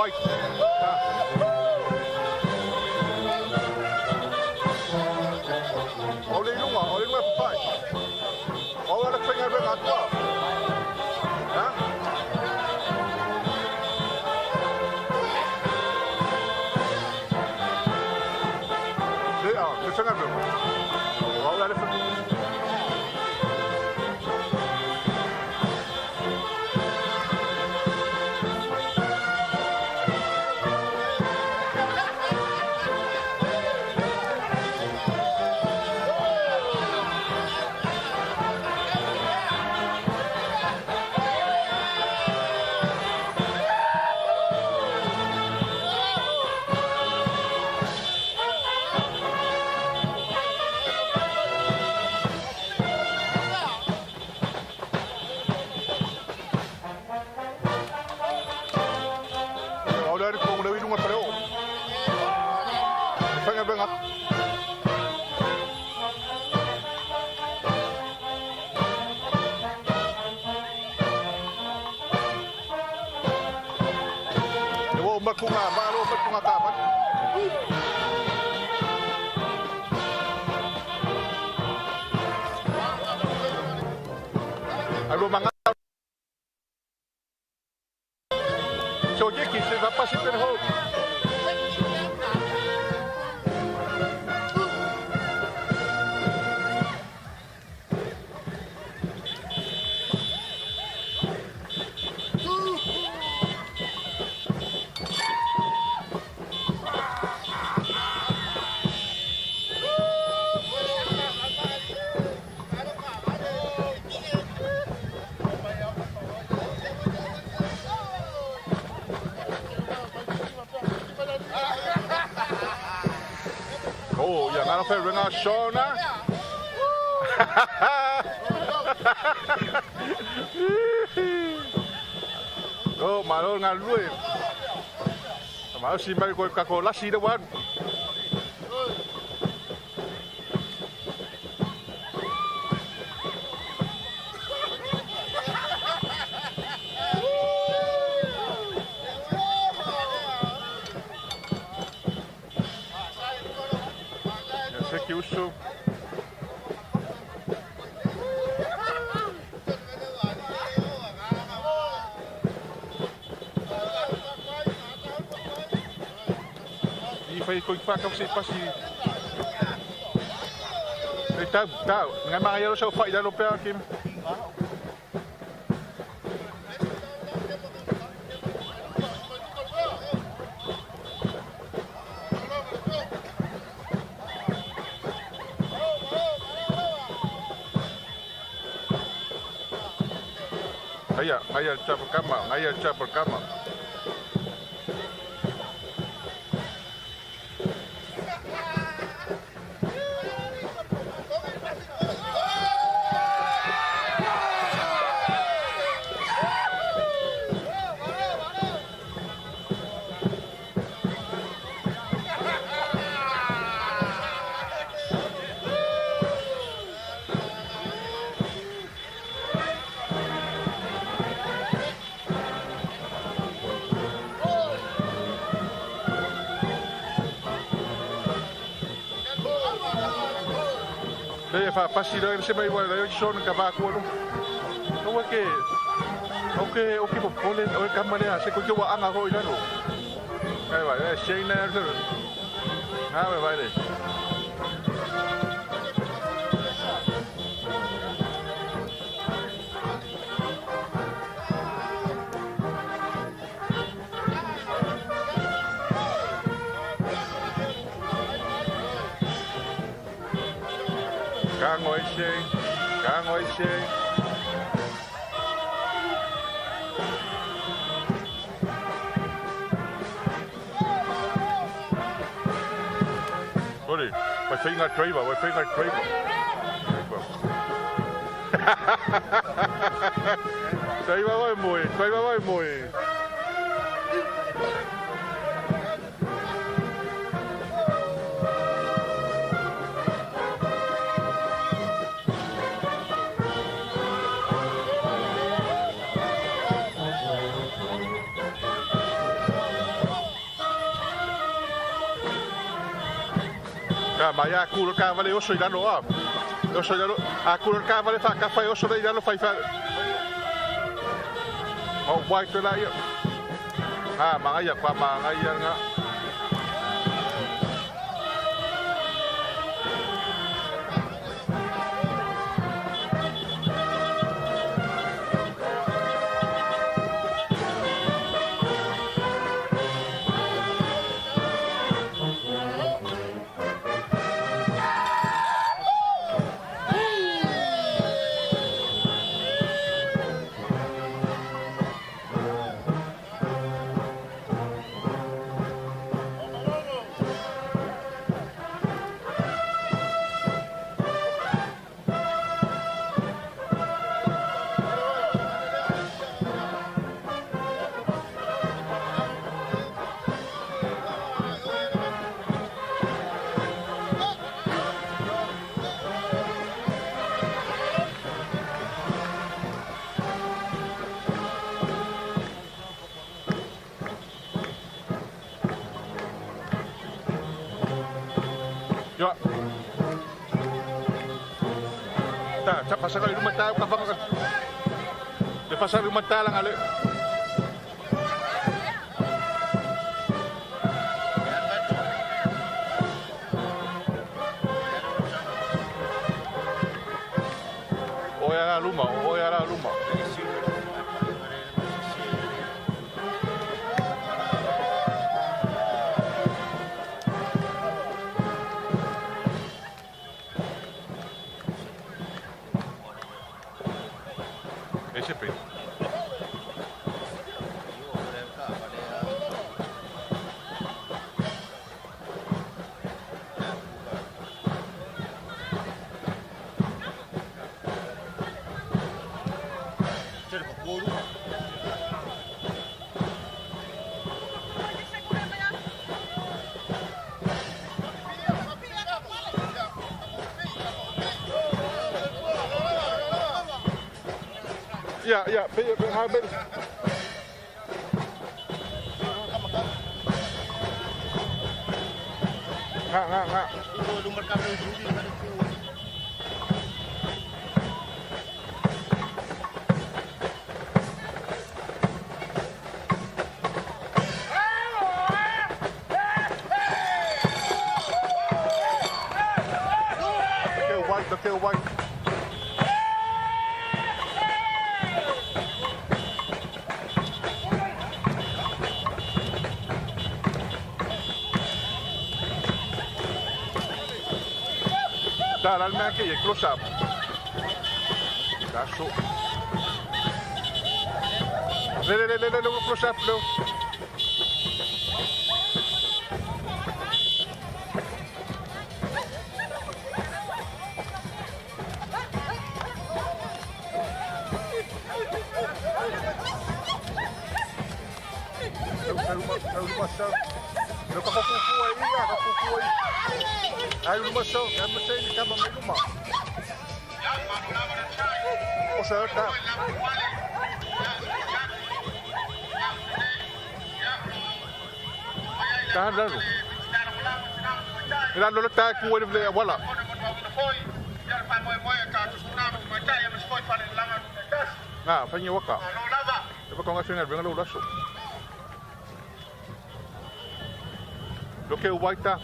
fight. Oleh lunga fight. Awak nak pengen dengan apa? Ha? Dia, sangat tu. Awak ada. Bunga baru bunga kapan? Aduh mangat. Choje kisi apa sih perho? Oh, yang ada perlu dengan Shona. Oh, malu dengan lu. Malu si mari kau kakola si dewan. Uso. Kung pa kasi pasi. Tahu, dengan mga yellow show fight dalam pihak Kim. Ngaya cap perkama. Fa pasi dah saya bawa dah show nak aku lu. Okey boleh kamera ni saya kau cuba angah kau itu. Baik, share ni tu. Baik deh. Càng ngồi xe. Sorry, my finger driver. Driver ơi mùi. mai a kuro ka vale oso ilano a. Oso ilano a kuro ka vale fa ka fai oso ilano fai fa. O wai to la ia. Mga ia pa mga ia nga. Yo. Ta pasang kali rumah tahu kapang kan. Di pasang rumah talang ale. Oh ya rumah. Siapa? Ya, habis. Nggak. Itu lumbar kabel judi kan itu. Okay, white. Dale al man que close up. That's so. Le, close up, no. Ay rumah so, yang mesti ni kamu main rumah. Oh saya tak. Tahan dulu. Kita dulu tak kuat boleh wala. Nah, fanya waka. Lepas kau ngasih dengan lu langsung. Oke, white ta.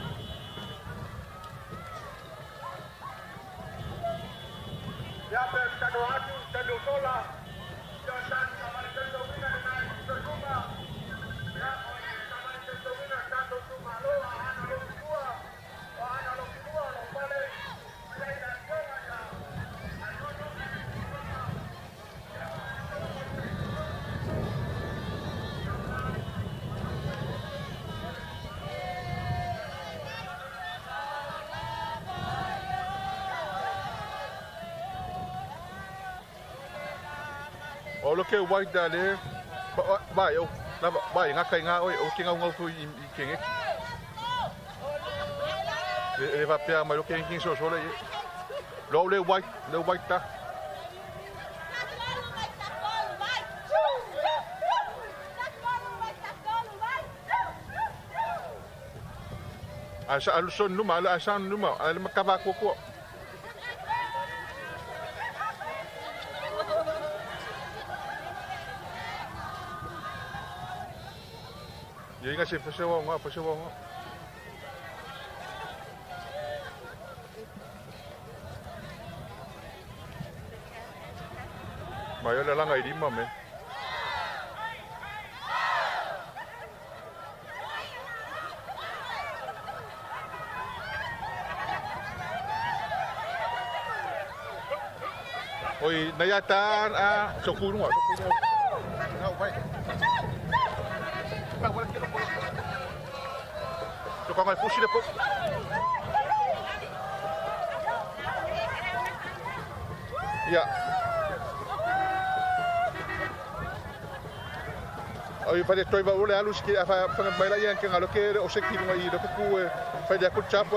O lo ke white dale ba yo na ba nga kai nga oi o kinga ngau tu I kenge e va pia ma lo ke king so le le white ta Asa aluson numa ala asan numa ala makava ko. Ye inga se pasewa nga. Mai ala langa i lima me. Oi, nayatan sokunu. Ngau vai. Kau ngai pusi le po. Ya. Oi pada toi ba ule alus ki afa pengambil yang ke ngalo ke o sekti ngai do ku fa dia ku chap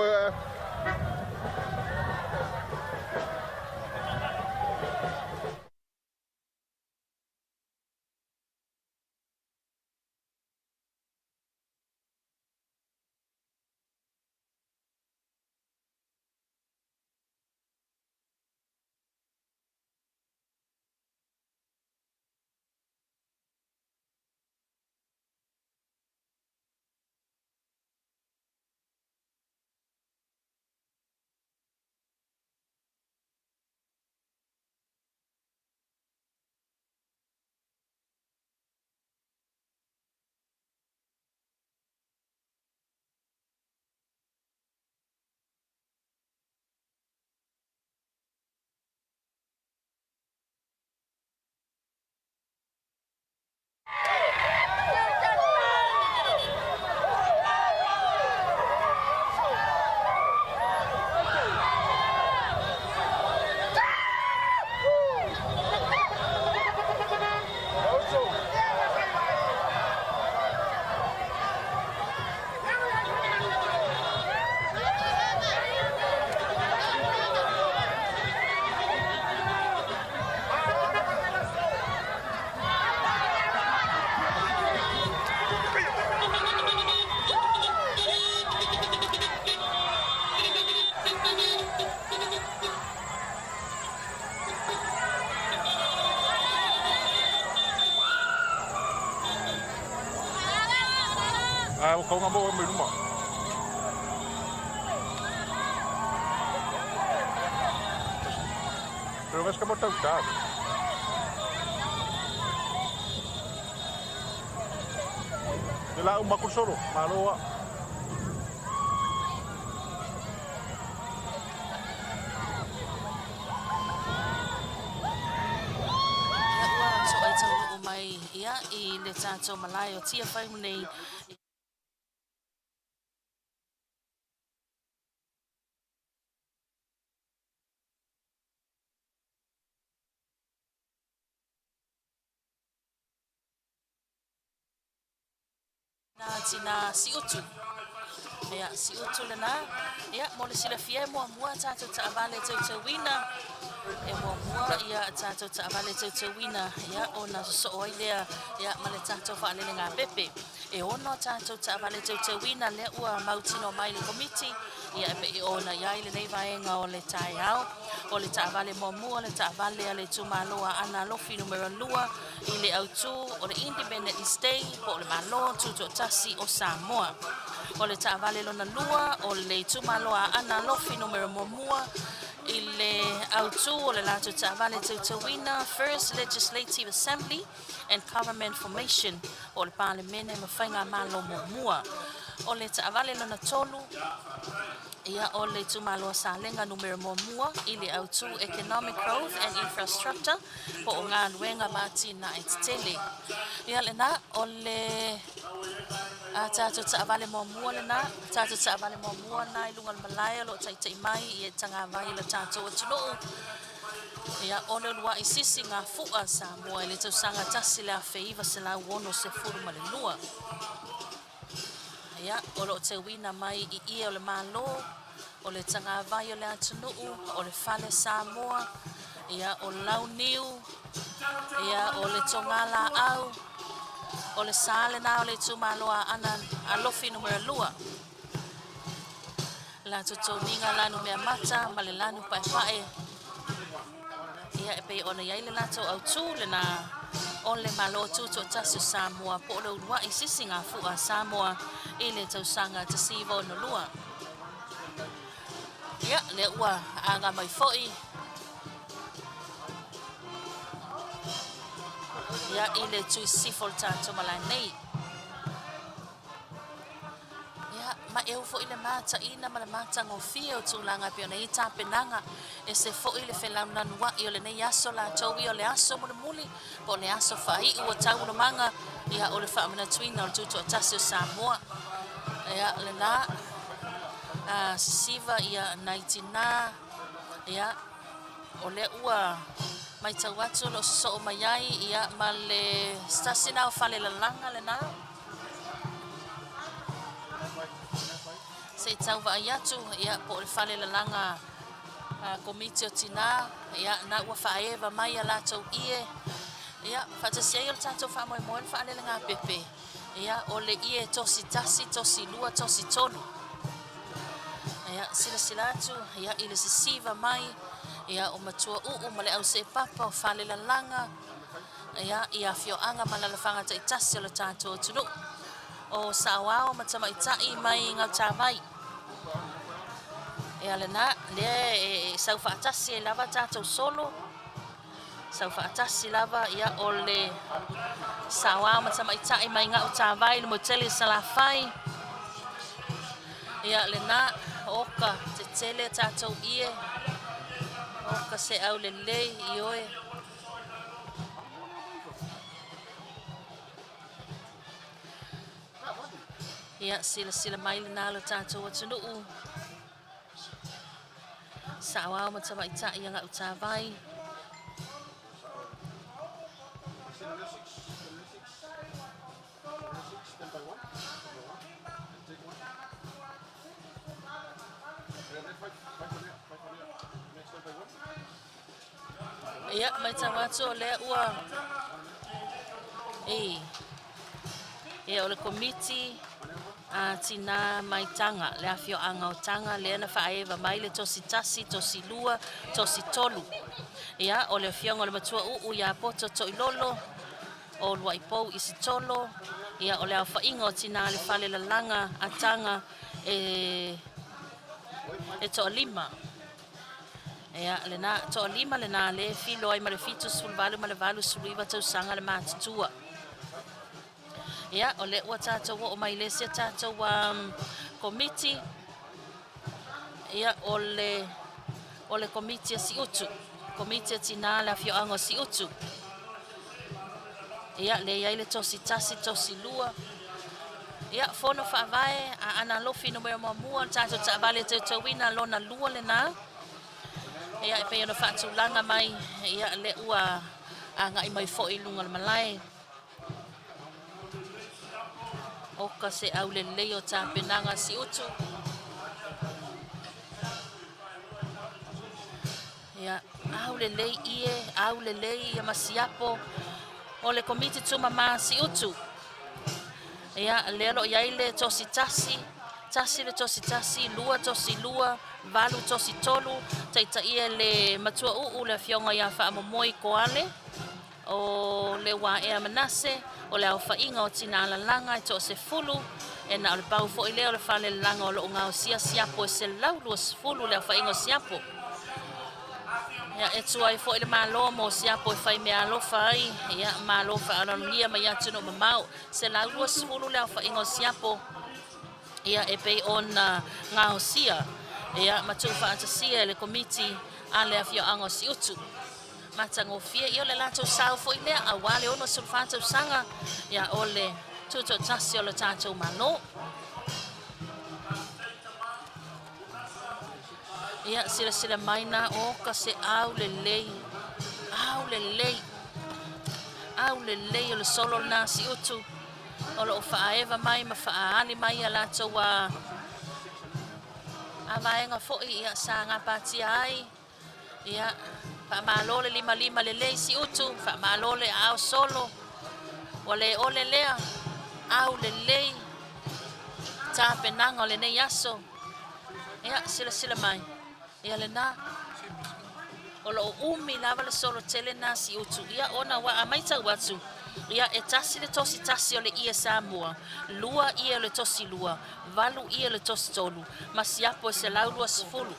kau ngamo me numa. Pero ves como tauta. De la makursoro, maloa. So ai tau mai ia I le tatou malai o tia whai nei tina si utu. Ya si utu lana. Ya mo le sila fia mo mua tatou ta avale tau wina. E mo mua ia tatou ta avale tau wina. Ya ona so oi lea ya male tatou fa le nga pepe. E ono tatou ta avale tau wina le ua mautino mai le committee. Ia e ona ia ile nei vaenga o le tai au. O le ta avale mo mua le ta avale ale tumaloa ana lofi numero 2 I le autu o le Independent Stay po le malo Tuto'Atasi o Samoa. O le ta avale lona lua o le tumaloa ana lofi numero mua I le autu o le lato ta avale tautauina First Legislative Assembly and Government Formation o le palemene mawhainga malo mua. O le ta avale lona tolu ia o le tumaloa salenga numero mua I le autu Economic Growth and Infrastructure po o ngā luenga mati na tele. Ia le na o le tatou ta avale mua le na tatou ta avale mua na I lunga le malaya lo tai mai I tanga vai le tatou atunuu. Ia o le lua I sisi ngā fua Samoa I le Tausaga Tuto'Atasi le awheiva se lau ono se furu ma le lua. Ia o lo te wina mai I ia o le malo o le tanga vai o le atunuu o le fale Samoa ia o lau niu ia o le tongala au o le sale na o le tumaloa ana alofi numero 2 la tutoninga lanu mea mata ma le lanu paepae ia e pei ona iai le latou autū lena o le malo tuto'atasi o Samoa po o le ulua'i sisi gafu'a Samoa i le tausaga tasivaonolua ia le ua aga mai fo'i ia i le tuisifo le tatou ma lanei ma eu fo ile mata ina ma mata ngofia o tulaga pe ona i tapenaga e se fo ile felaunanu wa'i o lenei aso latou i o le aso mulimuli po le aso fa'ai'i ua taulamaga ia o le fa'amanatuina o le tuto'atasi o Samoa ia lenā sisiva ia naitina ia o le ua mai tau atu lo so'o mai ai ia ma le stasina o falelalaga lenā se tau vai atu ia po le falelalaga komiti o tina ia na ua fa'aeva mai a latou ie ia fa'atasiai o le tatou fa'amoemoe le fa'alelega pepe ia o le ie tosi tasi tosi lua tosi tolu ia silasila atu ia i le sisiva mai ia o matua u'u ma le ause papa o falelalaga ia i afio'aga ma lalafaga ta'itasi o le tatou atunuu o sa'aoao ma tamaita'i mai gautavai ia lenā lea e sau fa'atasi e lava tatou solo sau fa'atasi lava ia o le sa'aoao ma tamaita'i mai gautavai le moteli salafai ia lenā oka tetele tatou ie oka se au lelei i oe ia sila mai lenā le tatou atunu'u sa'aoao ma tamaita'i a gautavai ia mai tau atu o lea ua ia o le komiti tina mai tanga le afio'aga o taga lea na fa'aeva mai le tosi tasi tosi lua tosi tolu ia o le afioga o le matua u'u iā poto to'ilolo o lua'i pou isi tolo ia o le aofa'iga o tina le falelalaga ataga e to'alima ia lenā to'alima lenā lē filo ai ma le fitu sulvalu ma le valu suluiva tausaga le matutua ia o le ua tatou o'o mai lesia tatou komiti ia o le komiti a si'utu komiti a tinā le afio'aga o si'utu ia leai le tosi tasi tosi lua ia fono fa'avae ana lofi no mea mamua tatou ta'avale tautauina lona lua lenā ia e pei ona fa'atulaga mai ia le ua aga'i mai fo'i luga le malae oka se au lelei o tapenaga si'utu ia au lelei ie au lelei ia masiapo o le komiti tumamā si'utu ia lea lo'o iai le tosi tasi tasi le tosi tasi lua tosi lua valu tosi tolu taitaʻia le matua u'u le afioga iā fa'amomoi koale o le ua ea manase o le aofa'iga o tina lalaga e to'asefulu e na o le pau fo'i lea o le falelalaga o lo'o gaosia siapo e selelau 20 le aofa'iga o siapo ia e tuai fo'i le mālo mo siapo e fai mea alofa ai ia mālo fa'aalogia mai atu no mamao selau 20 le aofa'iga o siapo ia e pei ona gaosia ia matuu fa'atasia le komiti a le afio'aga o si'utu matagofia ia o le latou sau fo'i lea auā le ono sulfatausaga ia o le tuto'atasi o le tatou malo ia silasila mai na oka se au lelei o le solo na si'utu o lo'o fa'aeva mai ma fa'aali mai a latou avaega fo'i ia sa gapatia ai ia fa'amālo le 55 lelei si'utu fa'amālo le a'ao solo ua le ole lea au lelei tapenaga o lenei aso Ia sila mai. Ia le na. O lo umi lava le solo tele na si utu. Ia ona wa amai tau atu. Ia e tasi le tosi tasi o le ia Samoa. Lua ia le tosi lua. Valu ia le tosi tolu. Masiapo e se laulua sifulu.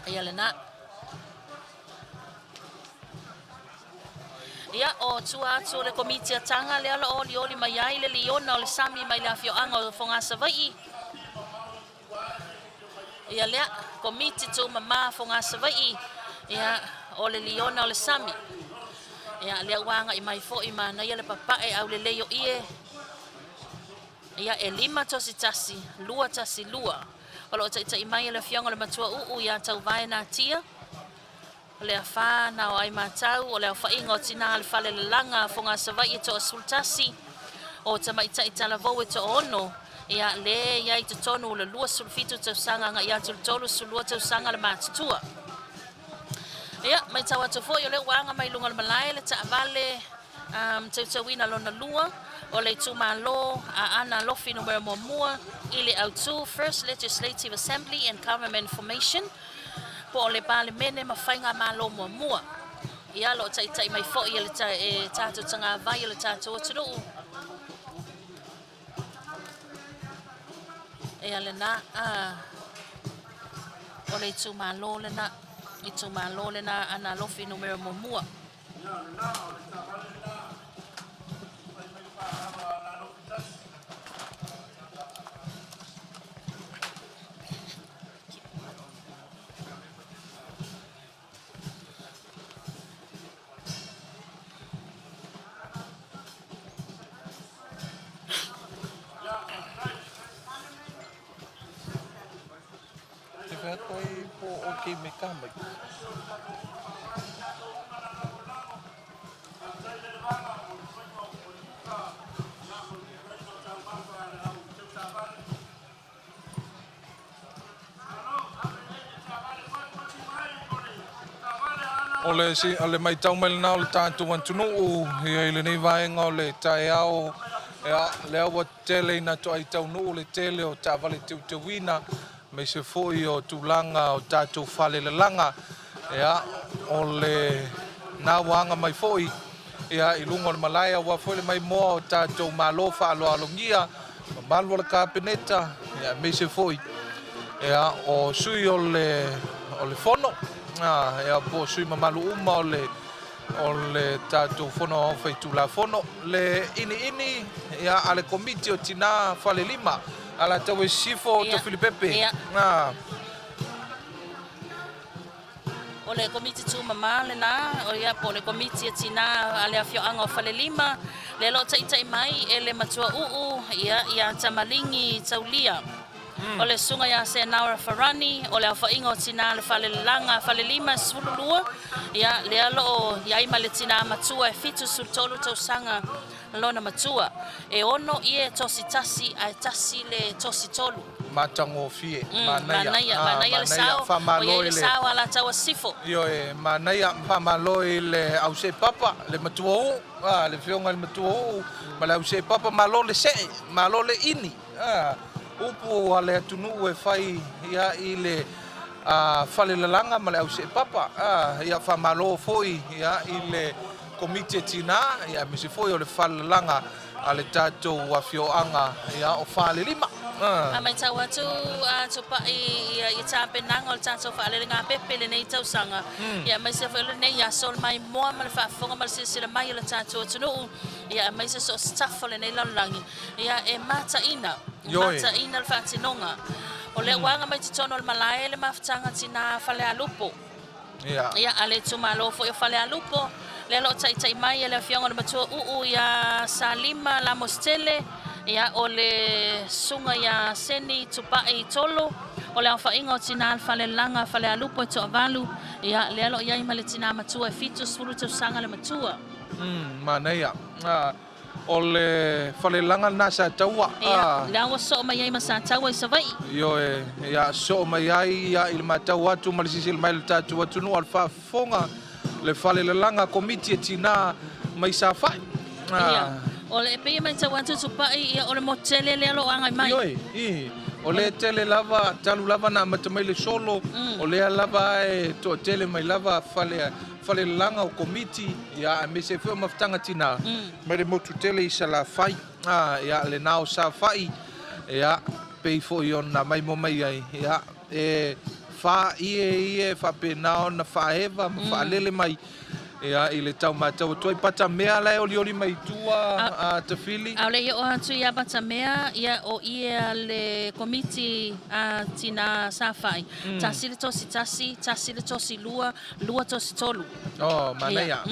Ia le na. Ia o tua atu le komiti atanga le ala oli oli mai ai le liona o le sami mai le afioanga o Fongasa Vai. Ia lea komiti tu mama Fongasa Vai. Ia o le liona o le sami. Ia lea wanga i mai fo i mana ia le papae au le leo ie. Ia e 5 tosi tasi, 2 tasi 2. O lo ta i mai le afioanga le matua ia tau vai na tia. O le awha na o ai mātau, o le awha ingo tina le whale le langa, Fongasa Vai e to sultasi, o ta maita i tala vau e to ono, ia le ia i te tonu le lua sulfitu tausanga nga ia tulu sulua tausanga le mātutua. Ia, mai tau atu fo, i o le wanga mai lunga le malai, le ta avale tautawina lona lua, o le tumalo a ana lofi numero mua, i le autu, First Legislative Assembly and Government Formation, po le pale mene mawhainga malo mua. Ia lo tai mai fo ia le tātou tanga vai le tātou aturuu. Ia le na o le tumalo le na i tumalo le na ana lofi numero mua. Okay, me kama. Ole mai tau mai na le tātou antunu o ia ile nei vaenga o le tae ao ia le awa tele na to ai tau no le tele o ta vale te wina me se foi o tulanga o tātou whale le langa ia o le nā wanga mai foi ia i lunga o le malaya wa foi le mai moa o tātou malo whaalo alongia malu le kāpeneta ia me se foi ia o sui o le fono ia po sui mamalu uma o le tātou fono o fai tula fono le ini ia ale komiti o tina whale lima ala tau e sifo to Filipepe. O le komiti tu mama le na, o ia po le komiti tina ale afioanga o whale lima, le lo tai mai e le matua ia tamalingi taulia. O le sunga ia se naura farani, o le awhainga o tina le whale langa, whale lima sululua, ia le alo o iaima le tina matua e fitu sultolu tausanga lona matua. E ono ie tosi tasi a tasi le tosi tolu. Matango fie, manaya le sao, o ia le sao ala taua sifo. Io e manaya whamaloi le ause papa, le matua o, le whionga le matua o, ma le ause papa malo le se, malo le ini. Upu ale atunu e whai ia i le whale lalanga ma le ause papa, ia whamalo foi ia i le komite tina, ia misi foi o le whale lalanga a le tātou whawhioanga ia o whale lima. A mai tau atu tupa i tāpenanga o le tātou whaale ngā pepe le nei tausanga. Ia mai se whaile nei ia sol mai moa ma le whaafonga ma le sila mai le tātou atunuu. Ia mai se so staffo le nei laulangi. Ia e mata ina le whaatinonga. O le wanga mai titono le malae le mawhtanga tina whale alupo. Ia ale tumalo fo i whale alupo. Le lo tai mai e le whionga le matua ia Salima la Mostele. Ia o le sunga ia seni tupai tolo o le awhainga o tina whale langa whale alupo e toa valu ia le alo ia ima le tina matua e fitu sfuru tausanga le matua manea o le whale langa na sa taua ia le awa so mai ima sa taua i savai io ia so mai ai ia il matau atu malisisi il mai le tatu atu no al whafonga le whale langa komiti e tina mai sa whai ia o le pe mai tau atu tupai ia o le motele le alo anga mai O le tele lava, talu lava na matamai le solo, o lea lava e to tele mai lava fale langa o komiti, ia me se feo maftanga tina, mai le motu tele i sa la fai, ia le nao sa fai, ia pei fo i ona mai mo mai ai, ia fa ie fa pe nao na fa eva, fa lele mai, ia i le tau mātau toi pata mea lai oli mai tua te fili. Au le o atu ia pata mea ia o ia le komiti tina safai. Tasi le tosi tasi le tosi lua tosi tolu. Oh, manea.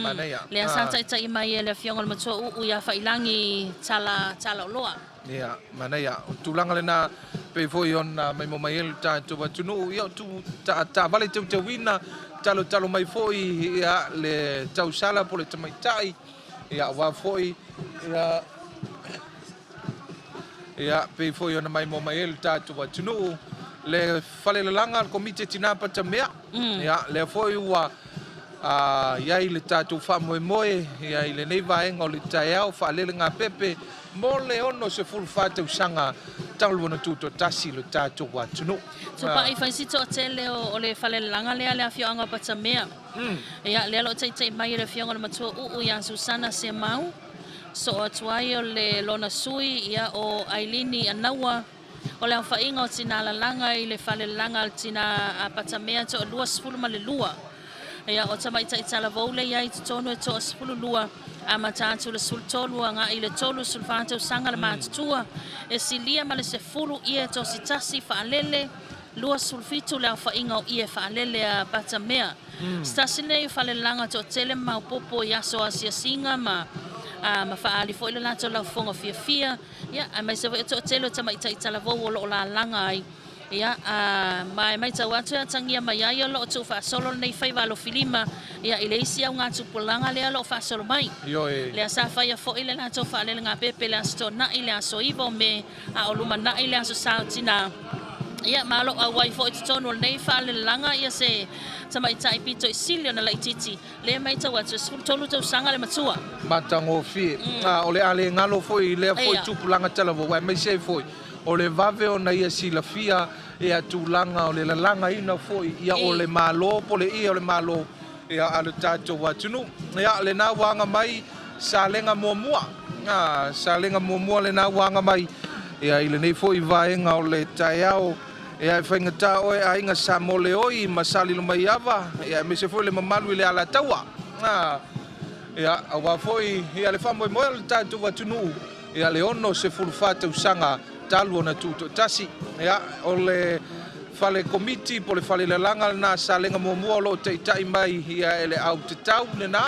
Le asanta ita i mai le fionga le matua u ia whailangi tala loa. Ia, manea. Tūlanga le nā pe foi ona mai mo mai elu tātua tunu ia tu ta vale te wina talo mai foi ia le tausala po le tamaitai ia wa foi ia pe foi ona mai mo mai elu tātua tunu le falelanga komite tinapa tamea ia le foi wa ia i le tātou wha moe ia i le nei vaenga o le taiao wha lele ngā pepe mo le ono se fulu whātau sanga Tausaga Tuto'Atasi le tātou wa tunu. Tupa i whaisito o tele o le whalelanga lea whioanga pata mea. Ia lea lo tei mai le whioanga le matua ia Susana se mau. So o tuai o le lona sui ia o Ailini anaua. O le whainga o tina lalanga i le whalelanga tina pata mea to o lua sifulu ma le lua. Ia o tamaita i tala voule ia i tutonu e to o sifulu lua. A matatu le sultolu nga i le tolu sulfātou sanga le mātutua. E silia ma le se fulu ia to si tasi whaalele. Lua sulfitu le whainga o ia whaalele a pata mea. Stasi nei whalelanga to tele maupopo ia so asia singa ma whaali fo ila lato lau fonga fia. Ia, a mai se wa to tele o tamaita i tala vou o lo la langa ai. Ia mai tau atu a tangia mai ai o lo tu whaasolo nei whaiwalo filima ia i le isi au ngā tupulanga lea lo whaasolo mai. Lea sa whaia fo i le ngā tau whaalele ngā pepe lea sto na i lea so iwo me a o luma na i lea so sao tina. Ia malo a wai fo i tutonu nei whaalele langa ia se tamaita i pito i silio na laititi. Lea mai tau atu tolu tau sanga le matua. Matango fi. O le ale ngalo fo i lea fo i tupulanga talawo wai mai se fo i. O le vave o na ia silafia e atulanga o le lalanga ina foi ia o le malo po le ia o le malo ia ale tato wa tunu ia le na wanga mai salenga moamua salenga moamua le na wanga mai ia ile nei foi vaenga o le taiao ia whainga ta o e ainga samole oi masali lo mai ava ia me se foi le mamalu le ala taua ia awa foi ia le famo mo le tato wa tunu ia le ono se fulfata usanga Tausaga Tuto'Atasi ia o le fale komiti po le fale lalanga na salenga moamua lo teitai mai ia ele au te tau le na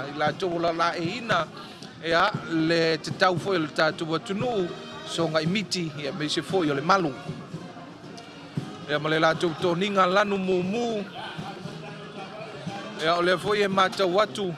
i la tō la e ina ia le te tau foi le tātua tunu so ngai miti ia me se foi o le malu ia ma le la tō toninga lanu mumu ia o le foi e mātau atu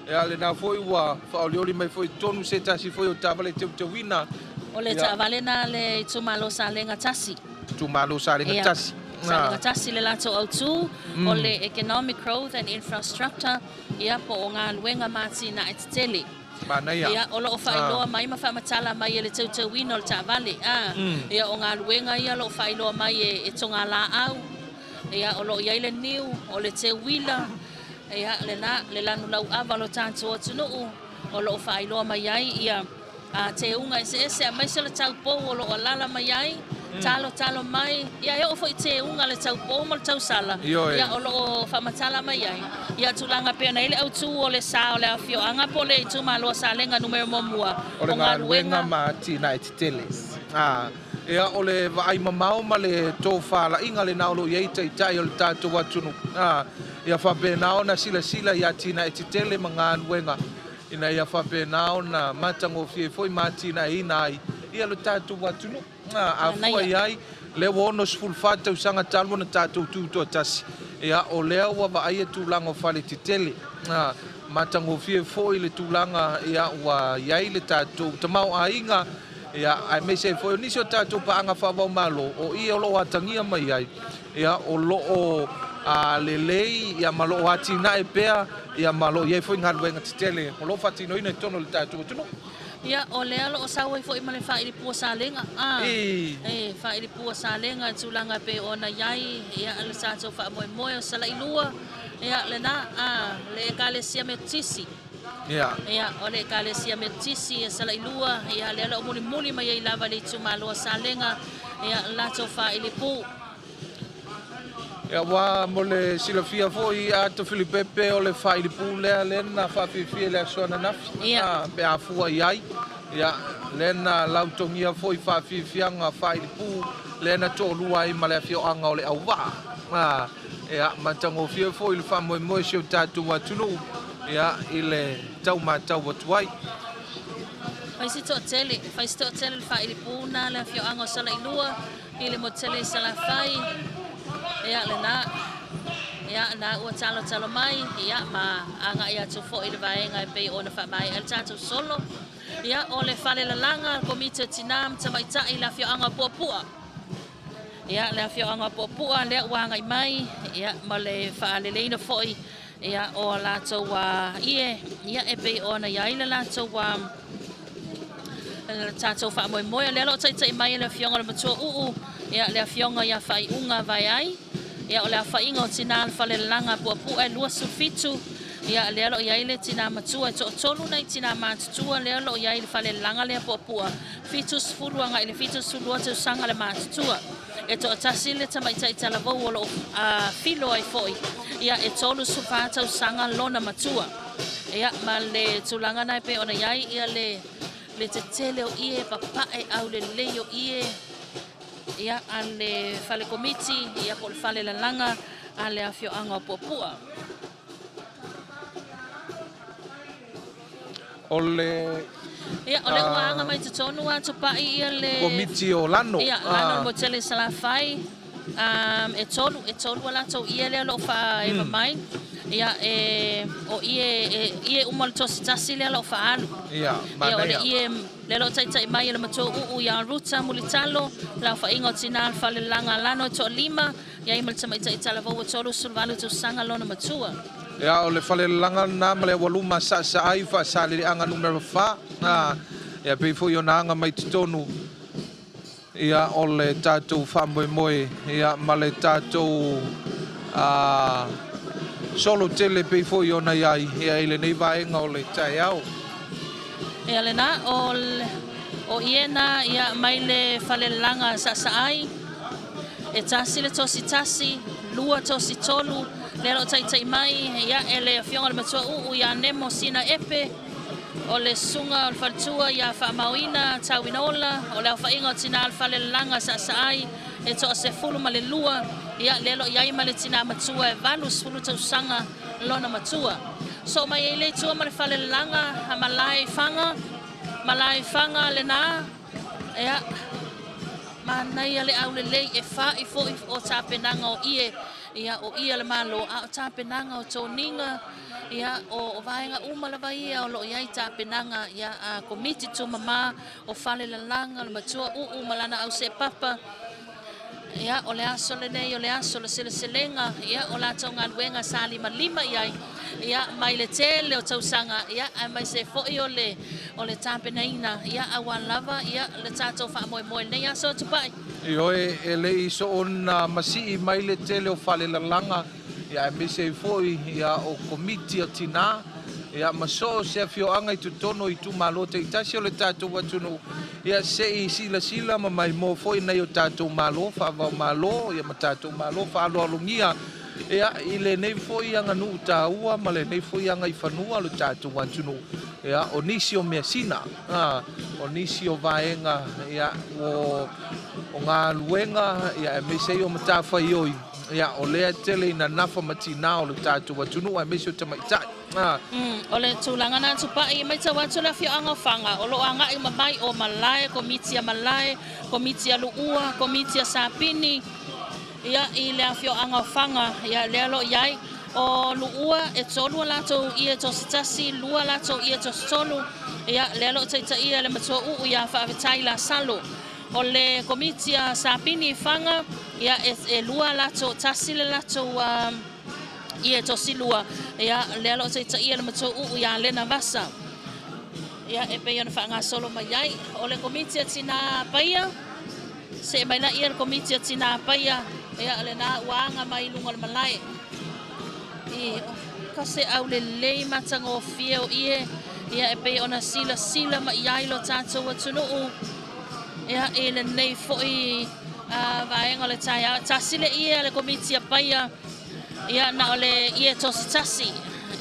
ia le na foi wa whaolioli mai foi tonu se tasi foi o tāwale te wina. O le tāwale na le tumalo salenga tasi. Tumalo salenga tasi. Salenga tasi le lato au tu. O le economic growth and infrastructure. Ia po o ngā luenga mati na etitele. Manaya. Ia o lo o whailoa mai ma whamatala mai e le tau wina o le tāwale. Ia o ngā luenga ia lo o whailoa mai e tonga la au. Ia o lo ia le niu o le te wila. Ia le lanu lau awa lo tātou atunuu. O lo o whailoa mai ai ia te unga ese a mai se le tau pou o lo o lala mai ai. Talo mai. Ia e o foi te unga le tau pou ma le tau sala. Ia o lo o whamatala mai ai. Ia tulanga pia na ile au tu o le sa o le awhio. Anga po le tu malo sa lenga numero momua. O le ngā ruenga ma tina e titele. Ia o le vaai mamau ma le tō whala inga le naolo iei tai o le tātou atunu. Ia whapenao na sila ia tina e titele ma ngā ruenga. Ina ia whapenao na matango fie foi matina e ina ai. Ia le tātou atunu. A fua iai le wono sfulfata usanga talwa na tātou Tuto'Atasi. Ia o lea ua vaai e tūlanga o whale titele. Matango fie foi le tūlanga ia ua iai le tātou tamau a inga. Ia ai me se foi nisi o tātou paanga whawau malo. O ia o lo atangia mai ai. Ia o lo o lelei ia malo ati na e pea ia malo ia foi ngā luenga titele. O lo fatino ina tono le tātou tunu. Ia o le alo o sawa fo i male fa i pua salenga fa i pua salenga tulanga pe ona yai ia le sa so fa mo o sala ilua ia le na le kale sia metisi ia o le kale sia metisi sala ilua ia le alo muli mai i lava le tumalo salenga ia la so fa i pu ia wa mo le silafia foi a to Filipepe o le fai pu le na fa fi le sona na pe a fua iai ia lena lautongia foi fa fianga fai pu lena to lua i male fio anga o le au wa ia matango fia foi le fa mo sio tatu watunu ia ile tau matau watuai fai si to tele fai pu na le fio anga sala ilua ile mo tele sala fai ia le na ua talo mai ia ma anga ia tu fo i le vaenga pe ona fa mai el tatu solo ia o le fale la langa komite tinam tamaita i la fio anga puapua ia le fio anga puapua le wanga i mai ia ma le fa le leina foi ia o la to wa ia e pe ona ia ile la to wa tatu fa mo le lo tai mai le fio anga le matua ia le fio anga ia fai unga vai ai ia o le whainga o tina alfale langa puapua e lua sufitu ia le alo ia ile tina matua to tolu nei tina matutua le alo ia ile fale langa le puapua fitus furuanga ile fitus fulua te sanga le matutua e to atasi le tamaita i talavou o lo filo ai foi ia e tolu supata sanga lona matua ia ma le tulanga nai pe ona ia le te tele o ie papae au le leio ie ia ale fale komiti ia po fale la langa ale afio anga popua ole ole anga mai te tonu atu pai ia le komiti o lano ia lano mo tele sala fai e tolu wala to ia le lo fa e mai ia o ie umal to sitasi le lo fa alu ia ole ie le lo tai mai le mato ia ruta mulitalo la fa ingo tina fa le langa lano to lima ia imal mai tai tala vo tolu sulvalu to sanga lona matua ia ole fale langa na male waluma sa ai fa sale anga numero fa ia pe fo yo nanga mai tonu ia ole tatou fa moe ia male tatou solo tele pe fo yo na ia ile nei vaenga ole tai au ia le na o iena ia mai le fale langa sa ai e tasi le tosi tasi lua tosi tolu le lo tai mai ia ele fionga le matua ia nemo sina epe o le sunga o le faltua ia fa mauina tawinola o le fainga tina al fale langa sa ai e to se fulu ma le lua ia le lo ia ma le tina matua e valus fulu to sanga lona matua so mai ele tua ma le fale langa malai fanga le na ia mana ia le au le e fa i fo o tapenanga o ia o ia le malo a tapenanga o toninga ia o vaenga umala vai o lo ia tapenanga ia a komiti tu mama o fale la langa le matua malana au se papa ia o le aso le nei o le aso le selenga ia o la tonga wenga sali malima ia mai le tele o tausanga ia ai mai se fo o le tapenaina ia awan lava ia le tato fa mo nei aso tu pai io e le iso ona masi mai le tele o fale la langa ia me se foi ia o komiti o tina ia maso se fio anga i tutono i tu malo te tasi o le tatou watuno ia se i sila ma mai mo foi nei o tatou malo fa va malo ia ma tatou malo fa lo alungia ia ile nei foi anga nu taua ma le nei foi anga i fanua lo tatou watuno ia o nisi o mesina o nisi o vaenga ia o ngā luenga ia me se o matafa ioi ia o lea tele ina nafa matina o le tatou watunu ai me se o tamaitai o le tūlanga nā tupai mai ta watu la fio anga whanga o lo anga i mamai o malae komiti a luua komiti a sapini ia i lea fio anga whanga ia lea lo iai o luua e tolu lato ia to sitasi lua lato ia to tolu ia lea lo taita ia le matua ia whaavitai la salo o le komiti a sapini whanga ia e lua lato tasile lato ia to silua ia le lo se ia le mato ia lena vasa Ia e pe ona whaanga solo mai ai. O le komiti tina paia. Se mai na ia le komiti tina paia. Ia le na wanga mai lunga le malai. I ka se au le lei matanga o fia o ie. Ia e pe ona sila mai ai lo tātou atunuu. Ia e le nei foi vaenga le taia. Tasile ia le komiti a paia. Ia na ole ia Tausitasi.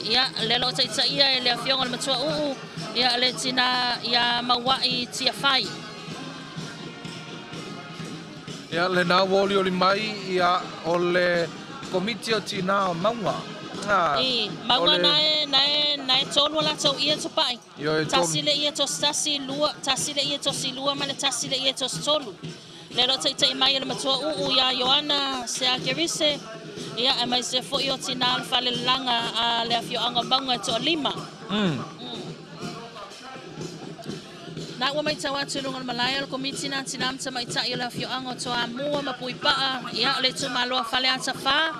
Ia le lo taita ia e le afionga le matua uu. Ia le tina ia mawai tia fai. Ia le nā woli o li mai ia o le komiti o tina maunga. Maunga nae tolu la tau ia tupai. Tasile ia Tausitasi lua, tasile ia tosi lua, ma le tasile ia tosi tolu. Le lo taita mai le matua uu ia Ioana se a kerise. Ia e mai se fo i tina alfa le langa a le afioanga maunga to lima. Na ua mai tawa tulunga malaya le komiti na tina mta mai ta i le afioanga to a mua ma pui paa. Ia le tu maloa fale ata fa.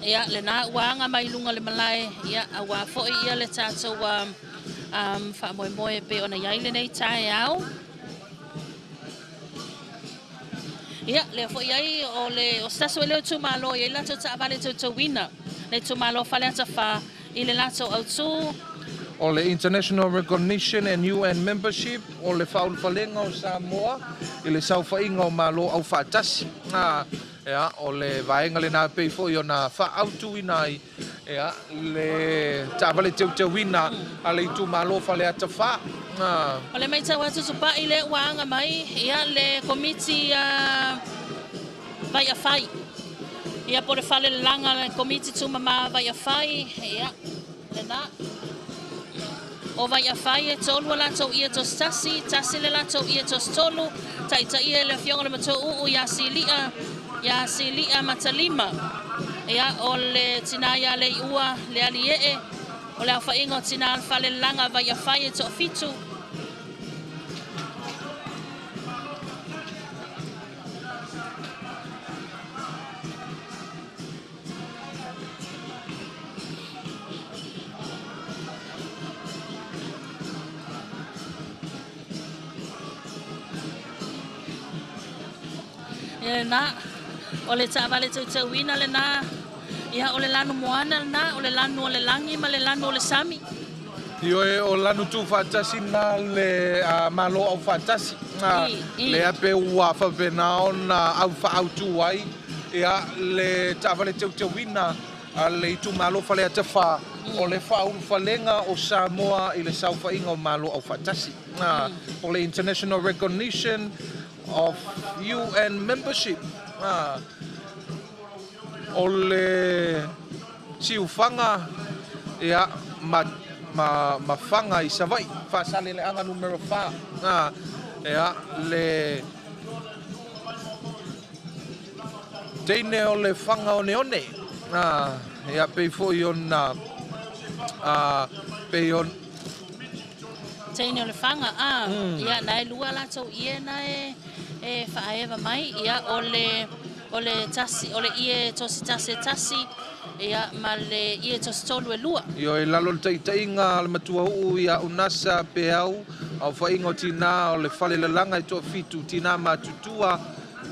Ia le na uanga mai lunga le malaya. Ia a wa fo i ia le tato fa moe moe pe ona iai le nei tae au. Ia le fo iai o le o staso e leo tu malo ia lato ta vale to wina. Le tu malo fale ata fa i le lato au tu. O le International Recognition and UN Membership o le whaulwhalenga o Samoa i le sauwhainga o malo au whaatasi. Ea, o le vaenga le nā pei fo i o nā whaautu inai. Ea, le tāwale teu wina a le itu malo whale ata wha. O le mai tawa tutupa i le wanga mai ia le komiti vai a fai. Ia po le whale langa le komiti tumama vai a fai. Ia, le nā. O vai a fai e tolu la tau ia tos tasi, tasi le la tau ia tos tolu, taita ia le fionga le matou uu ia silia matalima. Ia o le tina ia le ua le aliee, o le awhainga o tina alfa le langa vai a fai e to fitu. Na o le tāwale tau wina le na ia o le lanu moana le na o le lanu o le langi ma le lanu o le sami. Io e o lanu tu whaatasi na le malo au whaatasi. Le ape ua whawhenao na au whaautu ai. Ia le tāwale tau wina le itu malo whale ata wha. O le whalenga o Samoa i le sauwhainga o malo au whaatasi. O le International Recognition of UN Membership. O le tiuwhanga ia ma whanga i Savai. Whasale le anga numero 4. Ia le teine o le whanga o neone. Ia pei fo i ona pei on teine o le whanga ia nai lua la tau ia nai e whaewa mai ia o le tasi o le ie Tausitasi ia ma le ie tosi tolu e lua. Io e lalo le taitainga le matua uu ia unasa pe au whaingo tina o le whale le langa i toa fitu tina matutua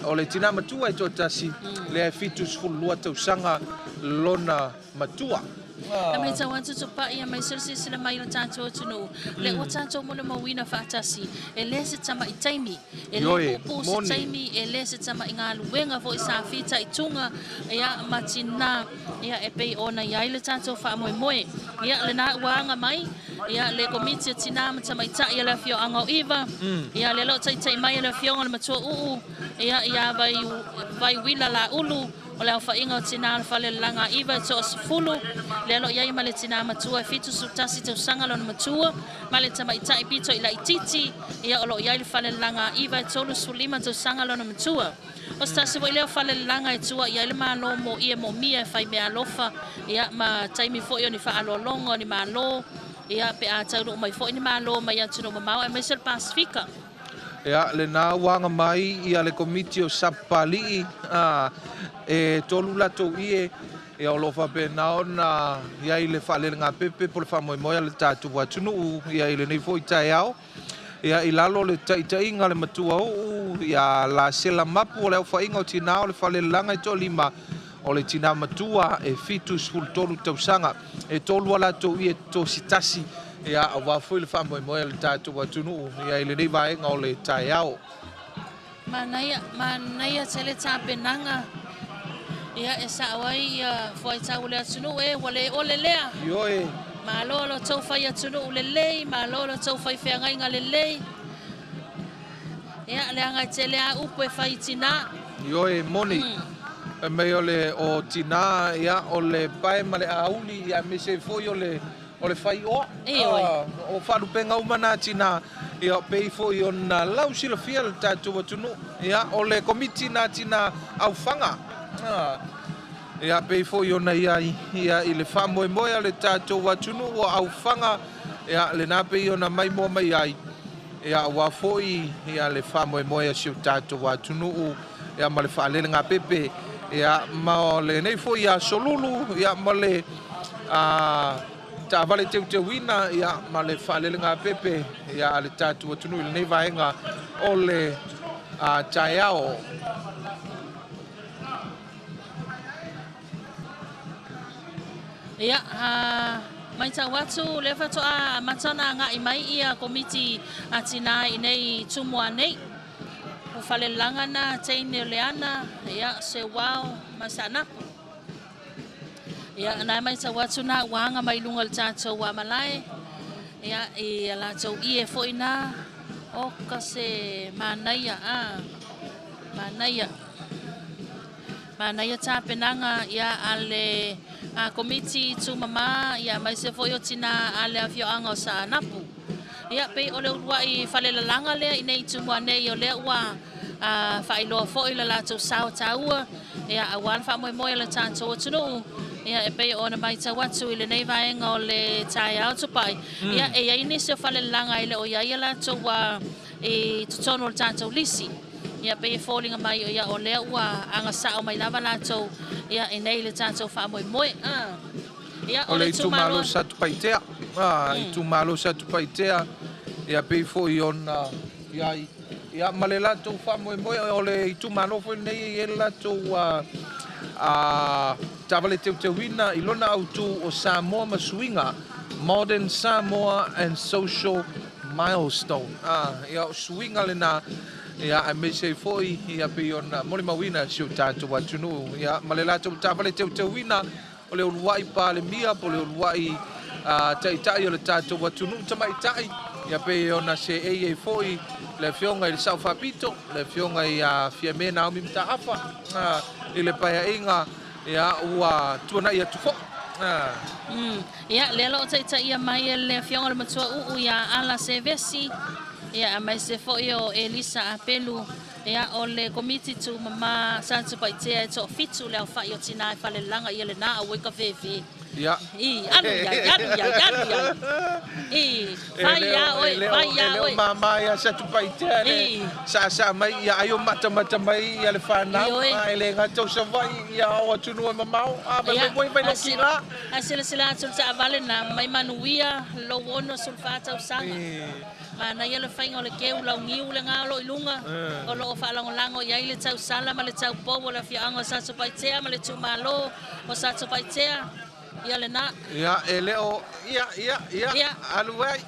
o le tina matua i toa tasi le fitu sfulua tausanga lona matua. E mai tau atu tupa ia mai sirsi sila mai lo tātou atunu. Le o tātou mona mawina whaatasi. E le se tama i taimi. E le pupu se taimi. E le se tama i ngā luenga vo i sa whita i tunga. Ia matina. Ia e pei ona iai le tātou wha moe moe. Ia le nā uanga mai. Ia le komiti a tina matama i ta ia le fio anga o iwa. Ia le lo tai mai le fio anga le matua uu. Ia vai wila la ulu. O le awhainga o tina alfa le langa iwa to asfulu. Le alo iai ma le tina matua e fitu sutasi tausanga lona matua. Ma le tama ita i pito i la ititi. Ia olo iai le fale langa iwa e tolu sulima tausanga lona matua. O stasi wa ileo fale langa e tua iai le malo mo ia mo mia e fai mea alofa. Ia ma taimi fo i o ni fa alo longo ni malo. Ia pe a tauru mai fo i ni malo ma ia tunu mamau e mesel Pasifika. Ia le nā wanga mai ia le komiti o Sapali'i e tolu latou ie ia o lo fa pe na ona ia ile fa le nga pepe por fa mo le tatu wa tunu ia ile nei foi tai ao ia ilalo le tai nga le matua o ia la sela mapu le fa inga o tina o le fa le langa to lima o le tina matua e fitus ful tolu Tausaga e tolu ala to i to sitasi ia wa foi le fa mo le tatu wa tunu ia ile nei va nga o le tai ao manaya tele tapenanga ia esa wai ia foi tau le tunu e wale ole lea yo e malolo tau fai tunu le lei malolo tau fai fe nga le lei ia le anga tele a upo e fai tina yo e moni e me ole o tina ia ole pai male auli ia me se foi ole fai o o falu penga umana tina ia pei foi ona lau sila fiel tatu tunu ia ole komiti na tina au fanga ia pei foi ona ia ile famo e moia le tatu tunu o au fanga ia le na pei ona mai mo mai ai ia wa foi ia le famo e moia siu tatu tunu ia male fa le nga pepe ia ma le nei foi ia solulu ia male ta vale te wina ia male fa le nga pepe ia le tatu tunu le nei vaenga ole taiao ia mai tau watu le fa to a matana nga i mai ia komiti atina i nei tumua nei o fale langa na teine leana ia se wao masana ia na mai tau watu na wanga mai lunga tato wa malai ia i ala tau i e foina o ka se manaya manaya tapenanga ia ale a komiti tu mama ia mai se foi o tina ale afio anga sa napu ia pe ole wai fale la langa le nei tu mo nei o le wa fa ilo foi la tu sao taua ia awan fa mo le tanto tunu ia e pe ona mai ta watu ile nei vai ngo le tai out to pai ia e ia ni se fale langa ile o ia la to wa e tu tono tanto lisi ia pe falling mai ia o le wa anga sa o mai lava la to ia e nei le tanto fa mo ia ole tu malo sa tu paitea tu malo sa tu paitea ia pe foi ona ia malela to fa mo ole tu malo foi nei e la to tavale te wina ilona autu o Samoa masuinga modern Samoa and social milestone ia swinga lena ia a me se foi ia pe ona moli mawina siu tatu watunu ia malela to tavale te wina ole uruai pa le mia po le uruai tai ole tatu watunu tamai tai ia pe ona se e foi le fionga il South Apito le fionga ia fiamena o mimta afa ile pa inga ia ua tuana ia tufo ia le lo tai ia mai le fionga le matua u ia ala se vesi ia mai se fo io Elisa apelu ia ole komiti tu mama santu paitea to fitu le fa io tina fa le langa ia le na o ka fefe ia anu ya vai oi mama ia sa tu paitea le sa mai ia ayo mata mai ia le fa na ele nga to sa vai ia o tunu mama ba moi vai no kira asila tu sa vale na mai manuia lo wono sulfata usanga mana ia le fainga le ke ula ngiu le ngalo ilunga o lo fa lango ia ile tau sala ma le tau povo la fianga sa so paitea ma le tu malo o sa so paitea ia le na ia ele o ia aluai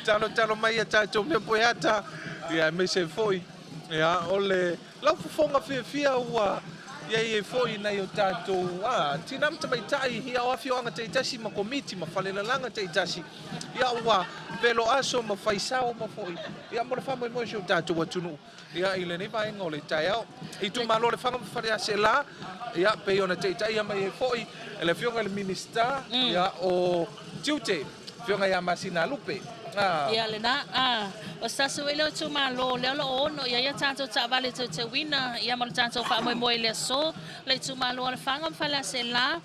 talo mai ta to me poeta ia me se foi ia ole la fonga fia ua ia e foi na yo tato tinam tamai tai ia o afio anga te tasi ma komiti ma falela langa te tasi ia ua pelo aso ma faisao ma foi ia mo fa mo jo tato watunu ia ile ne vai ngole tai au i tu malo le fanga faria sela ia pe ona te tai ia mai foi ele fionga le minister ia o tute fionga ia masina lupe ia le na o sa so ele tu malo le lo ono ia tanto ta vale te wina ia mo tanto fa mo le so le tu malo le fanga fala sela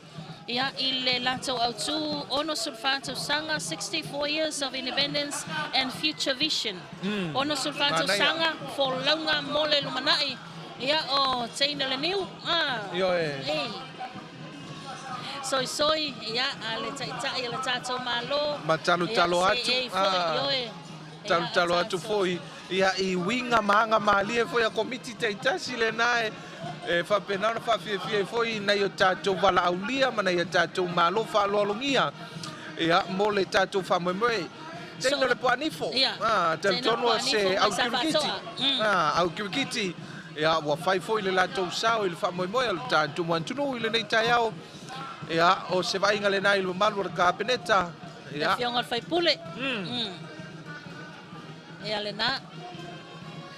ia ile lato autu ono sulfato sanga 64 years of independence and future vision ono sulfato sanga for longa mole lumanai Ia o teina le niu. Io e. Ei. Soi ia le tai le tatou malo. Ma talo atu. Talo atu foi. Ia I winga maanga malie foi a komiti Tautasi le nae. E whapenau na whawhiawhia foi na i o tātou wala aulia, ma na i o tātou malo whaaloalongia. Ia mo le tātou whamoemoe. Teina le puanifo. Te tono se au kirikiti. Au kirikiti. Ia wa whai foi le lātou sao i le whamoemoe al tātou mantunu i le nei tai au. Ia o se vainga le nai lo malu ka peneta. Ia fionga le whaipule. Ia le na.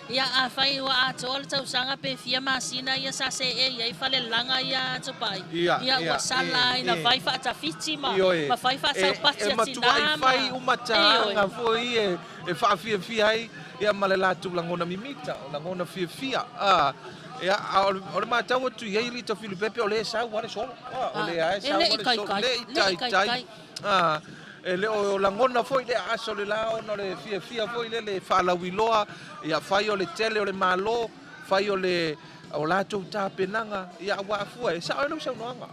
Ia a whai wa ato le tausanga pe fia masina ia sa se e ia I whale langa ia tupai. Ia wa sala ina vai wha atawhiti ma. Ma vai wha sau pati a tinama. E whai umataanga foi e whaafia fia ai. Ia male lātou langona mimita, langona fia fia. Ia o le mātau atu iai rita Filipepe o le sau wale solo. O le ae sau wale solo. Le itai. E le o langona foi le aso le lao no le fia foi le whalawiloa. Ia whai o le tele o le malo. Whai o le o lātou tāpenanga. Ia wafua e sao e lau sau noanga.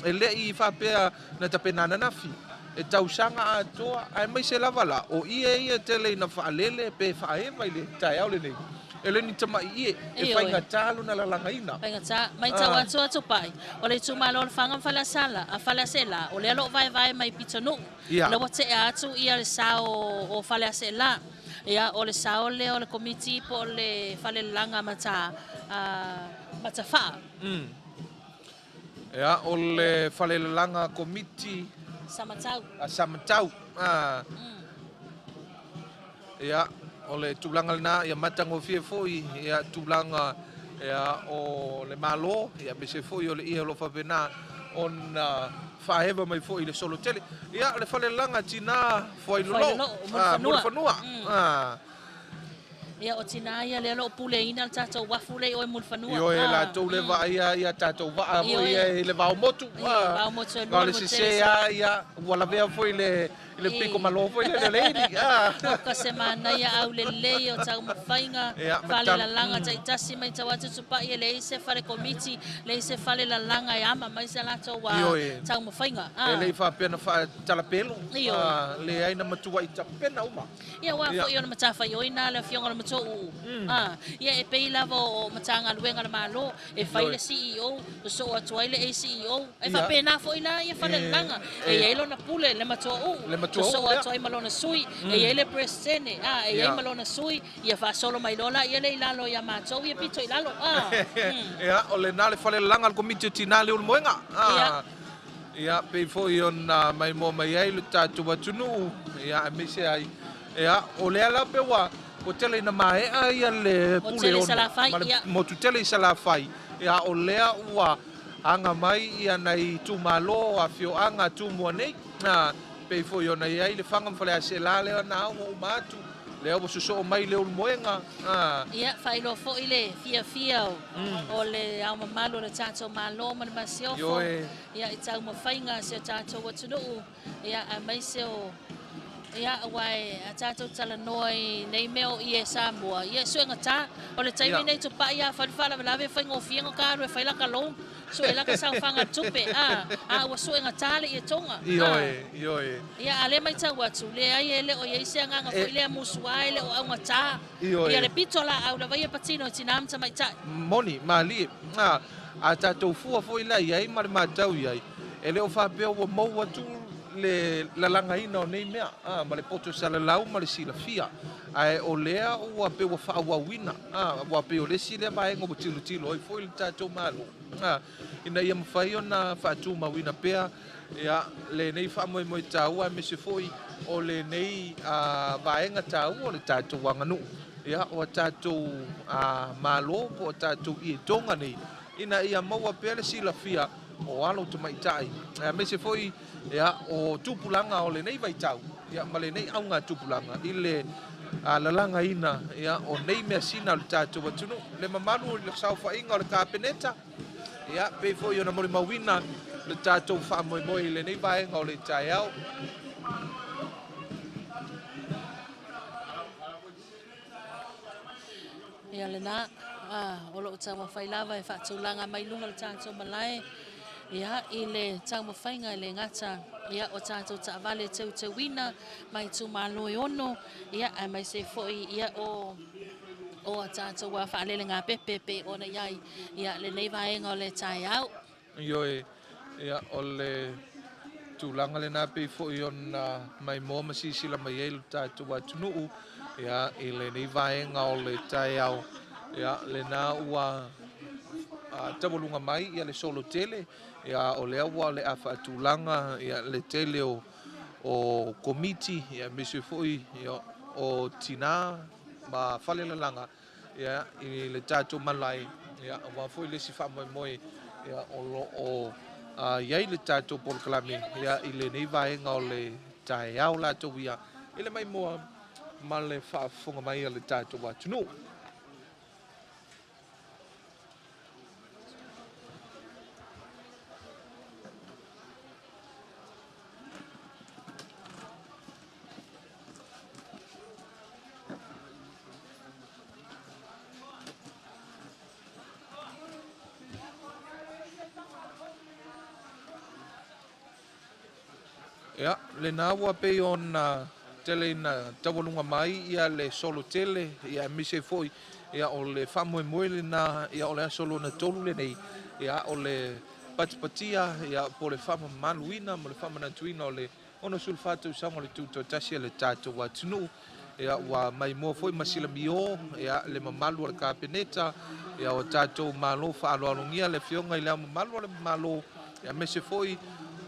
E le I whapea na tapenana nafi. E Tausaga atoa ai mai se lava la o ia tele ina whaalele pe whaewa I le tai au le nei. E le ni tamai e whainga tālu na lalangaina. Whainga tā, mai tau atu pai. O le tumalo le whanga whalasala, a whalasela, o le alo vai mai pitanu. Le wate e atu ia le sao o whalasela. Ia o le sao le o le komiti po le whalelanga mata wha. Ia o le whalelanga komiti Samatau. Samatau. Ia o le tūlanga lena, ia matango fie foi, ia tūlanga ia o le malo, ia bese foi o le ia lo whapena on whahewa mai foi le solo tele. Ia le whalelanga tina foi lolo. Mura whanua. Ia o tina ia le alo pule ina le tātou wafu le o mulfanua. Io e la tau le va ia tātou va o ia le va o motu. Va o motu. Nga le se ia wala vea foi le piko malo foi le leiri. Ka semana ia au le lei o tau mawhainga. Whale la langa Tautasi mai tau atu tupa ia le ise whale komiti. Le ise whale la langa e ama mai se lato wa tau mawhainga. E le wha pena wha talapelo. Le aina matua I tapena uma. Ia wafo I ona matafa I oina le fionga le ia e pei lava o matanga luenga le malo e fai le CEO o so atu ai le CEO e fa pena fo ina ia fa le langa e ia ilo na pule le matua o so atu ai malona sui e ia le presidente e ia malona sui ia fa solo mai lola ia le ilalo ia matou ia pito ilalo ia o le nale fa le langa al komiti tinale ul moenga ia pei fo ona mai mo mai ai le tatu watunu ia me se ai ia o le ala pe wa ko tele na mai ai le pule ona mo tu tele sala fai ia o lea ua anga mai ia nei tu malo a fio anga tu mo nei na pe fo yo nei ai le fanga fale a sela le na o matu le o so mai le o moenga ia fai lo fo ile fia o le au malo le tato malo ma masio fo ia itau mo fainga se tato watunu ia a mai se o ia wai a tatou talanoi nei meo I Samoa ia suenga tā o le taimi nei tupa ia whaliwhala malawe whaingofienga kāru e whailaka long so e laka sau whanga tupe wa suenga tā le ia tonga ioe ia ale mai tau atu le ai ele o ia ise nganga fo ile musua ele o aunga tā ia le pitola au la vai patino tinam tamai tā moni mali a tatou fua fo ila ia I mare matau ia ele o whapea o mau atu le la langa ina o nei mea ma le poto sala lau ma le sila fia ai o lea ua pe ua wha wina ua pe o le sile mai ngo tilo oi foi le tatou malo ina ia mawhai ona whaatu mawina pea ia le nei wha moe moe tāua me se foi o le nei vaenga tāua o le tatou wanganu ia o tatou malo po o tatou I tonga nei ina ia maua pea le sila fia o alo te mai tai me se foi ia o tupulanga o le nei vai tau ia ma le nei aunga tupulanga I le lalanga ina ia o nei mea sina le tātou watunu le mamalu le saufa inga o le kāpeneta ia pe foi ona mori mawina le tātou wha moe moe le nei vaenga o le tai au ia le nā o lo tau mawhai lava e whaatulanga mai lunga le tātou malai. Ia I le tau mawhainga le ngata. Ia o tātou taawale tau te wina mai tu malo e ono. Ia ai mai se foi ia o tātou wa whaalele ngā pepe o na iai. Ia le nei vaenga o le tai au. Ioe, ia o le tūlanga le nā pei fo I ona mai mō masisila mai eilu tātou atunuu. Ia I le nei vaenga o le tai au. Ia le nā ua tawalunga mai ia le solo tele. Ia o le awa le awha tūlanga ia le tele o komiti. Ia mese foi ia o tina ma whalelalanga. Ia I le tātou malai. Ia wa foi le si wha moe ia o iai le tātou polkalami ia I le nei vaenga o le tae au lātou ia I le mai moa ma le whaafonga mai a le tātou atunu. Ia, le nā ua pei ona tele na tawalunga mai ia le solo tele ia mise foi ia o le whamoemoe le nā ia o le asolo na tolu le nei ia o le patipatia ia po le whamamaluina mo le whamanatuina o le ono sulfato usanga le tuto'atasi le tātou atunu ia ua mai mua foi masila mio ia le mamalu o le kapeneta ia o tātou malo whaaloalongia le fionga I le mamalu o le malo ia mese foi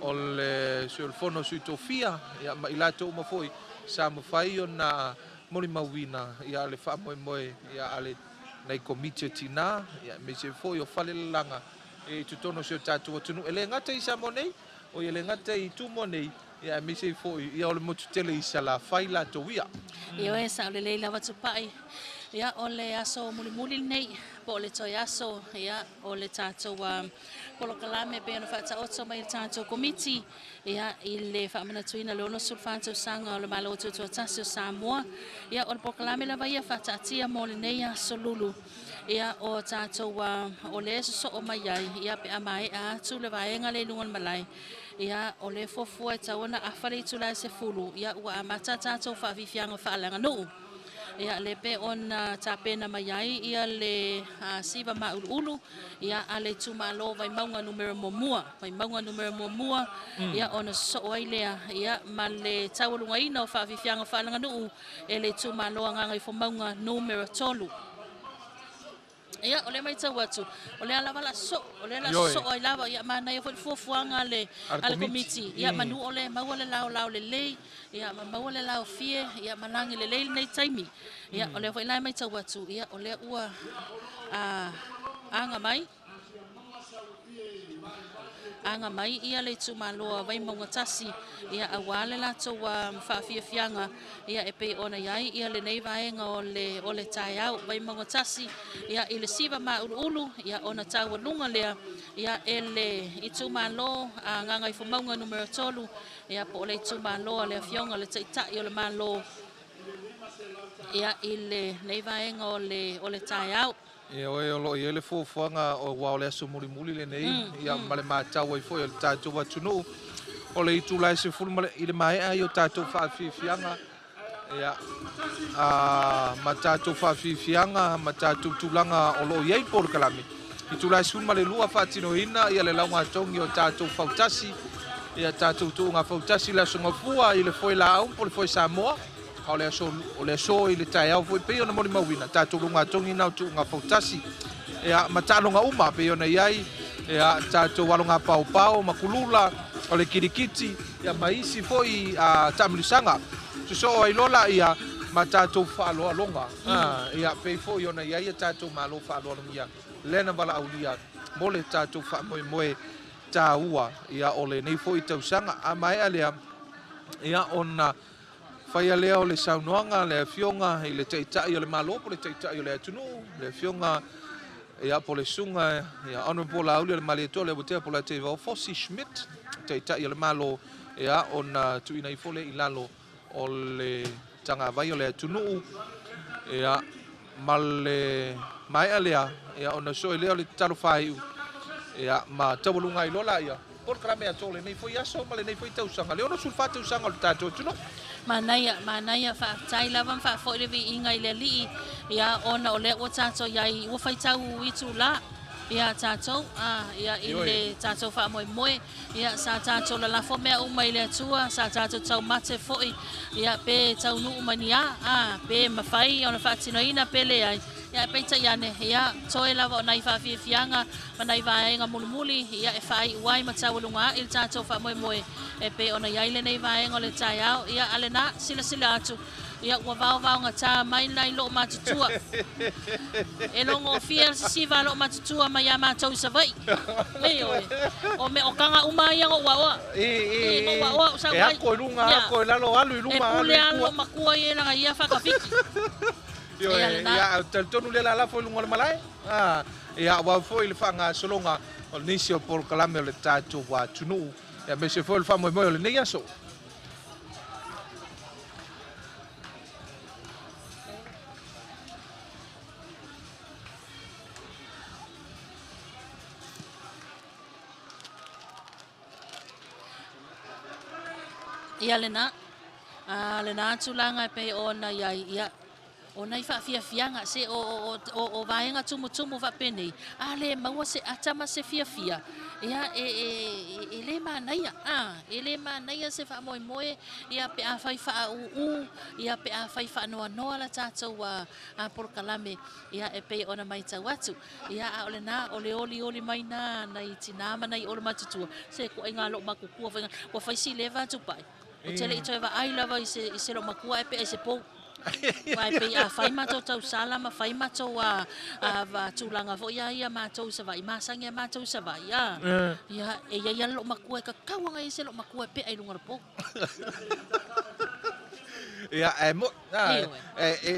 o le sulfono suitofia ia ma I lātou ma foi sa mawhai o na mori mawina ia le whamoemoe ia ale nei komite tina ia me se foi o whalelanga e tutono se o tātou atunu ele ngata I sa monei o ele ngata I tu monei ia me se foi ia o le motu tele I sa la whai lātou ia. Ia e sa o le leila watupai. Ia o le aso muli nei po le toi aso ia o le tātou polo kalame pe ona whaata oto mai le tātou komiti ia I le whaamanatuina le ono sulfato sanga o le malo Tuto'Atasi o Samoa ia o le polo kalame la vaia whaata atia mo le nei aso lulu ia o tātou o le eso so o mai ai ia pe amai a tu le vaenga le lungon malai ia o le fofua e taona a whare I tula se fulu ia ua amata tātou whaafifianga whaalanga nuu ia le pe ona tapena mai ai ia le siva maululu ia ale tumalo vai maunga numero momua ia ona so ai lea ia ma le tawalunga ina o whaafifianga whaalanga nuu e le tumalo nganga I fo maunga numero tolu. Ia ole mai tau atu ole ala wala so ole ala so ai lava ia mana ia fuanga le ala komiti ia manu ole mau ole lao le lei ia mau ole lao fie ia manangi le lei nei taimi ia ole foi lai mai tau atu ia ole ua anga mai ia le tumaloa vai maunga tasi ia awale la to whaafiafianga ia e pe ona iai ia le nei vaenga o le tai au vai maunga tasi ia I le siva maululu ia ona taualunga lea ia ele I tumalo nganga I fumaunga numero tolu ia po le tumalo le fionga le taitai o le malo ia I le nei vaenga o le tai au. Ia oe o loi ele fuafuanga o wao le aso muli le nei ia ma le mātau ai foi o le tātou atunu o le itu lai se fulu I le mai ai o tātou whaafiafianga ia ma tātou whaafiafianga ma tātou tūlanga o loi ai por kalami I tu lai se fulu ma le lua whaatinoina ia le launga tongi o tātou whautasi ia tātou tuunga whautasi la songa fua I le foi la au po le foi Samoa o le aso I le tai au foi pe ona mori mawina tātou lunga tongi nau tu ngā whautasi ia matalonga uma pe ona iai ia tātou walonga pau makulula o le kirikiti ia maisi foi tamilisanga so ai lola ia ma tātou whaaloalonga ia pe foi ona iai tātou malo whaaloalonga lena wala aulia mo le tātou whaamoemoe tā ua ia o le nei foi tausanga a mai alea ia ona Whaia lea o le saunoanga, le fionga, I le teitai o le malo, po le teitai o le atunu, le fionga, ia po le sunga, ia anu po la auli o le maleto, le botea po la te vau Fossi Schmidt, teitai o le malo, ia ona tuina I fole I lalo o le tanga vai o le atunu, ia ma le mai alea ia ona so leo le talo fai ia ma tawalunga i lola ia por krame atole nei foi aso ma le nei foi Tausaga le ona sulfa Tausaga le tatou tuno Manaya fa tai lava fa fo le vi inga ile li ia ona ole o tato ia o fai tau I tu la ia tato ia ile tato fa moi ia sa tato la fo me o mai le tua sa tato tau mate foi ia pe tau nu mania pe mafai ona fa tinoina pele ai ia pe ta yane ia toe lava ona fa fianga mana vai nga mulmuli ia e fai wai ma tawalunga il tato fa moi e pe ona ia ile nei vai ngole taiao ia alena sila atu ia wa vau nga ta mai nai lo matutua e longo fiel si va lo matutua mai ama tau sa vai o me o kanga uma ia o wa o sa vai ko lunga ko lalo alu lunga alu lo makua ia nga ia fa kafiki ia tel tonu le la foi lunga malai ia wa foi le fanga solonga o nisio por kalame le tatu wa tunu ia me se foi le famo mo le nei so ia lena tulanga pe ona ia ona I fa fianga se o vaenga tumu fa pene ale maua se atama se fia ia ele manaia se fa moi ia pe a fai fa ia pe a fai fa no la tatou a por kalame ia e pe ona mai tau atu ia a ole mai na nai tinama nai ole matutua se ko inga lo makukua fa fai si leva tu pai o tele I va ai lava I se lo makua e pe e se po vai pe a fai mato tau sala ma fai mato a va tulanga vo ia mato sa vai masanga mato sa vai ia ia lo makua ka kawanga I se lo makua pe ai lunga po ia mo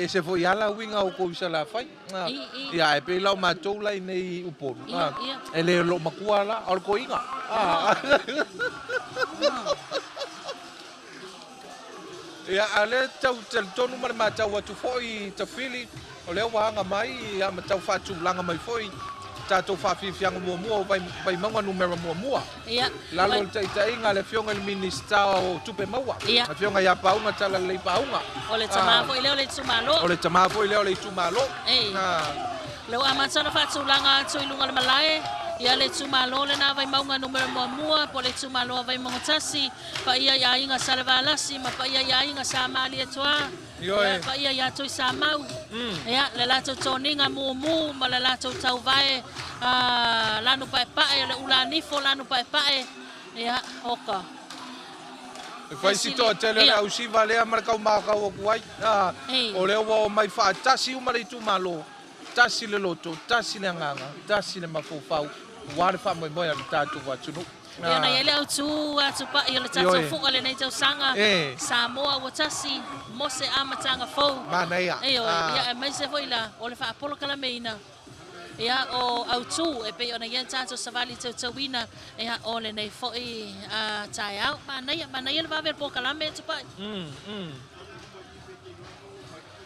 se foi ala winga o ko sala fai ia e pe lau mato lai nei upon ele lo makua la al ko inga ia ale tau tel tonu ma tau atu foi ta fili o le wanga mai ia ma tau fatu langa mai foi tatou faafiafiaga muamua vai mauga numero muamua ia lalo le taʻitaʻiga le fioga i le minista o tupe maua a fioga iā pauga tala lelei pauga o le tamā foʻi lea o le itumālo o le tamā foʻi lea o le itumālo le ua matala faatulaga atu I luga le malae ia le tumālo lenā vai mauga numero muamua po le tumālo vai mogotasi paia iāiga sa le valasi ma paia iāiga sa mali atoā paia iā toi sa mau ia le latou toniga mumu ma le latou tauvae lanu paepae o le ulanifo lanu paepae ia oka fai sitoa tele le ausiva lea ma le kaumakau aku ai o lea ua o mai faatasi uma le itumālo tasi le loto tasi le agaga tasi le mafaufau ua le faamoemoe a le tatou atunu ia na ele autu atu paʻi o le tatou fuga lenei tausaga Samoa ua tasi mo se amataga fou manaia ia e mai se foʻi la o le faapolo kalameina ia o autu e pei ona ia tatou savali tautauina ia o lenei foʻi taeao manaia le vavele po kalame tupaʻi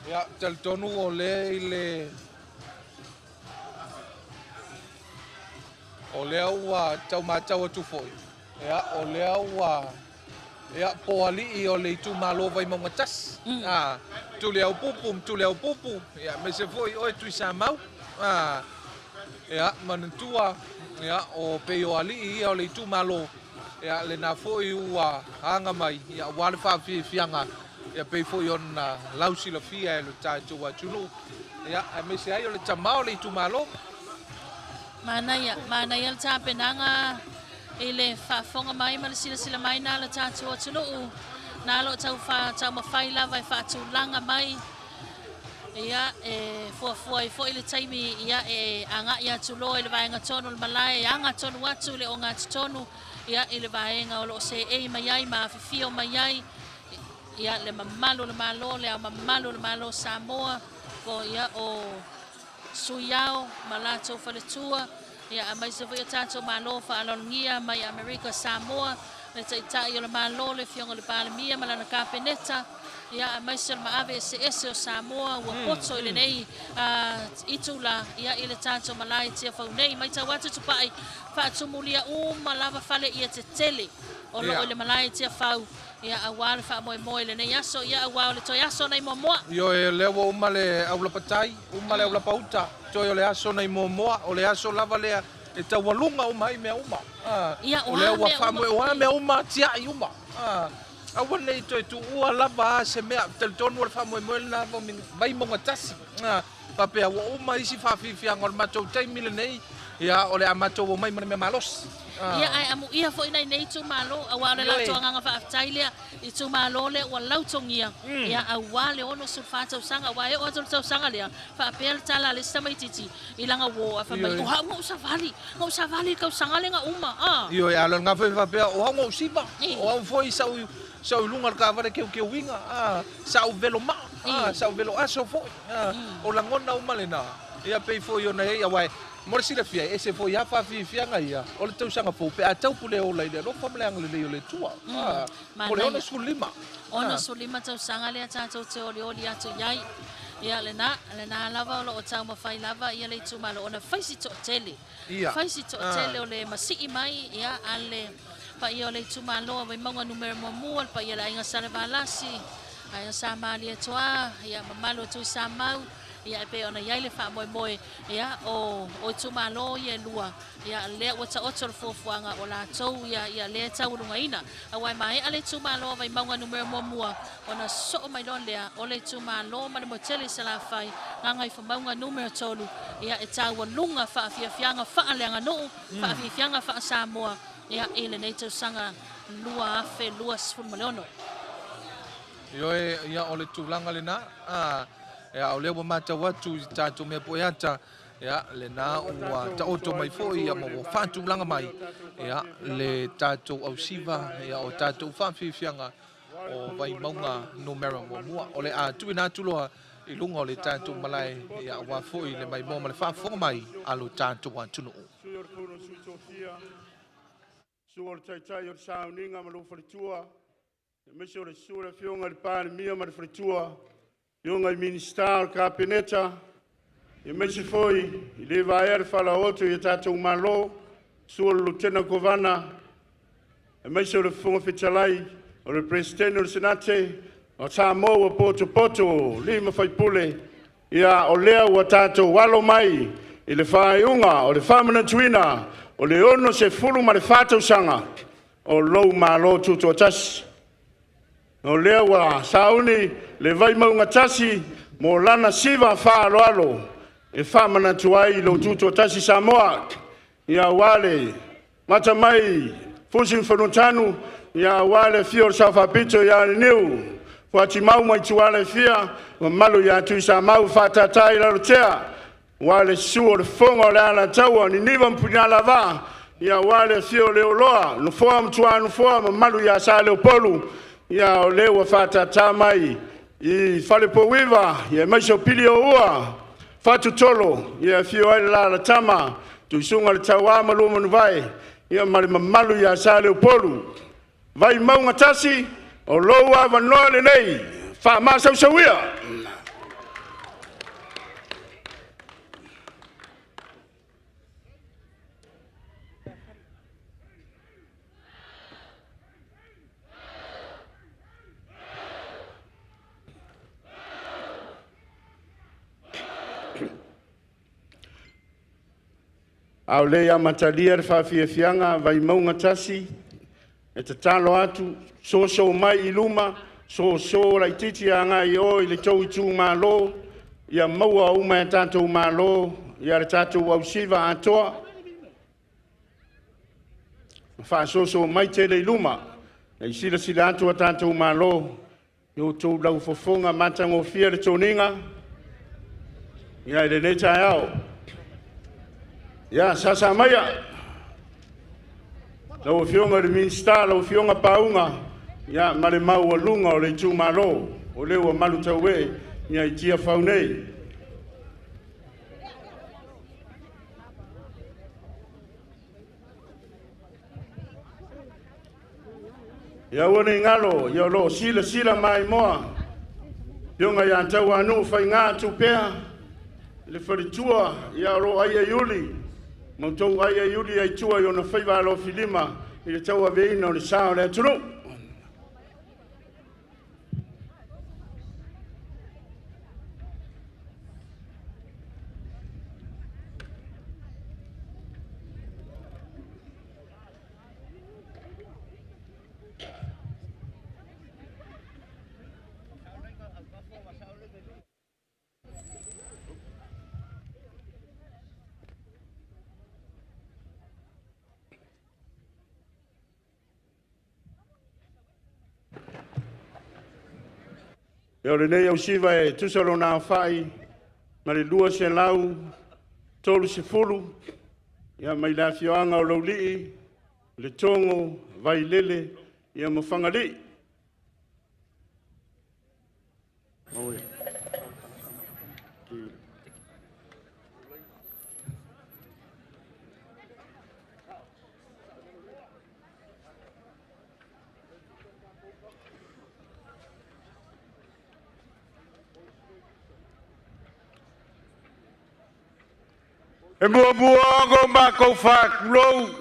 ia taletonu o lea I le o lea ua taumatau atu foʻi ia o lea ua ia po alii o le itumālo vai mauga tasi tuleau pupu ia me se foʻi oe tuisa mau ia manatua ia o pei o alii ia o le itumālo ia lenā foʻi ua aga mai ia ua le faafiafiaga ia pei foʻi ona lausilafia e le tatou atunu ia e me se ai o le tamā o le itumālo manaia le tapenaga I le faafoga mai ma le silasila mai na le tatou atunuu na lo taumafai lava e faatulaga mai ia e fuafua ai foʻi le taimi ia e agaʻi atu loa I le vaega tonu le malae e aga tonu atu le o gatotonu ia I le vaega o loo seʻei mai ai ma afifio mai ai ia le mamalu le malo le a mamalu le malo Samoa ko ia o suiao ma latou faletua ia a mai se foi tatou malo faalologia mai Amerika Samoa le taʻitaʻi o le malo le fioga le palemia ma lana kapeneta ia mai se maave se ese o Samoa ua poto i lenei itula ia i le tatou malai tia faunei mai tau atu tupai faatumulia uma lava fale ia te tele o loo i le malai tia fau ia aua le faamoemoe lenei aso ia aua o le toe aso nai moamoa Io e lea ua uma le aula patai, uma le aula pauta, toi o le aso nei momoa, o le aso lava lea e taualunga uma ai mea uma. Ia o lea ua mea whamoe o mea uma tia i uma. Aua nei toi tu ua lava se mea, teltonu le whamoe moe na vai monga tasi. Papea ua uma isi whawhiwhianga o le matou taimile nei, ia o le amatou o mai mana mea malos. ia ai amu ia fo ina nei tu malo awa le la tonga nga fa tailia i tu malo le wa lautongia ia awa le ono su fa tau sanga wa e o tau sanga le fa pel tala le sama titi ilanga wo fa mai o ha mo sa vali ka sanga le nga uma io e ala nga fa pe o ngo siba o foi sau lunga ka vale ke winga sau velo ma sau velo aso foi o la ngona uma le na ia pe foi ona ia wa Mora sila fia, ese foi a fia ngai o le tau sanga fo pe a tau pule o lai no famle ang le le tua. O le ona sulima. Ona sulima tau sanga le ta tau te oli oli atu yai. Ia le na lava o tau mawhai lava ia le tu malo ona faisi to tele. Faisi to tele o le masii mai ia ale pa ia le tu malo vai manga numero mo pa ia la inga sala balasi. Ai sa mali toa ia mamalo tu sa mau. Ia pe ona ia le fa moe ia o tu malo ia lua ia le o ta otro fofuanga o la tou ia le tau lunga ina awai mai ale tu malo vai maunga numero mua ona so mai don lea o le tu malo ma mo tele sala fai nga i fa maunga numero tolu ia e tau lunga fa fianga fa lenga no fa fianga fa Samoa ia ele nei tau sanga lua afe lua sfun malono Io e ia o le tulanga le na ia o le wa mata watu tatu me poiata ia le na ua ta oto mai foi ia mo fatu langa mai ia le tatu au siva ia o tatu fianga o vai maunga numero mo o le a tu na tuloa i lunga o le tatu malai ia wa foi le mai mo le fa fo mai alu tatu wa tunu Suor tai o sauninga ma lo fritua me so le sura fionga le pan mia ma fritua Yonga ministar kapineta e mesi foi i le vaer fala oto i tatou malo sul lieutenant governor e mesi o le fonga fetalai o le presidente o le senate o Samoa poto lima fai pule ia o lea ua tatou walo mai i le whaiunga o le whamana tuina o le ono se fulu ma le whātau sanga o lou malo tuto'atasi o lea ua sauni le vai maunga tasi mo lana siva whaaloalo e whamanatu ai lo tuto'atasi Samoa ia wale mata mai fusin whanutanu ia wale fio sa whapito ia niu whati mau mai tuale fia ma malu ia tui sa mau whatatai laro tea wale suo le fonga le ala taua ni niva mpunala va ia wale fio leo loa no foa mtuanu foa ma malu ia sa leo polu ia o leo whatata mai I fale po wiva ia mai so pili o ua fatu tolo ia fio ai la tama tu sunga le tawa malu manu vai ia mali mamalu ia sa le polu vai maunga tasi o loa va noale nei fa ma sau sawia Au le amatalia le whawhiawhianga vai maunga tasi e te talo atu so mai I luma so lai titi a ngai o I le tau I tū malo ia maua uma e tātou malo ia le tātou au siva atoa so mai te le luma e sila atu a tātou malo yo tō lau fofonga matango fia le tōninga ia le ne tai au Ya sasa maya. Lau fionga le minsta, lau fionga paunga. Ya male mau lunga o le tu malo. O le wa malu tawe ia I tia faunei. Ya wone ngalo, ya lo sila mai moa. Pionga ya tau anu fai ngā tupea. Le wharitua ia ro aia iuli. Mautou aia iuli ai tua i ona whaiva alo filima. I le tau aveina o le sao le atunu. E ore nei au siva e tusalo nā whai, ma le lua se lau, tolu se fulu, ia mai la fioanga o lau lii, le tongo, vai lele, ia mawhanga lii. Maui. E mua go mākou whākulou,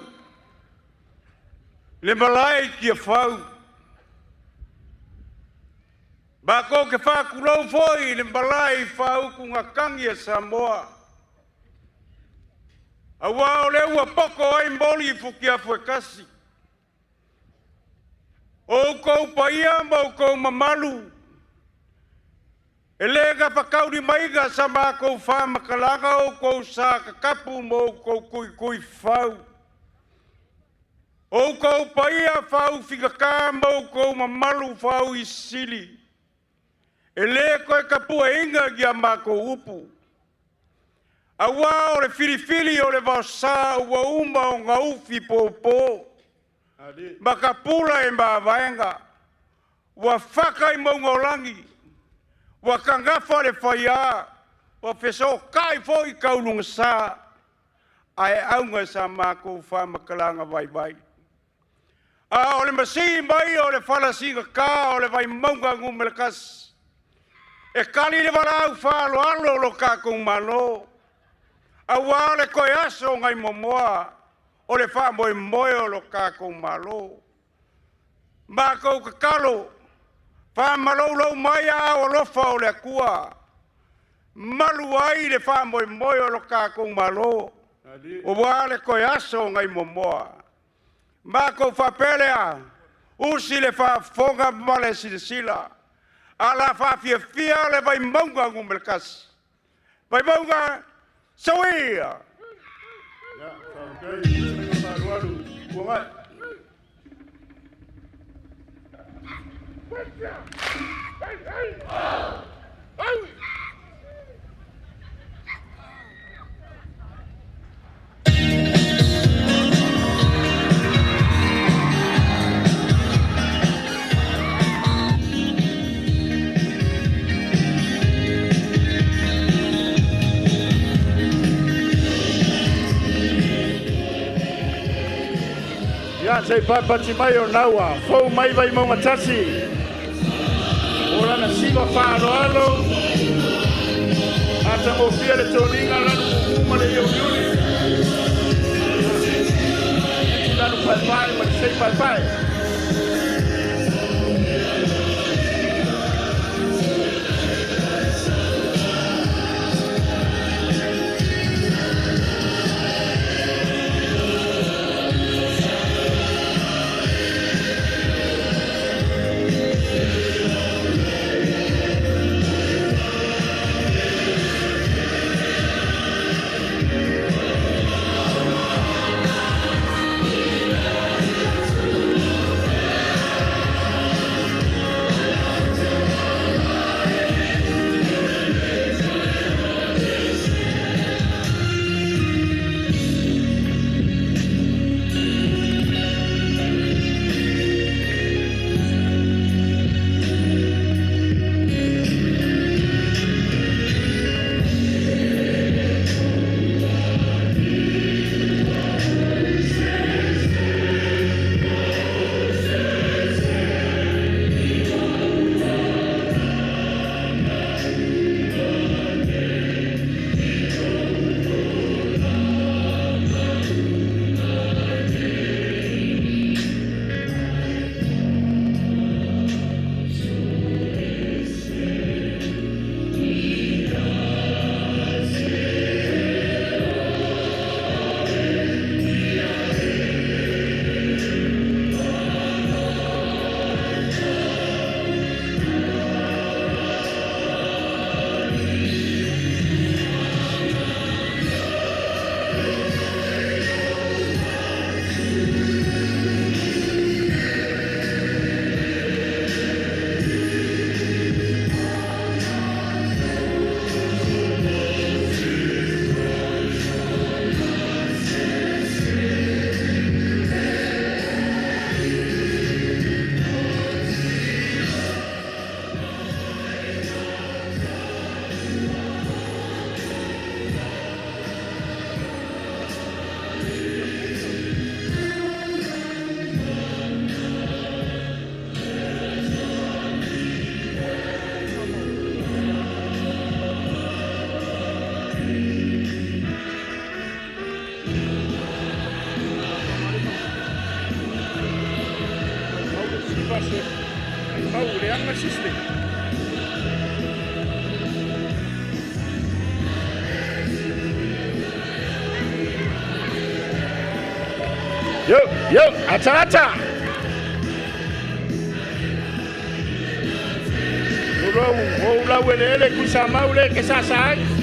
le malai kia whau. Mākou ke whākulou foi, le malai whau ku ngā kangi a Samoa. Awa o le ua poko ai moli fuki a fuekasi. O kou paia mau kou mamalu. E le ka whakauri maiga sa mā kou whāmakalanga o kou sā kakapu mō kou kui whau. O kou paia whau whikaka mō kou mamalu whau i sili. E le koe kapua inga gia mā kou upu. Awa o le whiriwhiri o le wasa ua uma o ngā uwhi pōpō. Makapula e mā vaenga. Ua whaka i maunga o langi. Wa kangafa le whaia, wa wheso kai fo i kaulunga sā, ai aunga sa mākou whamakalanga vai. A o le masi mai o le whalasinga kā o le vai maunga ngumelakas. E kali le warau whalo alo lo kākou malo. A wā le koe aso ngai momoa, o le wha moe moe o lo kākou malo. Mākou kakalo, wha malolo mai a o lofa o le kua. Malu ai le wha moe moe o lo kākou malo. O wā le koe aso ngai momoa. Mākou wha pelea, usi le wha fonga male sila. Ala wha fia le vai maunga ngumelkas. Vai maunga sawia. Ya, whakei, ya sei papati mai o naua, fou mai vai maunga tasi. Ora na siva whaaro alo, ata o fia le tōninga lanu uma le iuri. Lanu pai, ma sei pai. se mau le anga system yo ata o la wele ku sa mau le ke sa sai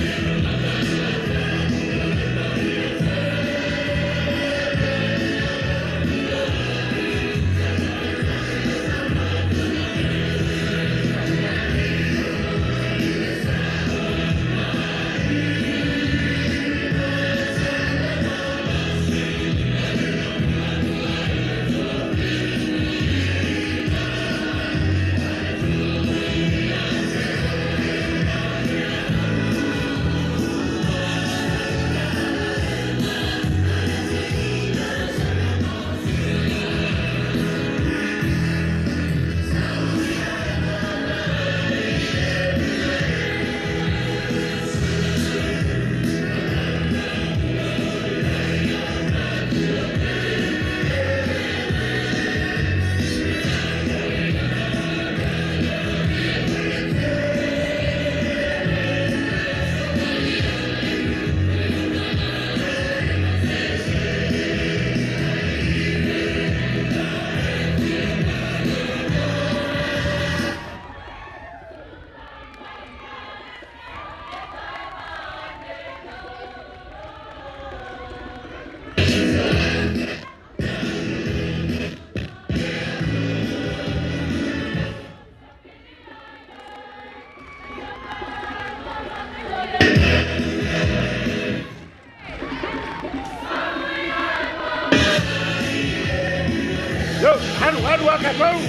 Hanu akapau.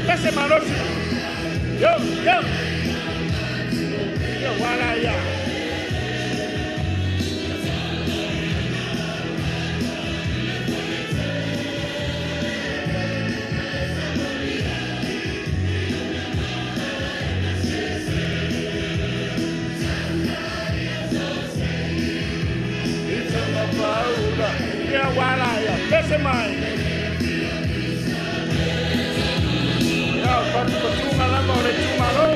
Pese malosi. Yo. Yo wala ya. It's a paula. Ya wala ya. Pese mai. Cuma lang mo ulit sumalo.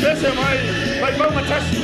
Pese mai mau matasi.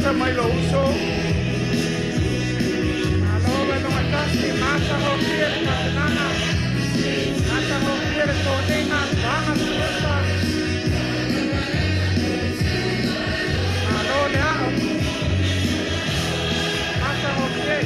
mata mai lo uso. Alo me no matasi mata ho kiere katanana. Mata ho kiere kodena vanga kuesa. Alo le ao. Mata ho kiere.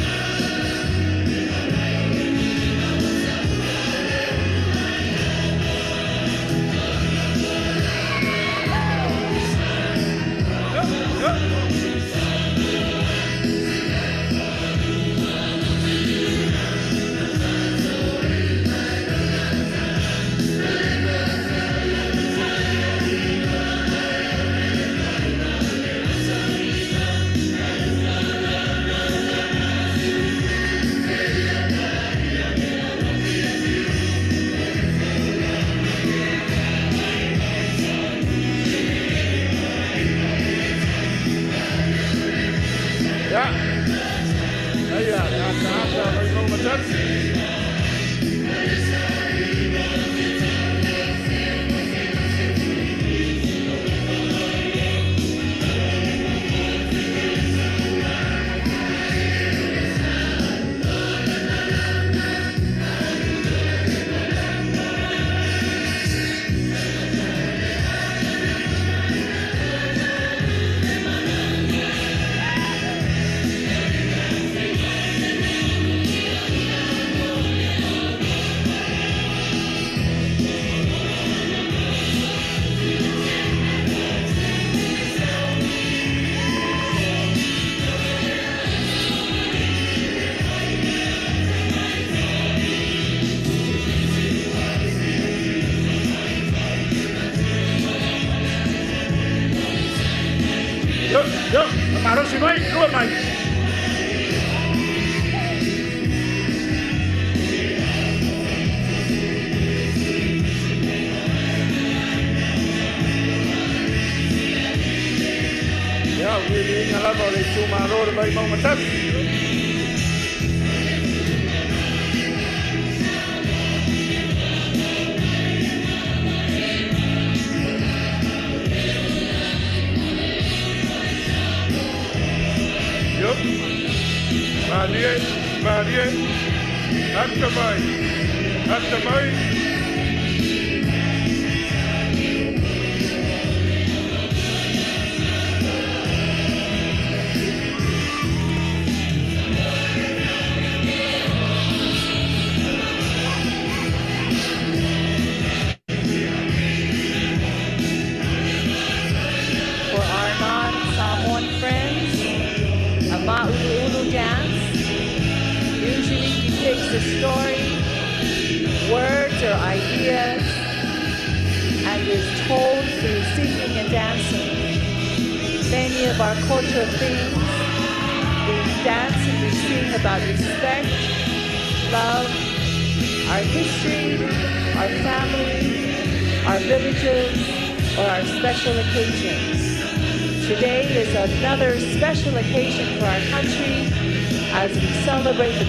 Another special occasion for our country as we celebrate the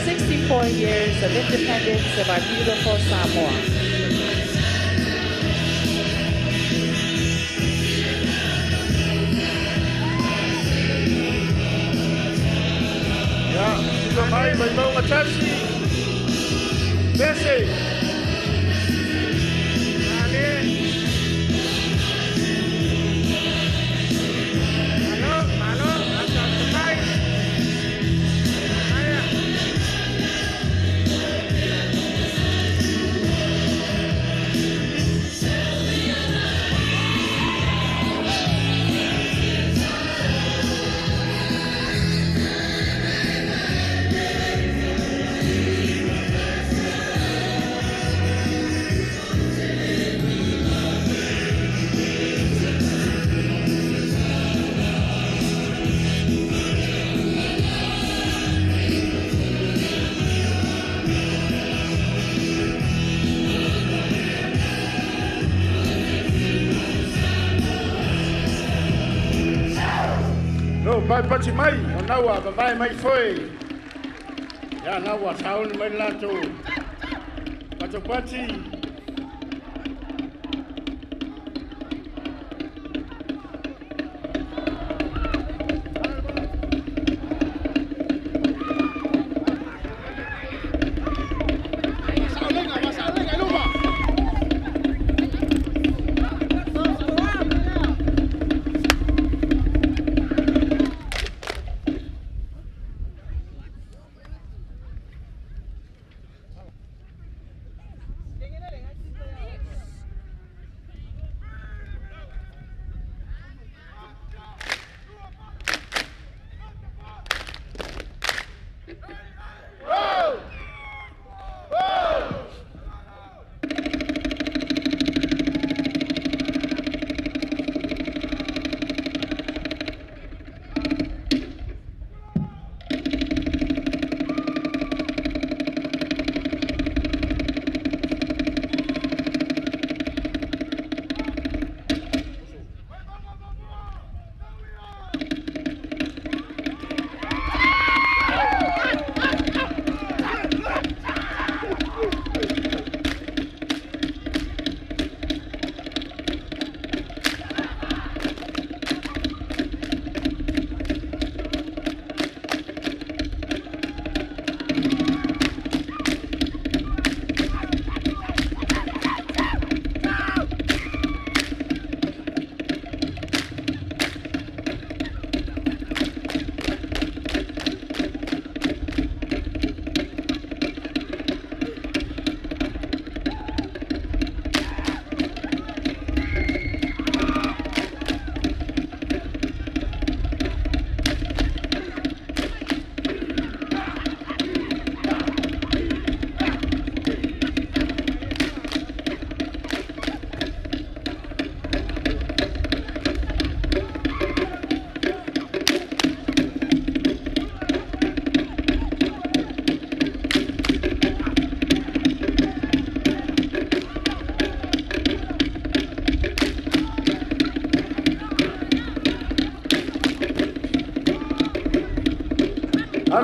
64 years of independence of our beautiful Samoa. Vai pati mai, o naua, vai mai foi. Ya naua, saun mai lato. Pato pati.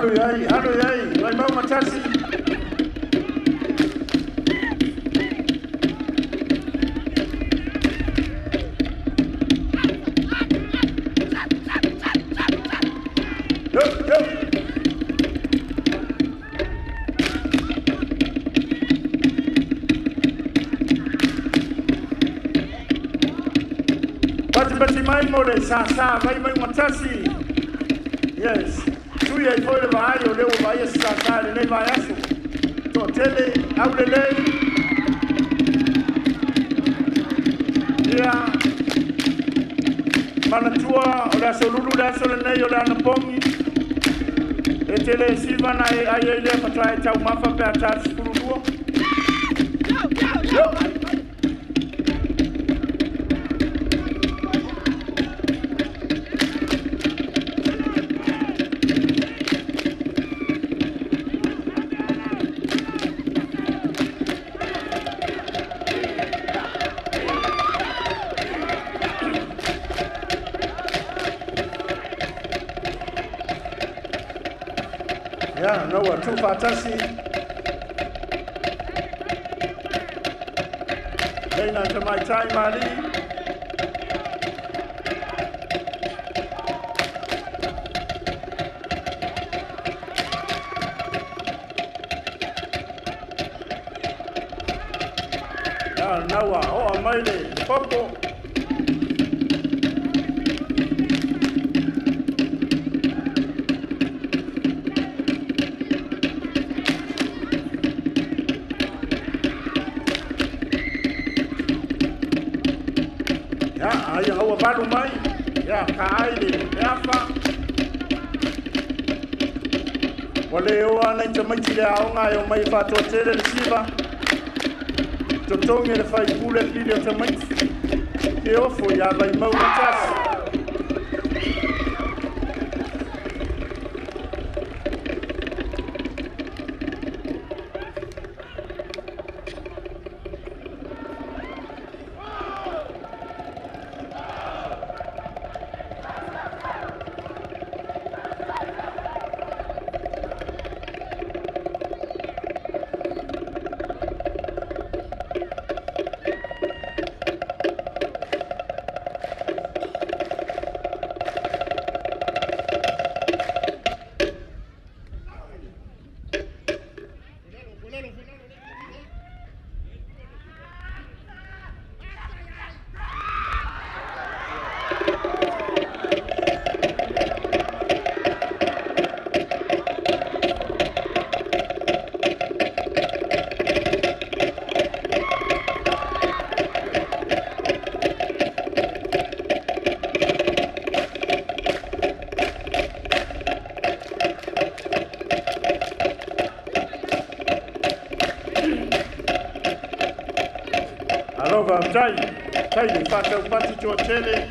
Halo yai, vai mau matasi. Bati mai mo le sa vai mai matasi. Yes. Tui ai foi le vai o leo vai sa le nei vai aso. To tele au le lei. Ya. Mana tua o la solulu la sole nei o la na pongi. E tele silva na ai le patrai tau mafa pe ata spulu. Yo. Yeah, no, too fantastic. Then until my time, Ali. Yeah, no, I made it. Popo. Ai hawa baru mai ya kai de ya fa wale o ana chama chile au ngai o mai fa to tere siva to tonge le fai pule pile to mai e o fo ya vai mau tas Alova tai ni fata upati cho tele.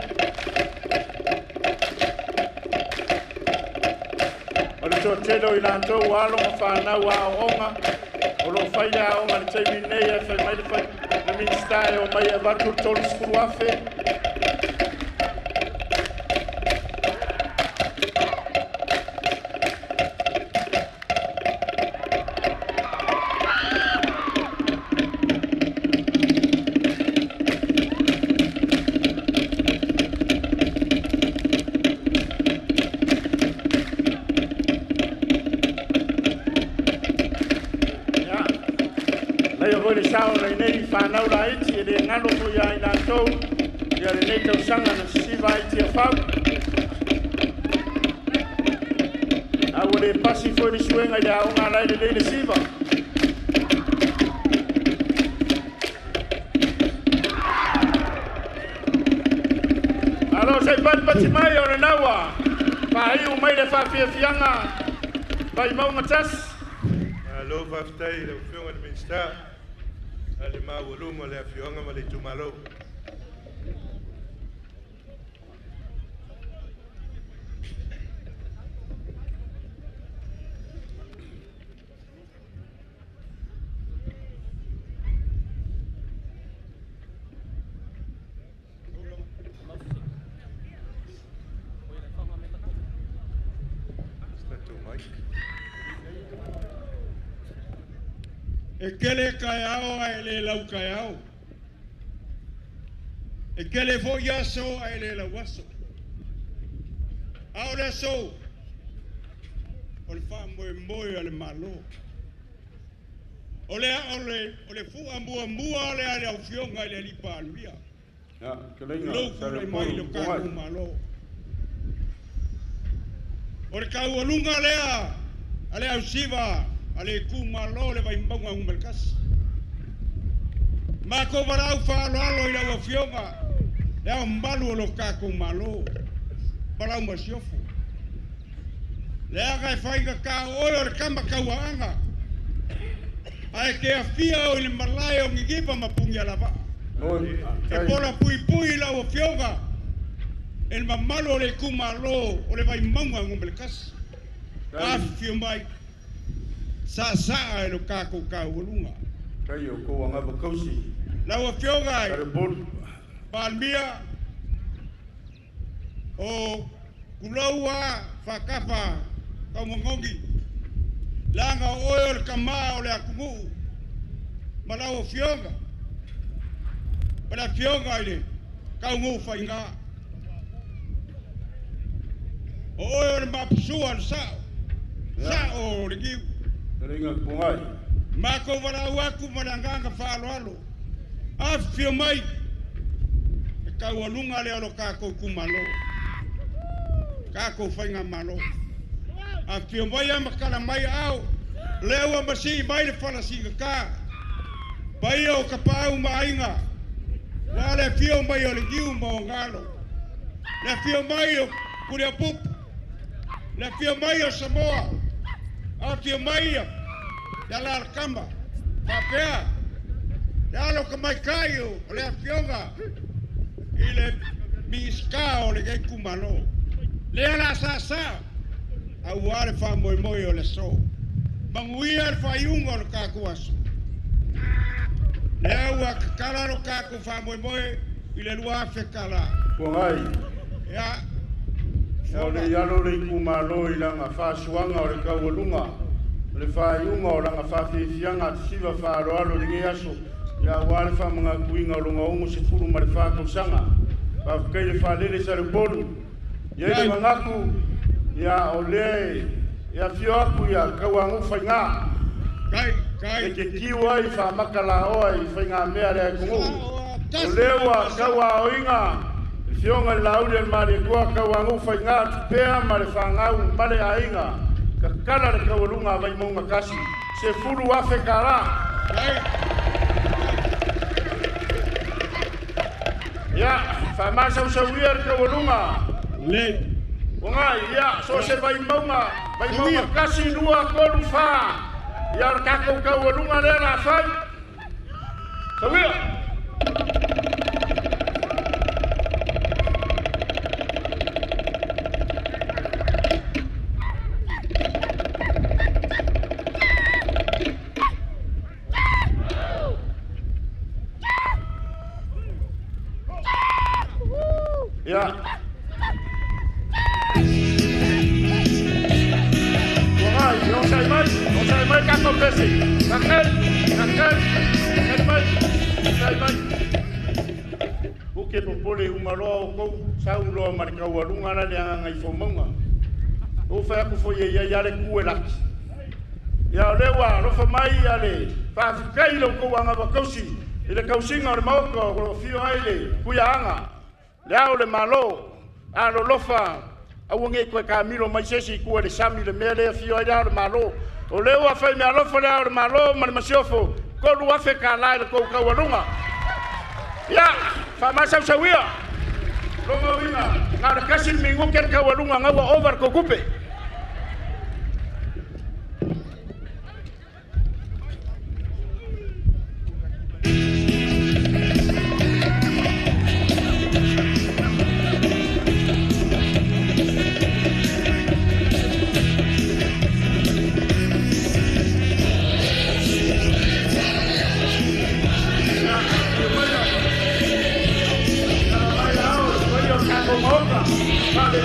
Olo cho tele o ina to walo mafana wa onga. Olo faida onga ni tai mine ya fai mai fai ni ministai o mai abatu tolu skruafe. Lei o le sao le nei whanau la iti e le ngalo ko ia i nā tau ia le nei Tausaga na siva iti a whau. A o le pasi foi le suenga i a onga lai le le siva. Alo sei pati mai o le naua. Pahi o mai le whawhiawhianga. Pai maunga tas. Alo whaftai le whiunga ni minsta. Ale mawaluma le whiunga ma le tumalo. Is that too much? E kele kai ao ai le lau kai ao. E kele fo yaso ai le lau aso. Ao le so. O le wha moe ale malo. O le fu mua o le ale au fionga le lipa alvia. Lou fu le mai lo kaku malo. O le kau alunga lea, ale au siva, ale ku malo le vai mbonga umelkas. Ma ko varau fa alo i la fionga. Lea mbalu lo kaku malo. Para uma siofu. Lea kai whainga ka oi o le kama kauanga. Ai ke a fia o le malai o ngigipa mapungi ala wa. E pola pui la o fionga. El mamalo le kumalo o le vai manga ngomele kas. A fio mai. Sa e lo kako ka ulunga. Kai o ko anga ba kausi. La o fionga ai. Kare bol. Palmia. O kulaua fakapa kamongongi. Langa oil kama o le akungu. Malao fionga. Para fionga ile. Kaungu fainga. Oil mapsua sao. Sao le giu. Ringa pungai. Mako varau aku mananganga falo. Afio mai. Kawalunga le alo kako kumalo. Kako fainga malo. Afio mai makala mai au. Leo masi mai le fala singa ka. Pai o kapau mainga. Wale fio mai o le giu mo ngalo. Le fio mai o kuria pup. Le fio mai o Samoa. Afio mai o la kamba. Papea. Yalo kamai kayo le fionga. Ile miska o le gai kumalo. Le ala sa. Aware fa moi o le so. Manguia fa yungo le kakuaso. Le awa kala ro kaku fa moi ile lua fe kala. Pungai. Ya. O le yalo le kumalo i langa fa suanga o le kaualunga. Le fa yunga o langa fa fianga siva fa alo le ngiaso. Ya wale fa mga kuinga o lunga ungu se furu ma le fa kausanga. Pa kai le fa lele sa le bolu. Ye le mangaku ya ole ya fio aku ya kawangu fainga. Kai. E ke kiwa i fa makala oa i fainga mea le kungu. Olewa kawa oinga. Fionga laudi al mare kua kawangu fainga pea ma le fangau male ainga. Kakala le kawalunga vai monga kasi. Se furu afe kara. Ya, famasa usawir kawalunga. Le. Onga ya, so se vai monga kasi dua kolu fa. Ya kakau kawalunga le la fai. Sawir. Ya. Wahai, não sai mais que acontece. Naquele mais, sai mais. O que propõe uma loa com saulo marca o alunga na leanga e fomonga. O fa ku foi ya le kuela. Ya lewa, no fa mai ale. Fa kai lo ko anga ba kausi. Ile kausinga o mauko o fio aile, kuya anga. Leao le malo, alo lofa, awonge koe ka milo mai sesi kua le sami le mea lea fio ai leao le malo. O leo a fai mea lofa leao le malo, mani masiofo, kolu afe ka lai le kou kawarunga. Ya, fa masau sawia. Longa winga, ngare kasi mingu ker kawarunga ngawa over ko kupe. Vale,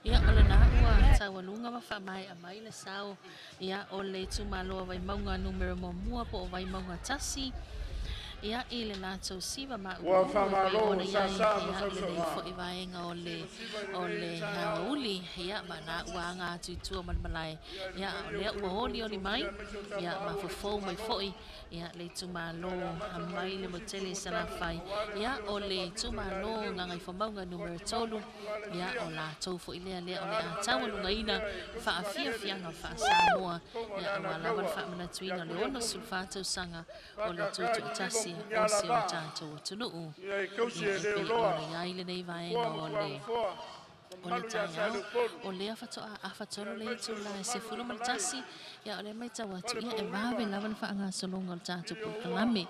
Ia o le na ua taualunga ma whamai a mai le sao. Ia o le tumaloa vai maunga numero mua po o vai maunga tasi. Ia i le lātou siwa ma ua vai ona iai. Ia i le nei fo i vaenga o le hawauli. Ia ma na ua anga tutua malmalai. Ia o lea ua oli mai. Ia ma fofou mai foi. Ia le tumalo a mai le motele salafai. Ia o le tumalo ngangai whamaunga numero tolu. Ia o lātou fo i lea o le a tawalunga ina. Wha a fianga wha a Samoa. Ia o alawan wha mana tuina le ono sulfato sanga o le Tuto'Atasi o se o tātou tunuu. Ia e pe o le iai le nei vaenga o le taiao. O lea whatolo le itu la se fulu maltasi. Ia o le mai tau atu. Ia e wawe lawan wha anga solonga o tātou pukalame.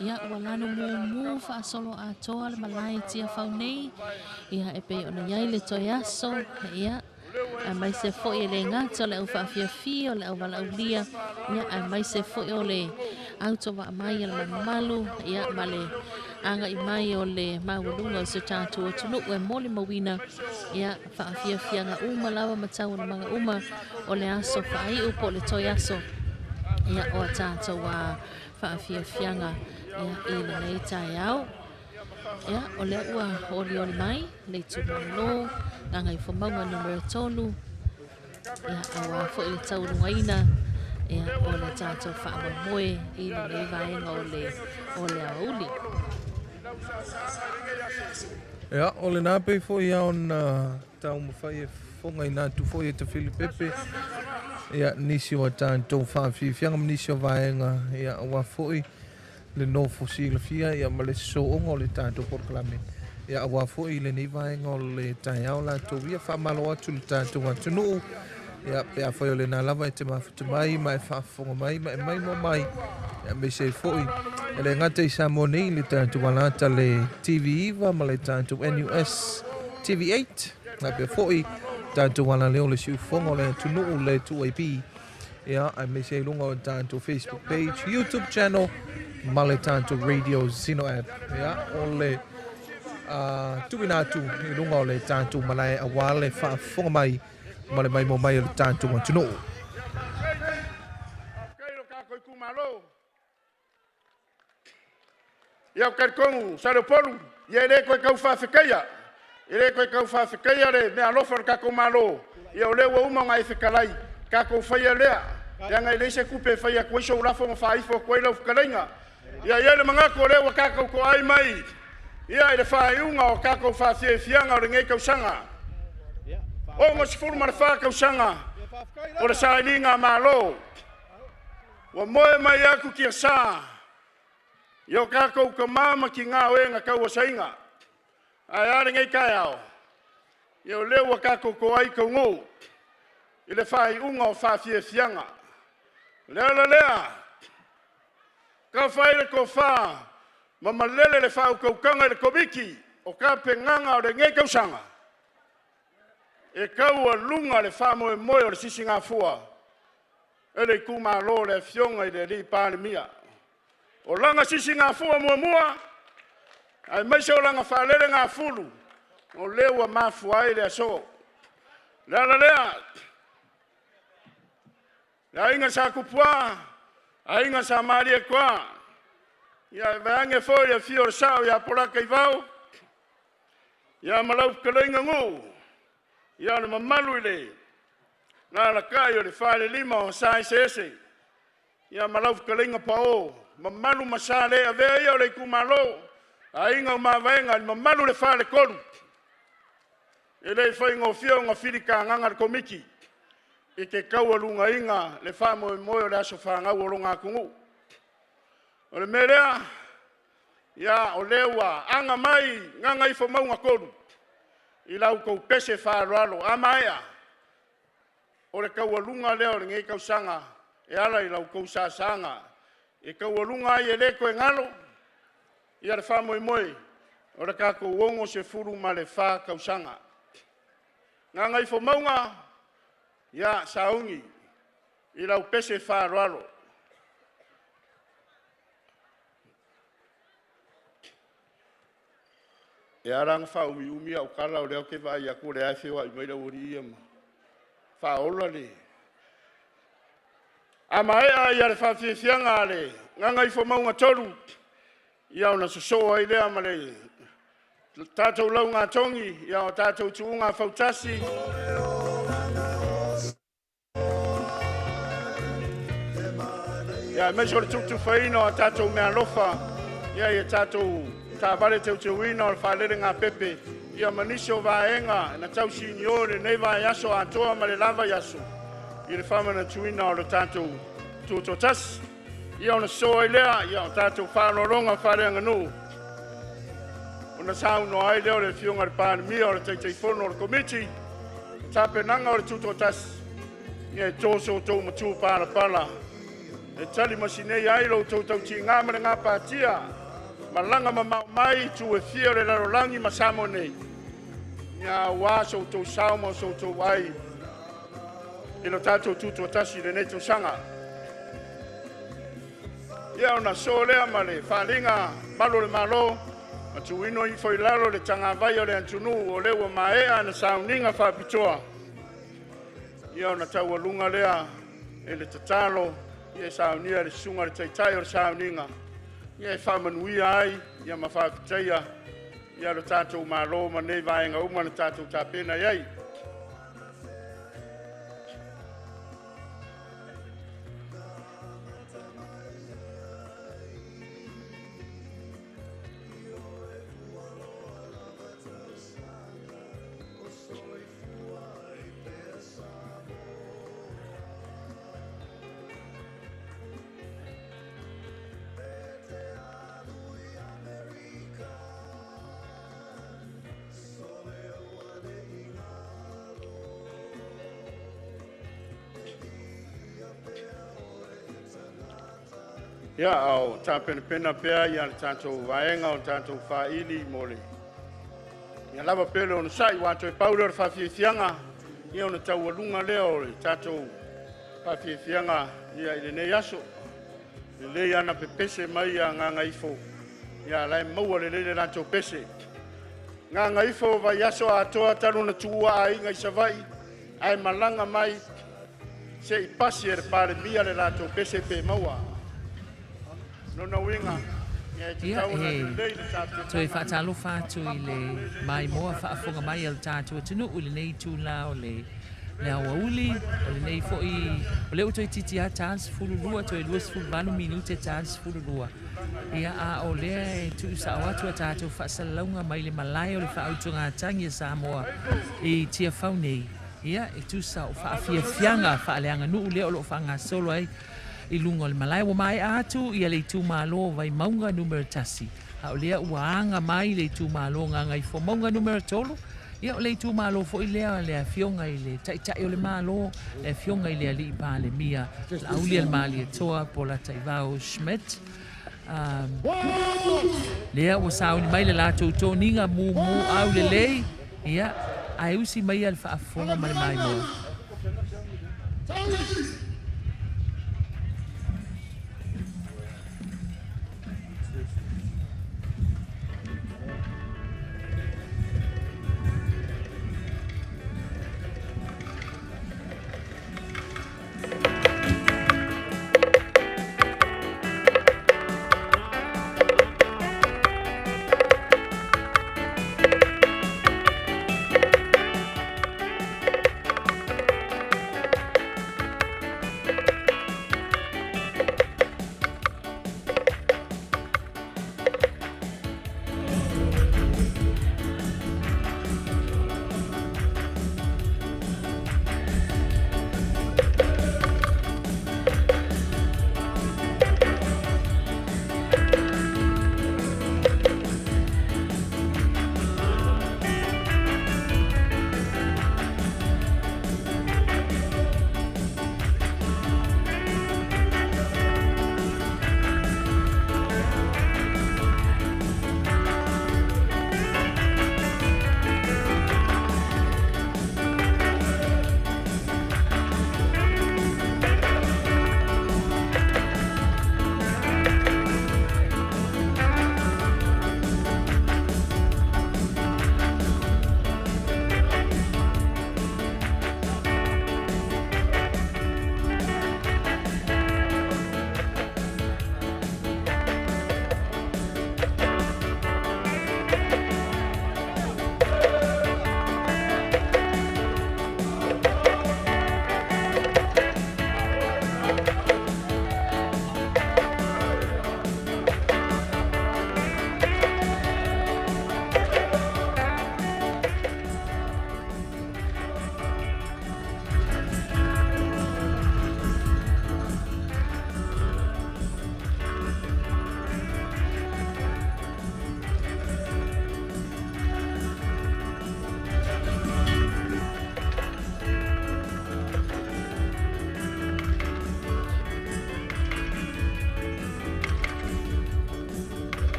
Ia ua lano mu wha solo a toa le malai tia whaunei. Ia e pe o le iai le toiaso. Ia a mai se foi e le ngata le au whaafiafi o le au wala au lia. Ia a mai se foi o le auto wa mai o le malu. Ia ma le anga i mai o le mawalunga o se tātou o tunu e mole mawina. Ia whaafiafi anga uma lawa matau na mga uma o le aso whaai upo le toi aso. Ia o a tātou wa whaafiafi anga. Ia i le nei tai au. Ia o le ua oli mai le tumalo nganga i whamaunga numero tolu. Ia awa fo i le taurungaina. Ia o le tātou whaamoe i le nei vaenga o le auli. Ia o le nāpei fo i aon tau mawhai e whonga i nātu fo i te Filipepe. Ia nisi o tātou whaafi whianga nisi o vaenga. Ia awa fo i le no fosila fia ia ma le soonga o le tātou porkalame. Ia awa fo i le nei vaenga o le taiao la tō ia whamalo atu le tātou atunuu. Ia pe a whai o le nā lava e te mawhata mai, mai whaafonga mai, mai mai no mai. Ia me se fo i. E le ngata i Samoa nei le tātou alata le TV Iva ma le tātou NUS TV8. Ia pe fo i tātou ala leo le siufonga o le atunuu le 2AP. Ia a me se lunga o tātou Facebook page, YouTube channel, ma le tātou radio Zino app. Ia, o le tuinatu i lunga o le tātou malai a wale whaafonga mai ma le mai mo mai o le tātou atunu. Ia o karikongu, sa le polu, ia le koe kau whawhikeia. Ia le koe kau whawhikeia le mea lofa kako malo. Ia o lewa uma ngai whikalai, kako whaia lea. Ia ngai leise kupe whaia koe so urafo ma whaifo koe lau whikalenga. Ia ia le mangako lewa kako ko ai mai. Ia i le whaiunga o kako whawhie fianga o le ngei kausanga. O mo sifuru ma le wha kausanga. O le sailinga malo. Wa moe mai aku kia saa. Ia o kako ka mama ki ngā oenga kau o sainga. Ai are ngei kai ao. Ia o lewa kako ko ai kau ngō. I le whaiunga o whawhie fianga. Lea. Ka whaere ko wha. Ma malele le whau kaukanga le komiki. O ka penganga o le ngei kausanga. E kau a lunga le wha moe moe o le sisi ngā fua. E le kuma lo le fionga i le li pāne mia. O langa sisi ngā fua mua. Ai maise o langa whalele ngā fulu. O lewa mafua ai le aso. Lea. Ia inga sa kupua, a inga sa maria kwa. Ia veange foi a fio sao ia poraka i vau. Ia malau kalenga ngu. Ia le mamalu i le. Nā la kai o le whare lima o sai sese. Ia malau kalenga pa o. Mamalu masale a vea ia o le kumalo. A inga o mawaenga, mamalu le whare koru. E le whainga o fio ngā whirika nganga le komiki. I ke kaua lunga inga le wha moe moe o le aso whangau o ronga kungu. O le merea, ia o lewa, anga mai, nganga i whamaunga koru. I lau kou pese whaaralo, amaea. O le kaua lunga leo le ngei kausanga, e ala i lau kou sasanga. E kaua lunga ai e leko e ngalo, ia le wha moe moe, o le kako wongo se furu ma le wha kausanga. Nganga i whamaunga, ia saungi, I lau pese whāroaro. E aranga whaumi au kala o leo ke vai a kore ai whiwa I meira uri ia ma. Whaola le. A mai ai ale whawhiwhianga ale. Nganga I whamaunga toru. Ia ona soso ai lea ma le. Tātou lau ngā tongi. Ia o tātou tuunga whautasi. Ia me sore tutu whaino a tātou mea lofa. Ia ia tātou tāware teu te wina o le whalere ngā pepe. Ia maniso vaenga na tau siniore nei vai aso atoa ma le lava yaso. I le whamana tuina o le tātou tuto'atasi. Ia ona soa I lea, ia o tātou whānoronga whareanga nuu. Ona sauno ai leo le fionga le pānemia o le teitei whono o le komiti. Tāpenanga o le tuto'atasi. Ia e tōso tō matu pāla pala. E tali masinei ai lo tau ti ngā mare ngā pātia. Malanga mamau mai tu e fia le larolangi masamo nei. Ia wā so tau sauma so tau ai. E lo tātou tuto'atasi le nei Tausaga. Ia ona so lea ma le whalinga malo le malo. Ma tu ino I foi lalo le tanga vai o le antunu o lewa maea na sauninga whapitoa. Ia ona tau alunga lea e le tatalo. Ia saunia le sunga le taitai o le sauninga. Ia e whamanuia ai, ia ma whawhitaia. Ia lo tātou mālo ma nei vaenga uma na tātou tāpena iai. Ia au tāpena pea ia le tātou vaenga o tātou whaili mole. Ia lava pele o na sai wātou e paura o whawhiwhianga. Ia o na tau alunga leo le tātou whawhiwhianga ia I le nei aso. Le lei ana pe pese mai a nganga ifo. Ia lai maua le le tātou pese. Nganga ifo vai aso a toa tanu na tua a inga I savai. Ai malanga mai se I pasi e le pare mia le tātou pese pe maua. Ia toi whaatalo whātu I le mai moa whaafonga mai al tātua tunu o le nei tūla o le awa uli o le nei fo I o le utoi titi a tāns fulurua toi luas fulvanu minute tāns fulurua ia a o lea e tu sa watu a tātou whaasalaunga mai le malai o le whaautunga tangi a Samoa I tia whaunei ia e tu sa o whaafia whaaleanga nuu lea o lo whaanga solo ai I lunga le malai wa mai atu ia le tu malo vai maunga numero tasi. A o lea uanga mai le tu malo nganga I fo maunga numero tolo. Ia o le tu malo fo I lea fionga I le tai o le malo le fionga I le ali pa le mia la uli al mali e toa po la taivao Schmidt. Lea wa sauni mai le lato toninga mu au le lei. Ia ai usi mai al whaafonga mai mo.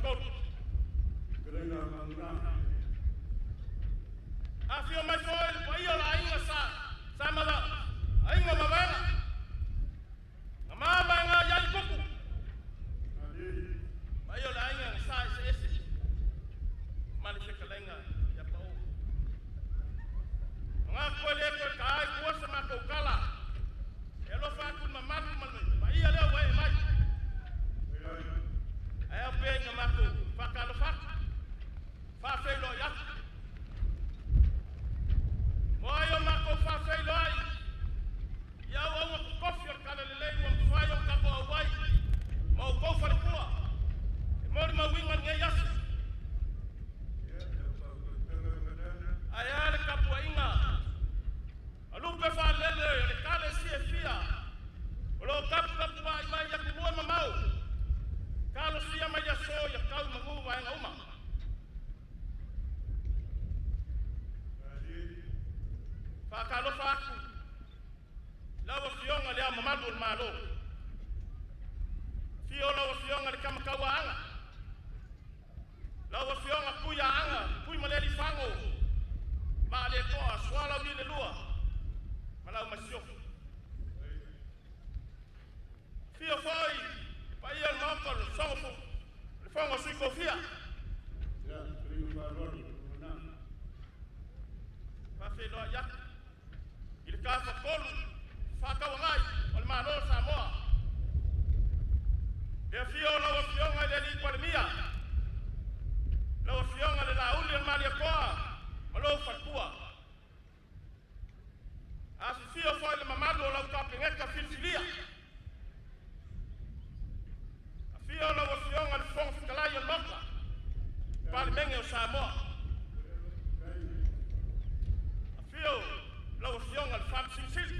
whakakot. A fio mai foi, pai o la inga sa mala. Ainga mawela. Mama nga yai kuku. Pai o la inga sa ese. Mali se kalenga ya pau. Nga ko le ko kai ko sa ma ko kala. Elo fa ku mamatu mal. Pai le wa mai. Ai a pe nga ma ko fa ka lo fa. Fa fe lo ya. Moyo mako fa fei loi. Ya wa kofi o kala le lei wa fayo ka ko wai. Mo ko fa ko. Mo ma winga nge yas. Ayale ka po inga. Alu pe fa lele le kale si e fia. Lo kap mai mai ya ku mo mau. Kalo si ya mai ya so ya ka ma ku wa nga uma. Fakalo faku. Lawa fionga le mamadu malo. Fio lawa fionga le kama kawaanga. Lawa fionga kuya anga, kui maleli fango. Ma le toa swala ni le lua. Malau masio. Fio foi, pa ia moko le songo. Le fango sui kofia. Ya, prima valori. Pa fe lo ya. Il caso col fa kawangai al mano Samoa. De fio la fionga de li palmia. La fionga de la uli al malia koa. Malo fatua. As fio foi le mamado la kapinga filfilia. Fio la fionga de fong fikalai al mokla. Palmenga o Samoa. Fio la fionga al fam sinsil.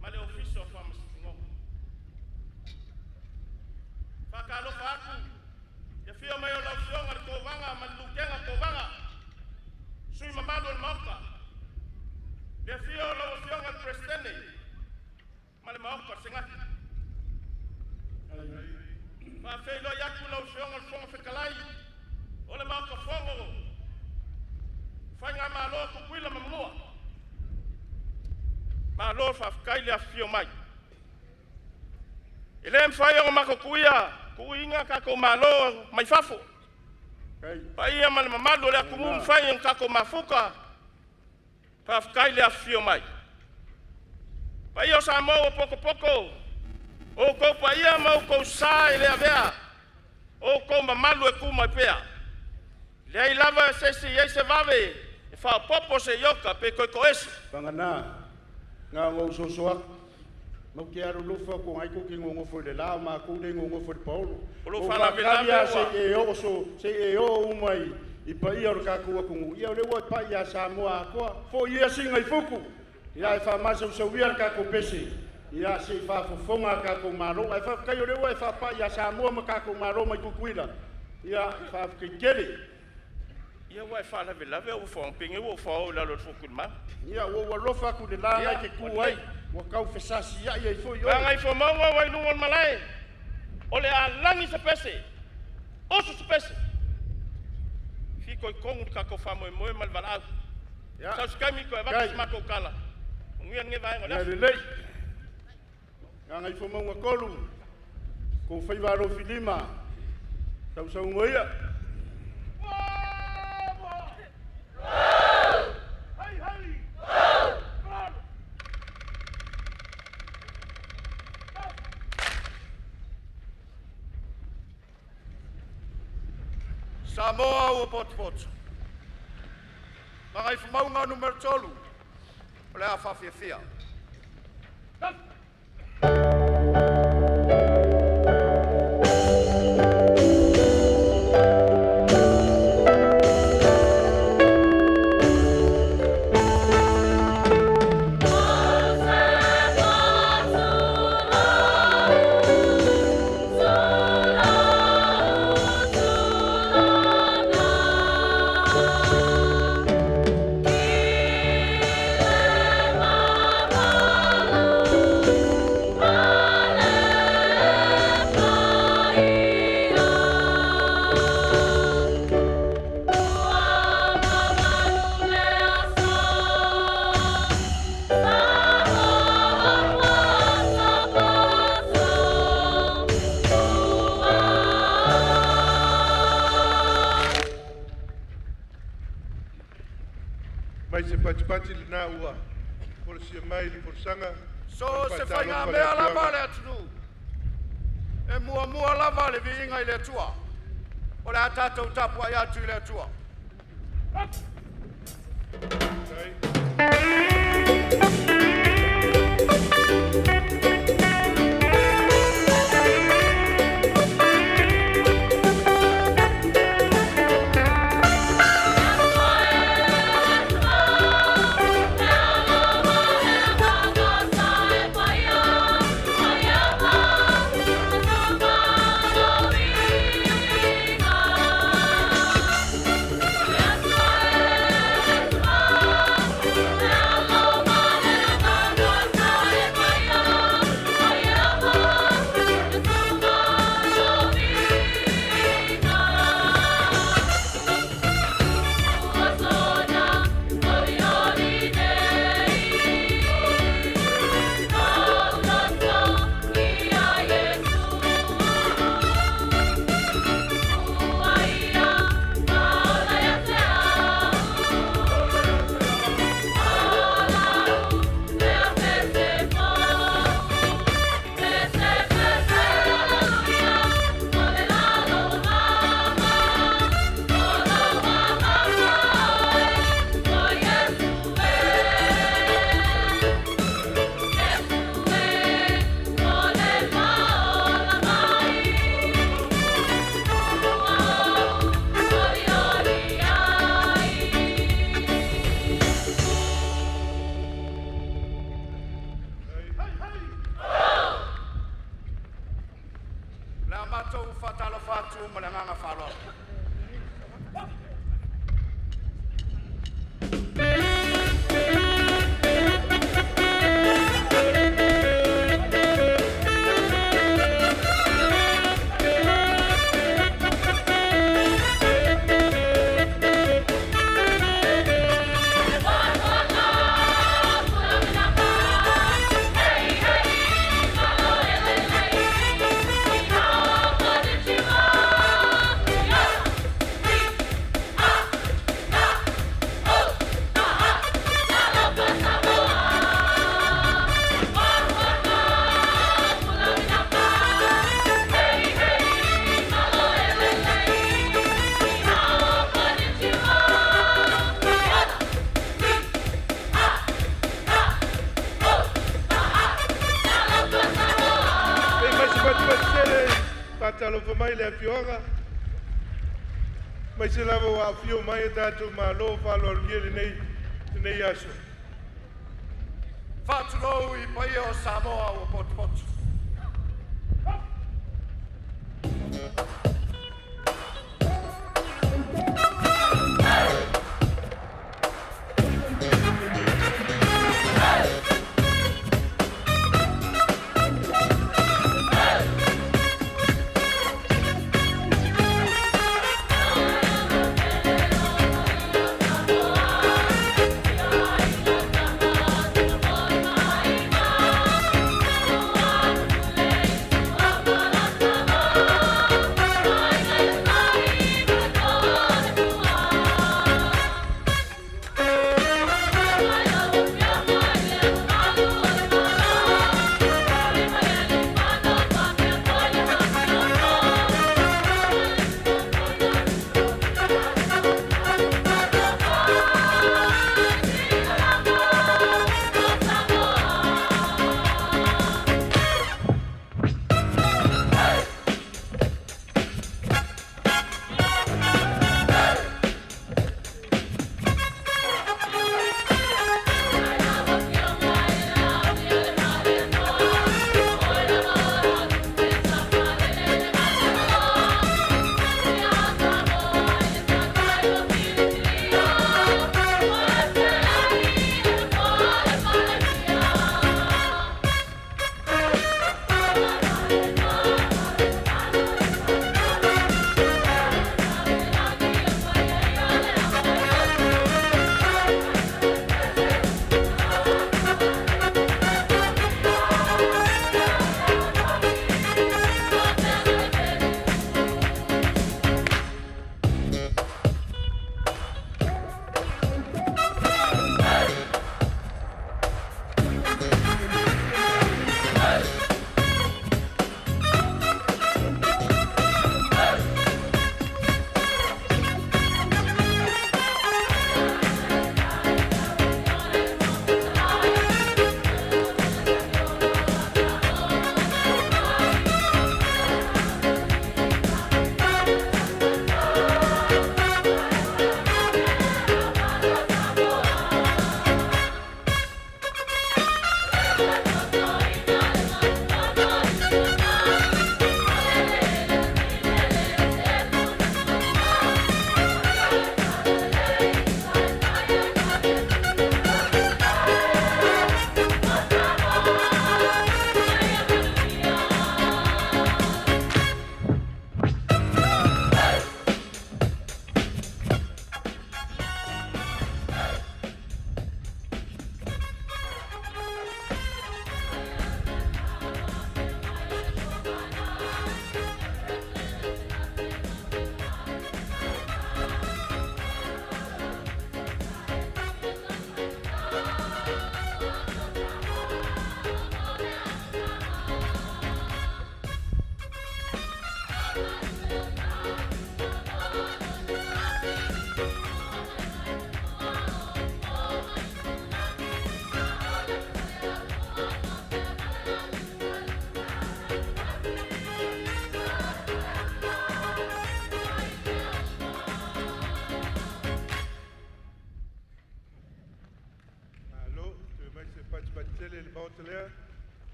Male oficio fam singo. Fakalo faku. Ya fio mayo la fionga al kovanga malukenga kovanga. Sui mamado al moka. Ya fio la fionga al presidente. Male moka singat. Fa fe lo yaku la fionga al fonga fekalai. Ole moka fongo. Fanga malo kukwila mamua. Malo fa kai le afio mai. Ele mfayo mako kuia, kuinga kako malo mai fafo. Pai ia mal mamado le akumu mfayo kako mafuka. Fa kai le afio mai. Pai o Samoa poko poko. O ko pai ia mau ko sai le avea. O ko mamalo e kuma pea. Le ai lava se vave. Fa popo se yoka pe ko ese. Pangana. Nga ngau sosoak. Mau ki aru lufa ko ngai ko ki ngongo fo le la ma ko de ngongo fo Paulo. Paulo fala vela se e o so se e o umai I pa ia ka ko ko ia le wa pa ia Samoa ko fo ia singa I fuku. Ia fa ma so ia ka ko pese. Ia se fa fo fonga ka ko maro ai fa ka le wa fa pa ia Samoa ma ka ko maro mai ku kuila. Ia fa ke kele. Ia wa fa la vela ve o fo pinge o fo la lo fuku ma. Ia wo lo fa ku de la na ke ku ai. Wa kau fesasi ia ia fo yo. Ngai fo ma wa nu on malai. Ole a langi se pese. Oso se pese. Fiko kong ka ko fa mo mal vala. Ya. Sa skami ko va ma ko kala. Ngia nge vai ngola. Le le. Ngai fo mo ngakolu. Ko fai va ro filima. Tausa ngoia. Samoa o pot. Ngai fmaunga numero 3. Ole a fafia. Mama mai se patipati le nā ua. Pole sia mai le porsanga. So se whainga mea lava le atunu. E mua lava le viinga i le atua. O le atatou tapu ai atu i le atua. Talofa mai le afioga. Mai se lava wa afio mai e tātou malo whalo nei aso. Whātunou i pai o Samoa o potu.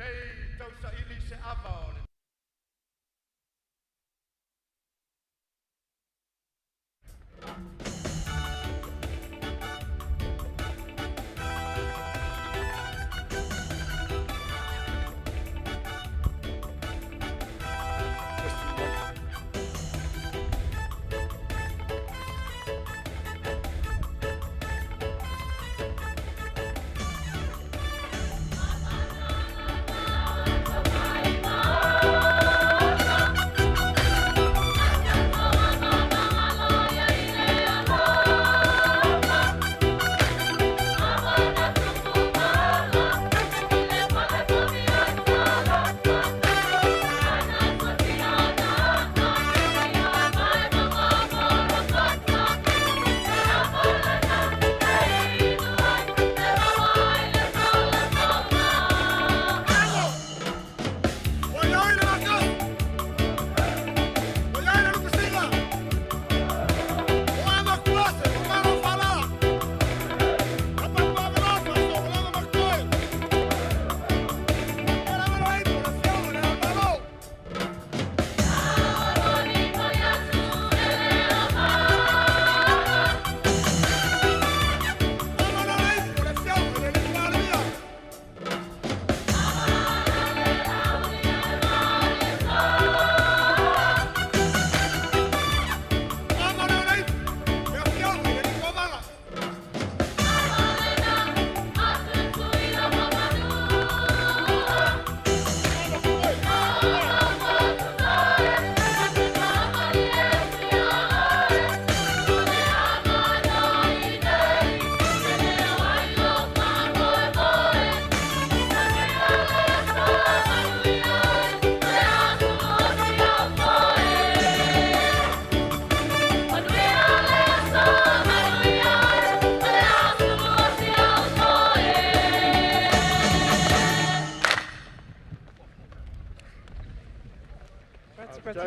Sei tausaili se ava o le.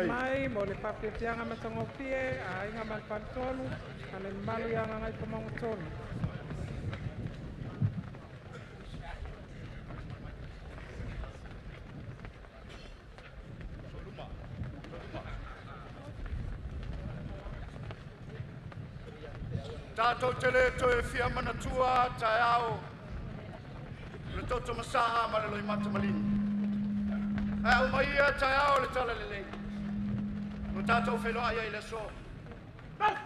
Mai mo le pape tianga matangopie a inga malpantonu ale malu yang ngai pamangutonu. Tātou te le toe fia manatua tae ao. Le toto masaha ma le loi mata malini. E au maia tae ao le tala le lei. No tātou wheloa ia i le so. Lele.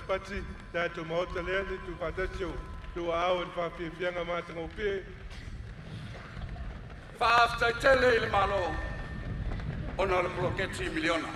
pati tātou maota lea te tu whatasio tu ao e whawhiawhianga mātanga o pē. Whaaftai tele i le malo. Ona le proketi miliona.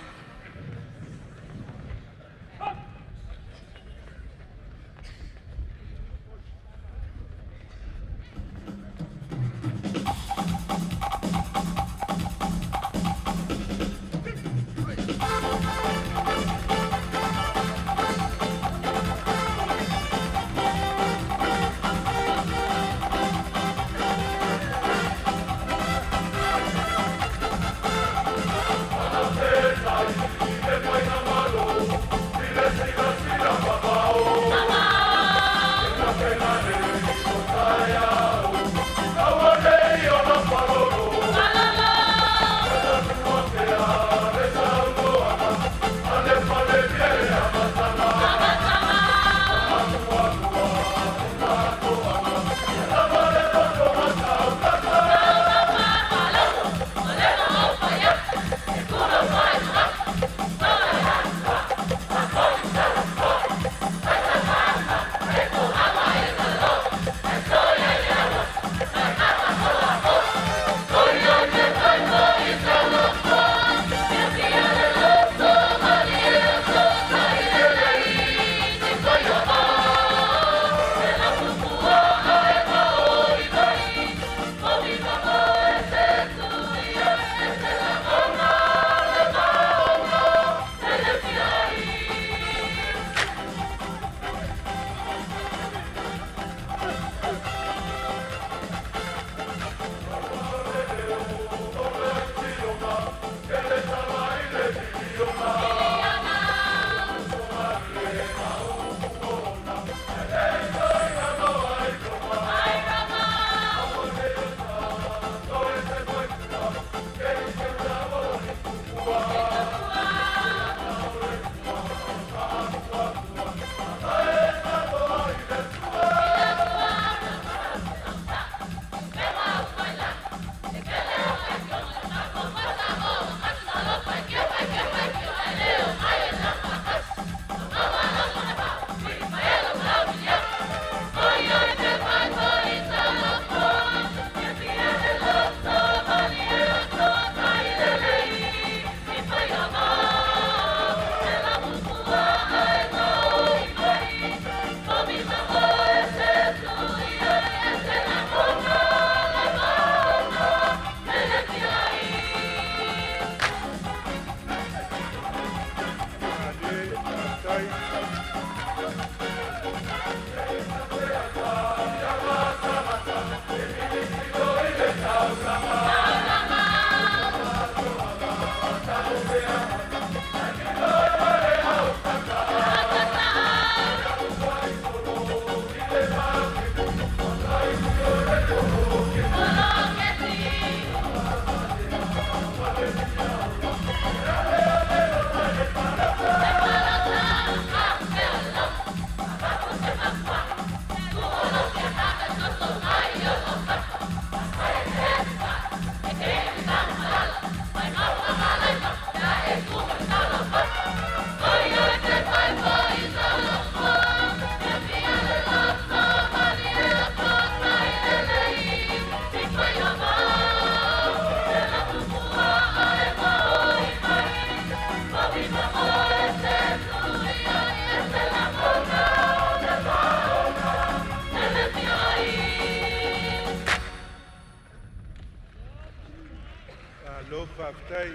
whaakutai.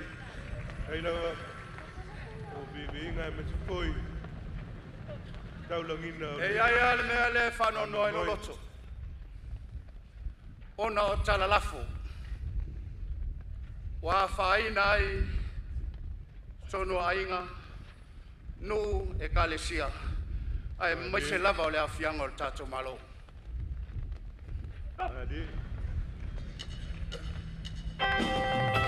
Hei lawa, o vivinga me te koi. Taulangina. E ai ale mea le whanono e no loto. Ona o talalafo. Wa whaina ai sono ainga nu e kalesia. Ai mai se lava o le afianga o le tato malo. Adi. Thank you.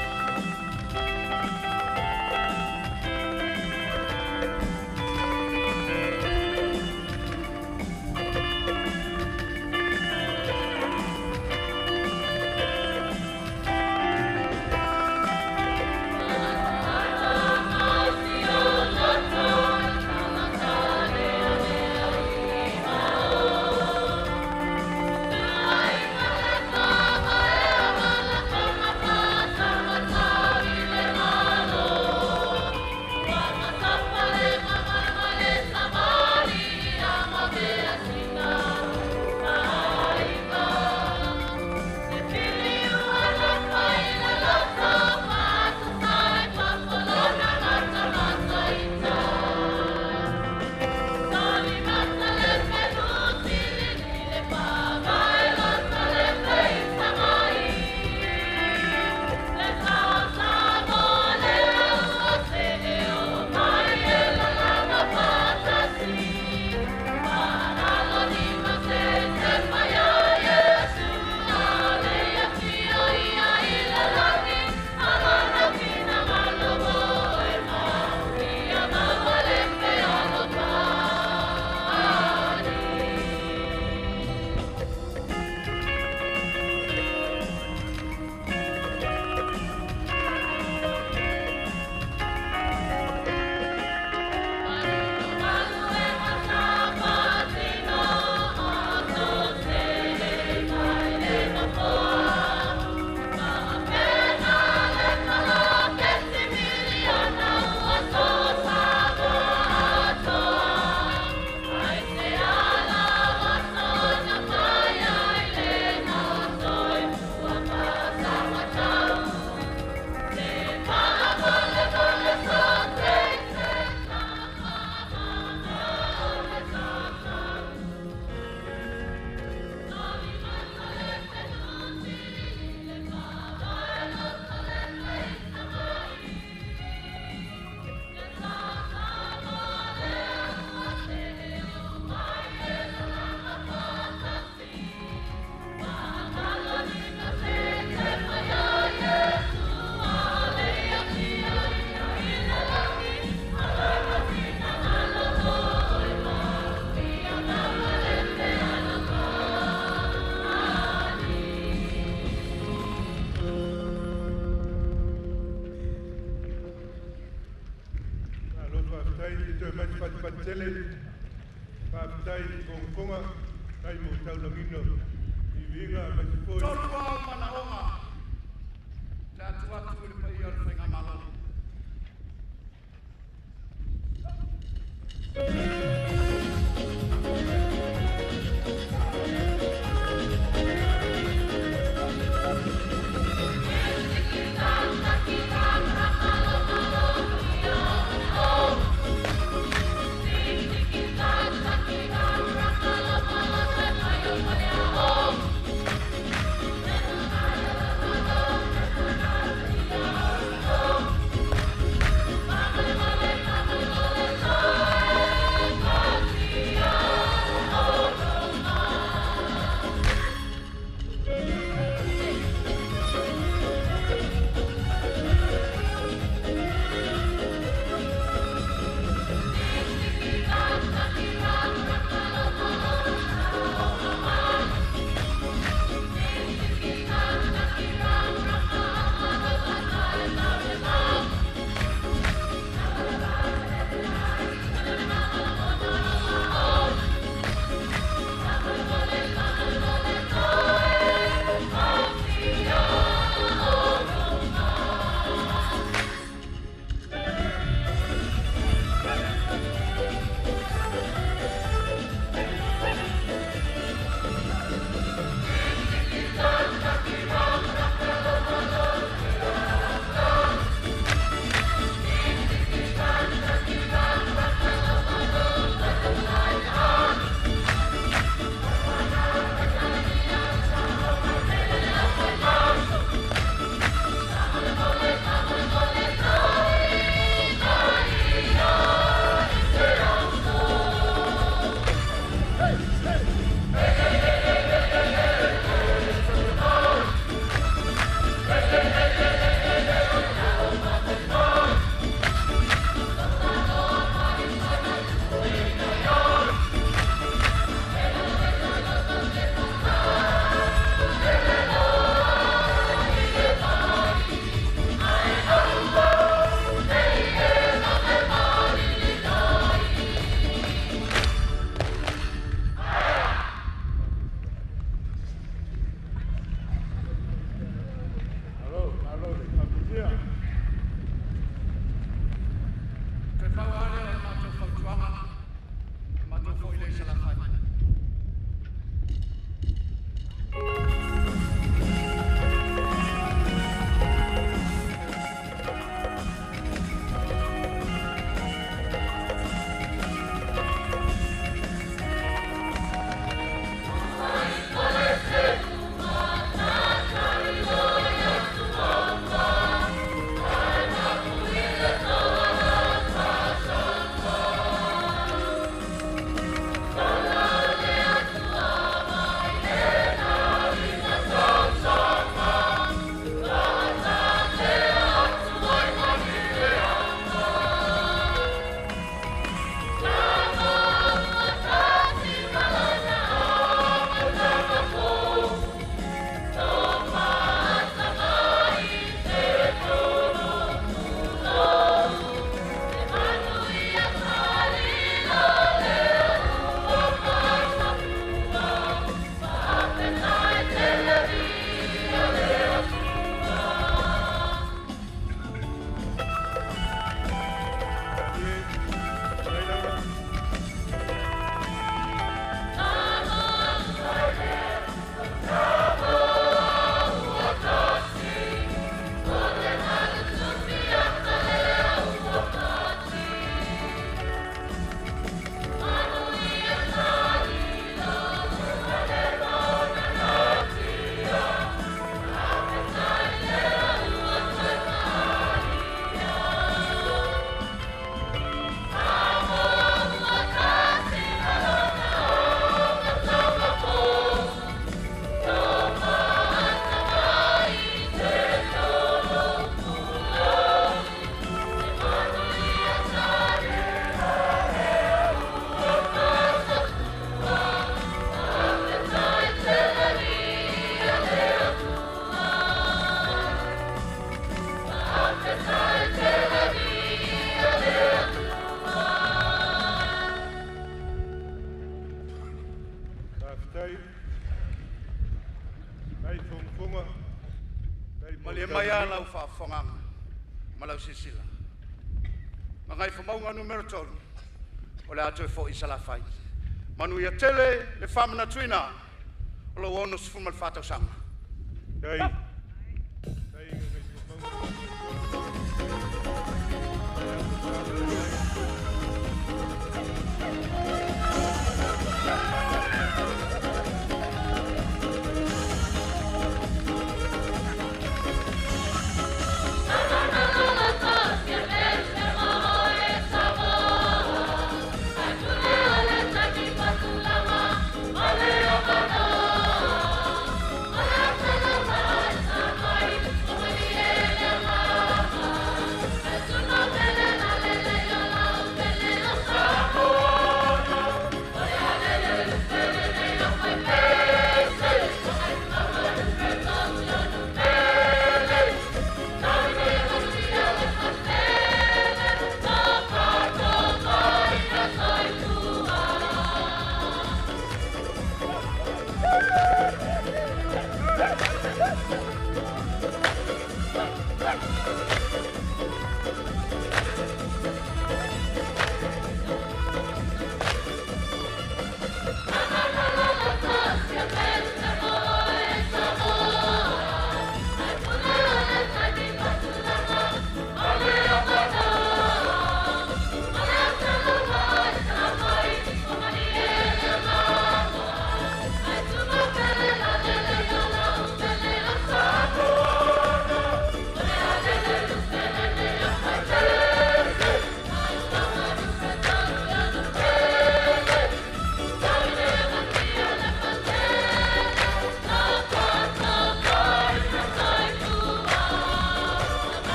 tai te mai pat tele pa tai konga tai mo tau la mino i vinga ma te foi Tolu au mana onga. Te atu atu le pai al whainga malo. Oh mai ala whaafonga malau sisila. Mangai whamaunga numero tolu, o le atu e fo i salafai. Manu ia tele le whamana tuina, o lo ono sifuma le whātausanga. Dai.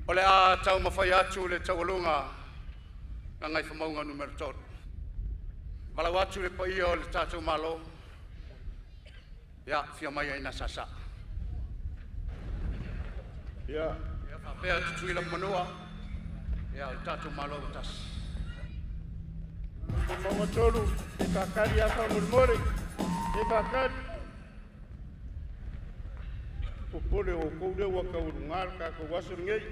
O le a tau mawhai atu le taualunga nga ngai whamaunga numero tolu. Malau atu le paia o le tātou malo. Ia, fia mai aina sasa. Ia. Ia, whapea tutui la manua. Ia, le tātou malo o tas. Whamaunga tolu, e kakari a whamurmore, e kakari. Popole o koure waka urungar ka ko wasur ngei.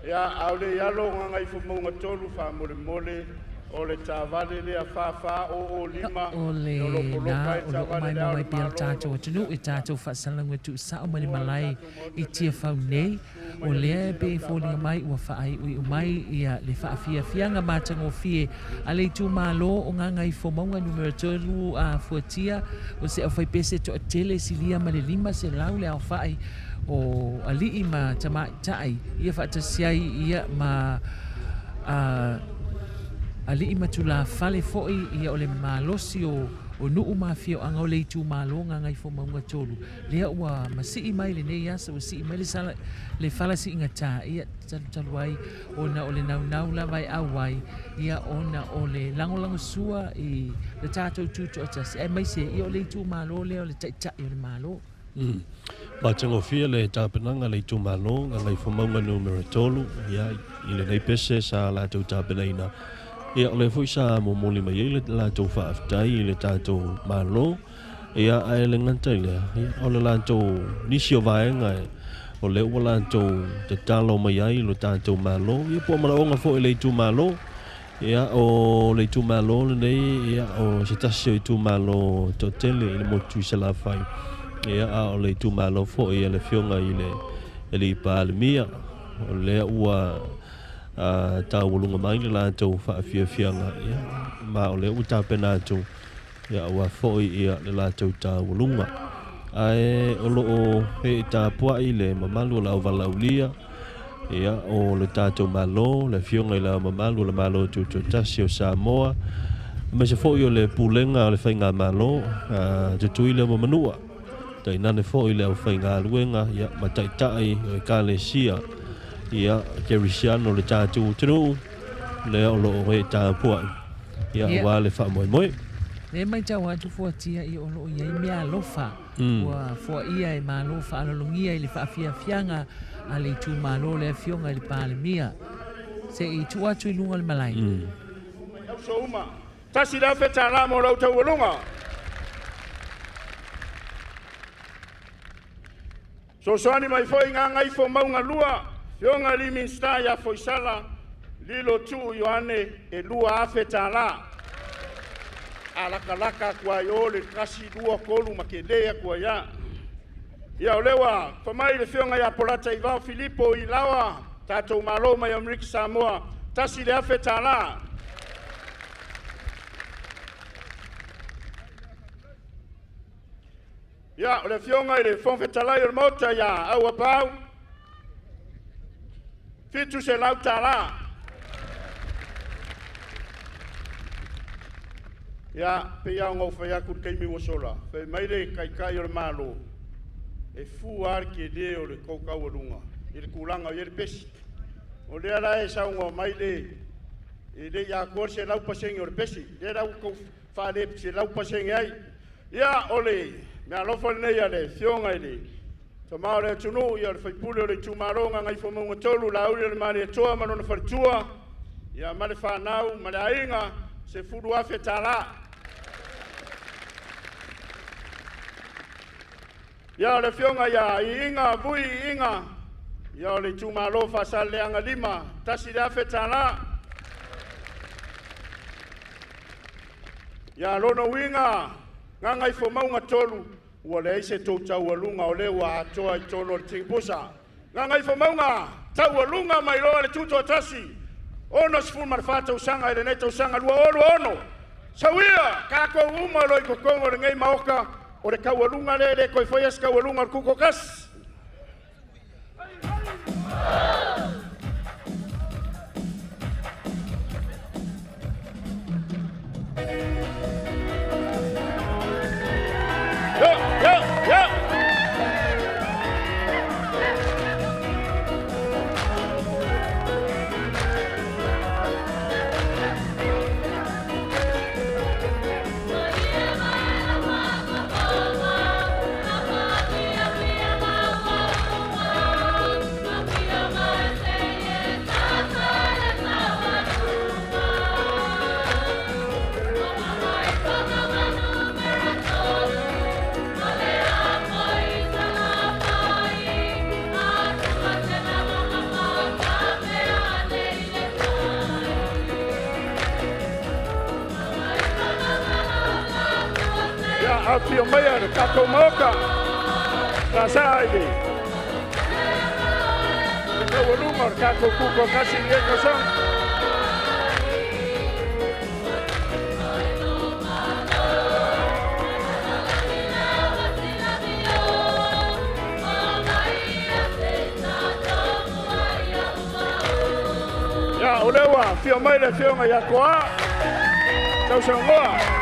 Ya aule yalo ngai whamaunga tolu whamurmore o le tāwale le a whawha o lima. O le nā, o lo mai mai pia tātou atunu, e tātou whaasalangu tu sa o mani malai i tia whau nei. O lea be fōlinga mai ua whaai ui o mai ia le whaafia fianga mātango fie. A le tū mālo o ngā ngai whamaunga numero tolu a fuatia. O se au whai pese to a tele si lia ma le lima se lau le au whaai. O alii ma tamai tai. Ia whaatasiai ia ma alii ma tula fale foi ia o le malosi o nuu mafia o anga o le itu malo nga ngai whamaunga tolu. Lea ua masii mai le nei asa, ua sii mai le sala le fala si inga tā. Ia talu ai ona o le nau la vai au ai. Ia ona o le langolango sua i le Tausaga Tuto'Atasi. E mai se ia o le itu malo lea o le taitai o le malo. Mātango fia le tāpenanga le itu malo nga ngai whamaunga numero tolu. Ia i le nei pese sa la tau tāpenaina. Ia o le fui sa mo moli mai le lātou whaaftai i le tātou malo. Ia ai le ngantai lea. Ia o le lātou nisi o vaenga e. O le ua lātou te talo mai ai le tātou malo. Ia po maraonga fo i le itu malo. Ia o le itu malo le nei. Ia o se tasi o itu malo to tele i le motu i salafai. Ia o le itu malo fo i le fionga i le ipa le mia. O le ua tau ulunga mai le lātou whaafiafianga. Ma o le uta pena atu. Ia ua foi ia le lātou tau ulunga. Ai o loo he tā pua i le mamalu la uvalaulia. Ia o le tātou malo, le fionga i la mamalu le malo Tuto'Atasi Samoa. Ma se foi o le pulenga o le whainga malo. Tutui le mamanua. Tai nane foi le au whainga luenga. Ia ma taitai o i kāle sia. Ia kerisiano le tātou tunu. Le o loo he tā pua. Ia wā le wha moe moe. Le mai tau atu fuatia I olo ia I mea alofa. Ua fua ia I malofa alalongia I le whaafiafianga a le tu malo le fionga I le pāle mia. Se I tu atu I lunga le malai. So uma. Tasi la feta la mo rau tau lunga. So soani mai foi ngā ngai fo maunga lua. Fionga li minsta ya foi sala. Lilo tu Ioane e lua afeta la. Alaka kua yo le kasi lua kolu makelea kua ya. Ia olewa, whamai le fionga ya polata I vau Filipo I lawa. Tatou malo mai Amerika Samoa. Tasi le afeta la. Ia, le fionga I le fonfetalai o mota ia au apau. Fitu se lauta la. Ia, pe ia ngau whai aku keimi wasola. Whai maire kai o le malo. E fu arki e de o le koukau alunga. I le kulanga o le pesi. O le ala e saunga maile. E le ia kor se lau pasengi o le pesi. Le rau kou whale se lau pasengi ai. Ia, ole. Me alofa nei ale, fionga ele. Ta maore tunu ia le faipule o le tumaronga ngai fomunga tolu la uri le mani toa manona fartua. Ia male whanau, male ainga, se furu afe tala. Ia le fionga ia, inga, vui inga. Ia le tumalofa sa leanga lima, tasi le afe tala. Ia lono winga, ngangai fomunga tolu. Ua le aise tau tau alunga o le wa atoa I tono le tingipusa. Nga ngai whamaunga, tau alunga mai roa le tuto'atasi. Ono sifun marfa Tausaga I le nei Tausaga lua ono. Sawia, kako uma loi kokongo le ngai maoka, o le kau alunga le koi whaias kau alunga le kuko kas. Fio mea le kako moka. Tausaga ile. Ewa lunga le kako kuko kasi ngeko sang. Ya ulewa fio mai le fionga ya koa. Tausaga.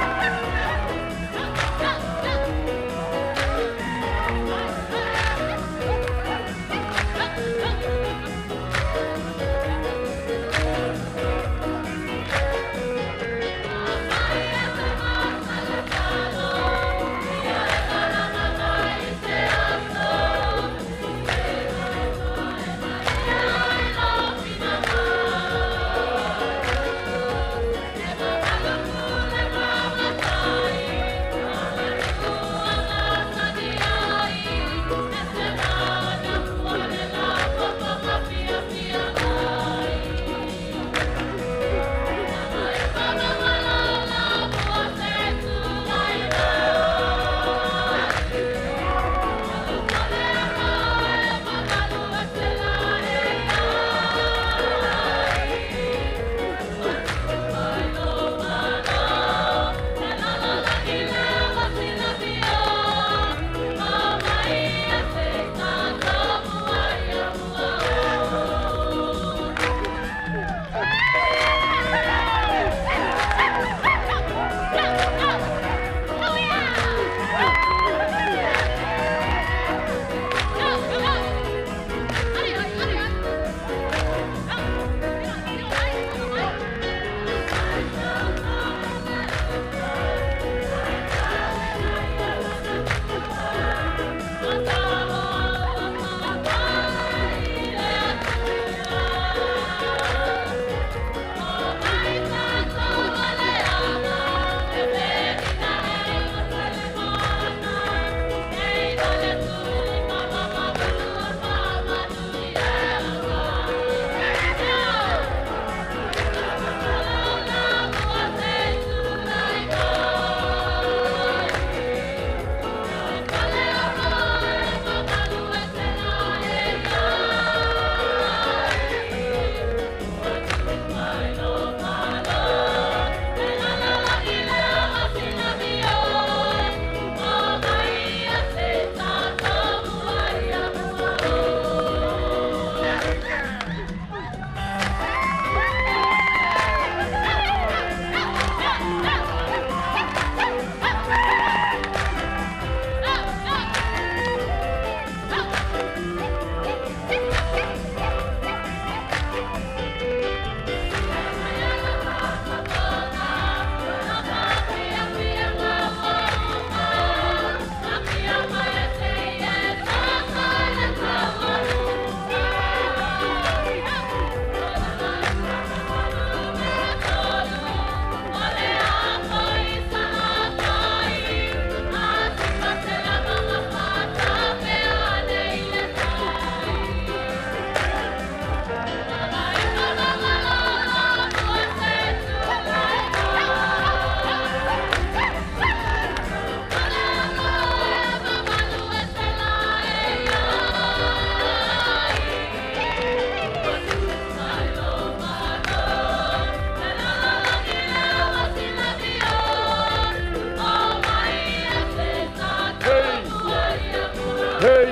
Hey,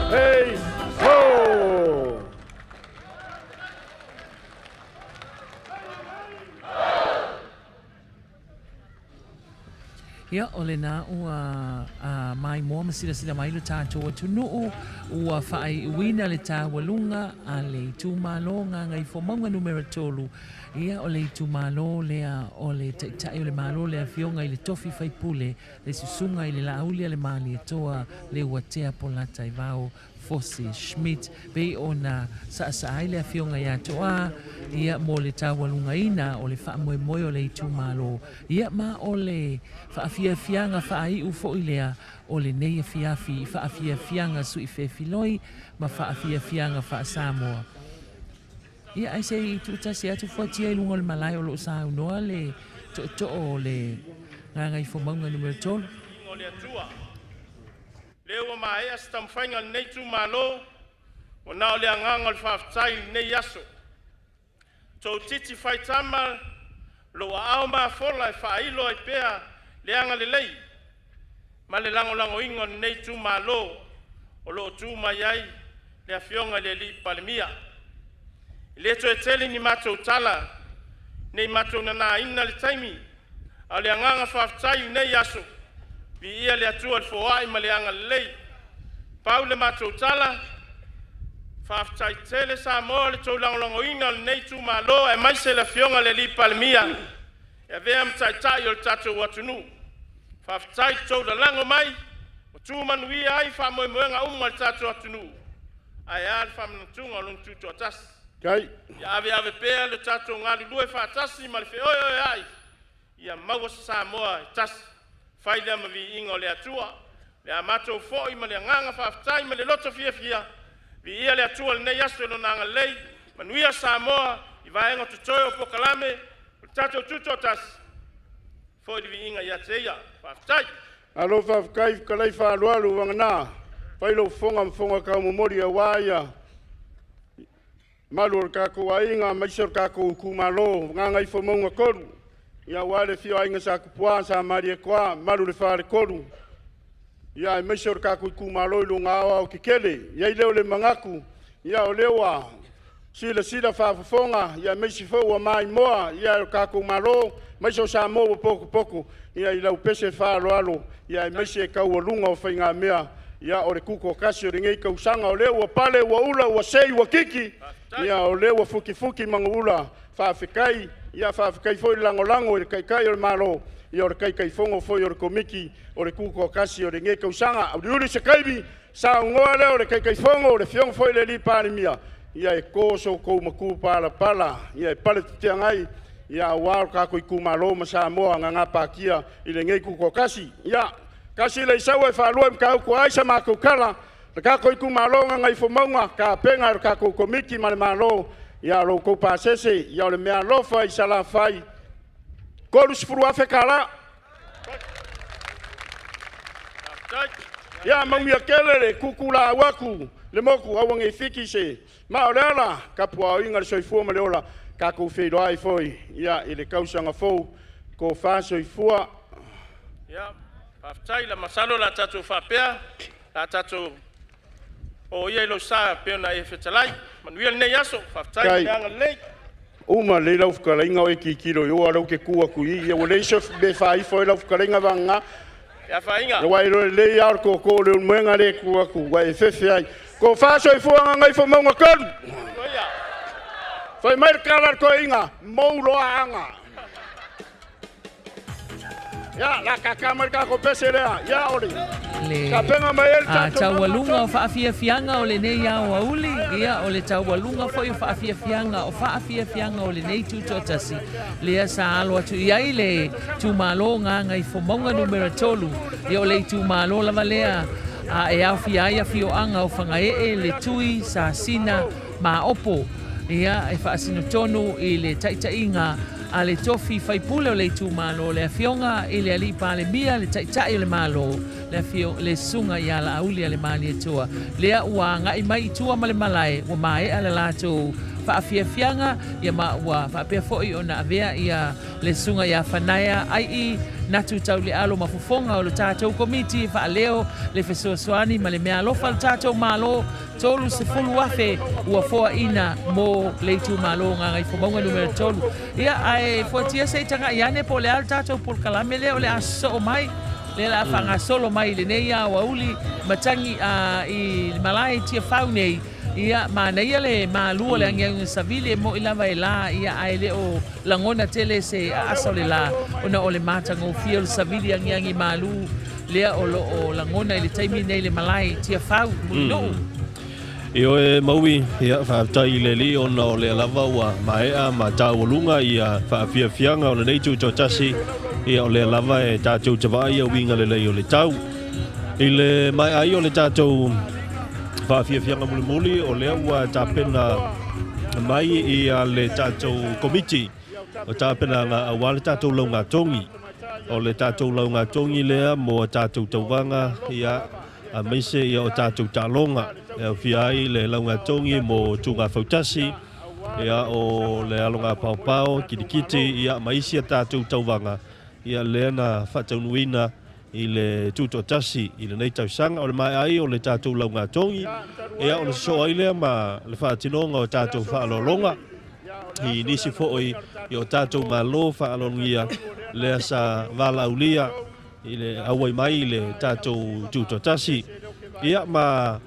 hey, ho! Ia o le nā ua mai moa masila sila mai le tātou atunuu ua whaai uina le tāwalunga a le tūmalo ngā ngai whomaunga numero tolu. Ia o le tūmalo lea o le taitai o le malo lea fionga i le tofi whaipule le susunga i le laulia le mali atoa le uatea polata i vau Fosse Schmidt bei ona sa ai le fionga ia toa ia mo le tawalunga ina o le wha moe moe o le tūmalo ia ma o le whaafia fianga whaai ufo ilea o le neia fiafi whaafia fianga sui whewhiloi ma whaafia fianga wha Samoa ia ai se tuutasi atu fuatia i lunga le malai o lo sa unoa le to o le ngangai whomaunga numero tolu Leo mai as tam fainga nei tu malo o na le anga le faftai nei yaso to titi fai tama lo au ma fola fa ilo e pea le anga le lei ma le lango ingo nei tu malo o lo tu mai ai le afionga le li palmia le to eteli ni mato tala nei mato na ina le taimi ale anga faftai nei yaso vi ia le atua fo ai maleanga lei paule matou tala faftai tele sa mo le taulango ina nei tu malo e mai se la fionga le li palmia e veam tai o tatu watunu faftai tau la lango mai o tu manui ai fa mo nga umma tatu watunu ai al fam tunga lung tuto atas kai ya ave pe le tatu ngali due fa tasi mal fe oi ai ia mau sa mo tas faida ma vi ingo le atua le amato fo i ma le nganga faftai ma le loto fia vi ia le atua nei aso no nanga lei manuia Samoa i vaenga tutoyo po kalame Tausaga Tuto'Atasi fo i vi inga ia teia faftai alo fafkai kalai fa alu wangana failo fonga ka momori a waia malur ka ko ainga maisor ka ko kumalo nganga i fo monga koru ia wale fio ainga sa kupua sa maria kwa malu le fare koru ia mesor ka ku kumalo lu ngawa o kikele ia leo le mangaku ia o lewa sila fa fonga ia mesi fo wa mai moa ia ka ku malo meso sa mo poko ia ila upese fa alo ia mesi ka o lunga o fainga mea ia o le kuko kasi o ngei ka usanga o lewa pale wa ula wa sei wa kiki ia o lewa fuki mangula fa fikai ia fa kai foi lango e kai o malo ia o kai fongo foi o komiki o le kuko kasi o le nge kausanga o uri se kaibi sa ngoa le o le kai fongo o le fiong foi le li parimia ia e koso ko maku pala ia e pale tiangai ia wa ka ko ku malo ma sa mo nga pakia i le nge kuko kasi ia kasi le sawe fa lo ka ko ai sa ma ko kala ka ko ku malo nga i fomonga ka penga ka ko komiki malo ia lo ko pasese ia le mea lofa i sala fai kolu spuru afekala ia mamia kelele kukula waku le moku awange fiki se ma olela kapua inga le soifua ma leola ka ko feido ai foi ia ile kausanga fo ko fa soifua ia faftai la masalo la tatu fapea la tatu o ia lo sa pe na e fetalai manuel ne yaso faftai nga lei uma le lau fukala inga o kikiro yo aro ke kua kui ia o le chef be fai foi lau fukala inga vanga ya fainga wa ilo le ar ko le mwenga le kua ku wa e fefe ai ko fa so fu nga i fo monga kan foi mai kala ko inga moulo anga ya la kakamar ka ko pesera ya ori taualunga o whaafiafianga o le nei au auli ia o le taualunga foi o whaafiafianga o whaafiafianga o le nei Tuto'Atasi lea sa alo atu iai le tūmalo nganga i fomonga numero tolu ia o le tūmalo lava lea e au fiaia fioanga o whangae le tui sa sina ma opo ia e whaasino tonu i le taitainga a le tofi faipule o le tūmalo le fionga i le alipa le mia le taitai o le malo le sunga i ala auli le mani e tua lea ua ngai mai tua ma le malae ua mai ala lato whaafiafianga ia maua whaapea fo'i o na avea ia le sunga ia whanaia ai I natu tau le alo mafufonga o le tātou komiti whaaleo le fesoasoani ma le mea alofa le tātou malo tolu se fulu wafe ua foa ina mo leitu malo ngai fomaunga numero tolu ia ai foatia se tanga iane po le al tātou pol kalame leo le aso o mai le la whanga solo mai le neia wa uli matangi I malai tia faunei ia mana ia le malua le angiangi savile mo ilava la ia ai le o langona tele se asa le la ona o le matanga o fia le savile angiangi malu lea o langona I le taimi nei le malai tia fau mulino Io e maui ia whaatai le li ona o le lava ua maea ma tāwalunga ia whaafiafianga o le nei Tuto'Atasi ia o le lava e tātou tawai ia winga le lei o le tau. I le mai ai o le tātou whaafiafianga muli o lea ua tāpena mai ia le tātou komiti o tāpena ngā awa le tātou lau ngā tongi. O le tātou lau ngā tongi lea mo tātou tauwanga ia a meise ia o tātou tālonga. Ia whiai le lau ngā tongi mo tūngā whautasi ia o le alonga paupao kitikiti ia maisia tātou tauwanga ia lea na whataunuina I le Tuto'Atasi I le nei Tausaga o le mai ai o le tātou lau ngā tongi ia o le so ai lea ma le whaatinonga o tātou whaalolonga I nisi fo'oi I o tātou malo whaalongia lea sa wala aulia I le awai mai le tātou Tuto'Atasi ia ma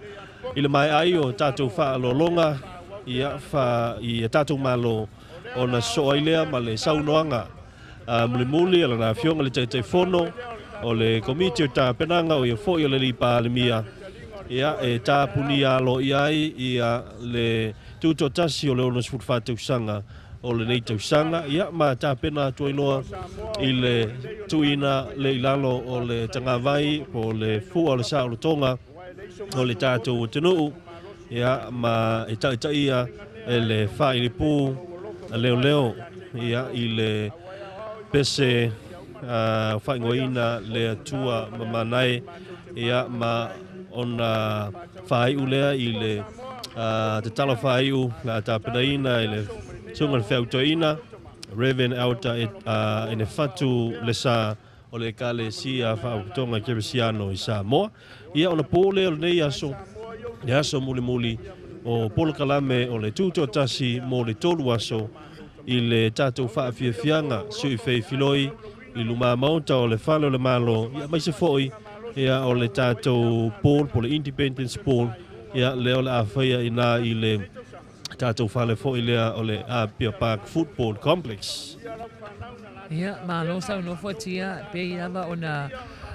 I le mai ai o tātou whaalolonga ia I tātou malo o na so ai lea ma le saunoanga muli ala na fionga le tai fono o le komiti o tāpenanga o ia fo'i o le lipa le mia ia e tāpuni alo iai ia le Tuto'Atasi o le ono sifut whātausanga o le nei tausanga ia ma tāpena tuainoa I le tuina le ilalo o le tangawai o le fua o le sa o le tonga o le tātou o tenuu ia ma e tai ia e le whainipu a leo ia I le pese whaingoina le atua mamanai ia ma ona whaiu lea I le te tala whaiu la tāpenaina I le sunga le whiautoina Reverend Alta e ne whatu le sa o le kale sia whautonga Keresiano I Samoa ia ona pōle o le nei aso le aso muli o polo kalame o le Tuto'Atasi mo le tolu aso I le tātou whaafiafianga sui whei filoi I luma maunta o le whalo le malo ia mai se fo'i ia o le tātou pōl po le Independence Pōl ia leo le awhaia ina I le tātou whale fo'i lea o le Apia Park Football Complex. Ia, malo sa no fotia pe ia ona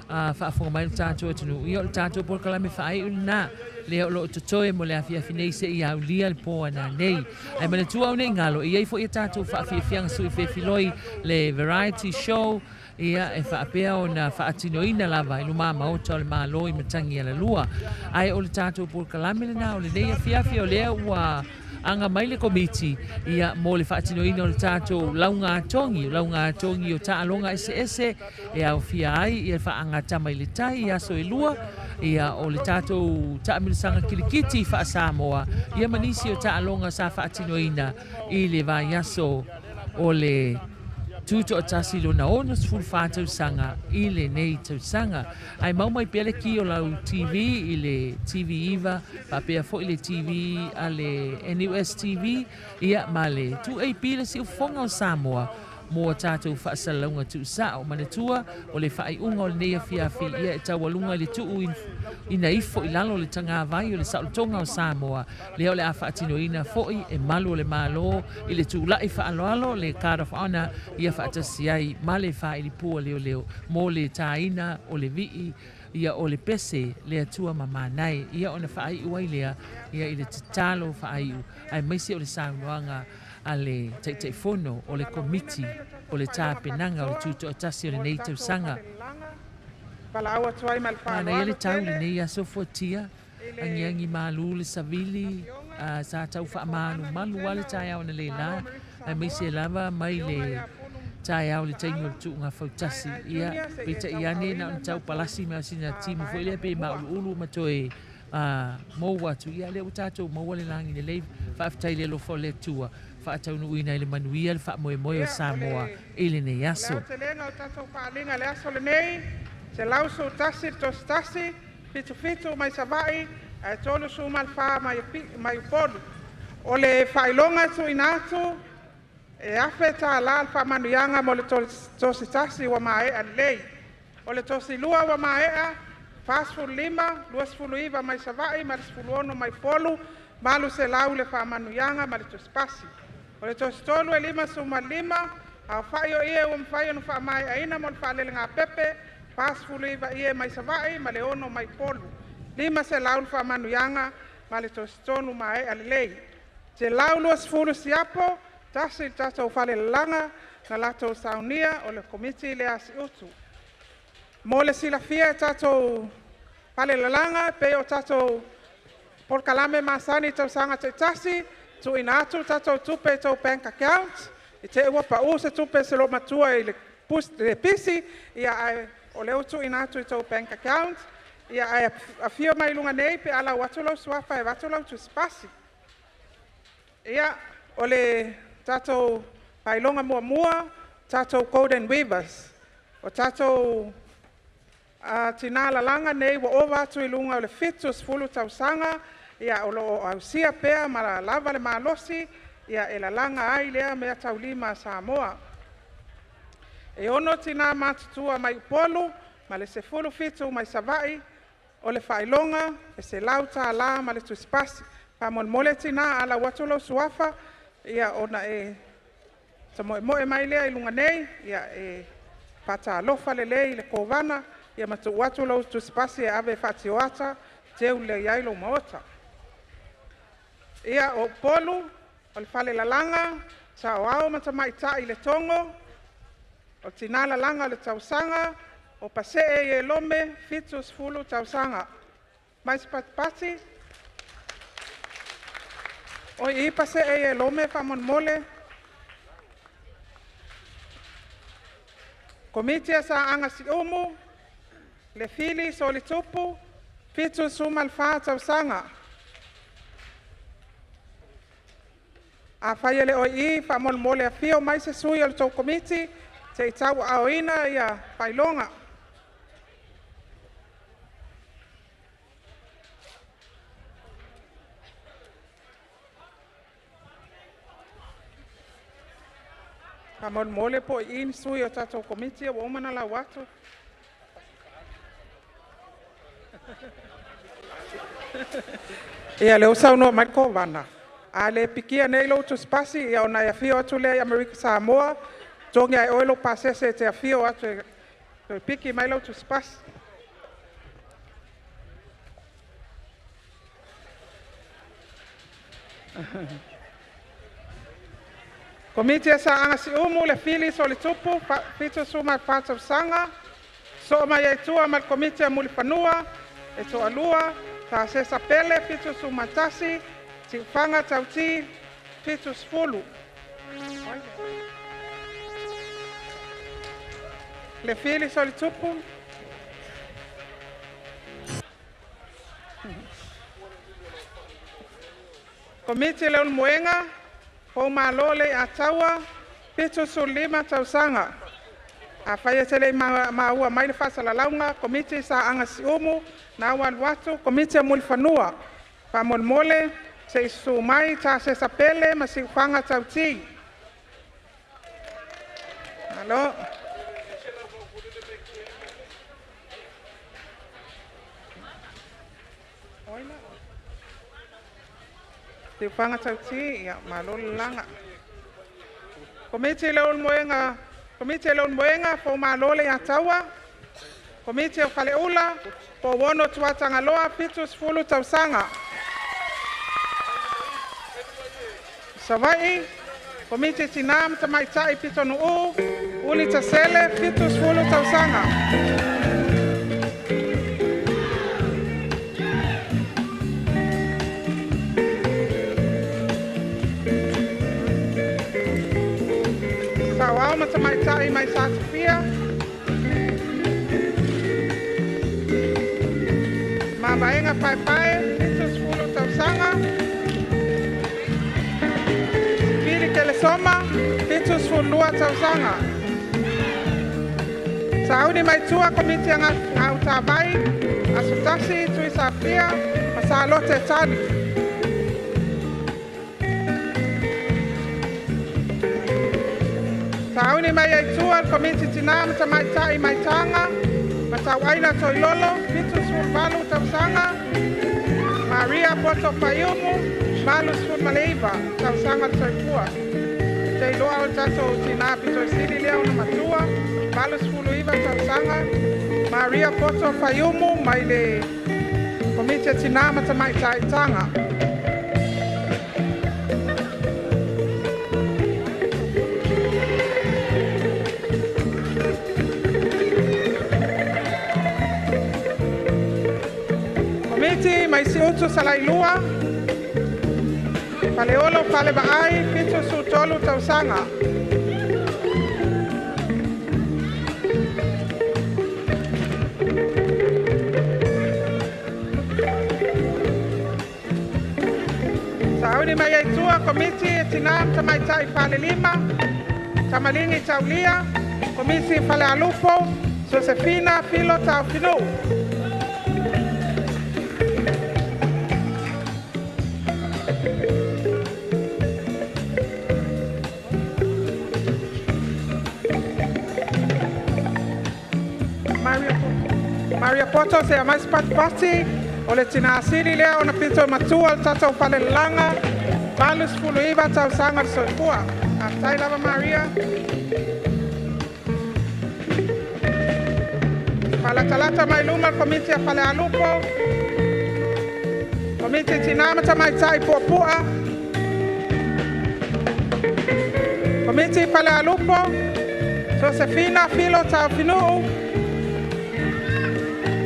whaafonga mai le tātou atunu ia le tātou pōl kalame whaai una leo lo totoe mo le awhiawhinei se ia ulia le pō ana nei. Ai mana tua au nei ngalo, ia I fo ia tātou whaawhiawhianga sui whewhiloi le variety show, ia e whaapea o na whaatinoina lava I luma maota o le malo I matangi ala lua. Ai o le tātou pōl kalame le na o le nei awhiawhi o lea ua anga mai le komiti ia mo le whaatinoina o le tātou launga tongi o tāalonga ese e au fia ai ia whaanga tamai le tai ia so e lua ia o le tātou taamilisanga kilikiti wha Samoa ia manisi o tāalonga sa whaatinoina I le vai aso o le Tuto'Atasi lo na ona sful whātausanga I le nei tausanga. Ai maumai pele ki o lau TV I le TV Iva, papea fo I le TV a le NUS TV, ia ma le 2AP le si ufonga o Samoa. Mo tātou whaasalaunga tu sa o manatua o le whaai unga o le nea whiawhi ia e tawalunga le tuu ina ifo I lalo le tanga vai o le sautonga o Samoa. Leo le a whaatinoina foi e malu o le malo I le tūlai whaaloalo le Card of Honor ia whaatasi ai ma le whaai li pua leo mo le tāina o le vii ia o le pese le atua mamanai ia o na whaai uai lea ia I le tatalo whaai u ai maisi o le saunoanga a le teifono o le komiti o le tāpenanga o le Tuto'Atasi o le nei tausanga. Ana ia le tau le nei aso fotia, angiangi malu le savili, sa tau whaamanu malu wale tai au na le la, ai meise lava mai le tai au le taingo le tuunga whautasi. Ia, pita iane na un tau palasi mea sina timu, fo ile pe maulu ulu matoe mo watu ia le utato mo wale langi le lei whaafetai le alofo le tua, whaataunuina i le manuia le whaamoemoe o Samoa i le nei aso. Leo te lenga o tatou paalinga le aso le nei, te lausu tasi, tos tasi, fitu mai savai, e tolu su malfa mai upolu. O le whailonga tu inatu, e afe ta la alfa manuianga mo le tosi tasi wa maea lei. O le tosi lua wa maea, fasfulu lima, luasfulu iwa mai savai, marisfulu ono mai polu, malu se lau le wha manuianga ma le tosi pasi. O le tosi tolu e lima suma lima, au whaio ie o mwhaio no wha mai aina mo le wha lele ngā pepe, fasfulu iwa ie mai savai, ma le ono mai polu. Lima se lau le wha manuianga, ma le tosi tonu maea lei. Te lau luasfulu siapo, tasi tatou whale langa, na latou saunia o le komiti le asi utu. Mo le silafia tatou whale langa, pe o tatou por kalame masani Tausaga Tuto'Atasi tu inatu tatou tupe tau bank account, i te ua pa usa tupe se lo matua i le pisi, ia o leo tu inatu i tau bank account, ia a fio mai lunga nei pe ala watulau suafa e watulau tu spasi. Ia o le tatou pailonga mua, tatou Golden Weavers, o tatou tina lalanga nei wa o watu i lunga o le fitus fulu Tausaga, ia o lo ausia pea ma la lava le malosi, ia e lalanga ai lea mea taulima Samoa. E ono tina matutua mai upolu, ma le se fulu fitu mai savai, o le whailonga, e se lauta la ma le tuspasi, pa mole tina ala watulo suafa, ia ona e moe mai lea i lunga nei, ia e pata alofa le lei le kovana, ia matu watulo tuspasi e ave fatioata, teu le iailo maota. Ia o polu, o le whale lalanga, sa o au matamaita i le tongo, o tina lalanga le Tausaga, o pase e lome fitus fulu Tausaga. Mais pati, o i pase e lome whamon mole, komitia sa anga si umu, le fili so le tupu, fitus sumalfa Tausaga. A whaia le oi wha mole a fio mai se sui al tau komiti, te i tau aoina i a whailonga. Wha mole po i ni sui o tatou komiti a waumana la watu. Ia leo sauno mai ko wana. A le pikia nei lo tu spasi ia ona ia fio atu le Amerika Samoa, tongi ai oilo pasese te a fio atu e piki mai lo tu spasi. Komitia sa anga si umu le fili so le tupu, pito suma Tausaga, so mai e tua mal komitia muli panua, e to alua, ta sesa pele pito suma tasi, si whanga tauti fitus fulu. Le fili so le tupu. Komiti le unmuenga, ho malole a taua, fitus lima Tausaga. A whaia tele maua mai le whasala launga, komiti sa anga si umu, na awan watu, komiti a muli whanua. Whamon mole, se isu mai ta se sapele ma si whanga tauti. Alo. Oina. Si whanga tauti, ia malolo langa. Komiti leon moenga, po malole a taua. Komiti o whale ula, po wono tuatanga loa, fitus fulu Tausaga. Savai, komiti tinam tamaitai pitonu uli tasele fitus fulu Tausaga. Sawau matamaitai mai Sofia. Mabaenga pai fitus fulu Tausaga. soma, fitu sfulua Tausaga. Sauni mai tua komiti ngau tabai, asutasi tui safia, masalote tani. Sauni mai aitua komiti tinam tamaitai maitanga, matawaina toilolo, fitu sfulvalu Tausaga, Maria Poto Payumu, Malu Sful Maleiva, Tausaga Soipua. Te loa o tato tina pito sili leo na matua, Malu Sfulu Iva Tausaga, Maria Poto Payumu, Maile Komite tina matamai taitanga. Komite mai si utu salailua, Paleolo pale baai fitu sutolu Tausaga. Sauni mai aitua komiti tinam tamaitai pale lima, tamalingi taulia, komiti pale alupo, Josefina Filo Taufinu. Maria Poto se mais pati o le tina asili lea ona pito matua tata o pale langa Malus Fuluiva Tausaga Soipua. Aftai lava Maria. Pala talata mai luma komiti a pale alupo. Komiti tinama tamai tai puapua. Komiti pale alupo. Josefina Filo Taufinu.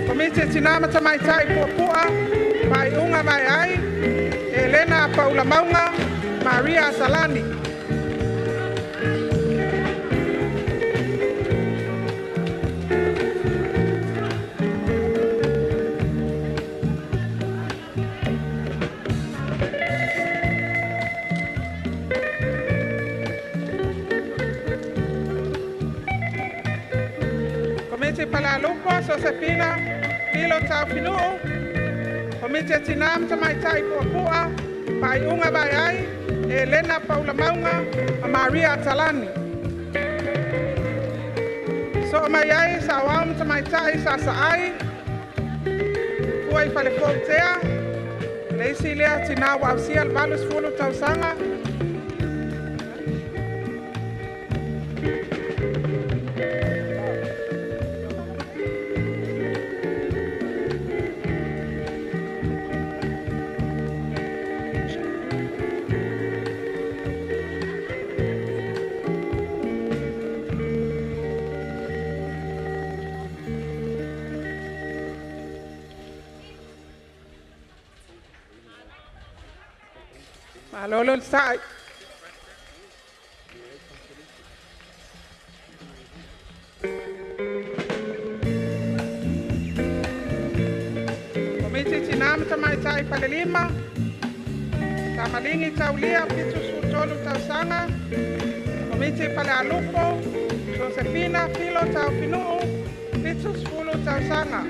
Komiti tinama tamai tai puapua, mai unga mai ai, Elena Paula Maunga, Maria Salani. Komiti Palalupo, Josefina Filo Taufinu, komiti tinam tamai tai puapua, mai unga mai ai, Elena Paula Maunga, Maria Talani. So mai ai sa wam tamai tai sa ai, kuai pale fotea, leisi lea tina wausia alvalus fulu Tausaga. Malolo sai. Komiti tinam tamai tai pale lima, tamalingi taulia pitu sutolu Tausaga, komiti pale alupo, Josefina Filo Taufinu, pitu sfulu Tausaga.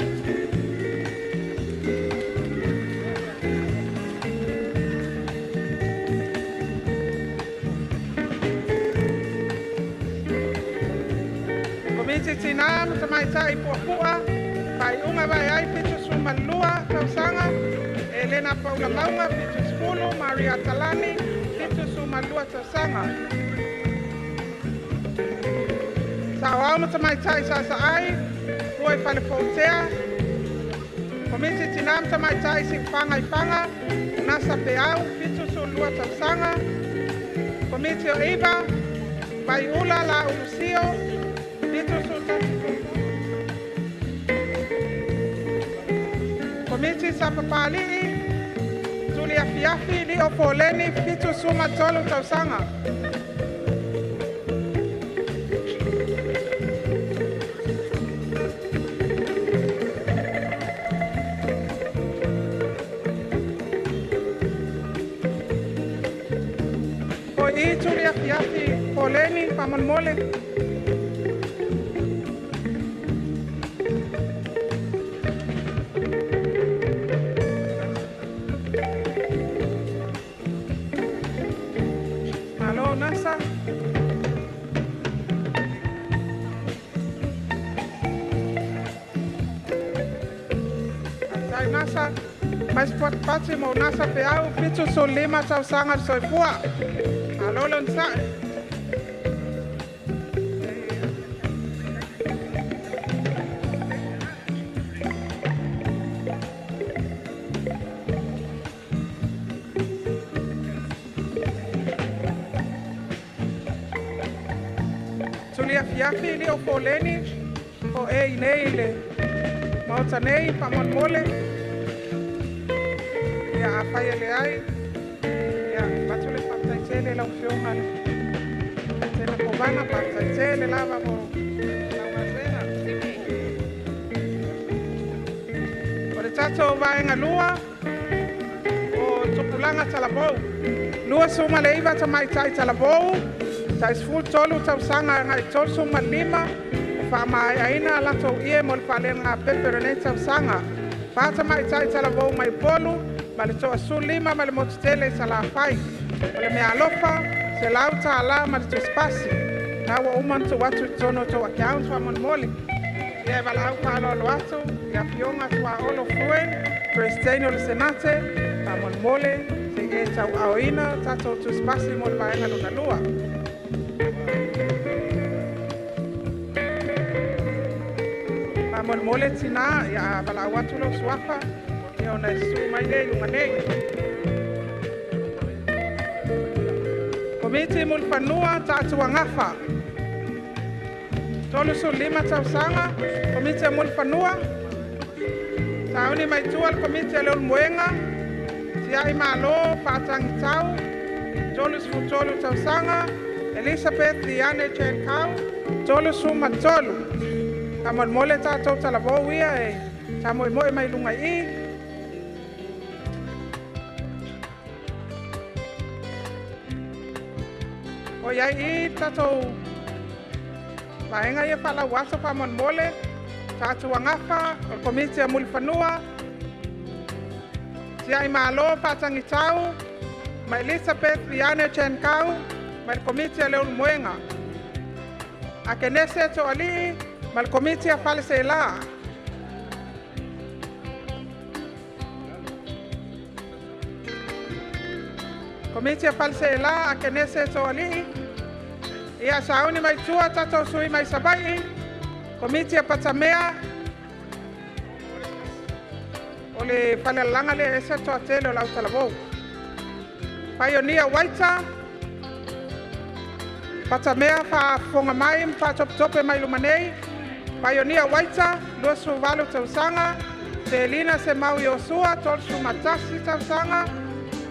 Komiti tinam tamai tai puapua, mai unga mai ai pitu sumalua Tausaga, Elena Paula Maunga pitu sfulu, Maria Talani pitu sumalua Tausaga. Sawama tamai tai sasa ai, kuai pale fotea. Komiti tinam tamai tai sifanga ifanga, nasa peau pitu sulua Tausaga. Komiti o iba, bai ula la ulusio, komiti sapapali, Julia Fiafi li opoleni fitu suma tolu Tausaga. Julia fiafi poleni pamolmole. Malo nasa. Atai nasa. Mas pati mau nasa peau pitu so 5 Tausaga soifua. Malo lonsa. Tulia fiafi li o poleni o nei le mauta nei pamolmole. Ya afaya le ai ya batule pataitele la ufiona tele pobana pataitele lava mo la wazena ore tato vaenga lua o tupulanga talabou lua suma leiva tamai tai talabou tais full tolu Tausaga ngai tol suma 5 fa mai aina la to ie mol palenga peperone Tausaga fa tamai tai talabou mai polu Male to asulima male motele sala fai. Male me alofa se lauta ala male to spasi. Na wa uman to watu tono to account wa mon moli. Ye vala au palo lo atu ya fionga to olo fluen presteno le senate pa mon mole se e tau aoina tato to spasi mol vaenga luna lua. Pa mon mole tina ya vala watu lo swafa. Ona su mai le lumane. Komiti mul panua tatu wangafa. Tolu su 5 Tausaga, komiti mul panua. Tauni mai tual komiti le muenga. Tia imalo patang tau. Tolu su tolu Tausaga, Elizabeth Diane Chenkau, tolu su matolu. Kamon mole tatu talabo wia e. Tamo mo mai lunga I. O ia I tatou vaenga ia pala wasa pa mon mole tatou angafa o komiti a muli fanua tia I malo patangi tau ma Elizabeth Viane Chenkau ma komiti a leon muenga a kenese to ali ma komiti a false la komiti a false la a kenese to ali ia sauni mai tua tato sui mai sabai komiti a patamea ole palalanga le ese to atelo la utalabo paionia waita patamea fa fonga mai pa top top mai lumanei paionia waita lo su valu Tausaga Selina se mau Yosua tol su matasi Tausaga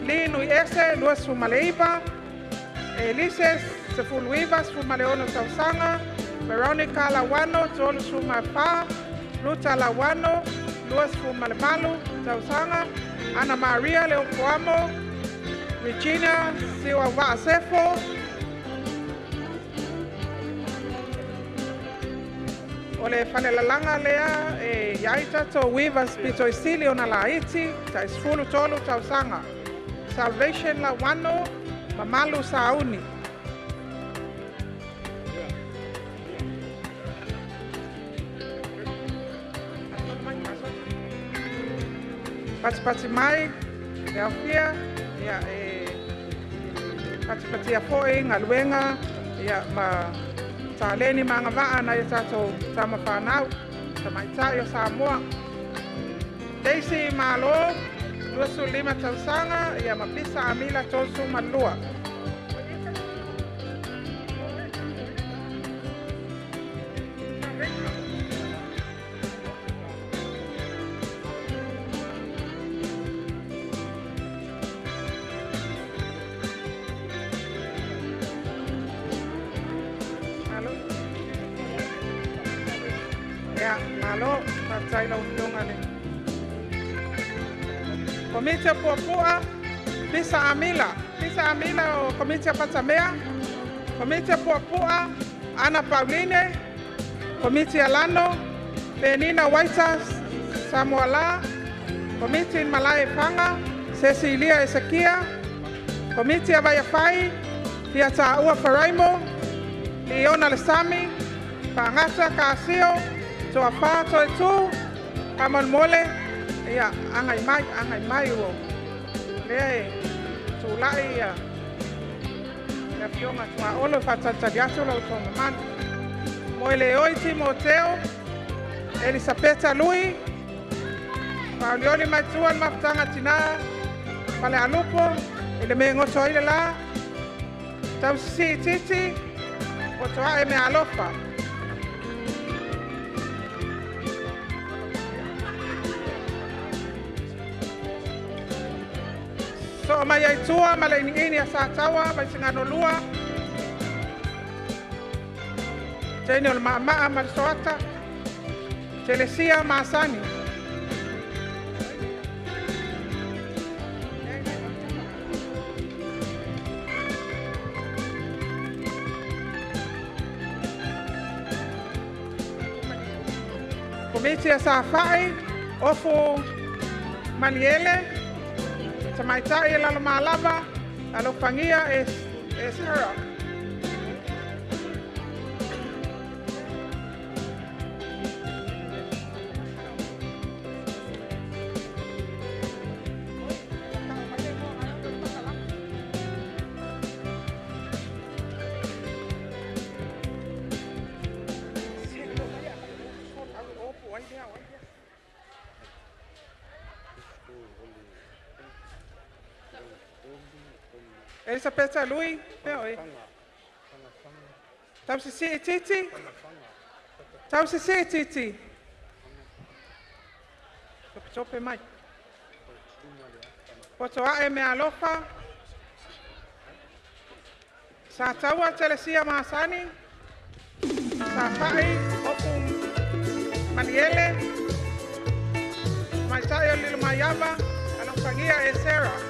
Linu ese lo su maleiba Elises se fuluivas fu maleono Tausaga Veronica Lawano tol su mafa Luta Lawano Luas fu malemalu Tausaga Ana Maria Leopoamo Regina Siwa Waasefo Ole fanelalanga lea yaita to wivas pito isili ona laiti ta isfulu tolu Tausaga Salvation Lawano Mamalu Sauni Pati mai ya fia ya pati ya foi ngaluenga ya ma taleni manga va na ya tato sama fanau sama itayo Samoa Daisy malo lusu 5 Tausaga ya mapisa amila tosu malua malo patai la undungane komiti pua pisa amila o komiti patamea Komiti Puapua, Ana Pauline, Komiti Alano, Benina Waitas, Samoa, Komiti Malai Panga, Cecilia Ezekia, Komiti Avayafai, Fiata Ua Faraimo, Leona Lesami, Pangasa Kasio, Toapa Toetu, Kamal Mole, ya angai mai wo. Le tulai ya. Ya fiona tua olo fatatagiato lo toman. Moile oi Timoteo, Elisabetta Lui, Paulioli Matuan Maftanga Tina, Pale Alupo, ele mengo toile la. Tausi Titi, Otoa eme alofa. So mai ai tua malai ni ini asa tawa mai singano lua. Tene ol mama mal soata. Telesia Masani. Komiti asa fai ofu Maliele. Samaitai lalo malaba, lalo pangia es hera. Elisabetta Lui, oi. Tausi Titi. Tausi Titi. Chope mai. Potoa me alofa. Sa tawa Telesia Masani. Sa fai opum Maniele. Mai tayo lilo mayaba, anong pangia e Sarah.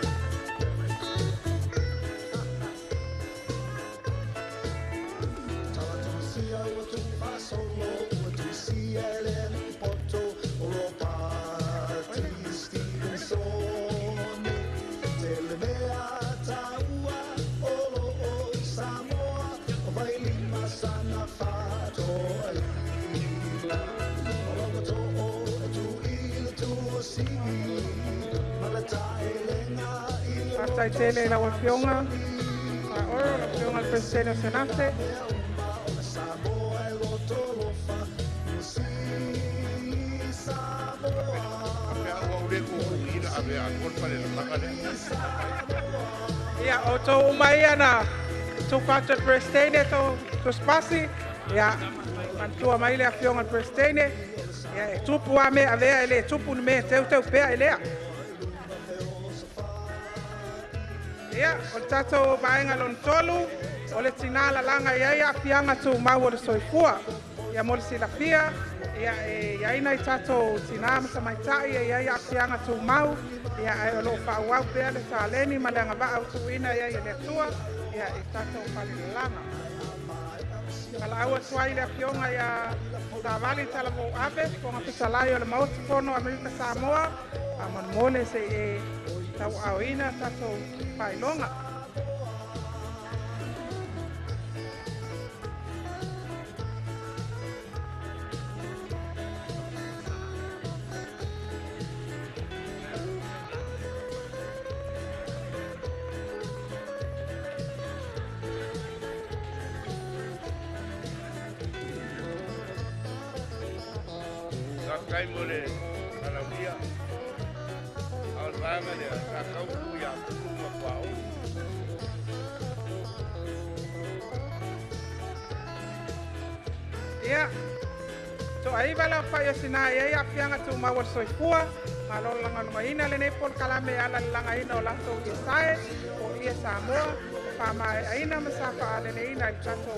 Hasta tele la Wafionga, ahora la Wafionga al presidente Senate. Ya, oto umaya na tu factor presidente to spasi ya mantua maile Wafionga al presidente ya tupu ame avea ele tupu me teu pea elea. Ya, o tato baenga lon tolu, o le tinala langa ia pianga tu mau le soifua. Ya mo si la pia, ya ina tato tinama sa maitai ia pianga tu mau, ya lo fa wa pia le saleni malanga ba au tu ina ia le tua, ya tato pali langa. Kala awa swai le pionga ya tavali talamo abe, konga pisalayo le mauti fono Amerika Samoa, amon mole se tau awina tato pailonga. Sakai mole alawia. Al banga dia sakau kuya kuma kwao. Ya. So ai bala fa ya sina ya pianga tu mawar soifua, malol langa maina le nepol kalame ala langa ina ola to isae o ia Samoa, pa mai aina masafa ale ina il chato.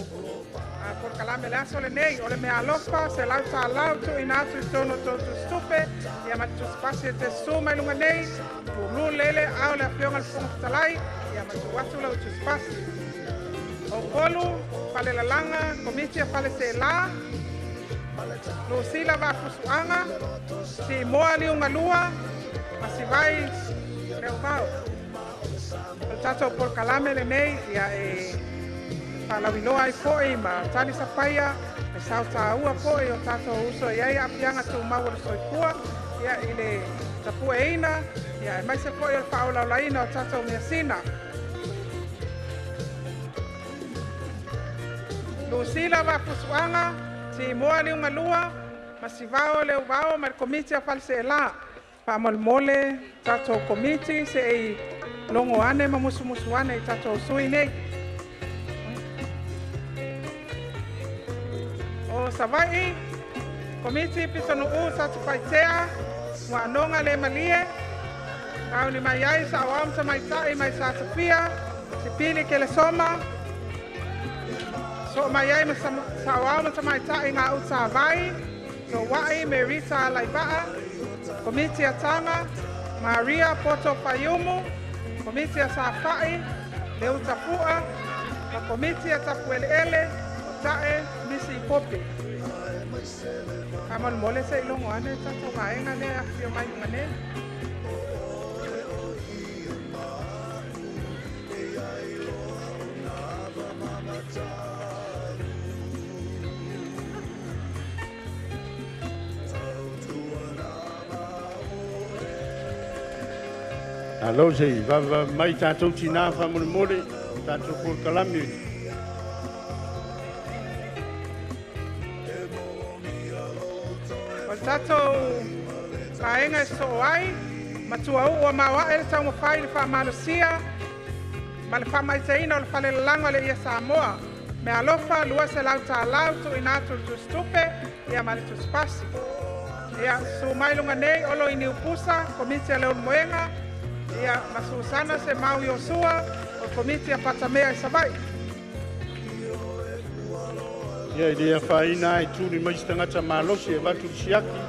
Por kalame la sole nei ole me alofa se la sa la tu ina tu tono to stupe ya ma tu spasi te suma lunga nei lu lele au la pianga al fong talai ya ma tu watu la tu spasi O kolu, pale lalanga, komitia pale se la. Lusila va fusuanga, si moa liunga lua, masivai leo vau. O tato por kalame le nei, ia palawinoa i foi, ma tani sapaya, e sauta ua foi, o tato uso iai apianga tu maua le soikua, ia ile tapua eina, ia mai se foi o paula laina o tato measina. Lusila va fusuanga, si moa liunga lua, masivao leo vao, ma komiti a false la, pa molmole, tato komiti, se ei longo ane ma musu ane, tato sui nei. O savai, komiti pisanu tato paitea, wa anonga le malie, kau ni mai ai sa awam sa mai tai, mai sa safia, si pili ke le soma, so mai ai sa awam sa mai tai ngā uta vai, no wai me Rita Laibaa, komiti a tanga, Maria Poto Fayumu, komiti a Safai, Leu Tapua, komiti a Tapuele, Tae, Misi Popi. Kamal mole se ilongo ane, tato ngaenga ne, afio mai mane. Alo sei, va mai tātou tina wha mole, tātou por kalami. O tatou kaenga e so ai, matua ua mawa ele tau mawhai le wha Malusia, ma le wha mai teina o le whale langa le ia Samoa, me alofa lua se lau tā lau tu inatu tu stupe, ia ma le tu spasi. Ia su mailunga nei olo ini upusa, komiti a leon moenga, ia masusana se mau Yosua o komiti a patamea i savai. Ia idea whaina e tūni mai stangata malosi e watu siaki.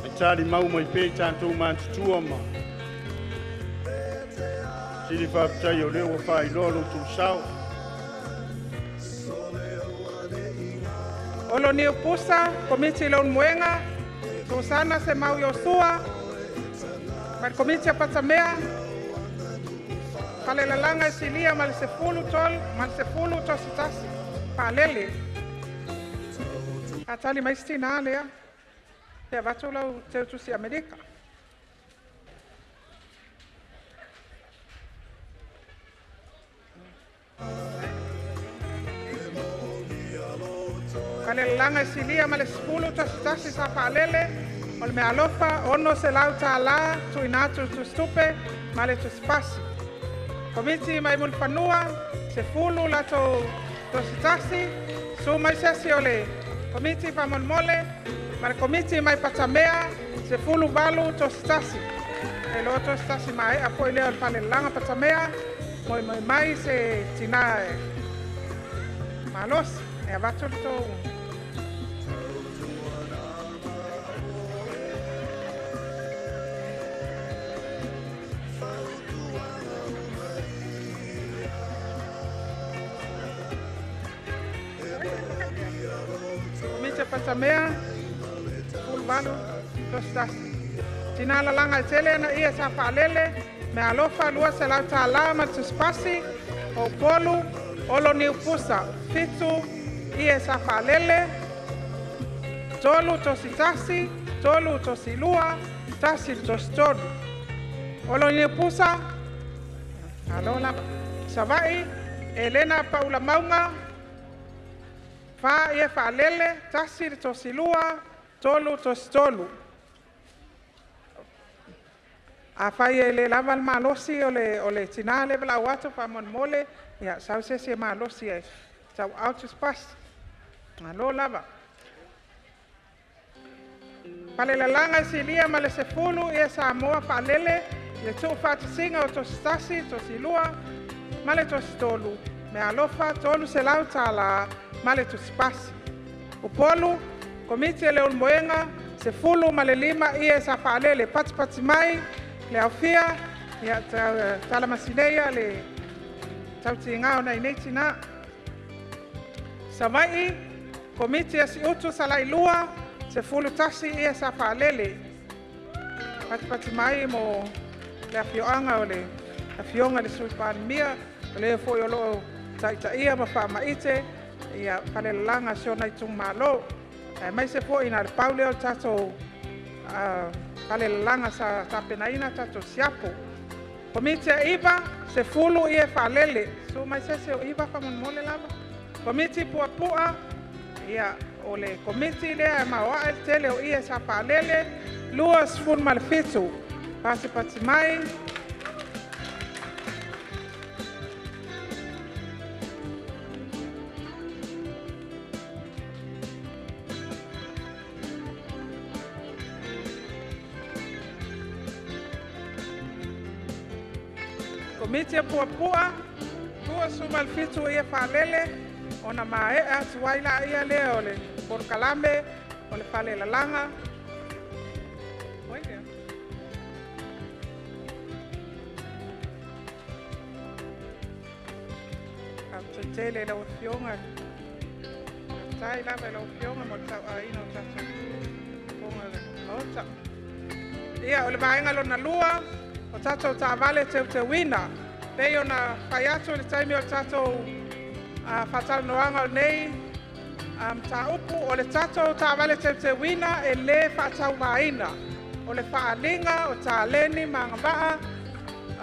E tāri mau mai pē tātou mātutua ma. Siri whaptai o leo whai lolo tu sao. Olo ni upusa, komiti leon moenga, susana se mau Yosua, ma komiti a patamea, pale lalanga silia ma le sefulu tositasi, palele. Atali maistina alea, te vatu lau teutusi Amerika. Pale lalanga silia ma le sefulu tositasi sa palele, o le mea alofa, ono se lau tā la, tu inatu tu stupe, ma le tu spasi. Komiti mai mulfanua, se fulu lato tositasi, su mai sesi ole. Komiti pa molmole, ma le komiti mai patamea, se fulu balu tositasi. E lo tositasi mai, apo ileo le pale langa patamea, moi mai se tina malos, e avatu to. Patamea, fulvalo, tositasi. Tina la langa tele na ia sa palele, me alofa lua se lau tā lama tu spasi, o polu, olo ni upusa, fitu, ia sa palele, tolu tositasi, tolu tosilua, tasi tostolu. Olo ni upusa, alola, savai, Elena Paula Maunga, fa ia fa lele tasi to silua tolu to stolu a fa ia le lava malosi ole tinale bla watu pa mon mole ya sa se malosi e sa out spas alo lava pale la langa silia male se fulu ia Samoa fa lele le tu fa singa to stasi to silua male to stolu me alofa tolu se lauta la male tu spasi. O polu, komiti leon moenga, se fulu male lima ia sa palele pati mai, le aufia, ia tala masineia le tautinga ona nei tina. Samai komiti asi utu salai lua se fulu tasi ia sa palele. Pati mai mo le afioanga o le afionga le sulpan mia le fo yo lo ia ma fa maite ia palelanga sona itung malo. Mai se fo ina le paule o tato palelanga sa tapenaina tato siapo. Komiti iba se fulu ia falele. So mai se iba fa mon mole lava. Komiti pua ia o le komiti lea maoa el tele o ia sa palele luas fun malfitu. Pasi pati mai. Komiti pua luas fun malfitu ia falele. Ona mae atu waila ia leo le por kalambe o le fale la langa. Oike. Tele la fionga. Tai la la fionga mo ta ai no ta. Ponga le ota. Ia o le vaenga lo na lua o tato ta vale te wina. Pei ona faiato le taimi o tato fatal noanga nei ta upu o le tato ta vale te wina e le fatau maina o le faalinga o ta leni mangabaa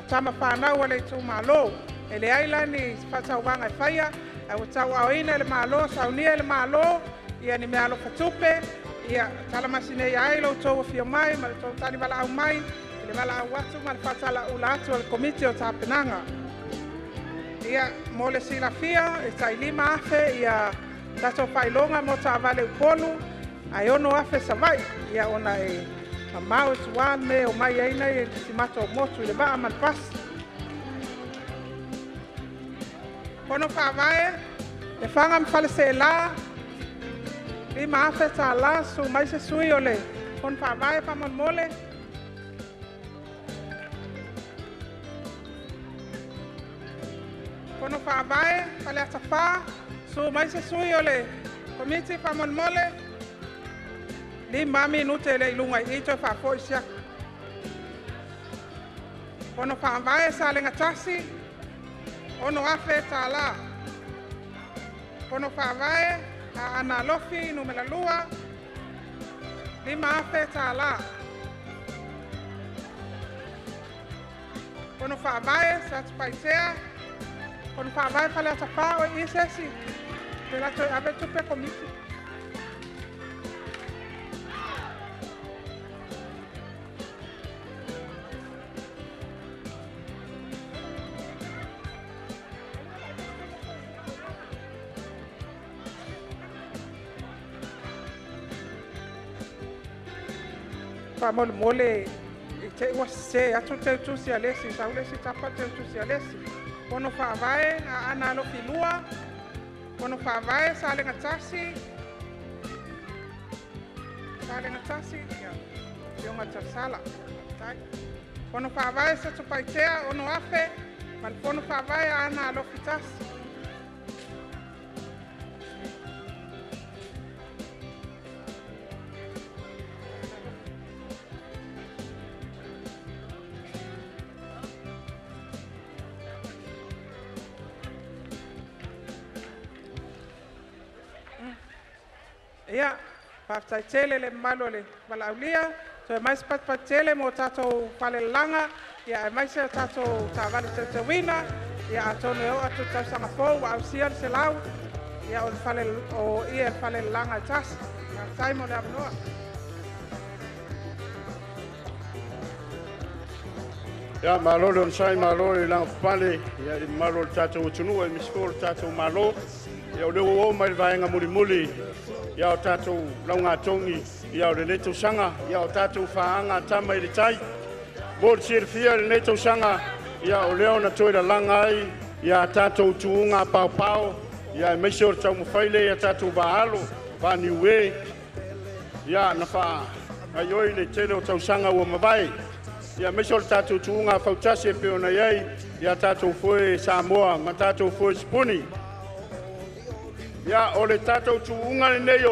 tama whanau o le tu malo e le ailani fatau wanga e whaia o tau aoina le malo saunia le malo ia ni mea lo fatupe ia talamasine ia ailo tau fio mai ma le tau tani wala au mai le wala au watu ma le fatala ula atu o le komiti o ta penanga. Ia mo le silafia e tai lima afe ia tato pailonga mo ta vale upolu ai ono afe savai ia ona e mamau tuan me o mai aina e simato motu le ba man pas kono fa vai e fanga me fale se la lima afe ta la su mai se sui ole kon fa vai pa mon mole kono fa vai fale atafa su mai se sui ole komiti pa mon mole li mami nute le ilunga i to fa fo sia kono fa vai sa lenga tasi ono afe tala kono fa vai ana lofi no mela lua li ma afe tala kono fa vai sa spaisea kono fa vai fale atafa o isesi pela to ave to pe komiti pa mole te wase atu te tu si alesi sa ule si tapa te tu si alesi kono fa vai ana lo filua kono fa vai sa le ngatasi ya yonga tsala tai kono fa vai sa tu paitea ono afe mal kono fa vai ana lo fitasi ia pa tele le malo le balaulia so mais pa tele mo tato pale langa ia mais tato ta vale te wina ia atono o atu Tausaga fo wa sia se lau ia o pale o ia pale langa tas ia sai mo le abnoa ia malo le sai malo le lang pale ia le malo tato tunu e miskol tato malo ia le o mai vaenga muli ia o tatou launga tongi ia o le Tausaga ia o tatou faanga tama i le tai mo le silafia le Tausaga ia o leo na toe langa ai ia tatou tuunga paupau ia mai se o tau mawhaile ia tatou vaalo vaniue ia na fa ai oi le tele o Tausaga ua mawai ia meso le tatou tuunga fautasi e peona iai ia tatou foe Samoa ma tatou foe Sipuni ia o le tatou tuunga lenei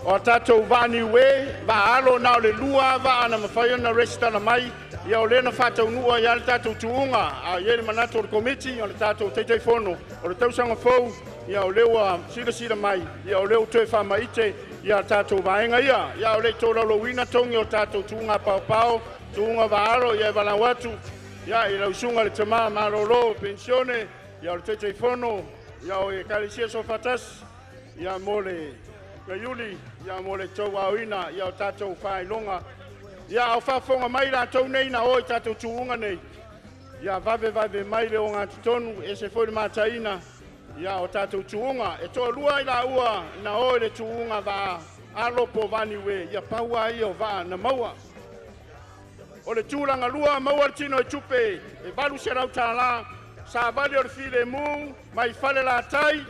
o tatou vani we vaalo na o le lua vaana mafai ona resitala mai ia o lena fataunua ia le tatou tuunga a ia le manato o le komiti o le tatou teiteifono o le tausaga fou ia o leu a silasila mai ia o leu toe faamaite ia tatou vaega ia o le tolaulouina togi o tatou tuunga paopao tuunga vaalo ia e valau atu ia i lausuga le tamā malōlō pensione ia o le teiteifono ia o ekalesia sofatasi ia mo le gaiuli ia mo le tauauina ia o tatou faailoga ia o faafoga mai latou nei na o i tatou tuuga nei ia vave mai le o gatotonu e se foi le mataina ia o tatou tuuga e toʻalua i laua na o i le tuuga vaalo po vani ue ia paua ia o vaa na maua o le tulaga lua maua le tino e tupe e valu selau tālā sa vale o le filemu mai fale latai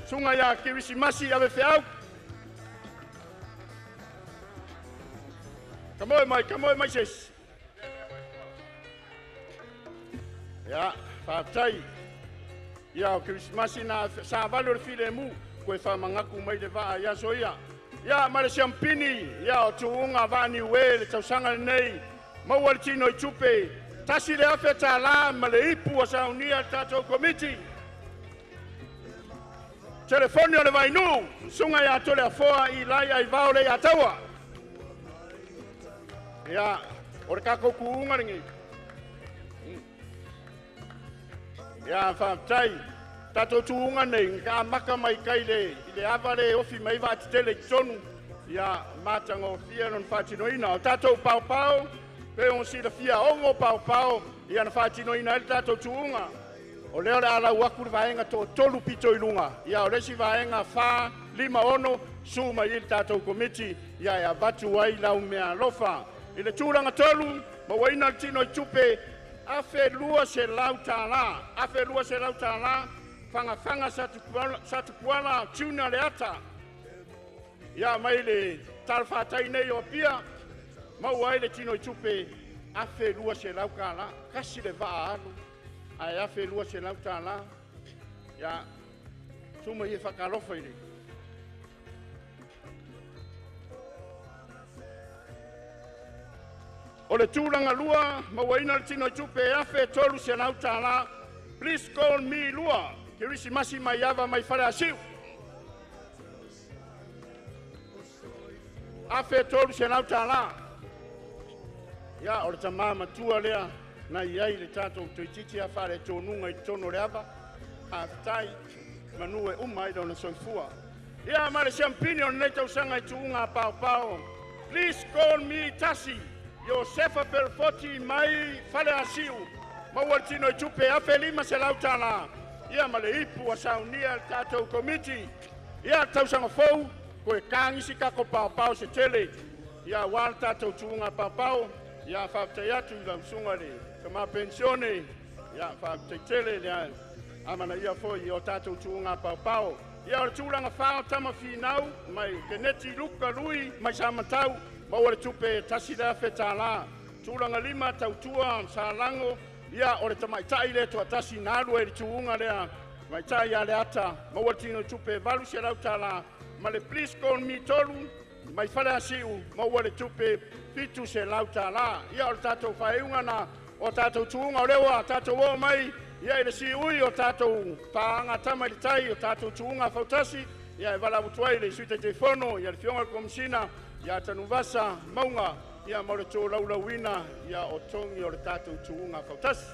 sunga ia kirisimasi ave feau kamoe mai ses ia fatai ia o kirisimasi na sa vale o le filemu koe whamangaku mai le vaa ia so ia ma le siampini ia o tuunga vani ue le tausaga nei maua le tino i tupe tasi le afe tālā ma le ipu a saunia tatou komiti telefoni o le vainu sunga ia tole afoa i lai ai vao le ataua ia o le kakokuunga ringi ia whaatai tatou tuunga nei ka maka mai kai le ava le ofi mai vaatitele i tonu ia matango fia non whaatinoina o tatou paupau pe on sila fia ongo paupau ia na whaatinoina ele tatou tuunga o leo le alau aku le vaenga to tolu pito ilunga ia o lesi vaenga wha lima ono suma i le tatou komiti ia ea batu ai lau mea lofa i le tūranga tolu ma waina le tino i tupe afe lua se lau tālā fanga satu kuala tuna le ata ia mai le talwhatai nei o pia mau ai le tino i tupe afe lua se lau kāla kasi le vaa alu ai afe lua se lau tālā ia suma i e whakalofa i le o le tūranga lua ma waina le tino i tupe afe tolu se lau tālā please call me lua kirisimasi mai ava mai whare asiu afe tolu se lau tālā ia o le tamā matua lea na iai le tatou toititi a whare tōnunga i tono le ava aftai manue umai dona soifua ia ma le siampini o nei tausaga i tuunga paopao please call me Tasi Josefa Perfoti mai whare asiu maua tino i tupe afe lima se lau tālā ia ma le ipu a saunia le tatou komiti ia tausaga fou koe kagisi kako paopao se tele ia ua le tatou tuunga paopao ia whaapetai atu i lausuga le kama pensione ia whaapetai tele lea amana ia foi o tatou tuunga paopao ia o le tulaga whao tama finau mai keneti luka lui mai samatau maua le tupe tasi le afe tālā tulaga lima tautua salago ia o le tamaitaʻi le toʻatasi na alu e le tuuga lea maitaʻi a le ata maua le tino tupe valu se lau tālā ma le please call me tolu mai fale asiu maua le tupe fitu se lau tālā ia o le tatou faaiuga na o tatou tuuga o leua tatou o mai ia i le siui o tatou paagatama i le tai o tatou tuuga fautasi ia e valavutu ai le isui taiteifono ia le fioga le komisina ia tanuvasa mauga ia mo le tōlaulauina ia o tongi o le tatou tuunga fautasi.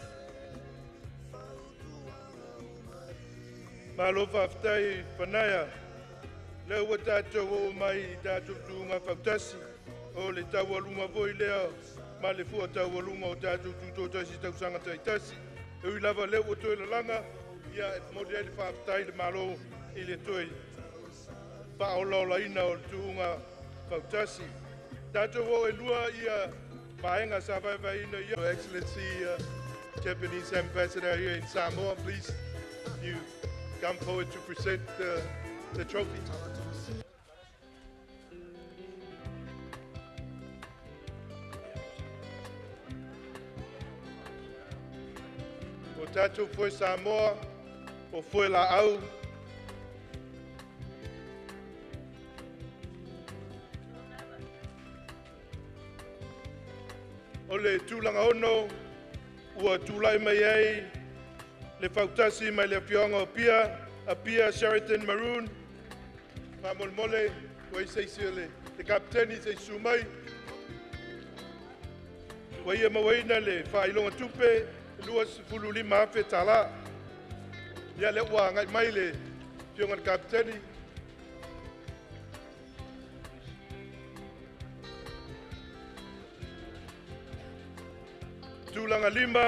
Malo whaftai whanaya, leo wa tātou o mai i tātou tuunga fautasi, o le tau alunga voi leo, ma le fua tau alunga o tātou Tuto'Atasi Tausaga Tuto'Atasi, e ui lava leo o toi langa, ia e mori le whaftai le malo i le toi, whaolola ina o le tuunga fautasi. Tatou o e lua ia paenga sa ina ia. Your Excellency, Japanese Ambassador here in Samoa, please, you come forward to present the trophy. o tātou foi Samoa, o foi la au. O le tūlanga ono, ua tūlai mai ei, le fautasi mai le fionga o pia, a pia Sheraton Maroon, mole mole, wai seisi le kapteni se sumai, wai e mawaina le whailonga tupe, lua sifulu lima afe tala, ia le ua ngai mai le fionga kapteni, tūlanga lima,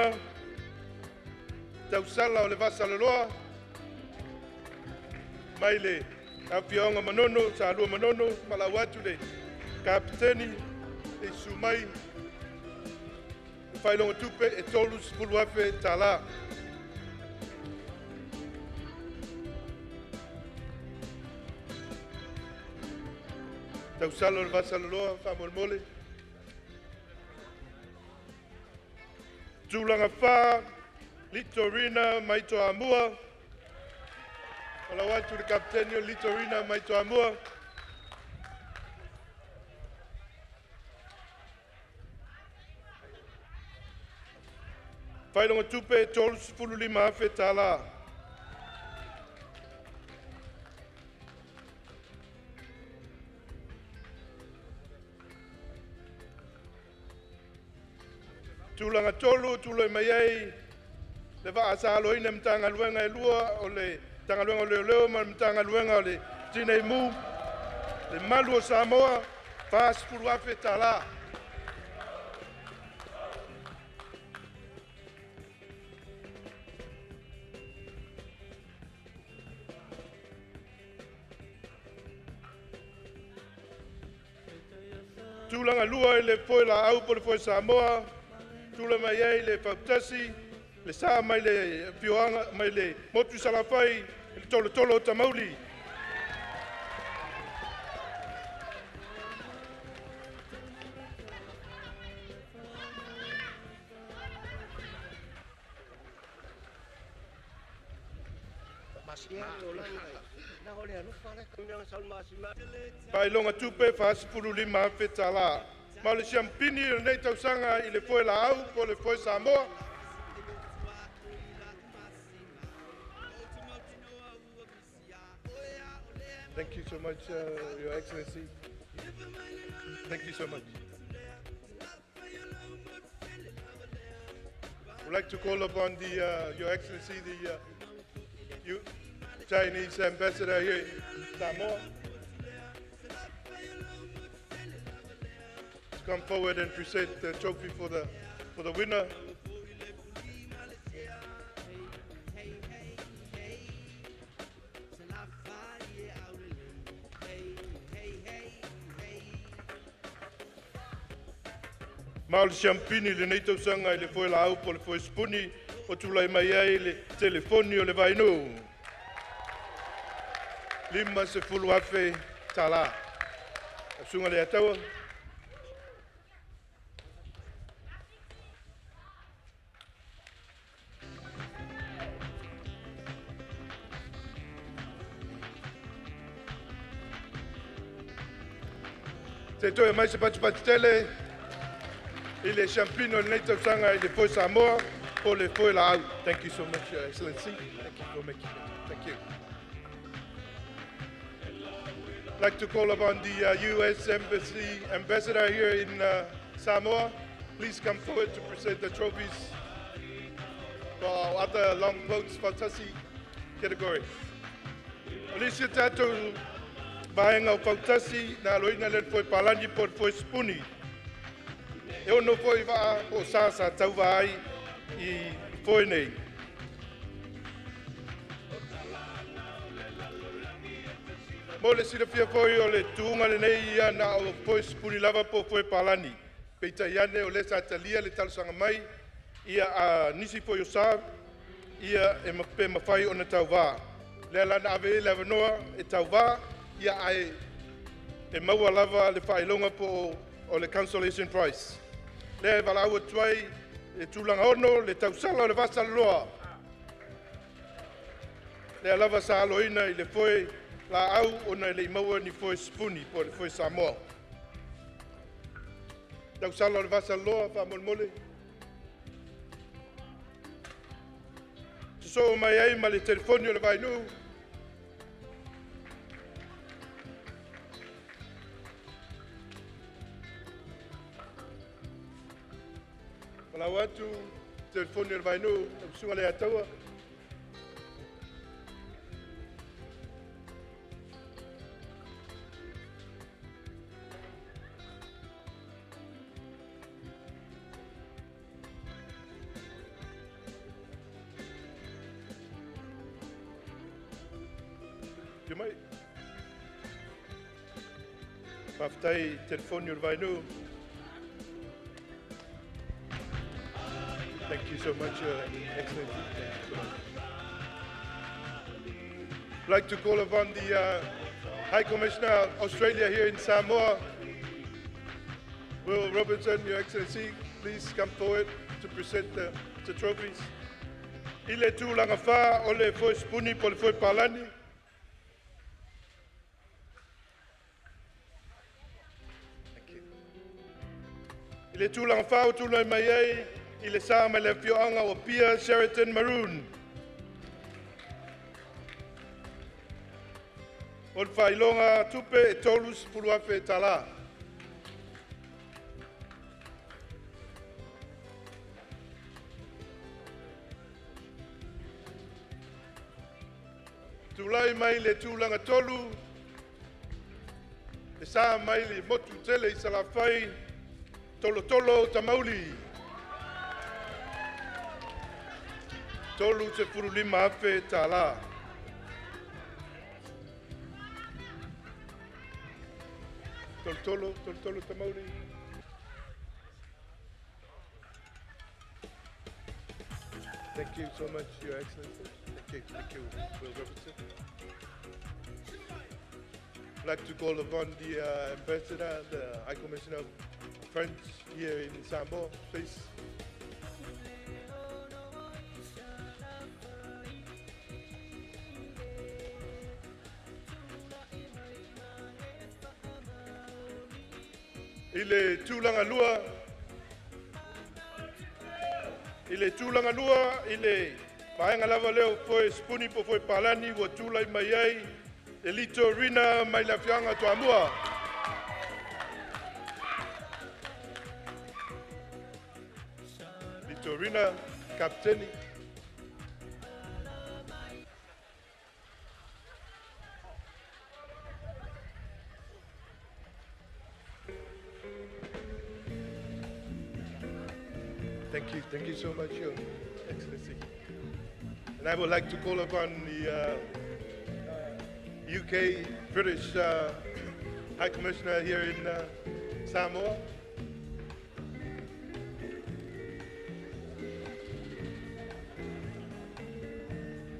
tausala o le vasaloloa, mai le awhionga manono, sa alua manono, malawatu le kapteni, e sumai, whailonga tupe e tolu sifulu afe tala. Tausala o le vasaloloa, whamolmole. Tūlanga whā, Litorina mai toa mua. Ola watu le kaptenio Litorina mai toa mua. Whailonga tupe tolu sifulu lima afe tala. Tūlanga tolu, tūloi mai ei, le wha asalo ina mtanga luenga e lua, o le tanga luenga o leo leo, ma mtanga luenga o le tinei mu, le malu o Samoa, wha sifuru afe tala. Tūlanga lua i le foi la au po le foi Samoa, tula mai ei le fautasi, le sa mai le fioanga, mai le motu salafai, le tolo tolo o tamauli. Pailonga tupe whaasipuru lima afe tala. Ma le siampini o nei tausaga i le foi la au po le foi Samoa. Thank you so much, Your Excellency. Thank you so much. I'd like to call upon Your Excellency, the Chinese ambassador here in Samoa, to come forward and present the trophy for the winner. Maul Champini le nei tausaga i le foi la au po le foi spuni o tulai mai ai le telefoni o le vainu. Lima se fulu afe tala. A sunga le ataua. Te toi mai se pati tele. Il est champion de l'État et de foi Samoa pour le foi la au. Thank you so much, Your Excellency. Thank you for making it. Thank you. I'd like to call upon the U.S. Embassy ambassador here in Samoa. Please come forward to present the trophies for our other long boats Fautasi category. Alicia Tato Bahenga Fautasi na loina len foi palani por foi spuni. E ono foi va o sasa tau vai I foi nei. Mo le sira fia foi o le tuunga le nei ia na o foi spuni lava po foi palani. Peita iane o le sa talia le talusanga mai ia a nisi foi o sa ia e mape mawhai o na tau va. Le lana ave le avanoa e tau va ia ai e maua lava le whailonga po o le consolation prize. Le valau tuai, le tūlanga ono, le tausala o le vasaloloa. le alava sa aloina i le foi la au ona le maua ni foi spuni po le foi Samoa. Tausala le vasa loa fa molmole. So mai ai ma le telefoni o le vainu. Malau atu telefoni o le vainu, sunga le ataua. Mai. Maftai telefoni o le vainu. Thank you so much, Excellency. I'd like to call upon the High Commissioner of Australia here in Samoa, Will Robertson, Your Excellency. Please come forward to present the trophies. Ile tūlanga whā o le foi spuni po le foi palani. I le tūlanga whā o tūlai mai ei, i le sā mai le whioanga o Pia Sheraton Maroon. O le whailonga tupe e tolus puluafe e tala. Tūlai mai le tūlanga tolu, le sā mai le motu tele i salawhai, Tolo tolo tamauli. Tolu te furu lima afe tala. Tolo tamauli. Thank you so much, Your Excellency. Thank you, Will Robertson. I'd like to call upon the Ambassador, the High Commissioner of Friends here in Samoa, please. Ile tūlanga lua, ile maenga lava leo foi spuni po foi palani wa tūlai mai ai, e lito rina mai la fianga toa mua. Torina, Captain. Thank you so much, Your Excellency. And I would like to call upon the UK British High Commissioner here in Samoa.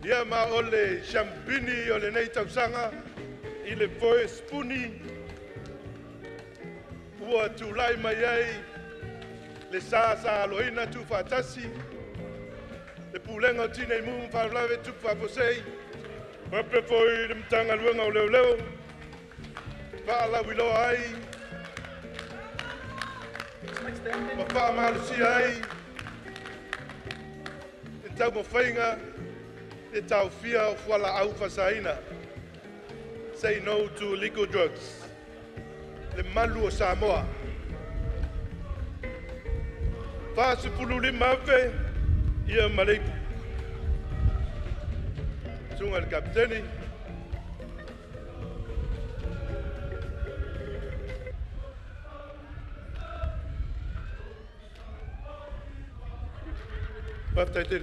Ia ma ole champini ole nei Tausaga i le foi spuni ua tulai mai ai le sa aloina tu'atasi le pulenga o tinei mu whaulawe tu'aposei mape foi le mtanga luenga o leo whaalawi loa ai ma whaamalusia ai e tau mo whainga e tau fia o fuala au fasaina. Say no to illegal drugs. Le malu o Samoa. Fasi pulu lima afe, ia maleipu. Sunga le kapteni.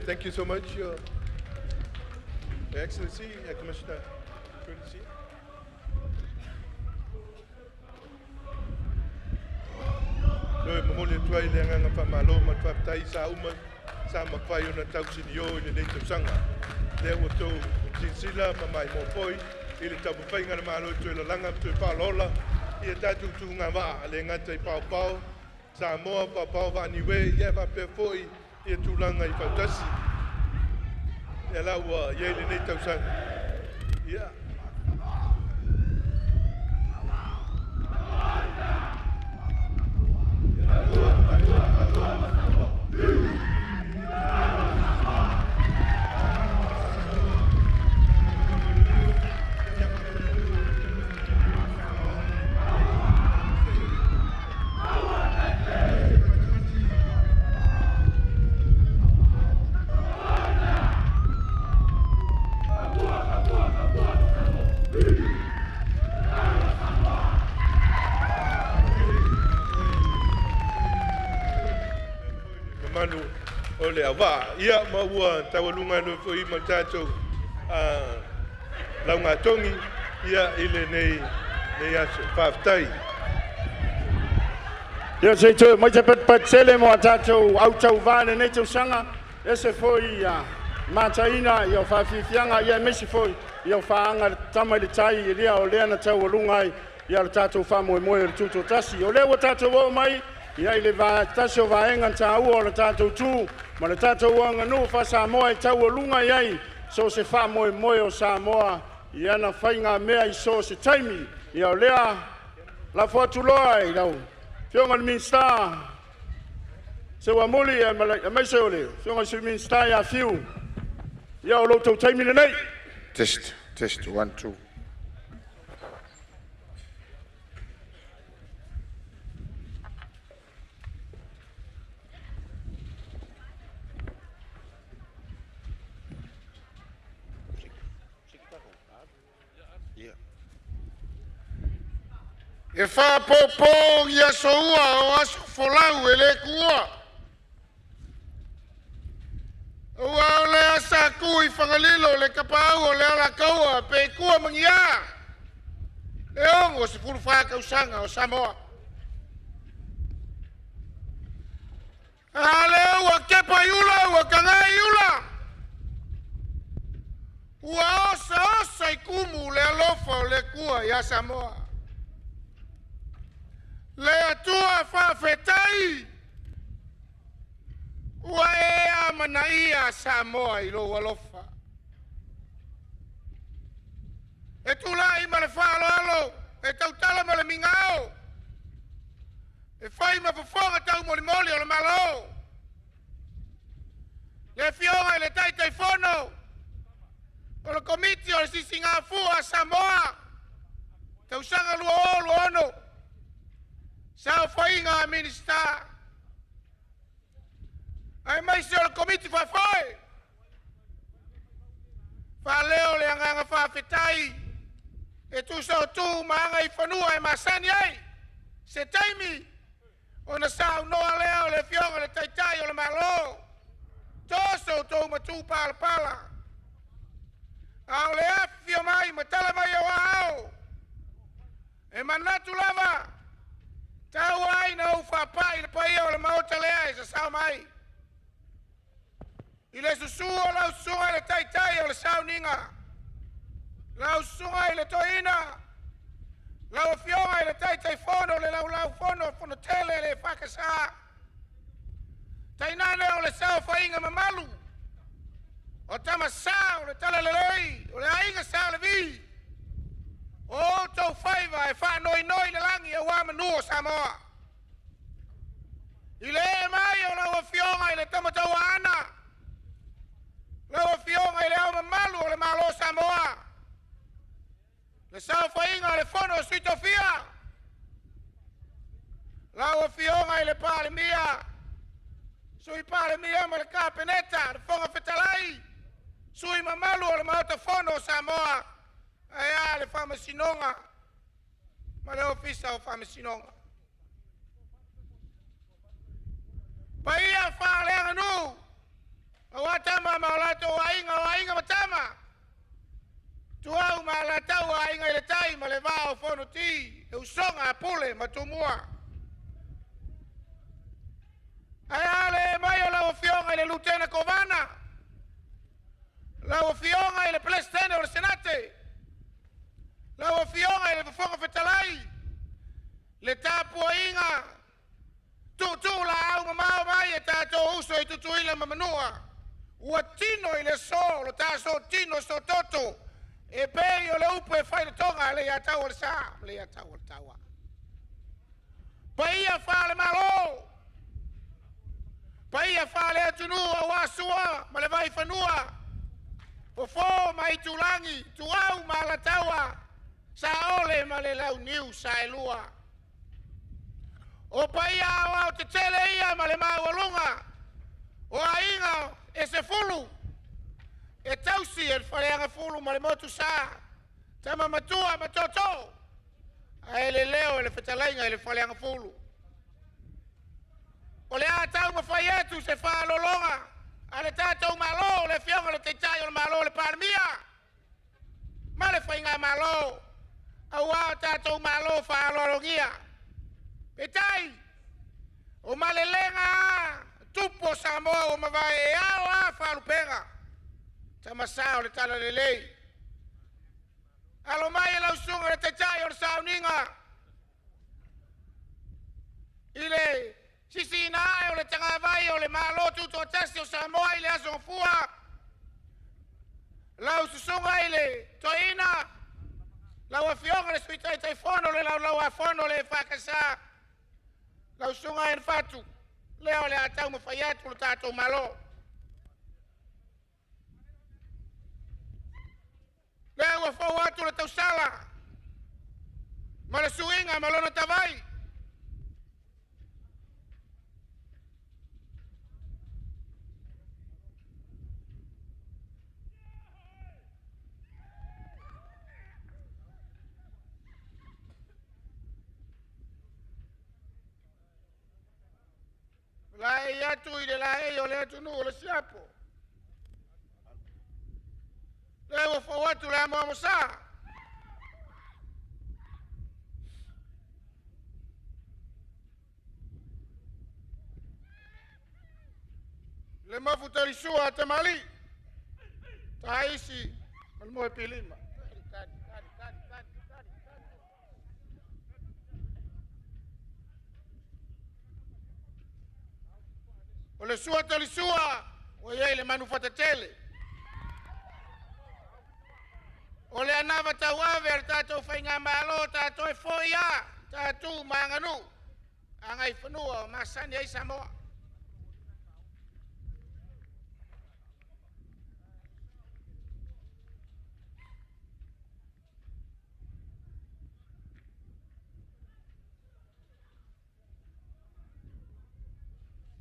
Thank you so much, Your Excellency, Commissioner. Courtesy. Noi mamole tuai le nganga pa malo ma pa tai sa uma sa ma pai ona tau sini yo i le Tausaga. Le o to sila ma mai mo poi i le tapu pai ngana malo tu le langa tu pa lola i tatu tu nga va le ngata i pau pau Samoa pa pau va ni we ia va pe foi i tu langa i Tautasi. e la ua ia le nei tausaga ia manu o le awa ia ma ua taualunga no foi ma tatou launga tongi ia ile nei aso whaftai. Ia se toi mai te pat sele mo tatou au tau vale nei Tausaga e se foi ia mataina ia whawhiwhianga ia mesi foi ia whaanga tama le tai ia o lea na taualunga ia le tatou whamoemoe o le Tuto'Atasi o lea wa tatou o mai ia ile va tasio va enga ta o le tatou tu ma le tatou anga no fa Samoa i tau lunga ia so se fa moe o Samoa ia na fainga mea i so se taimi ia lea la fotu loa i lau fionga minsta se wa moli e mai se ole fionga se minsta ia fiu ia o lo tau taimi nei test 1 2. E wha popo ia soua o asu folau e le kua. Ua o le asa kui whangalilo le kapau o le ala kaua pe kua mangia. Le ongo se furu whakausanga o Samoa. A le ua kepa iula, ua kangai iula. Ua osa i kumu le alofa o le kua ia Samoa. Le atua whawhetai ua e amana ia Samoa i lo alofa. E tula i ma le whaaloalo, e tautala ma le mingao. E whai ma whafonga tau molimoli o le malo. Le fionga i le tai whono. O le komiti o le sisinga fua Samoa. Tausaga lua o lua ono. Sao whainga minista. Ai mai se o le komiti whawhoi. Whaleo le anganga whawhetai. E tu sao tu maanga i whanua e masani ai. Se taimi. O na sao noa leo le fionga le taitai o le malo. Toso tau matu pala pala. Au le afi o mai matala mai o au. E manatu lava. Tau ai na uwhapai le pai o le maota lea e sa sao mai. I le susua lau sunga le taitai o le sao ninga. Lau sunga i le toina. Lau fionga i le taitai fono le lau fono tele le whakasa. Tainane o le sao whainga mamalu. O tama sao le tala le lei. O le ainga sao le vi. O tau whaiva e wha noi le langi e wā manu o Samoa. I le mai o lau fionga i le tamatau ana. Lau fionga i le au mamalu o le malo Samoa. Le sao whainga le fono o Suitofia. Lau fionga i le pale mia. Sui pale mia ma le kapeneta. Le fonga fetalai. Sui mamalu o le mauta fono o Samoa. Aia le whamasinonga. Ma le ofisa o whamasinonga. Paia whaaleanga nu. A watama ma o lato o ainga matama. Tuau ma la tau ainga i le tai ma le vā o whono ti. E usonga a pule ma tumua. Aia le mai o lau fionga i le lutena kovana. Lau fionga i le plestene o le senate. Lau fionga i le whafonga whetalai. Le tāpua inga. Tu la au mamau mai e tātou uso i tutuila mamanua. ua tino i le so, lo taso tino so toto, e pei o le upu e whai le tonga, le ia tau o le sa, le ia tau o le taua. Pa ia wha le malo, pa ia wha le atunua, wasua, ma le vai whanua, o fō mai tulangi, tuau ma la taua, sa ole ma le lau niu sa e lua. O pa ia au te tele ia ma le maualunga, o a inga e se fulu, e tausi e whareanga fulu ma le motu sa, tama matua ma toto, a e le leo e le whetalainga e le whareanga fulu. O le a tau ma whai etu se whalolonga, a le tātou malo, le fionga le teitai o le malo le pārmia, ma le whainga malo, au a tātou malo whalolongia. Petai, o malelenga tupo Samoa o mawai e ao a whalupenga. Tamasao le tala le lei. Alo mai e lausunga le teitai o le sauninga. Ile sisi inae o le tangawai o le malo tuto'atasi o Samoa ile aso fua. Lau susunga ile toina. Lau afionga le suitai taifono le lau afono le whakasa. Lau sunga en fatu, leo le atau mawhaiatu le tātou malo. Leo wa whau atu le tausala, ma le suinga ma lona tawai. Lai atu i le lai o le atu nu o le siapo. Le wa whau atu le amoa mosa. Le mafu tarisua te mali. Ta isi, mal moe pilima. O le sua tali sua, o iei le manufatatele. O le anava tau ave al tātou whainga malo, tātou e foia, tātou manganu. Angai whanua o masani ai Samoa.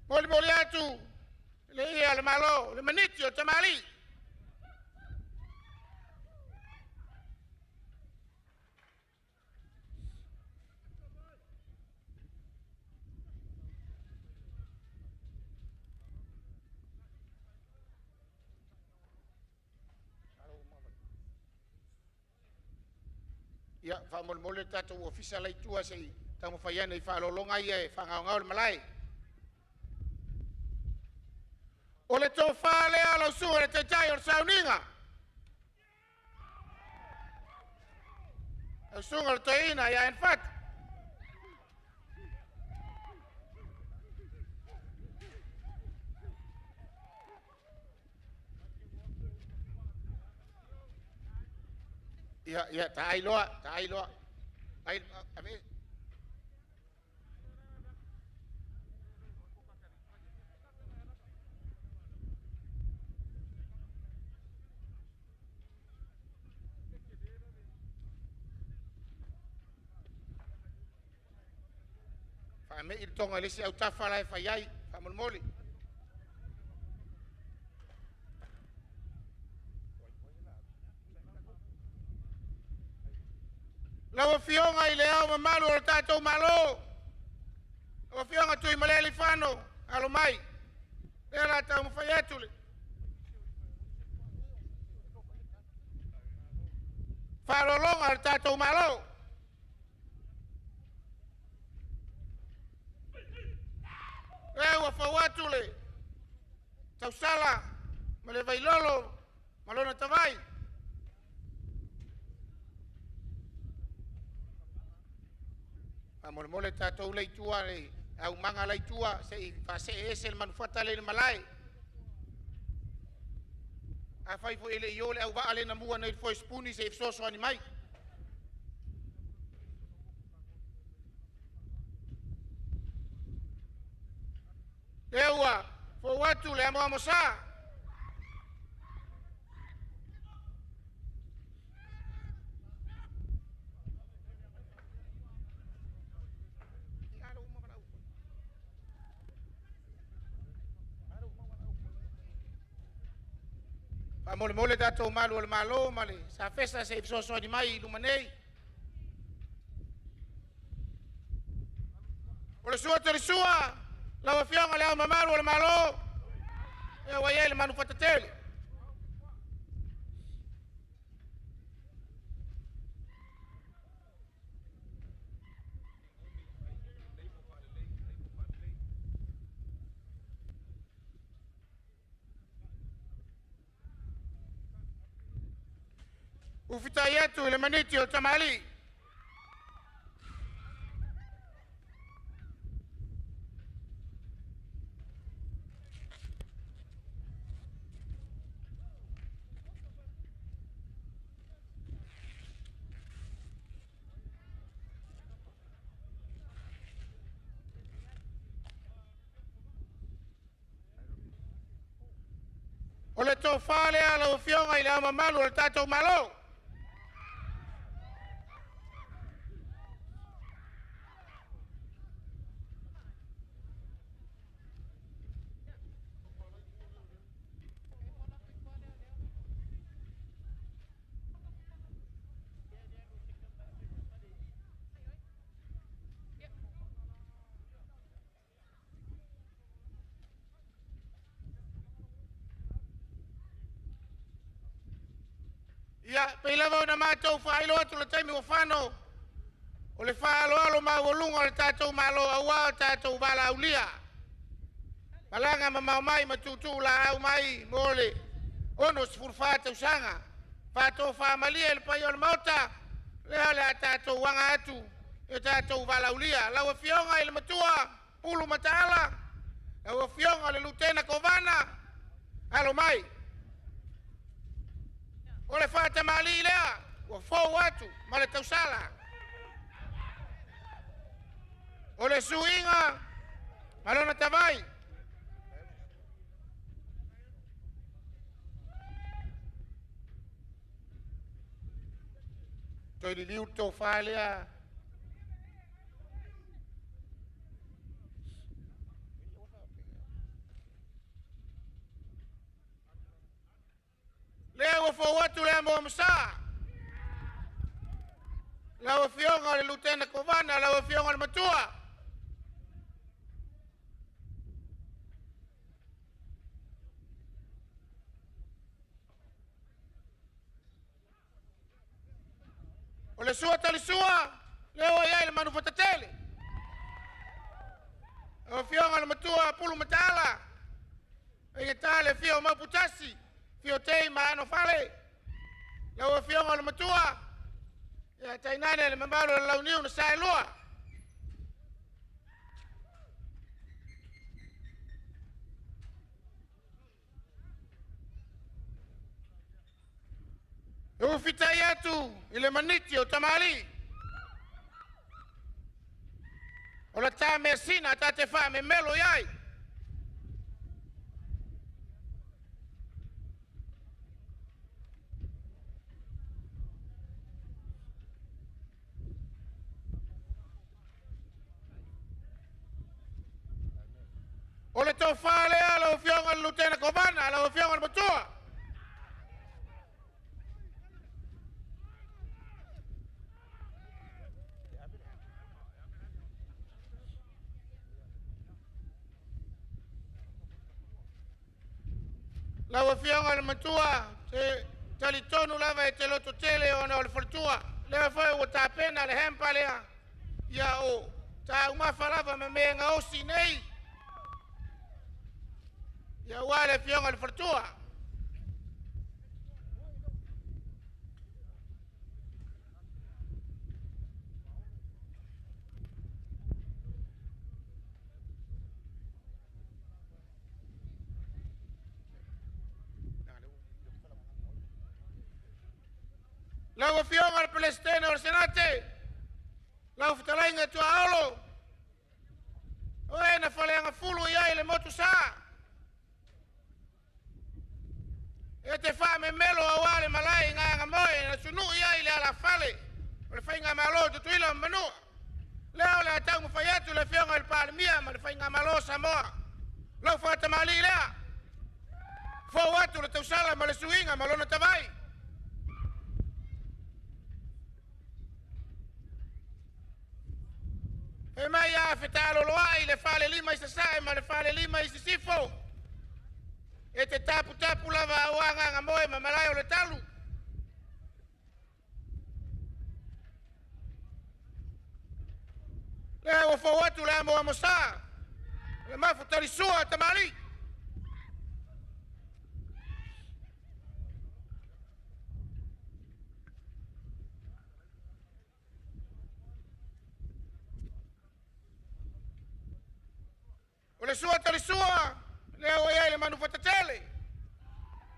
Moli moli atu, le ia le malo, le maniti o tamali. Ia, fa moli moli tatu ofisa lai tua sei, tamu whaiana I whalolonga ia e whangaongao le malai. O le tō whālea lau sua le teitai o le sauninga. Au sunga le toina ia en fat. Ia, ta ailoa. Ai, a ver. Me I tonga lesi au tafa lai whaiai, whamolmoli. Lawa fionga I le au mamalu o tātou malo. Lawa fionga tui maleli whano, alo mai. Lea la tau mwhaiatu le. Whalolonga o tātou malo. Ewa whawatu le, tausala, ma le vailolo, ma lona tawai. Ma mole tātou leitua le, au manga leitua, se I whase ese le manufata le malai. A fai fo ele iole au wa ale na mua nei fo spuni se ifsoso ani mai. Lewa, fo watu le amo sa. Pa mole mole dato malu al malo male. Sa festa se ifsoso ani mai lumanei. Ole sua tere sua. Lawa fionga le ama malu al malo. E wa yele manu fatatele. Ufita yetu ile maniti o tamali. Ole to fale ala ufionga ile ama malu al tato malo. Ya, pela va na mato fa ilo tu le taimi wafano. O le fa alo ma wolunga le tato malo awa tato bala ulia. Malanga ma mai matutu la au mai mole. Ono sfurfa Tausaga. Fato fa malia le payo le mauta. Le ala tato wanga atu. E tato bala ulia. La wafionga ile matua. Pulu matala. La wafionga le lutena kovana. Alo mai. Ole fata mali lea, wa fo watu, male tausala. Ole suinga, malona tavai. Toi li liu to falea. Leo fo watu le amo msa. La fionga le lutena kovana, la fionga le matua. Ole sua tali sua. Leo ya le manufatatele. La fionga le matua pulu matala. E tale fio maputasi. Fio tei maano fale. Lau fionga le matua. Ya tainane le mambalo lau niu na sai lua. Ufita yetu ile maniti o tamali. Ola tame sina tate fa me melo yai. Ole to fale ala fionga lutena kovana ala fionga matua. La fionga matua se talitonu lava e teloto tele ona ole fortua. Le foi o tapena le hempalea. Ya o ta uma falava me menga osi nei. Ya wale fionga le fortua. Lau fionga le Palestina o senate. Lau fitalainga tu aolo. Oe na faleanga fulu ia le motu sa. E te wha me melo a wale malai ngā moe na sunu ia le ala fale. O le whainga malo tu tuila manua. Leo le atau mo fai atu le fionga le palimia ma le whainga malo Samoa. Lau whata mali lea. Fo atu le tausala ma le suinga ma lona tawai. E mai a fetalo loai le fale lima i sasai ma le fale lima i sisifo. E te tapu lava awanga nga moe ma malai o le talu. Le o fo atu le amo amosa. Le mafu tarisua tamali. O le sua tarisua. Le o ia le manufatatele.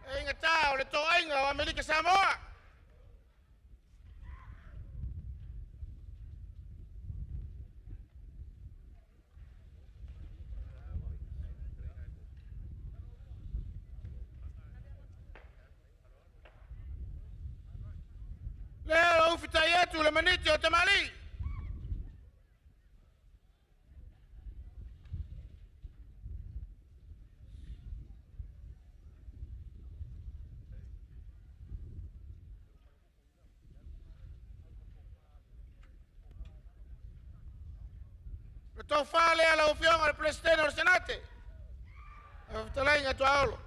E inga tā o le toainga o Amerika Samoa. Le o ufitai atu le maniti o tamali. Le tau fale ala o fionga le Palestina o senate. E ufitalainga tu aolo.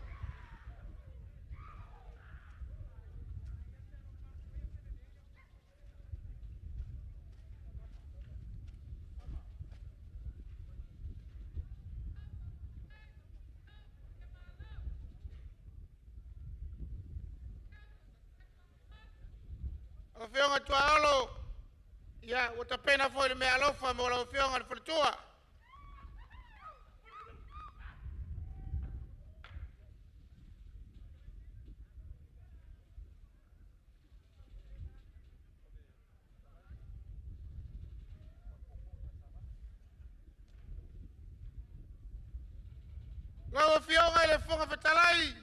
O fionga tu aolo. Ia, o ta pena foi le mea alofa mo la o fionga le fritua. La o fionga le fonga fetalai.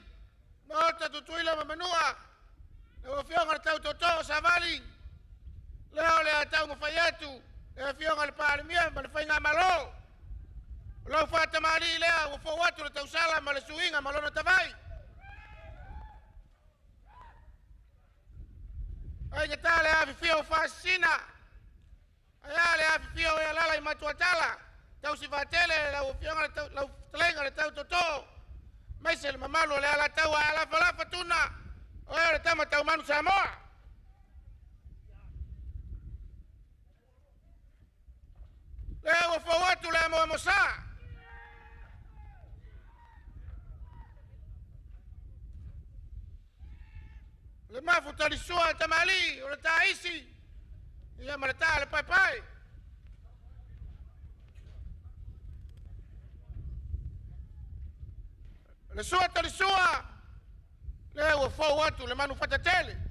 Ma ta tutuila ma manua. La o fionga le tau toto sa vali. Leo le atau mo fai atu. Le fionga le palimia ma le whainga malo. Lau whata mali lea o fo atu le tausala ma le suinga ma lona tawai. Ai ke tā le afi fio whasina. Ai a le afi fio e alala I matuatala. Tau si vatele lau fionga lau talenga le tau toto. Maise le mamalu le ala tau a ala falafa tuna. O e le tama tau manu Samoa. Le o fo atu le mo mosa. Le mafu tarisua tamali o le taisi. Ia ma le tā le pai. Le sua tarisua. Le o fo atu le manu fatatele.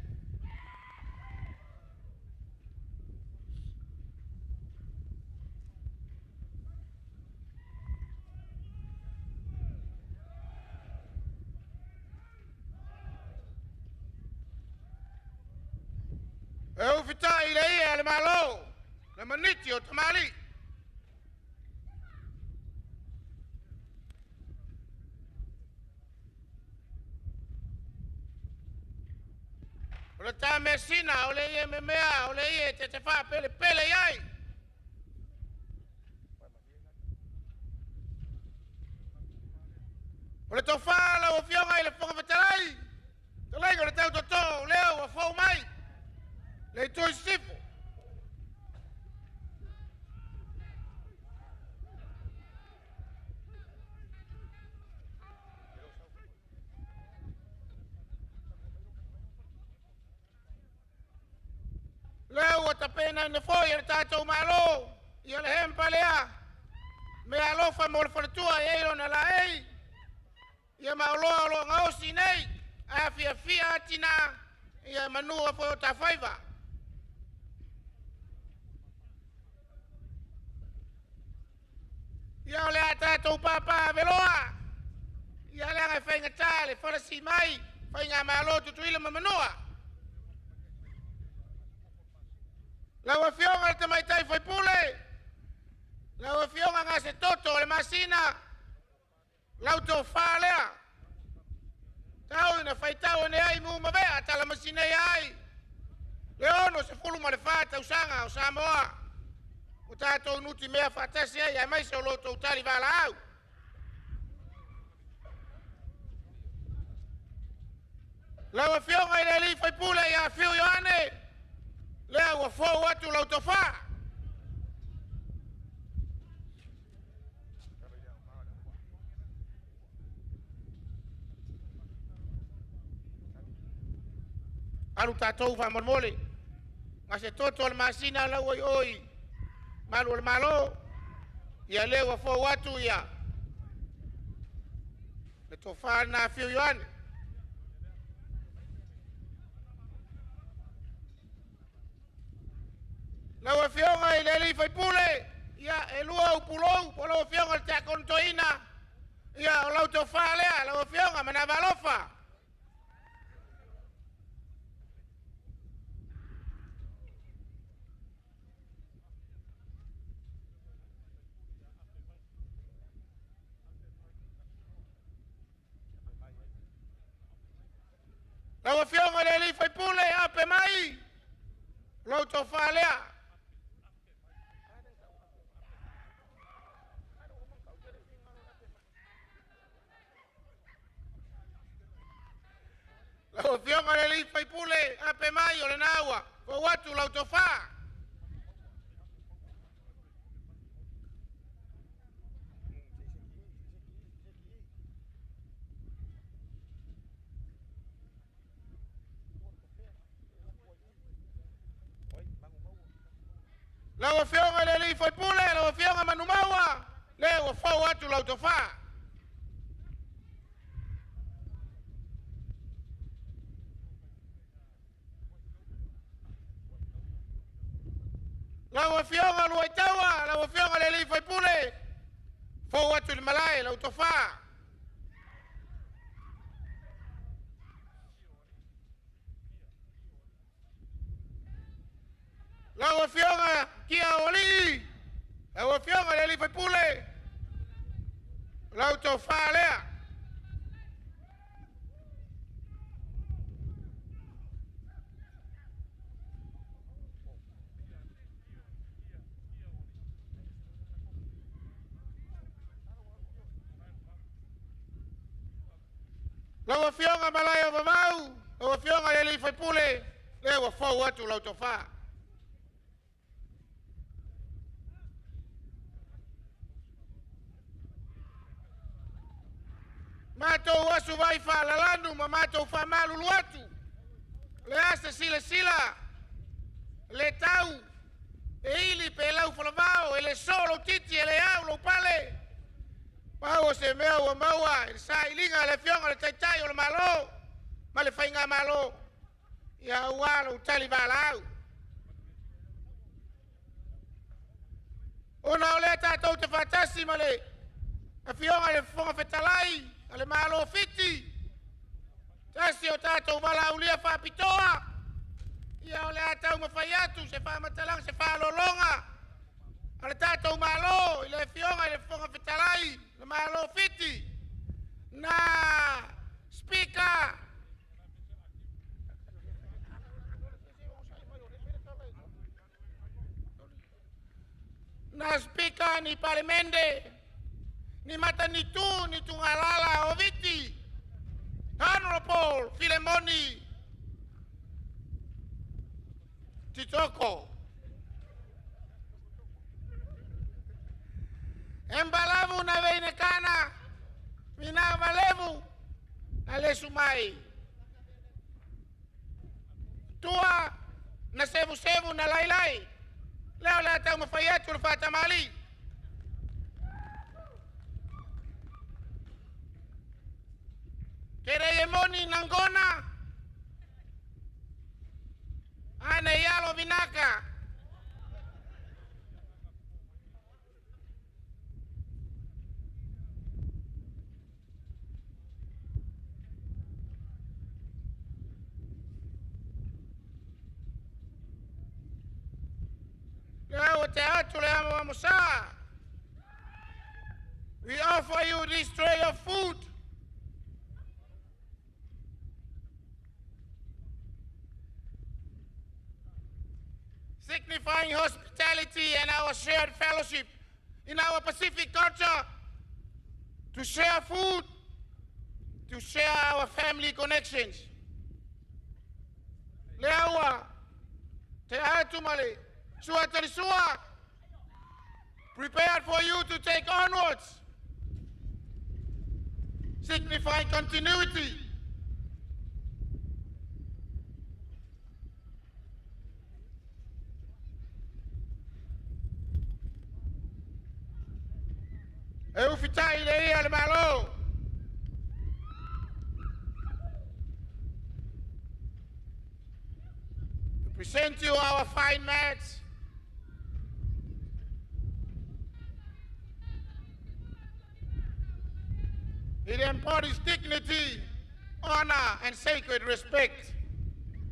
E o fitai le ia le malo. Le maniti o tamali. O le tā mesina, o le ia me mea, o le ia te wha pele iai. O le tau whala o fionga I le whonga whatalai. Talai o le tau toto, leo o whau mai. Le toi sifo. Leo o tapena ne foi le tatou malo. Ia le hempa lea. Me alofa mo le whanatua e eiro na la ei. Ia maoloa lo ngausi nei. A fia atina. ia manua foi o tawhaiva. Ia o lea tātou pāpā veloa. Ia lea ngai whainga tāle, wharasi mai, whainga mālo tutuila ma manua. Laua fionga le tamaitai whai pule. Laua fionga ngā se toto le masina. Lau tō whālea. Tau ina whaitau ane ai mū mawea, tala masina ai. Le ono se fulu ma le whā Tausaga o Samoa. O tātou nuti mea whātasi ai mai se o loto utari wala au. Laua fionga i le li whai pule ia whiu Ioane. Lea ua fōu atu lau tō whā. Alu tātou wha mormole. Ngā se toto le masina lau oi oi. Malu le malo. Ia lea ua fōu atu ia. Le tō whā nā whiu Ioane. Laua fionga i le li whai pule. Ia e lua upulou. Po laua fionga le te akontoina. Ia o lau tō whā lea. Laua fionga mana walofa. Laua fionga le li whai pule. Ape mai. Lau tō whā lea. Lau fionga le li whai pule, ape mai o le naua, ko watu lau tō whā. Lau fionga le li whai pule, lau fionga manu maua, le ua whau atu lau tō whā. Lau fionga luai taua, lau fionga le li whai pule. Fau atu le malai, lau tō whā. Lau fionga kia oli. Lau fionga le li whai pule. Lau tō whā lea. Lau fionga malai o vavau. Lau fionga le li whai pule. Le ua whau atu lau tō whā. Mātou asu vai whālalandu ma mātou whamalulu atu. Le asa sila sila. Le tau. E ili pe lau whalavao. E le solo titi e le au lau pale. Pau se mea ua maua. E sa ilinga le fionga le taitai o le malo. Ma le whainga malo. Ia uala utali wala au. Ona o le tātou te whatasi ma le. A fionga le whonga whetalai. Ale malo fiti. Tasi o tātou wala ulia whapitoa. Ia o le atau mawhai atu se whamatalang se whalolonga. Ale tātou malo i le fionga i le whonga whetalai. Le malo fiti. Na speaker. Na speaker ni parimende. Ni mata ni tu ngalala o viti. Honorable Filemoni Titoko. Embalavu na veinekana. Mina valevu. Na lesumai. Tua na sevu na lailai. Leo la tau mawhaiatu le whatamali. Kere e moni nangona. inaka. We offer you this tray of food. Signifying hospitality and our shared fellowship in our Pacific culture, to share food, to share our family connections. Leaua, te atumale, sua terisua, prepared for you to take onwards, signifying continuity. Eu fitai lei al malo. To present you our fine mats. It embodies dignity, honor, and sacred respect.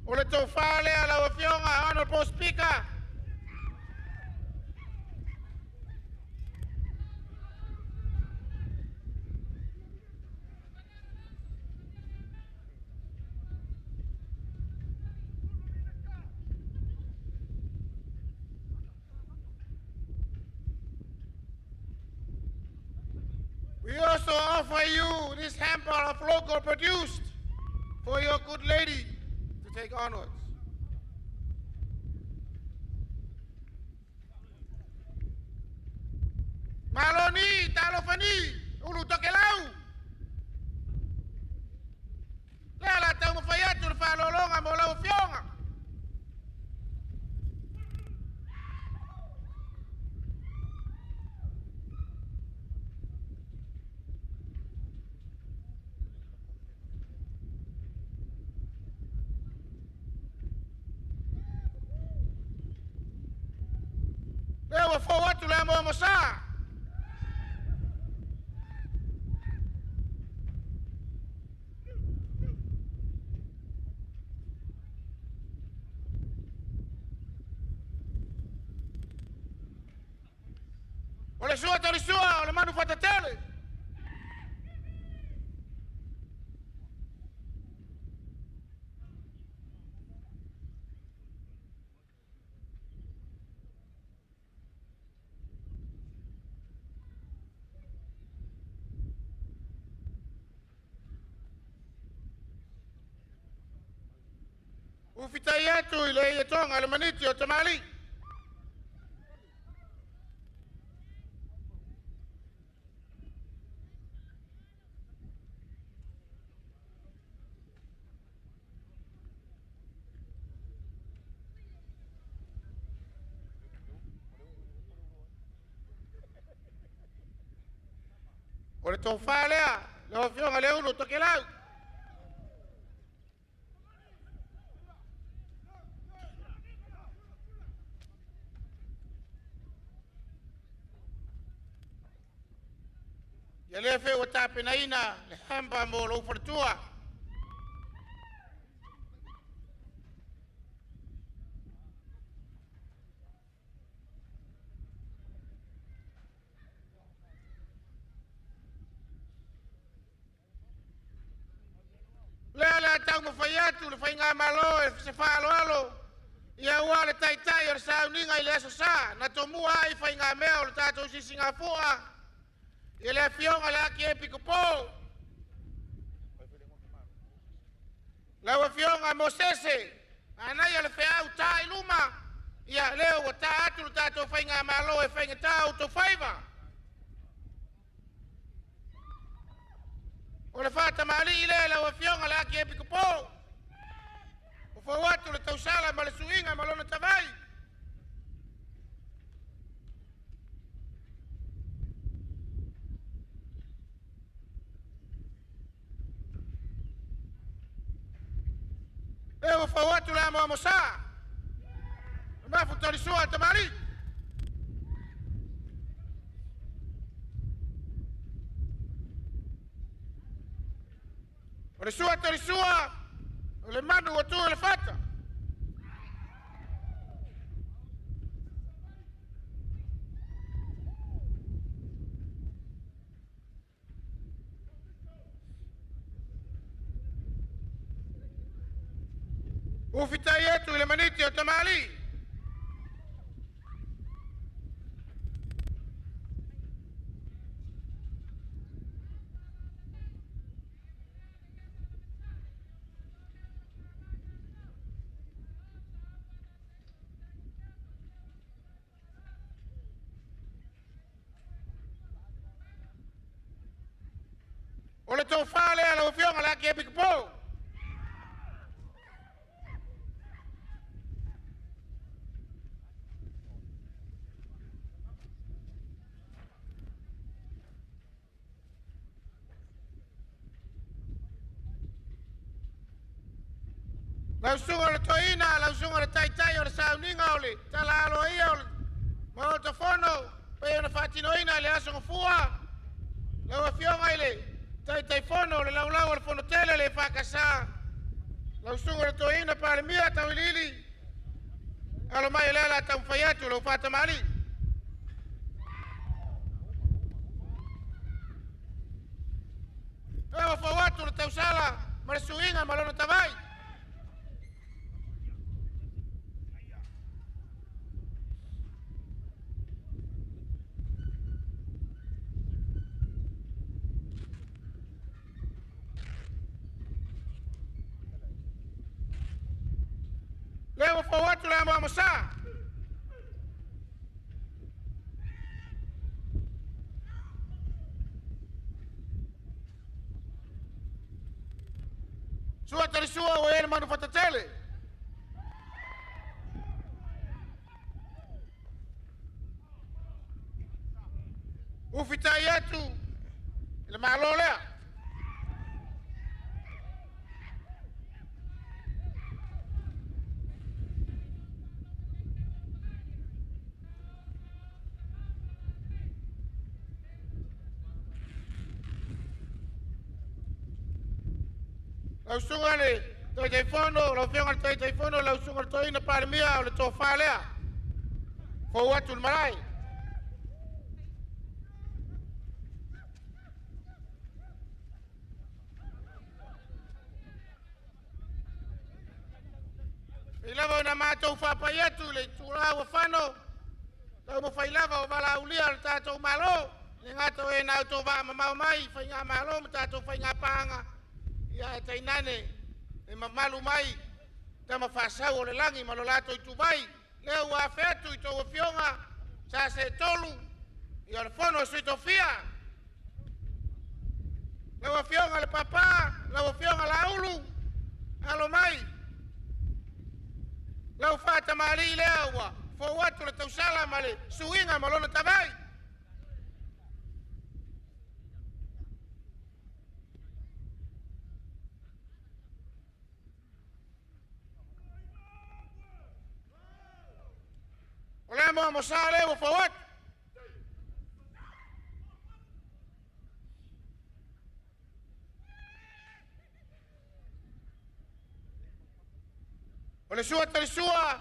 Ole tau whale ala o fionga, Honorable Speaker. We also offer you this hamper of local produced for your good lady to take onwards. Maloni, talofani, ulu tokelau. Lela tau mawhaiatu le whalolonga mo lau fionga. Lewa fawatu le mo mosa. Ole sua tori sua, ole manu fatatele. Ufitai yetu ile yetonga le maniti o tamali. Ole tau whalea, leo fionga leo ulu tokelau. Ya lefe o tapenaina, le hamba mo lo ufartua. Lea tau mawhaiatu, le whainga malo, e se whaalo alo. Ia ua le taitai o le sauninga i le aso sa, na tomua ai whainga mea o le tātou sisinga fua. Ia le fionga le aki e piko pō. Laua fionga mo sese, anai le whiau tā i luma. Ia leo o tā atu le tātou whainga malo e whainga tā o tō whaiva. O le whata maali i le laua fionga le aki e piko pō. O whauatu le tausala ma le suinga ma lona tawai. E o whauatu le amoa mosa. mafu torisua tamari. Torisua, ole manu watu ole fata. Ufita yetu ile maniti otamali. Ole tofale ala ufionga la kebikpo. Lausunga le toina, lausunga le taitai o le sauninga ole, tala alo ia ole, mao te fono, pe ona fatinoina le aso ngafua, lau afionga ile, taitai fono le laulau le fono tele le whakasa, lausunga le toina pa le mia tau ilili, alo mai le ala tau mwhaiatu lau whatamali. Ewa whawatu le tau sala, ma le suinga ma lono tawai. Lewa whawatu le amo amosa. Sua tarisua o ele manu fatatele. Ufita yetu ile malolea. Lausunga le taitai fono, lau fionga le taitai fono, lausunga le toina parimia o le tofalea. Fau atu le marai. Ilava una mātou whapaiatu le tūrā wa whano. Tau mo whailava o wala ulia le tātou malo. Le ngātou e nau tō wā mamau mai, whai ngā malo, ma tātou whai ngā pāanga. Ia e tainane, e mamalu mai, tama whasau o le langi, malo lato i tubai. Leo wa whetu i tō fionga, sa se tolu, i o le whono sui tō fia. Leo fionga le papa, leo fionga la ulu, alo mai. Leo whata maali leo wa, fo watu le tausala ma le suinga malona tabai. Ole mo mosale wo fawat. Ole sua trisua.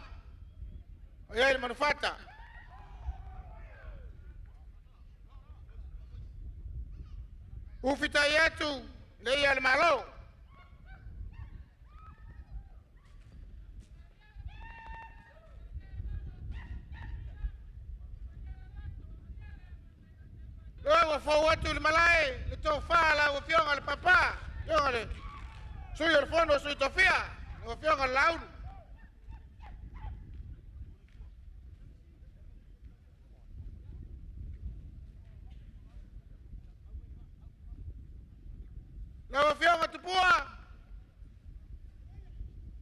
Oye manufata. Ufita yetu le al malo. Luego fue el malay, le tofa la opción al papá. Yo soy el fondo, soy Tofía, la opción al laúd. La opción a tu púa,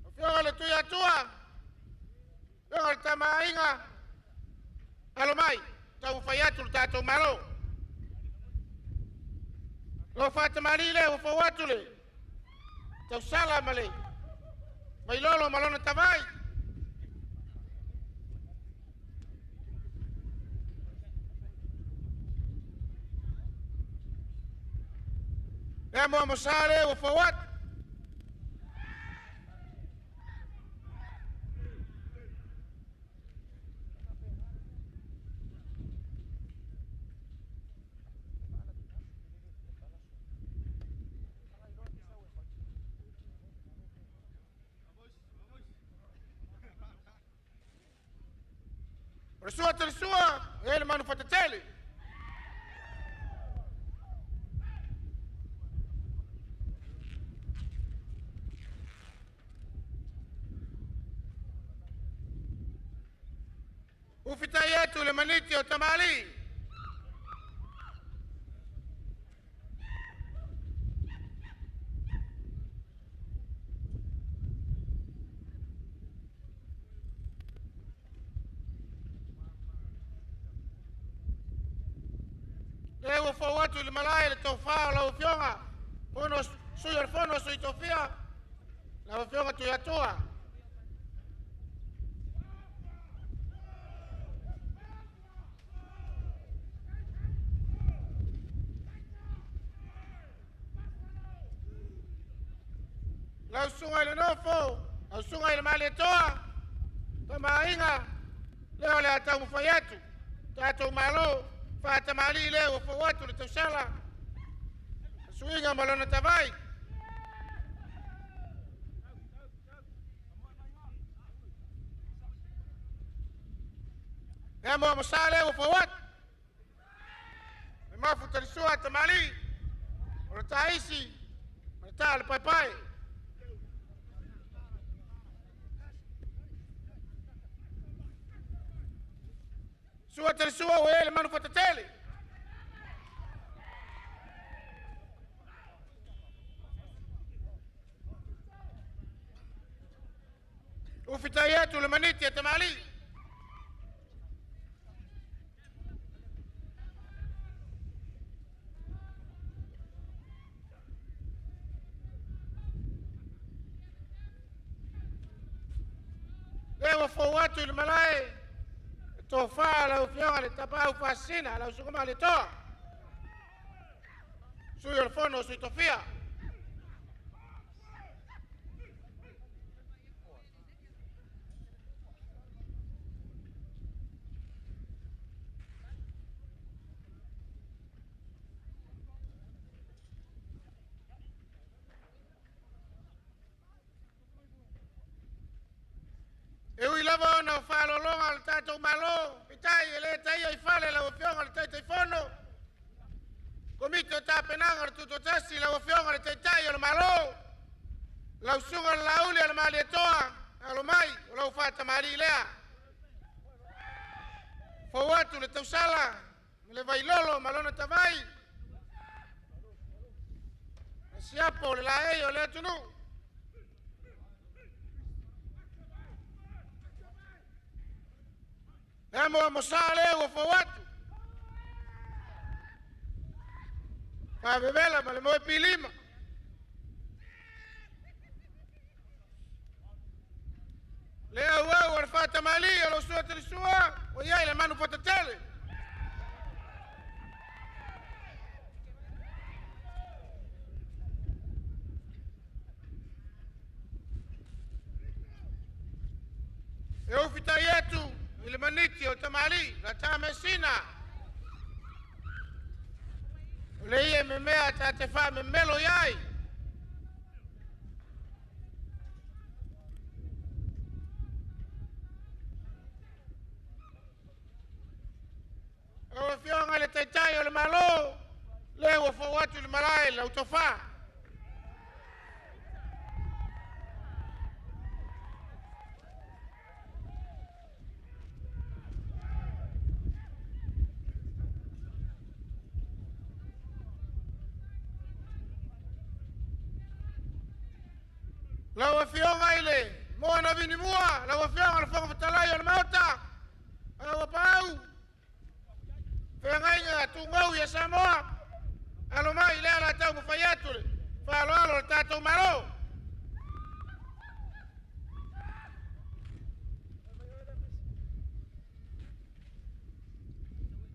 la opción a la tuya tua, la opción al tamainga, a lo mai, tau fayatul tato malo. Lo fata marile o fawatule. Tausala male. Mai lolo malona tavai. Le mo mosale o fawat. Resua, ele manu fatatele. Ufita yetu le maniti o tamali. Lewa fa watu le malai le tofa la ufionga. Fono suyo fono sui tofia. La ufionga tu yatua. La usunga le nofo. La usunga le mali toa. Tama inga. Leo le atamu fayatu. Tato malo. Fata mali leo fa watu le tosala. Suinga malona tavai. Emo masale o fa watu. Mafuta lisua tamali. Ora taisi. Tal pai pai. Sua tersua o ele manu fatatele. Ufita yetu le maniti ya tamali. Lewa fo watu le malai. Tofa la ufionga le tapa ufasina la usukuma le toa. Suyo el fono sui tofia. Eu ilava na falo longa al tato malo, pitai ele tai ai fale la ufionga le tai fono. Komito ta penanga Tuto'Atasi la ufionga le tai al malo. La usunga la uli al mali toa, alo mai, la ufata mali lea. Fo watu le tausala, le vai lolo malona tavai. Siapo le la eyo le tunu. Emo mosale o fo watu. Pa bebela ma le mo pilima. Leo wao warfata mali lo sua trisua o yai le manu fatatele. Eu fita yetu ile maniti o tamali la tame sina. Leye memea tatefa memelo yai. O fionga le taitai o le malo. Lewa fo watu le malai la utofa. La wafionga ile moa na vini mua. La wafionga le fonga fatalai o le mauta. La wapau. Fionga inga tungau ya Samoa. Alo mai le ala tau mufayatule. Fa alo le tato malo.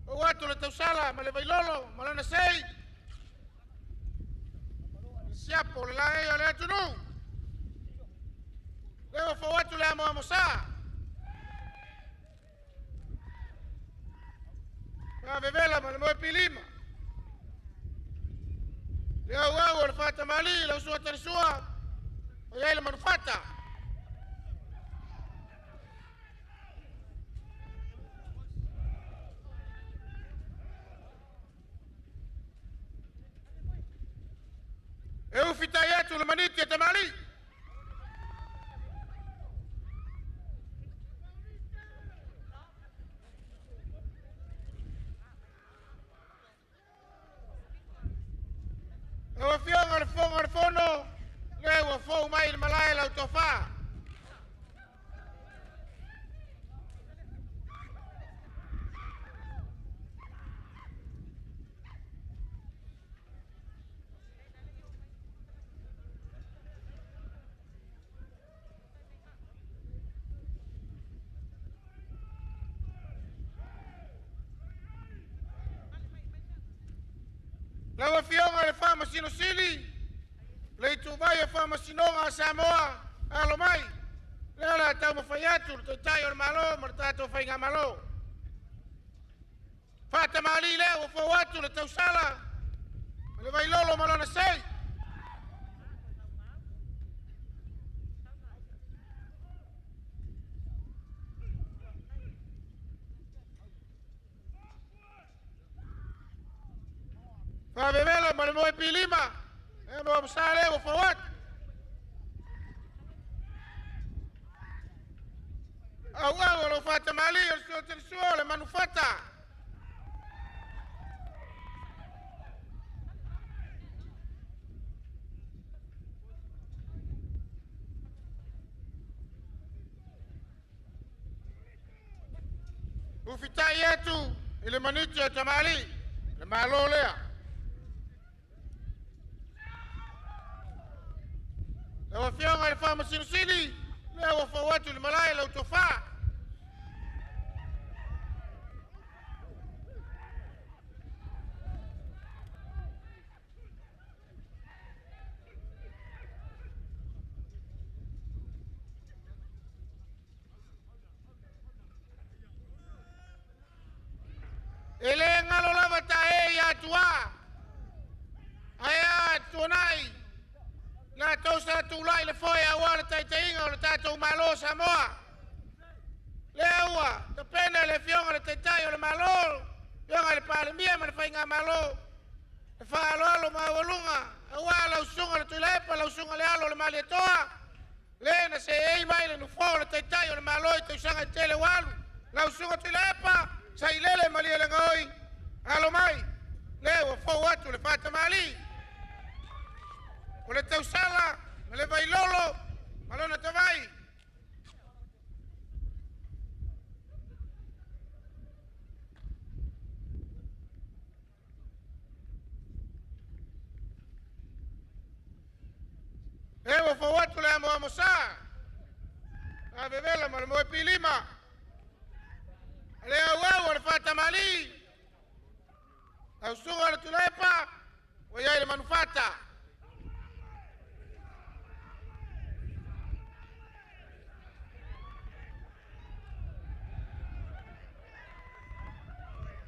O watu le tausala ma le vailolo ma lana sei. siapo le lai o le tunu. Leo fa watu le amo mosa. Ma bevela ma le mo pilima. Leo wao le fata mali le sua tersua. O yai le manufata. Eu fita yetu le maniti e tamali. Eu fionga le fonga le fono. Leo fo mai le malai la tofa. Leo fionga le fama sino sili. Le tu vai a fama sinonga Samoa. Alo mai. Leo la tau mafayatu te tayo malo, martato fainga malo. Fata mali leo fo watu le tausala. Le vai lolo malona sei. Fa bevela ma le mo pilima. E mo sale o fo watu. Au lo fata mali o sto tersuo le manufata. Ufita yetu ile maniti ya tamali le malo lea. Leo fionga le fama sinusili. Leo fa watu le malai la utofa. Ele ngalo lava tae ya tua. Aya tonai. Na Tausaga Tuto'Atasi le foi a wala taitainga o le tatou malo Samoa. Leua, te pena le fionga le taitai o le malo. Fionga le palemia ma le fainga malo. Le whaaloalo ma walunga. Awa la usunga le tuilepa, la usunga le alo le mali toa. Le na se ei mai le nufo le taitai o le malo i Tausaga i tele walu. La usunga tuilepa, sa ilele mali le ngoi. Alo mai. Leua fo watu le fata mali. O le tausala, ma le vailolo, malona tawai. Ewa fa watu le amo amosa. A bevela ma le moe pilima. Le awau le fata mali. Au sunga le tulepa, o yai le manufata.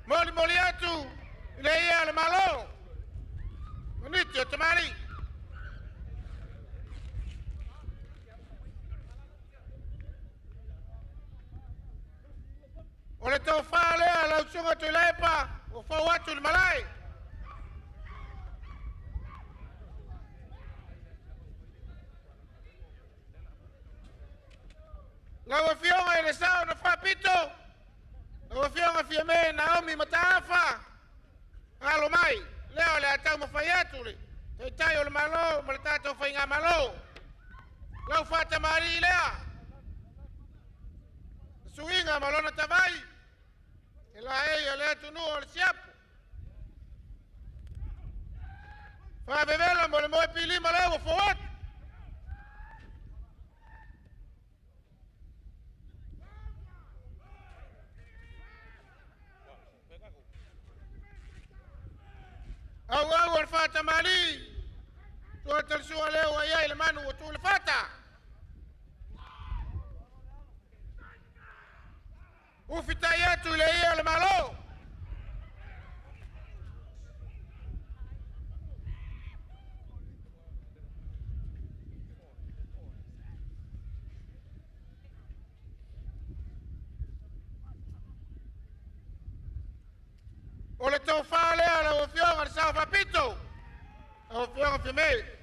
Moli atu, le ia le malo. Maniti o tamari. O le tau wha lea la usunga tu lepa, o wha watu le malai. La wafionga ele sao na wha pito. O fionga fia me Naomi matafa. Alo mai, leo le atau mafayatu le. Te tai o le malo, ma le tatou fainga malo. Lau fata mari lea. Suinga malona tawai. E la e le tunu o le siapo. Fa bevela mo le moe pilima leo fo watu. Au al fata mali. Tu Suatal sua leo ya ile manu utulifata. Ufita yetu ile ile malo. Ole to fale ala o fiong al sa papito. O fiong fime.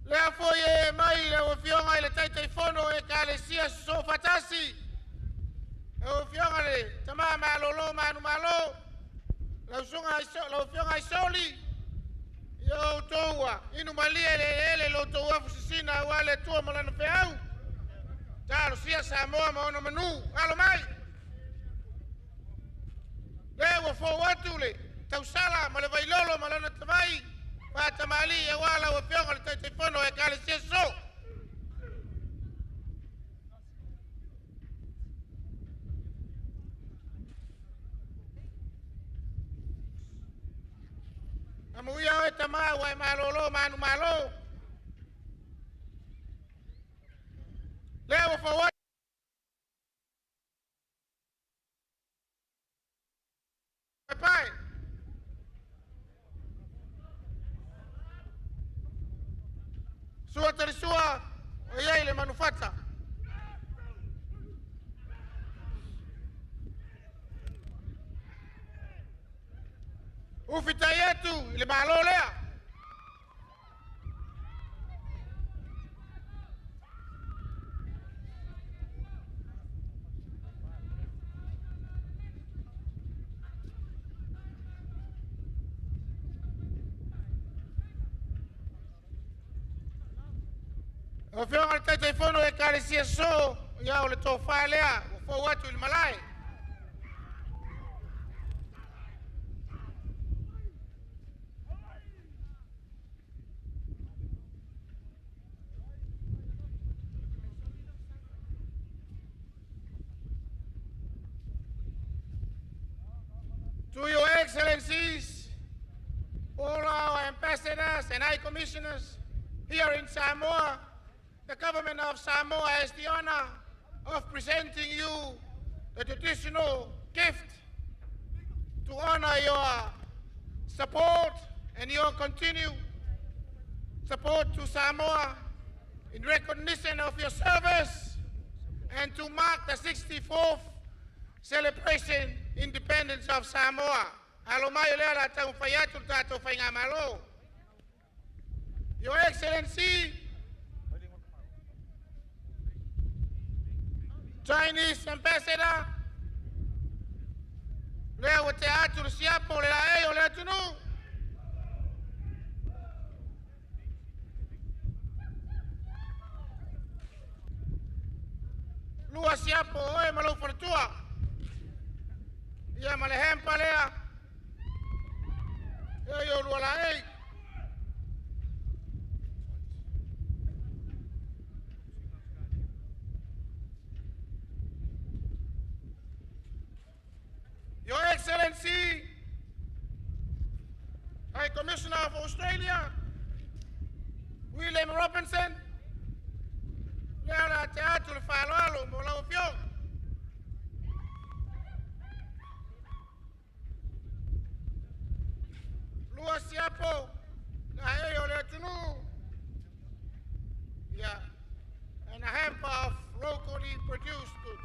Lea foi mai le o fionga le tai fono e kalesia so fatasi. O fionga le tama malolo manu malo. La sunga la fionga soli. Yo toa inu malie le lo toa fusina wale tua malana feau. Taro sia Samoa maona manu alo mai. Le o fo watule Tausaga male vailolo malana tavai. Pata mali e wala o fionga le tai fono e kalesia so. Amuia e tama wa malolo manu malo. Leo for what? Bye. Sua terisua o yai le manufata. Ufita yetu ile malo lea. O fionga le tai fono e kalesia so ya o le tofa lea o fo watu il malai. To your excellencies, all our ambassadors and high commissioners here in Samoa, the government of Samoa has the honor of presenting you the traditional gift to honor your support and your continued support to Samoa in recognition of your service and to mark the 64th celebration independence of Samoa. Alomayo lea la tau fayatu tato faingamalo. Your Excellency, Chinese Ambassador, lea o te atu siapo lea e o lea tunu. Lua siapo oe malo fortua. Ia malehempa lea. E yo lua la ei. Your Excellency, High Commissioner of Australia, William Robinson, Leona Teatro Faloalo, Molofio. Lua Siapo, Naeo Letunu, yeah, and a hamper of locally produced goods.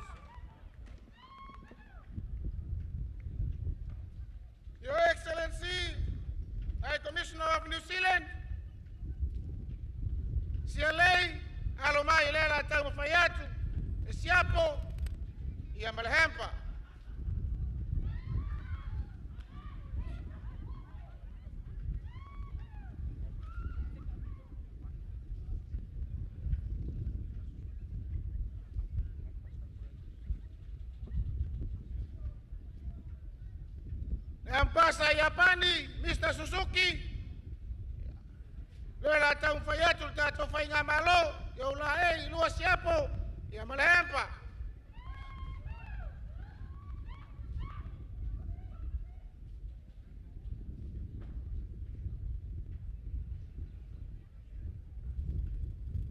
Your Excellency, High Commissioner of New Zealand, CLA, Aloma Ilela Taumafayatu, Siapo, Yamalhampa. Yang pasa Japani, Mr. Suzuki. Lela taung fayatul tato fainga malo, ya ulae luas siapo, ya malahempa.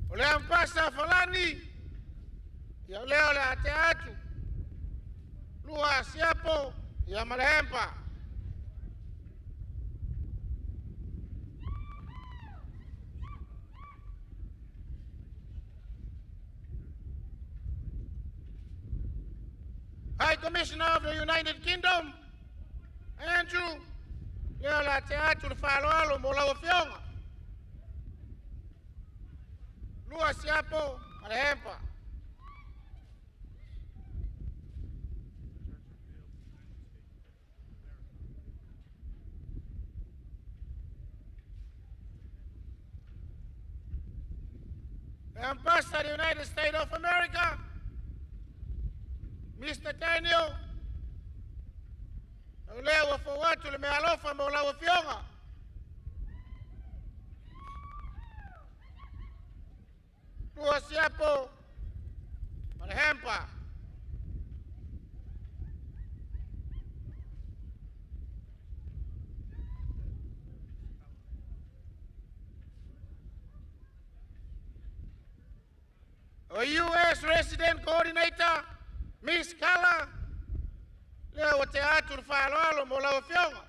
Oleh ang pasa falani, ya leo le ateatu, luas siapo, ya malahempa. High Commissioner of the United Kingdom, Andrew, leo la teatro faloalo mola ofionga. Lua siapo, malahempa. Ambassador of the United States of America, Mr. Daniel, leo for watu limealofa mola ofionga. Lua siapo, malahempa. A U.S. resident coordinator, Miss Kala, leo teatro faloalo mola ofionga.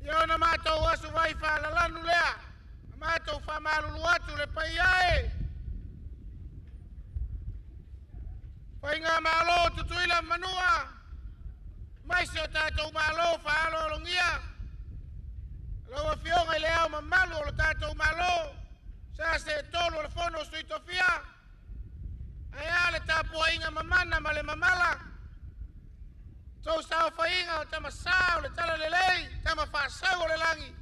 Yo na mato wasu vai fa la lanu lea. Mato fa malu watu le paiae. Painga malo tutuila manua. Mai se tato malo fa alo longia. Lo fionga leo mamalu lo tato malo. Sa se tolo le fono suitofia. Aya le tapo inga mamana male mamala. Tausaga fainga o tama sao le tala le lei, tama whaasau o le langi.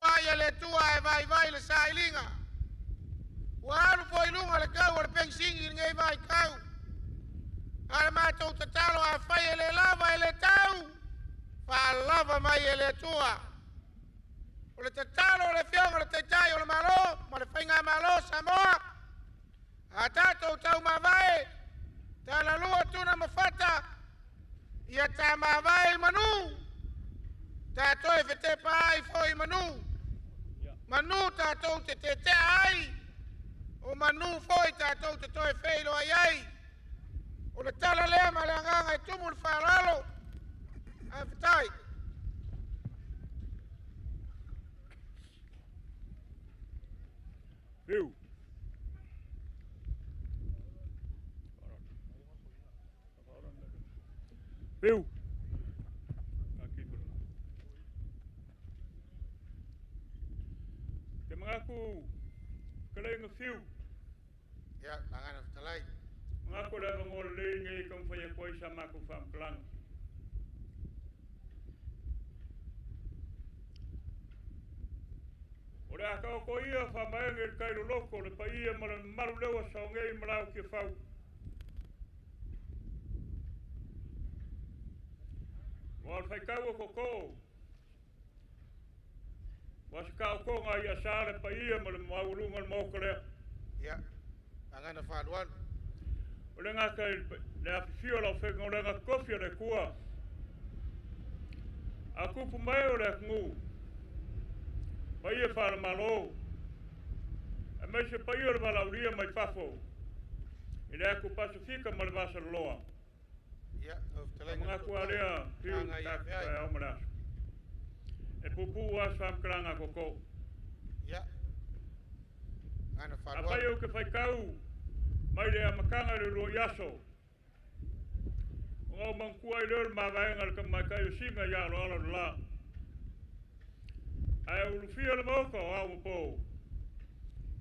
Waia le tua e vai le sailinga. Waru po ilunga le kau o le pengsingi ngei vai kau. Ale mātou tatalo a whai e le lava e le tau. Wha lava mai e le tua. O le tatalo o le fionga le teitai o le malo, ma le whainga malo Samoa. A tātou tau mawai, tā la lua tuna mawhata, ia tā mawai manu. Tātou e whete pāi fōi manu. Manu tātou te te ai, o manu fōi tātou te toi wheilo ai ai. O le tala lea ma le anganga e tumu le whāralo, a whetai. Viu? Viu? Aqui por lá. Te mangaku kalay ng fiu. Ya, nangan ng talay. Mangaku la ngolay ngay kung faya koy sa maku fam klang. Ora ka ko ia fa mai ngel kai loko le pa ia maru lewa sa ngei mala ke fau. Wal fai kau ko. Was kau ko nga ia sa le pa ia mal maulungal mo kle. Ya. Nangan na faduan. Ora nga kai le afio la fe ngora nga kofia le kua. Aku pumai ora ngu. Paia fala malo. A me se paia le valauria mai fafo. Ele é com pacifica mal vasa loa. Ya, oftalai. Mga kualea piu tak pa omras. E pupu was fam kranga koko. Ya. Ana fala. Apa eu que fai kau. Mai le makanga le ro yaso. O mangkua le ma vaenga ka makai singa ya lo la. Ai o fio le moko au po.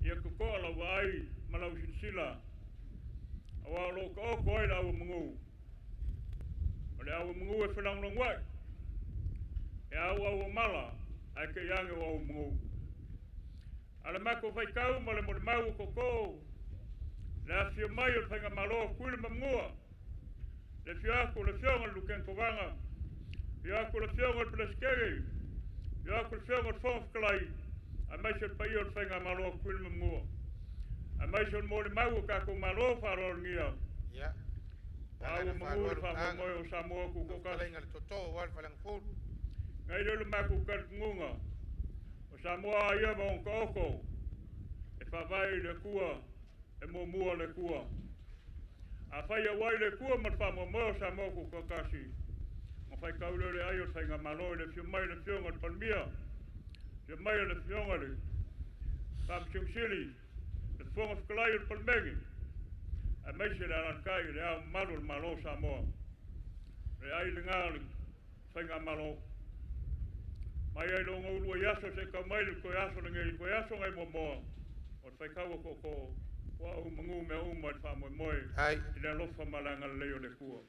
ia kokoa la wai malau sila awa lo ko ko ai la mungu ole au mungu e whanang long wai e au mala ai ke yange au mungu ala mako vai kau mole mole mau koko la fio mai o panga malo kuile mamua le fiaco le fionga luken kovanga fiaco le fionga le pleskege fiaco le fionga le fonf klai a mai se pai o panga malo kuile mamua a mai se mole mau ka ko malo faro ngia ya au mamua fa mo o Samoa ku ko ka lenga le toto wal falang ful ngai le mako ka ngunga o Samoa ia bon koko e fa vai le kua e mo mua le kua a fai a wai le kua ma fa mo mo sa mo ku kakasi ma fai kaule le ayo fai nga malo le fio mai le fionga le palmia fio mai le fionga le fam chumsili le fonga fkalai le palmengi a mai se le alankai le au malo le malo sa mo le ai le ngali fai nga malo mai ai lo ngulu yaso se ka mai le ko yaso le ngai ko yaso ngai mo mo o fai kaua ko wa o mangu me o mo fa mo moi ai ina lo fa malanga le le kua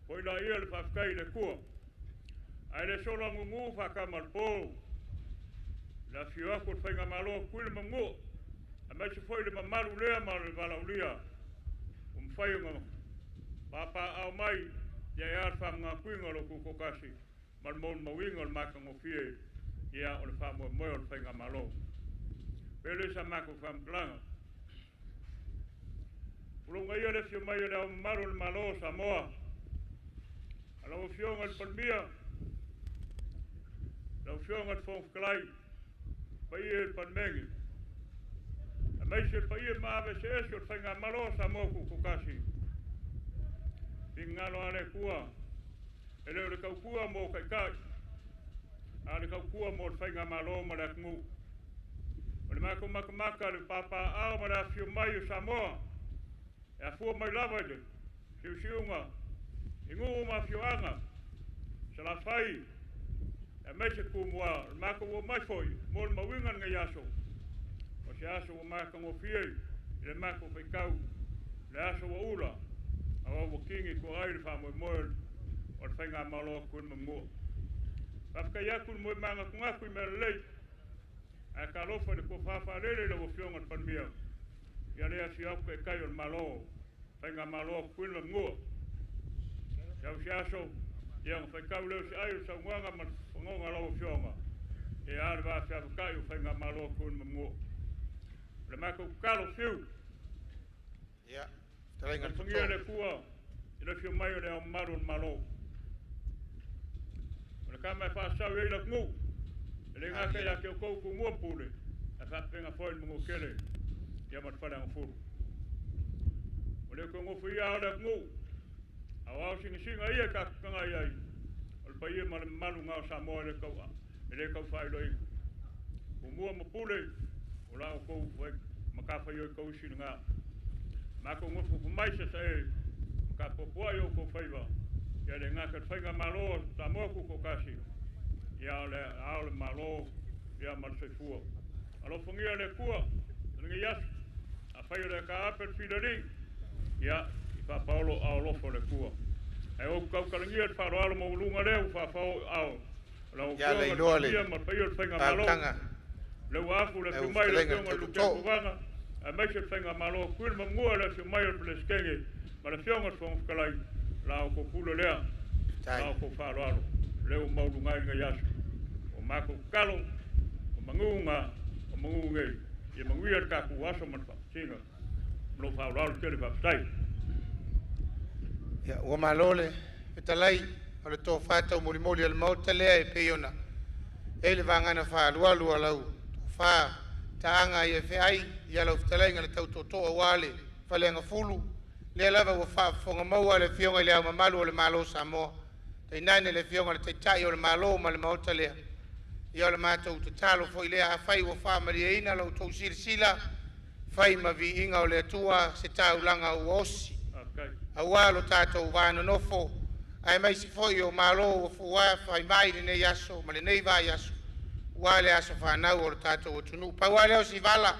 poi la ia le fa kai le kua ai le solo ngu fa ka mal po la fio ko fa nga malo kuil mangu a mai se foi le mamalu le ma le vala ulia fai ngo papa au mai ya fa nga kuinga lo ku kokasi mal mon mo winga ma ka ngo fie ia o le fa mo mo fa nga malo pele sa ma ko fam planga Ulunga ia le fio mai le au maru le malo Samoa. Ala o fionga le palmia. La o fionga le fonf klai. Pai e le palmengi. A mai se pai e maave se esio le whainga malo Samoa ku kukasi. Pingalo ale kua. E leo le kaukua mo kaikai. A le kaukua mo le whainga malo ma le kungu. O le mako makamaka le papa ao ma le fio mai o Samoa. E a fua mai lava de, siunga, ingu ma fioanga, se la fai, e mese kumua, mako o mai foi, mol mawinga nga yaso, o se aso o maka ngofie, le mako whaikau, le aso o ula, a o kingi ko ai le whamo moel, o le whainga malo kun mamua. Whafka yakun mo manga kungaku i mea lei, a ka lofa de ko whawha lele le o fionga panmia. Ia lea si au ke kai o malo, whainga malo kuila ngua. Iau si aso, ia ngā whaikau leo si ai o sa nguanga ma whangonga lau fionga. E aare wā si au kai o whainga malo kuila ngua. Le mako kukalo fiu. Ia, talenga le whangia le kua, i le fio mai o le au maru malo. O le kamai whaasau e la ngu. E le ngaka ia ke o kou ku mua pule. E whapenga foil mungo kele. Ia mat whare ang furu. O le ko ngofu ia o le ngu. Au au singa ia ka kanga iai. O le paia ma le malu ngau Samoa le kau a. E le kau whaelo inga. O mua mapule. O la o kou whaik. Maka whai oi kou sinu ngā. Mako ngofu kumaisa sa e. Maka popua i o kou whaiva. Ia le ngaka whainga malo Samoa ku kokasi. Ia o le malo. Ia mal soifua. Alo whangia le kua. Ngi yasu. A whai le ka apel whileri. Ia, i whapaolo ao lofo le kua. E o kau karangia te wharo alo mo lunga leo whawhao ao. Ia le noa le. Ma pai o le whainga malo. Leu afu le whiumai le whiunga luke kuvanga. A meise le whainga malo. Kuil ma mua le whiumai o le pleskenge. Ma le whiunga te whangwhikalai. Lao ko kula lea. Lao ko wharo alo. Leu maulungai nga yasu. O mako kalo. O mangunga. O mangungei. Ia manguia le kaku aso man whaktinga. Mlo whaurau kere whaptai. Ia, ua malole, e talai, o le tō whātau mori al mauta lea e peiona. E le vangana whālualua lau. Whā, taanga i e whiai, i alau whtalai ngana tau tōtoa wale, whalenga fulu. Lea lava ua whaafonga maua le fionga i le au mamalu o le malo Samoa. Tei nane le fionga le teitai o le malo ma le mauta lea. Ia le mātou te talo fo i lea a whai ua whaamaria ina lau tau sirisila. Whai ma vi inga o le atua se tau langa u osi. A walo tātou wāna nofo. Ai mai si foi o malo o fuwa whai mai ne yaso, ma le nei vai yaso. Wale aso whanau o le tātou o tunu. Pa wale o si vala.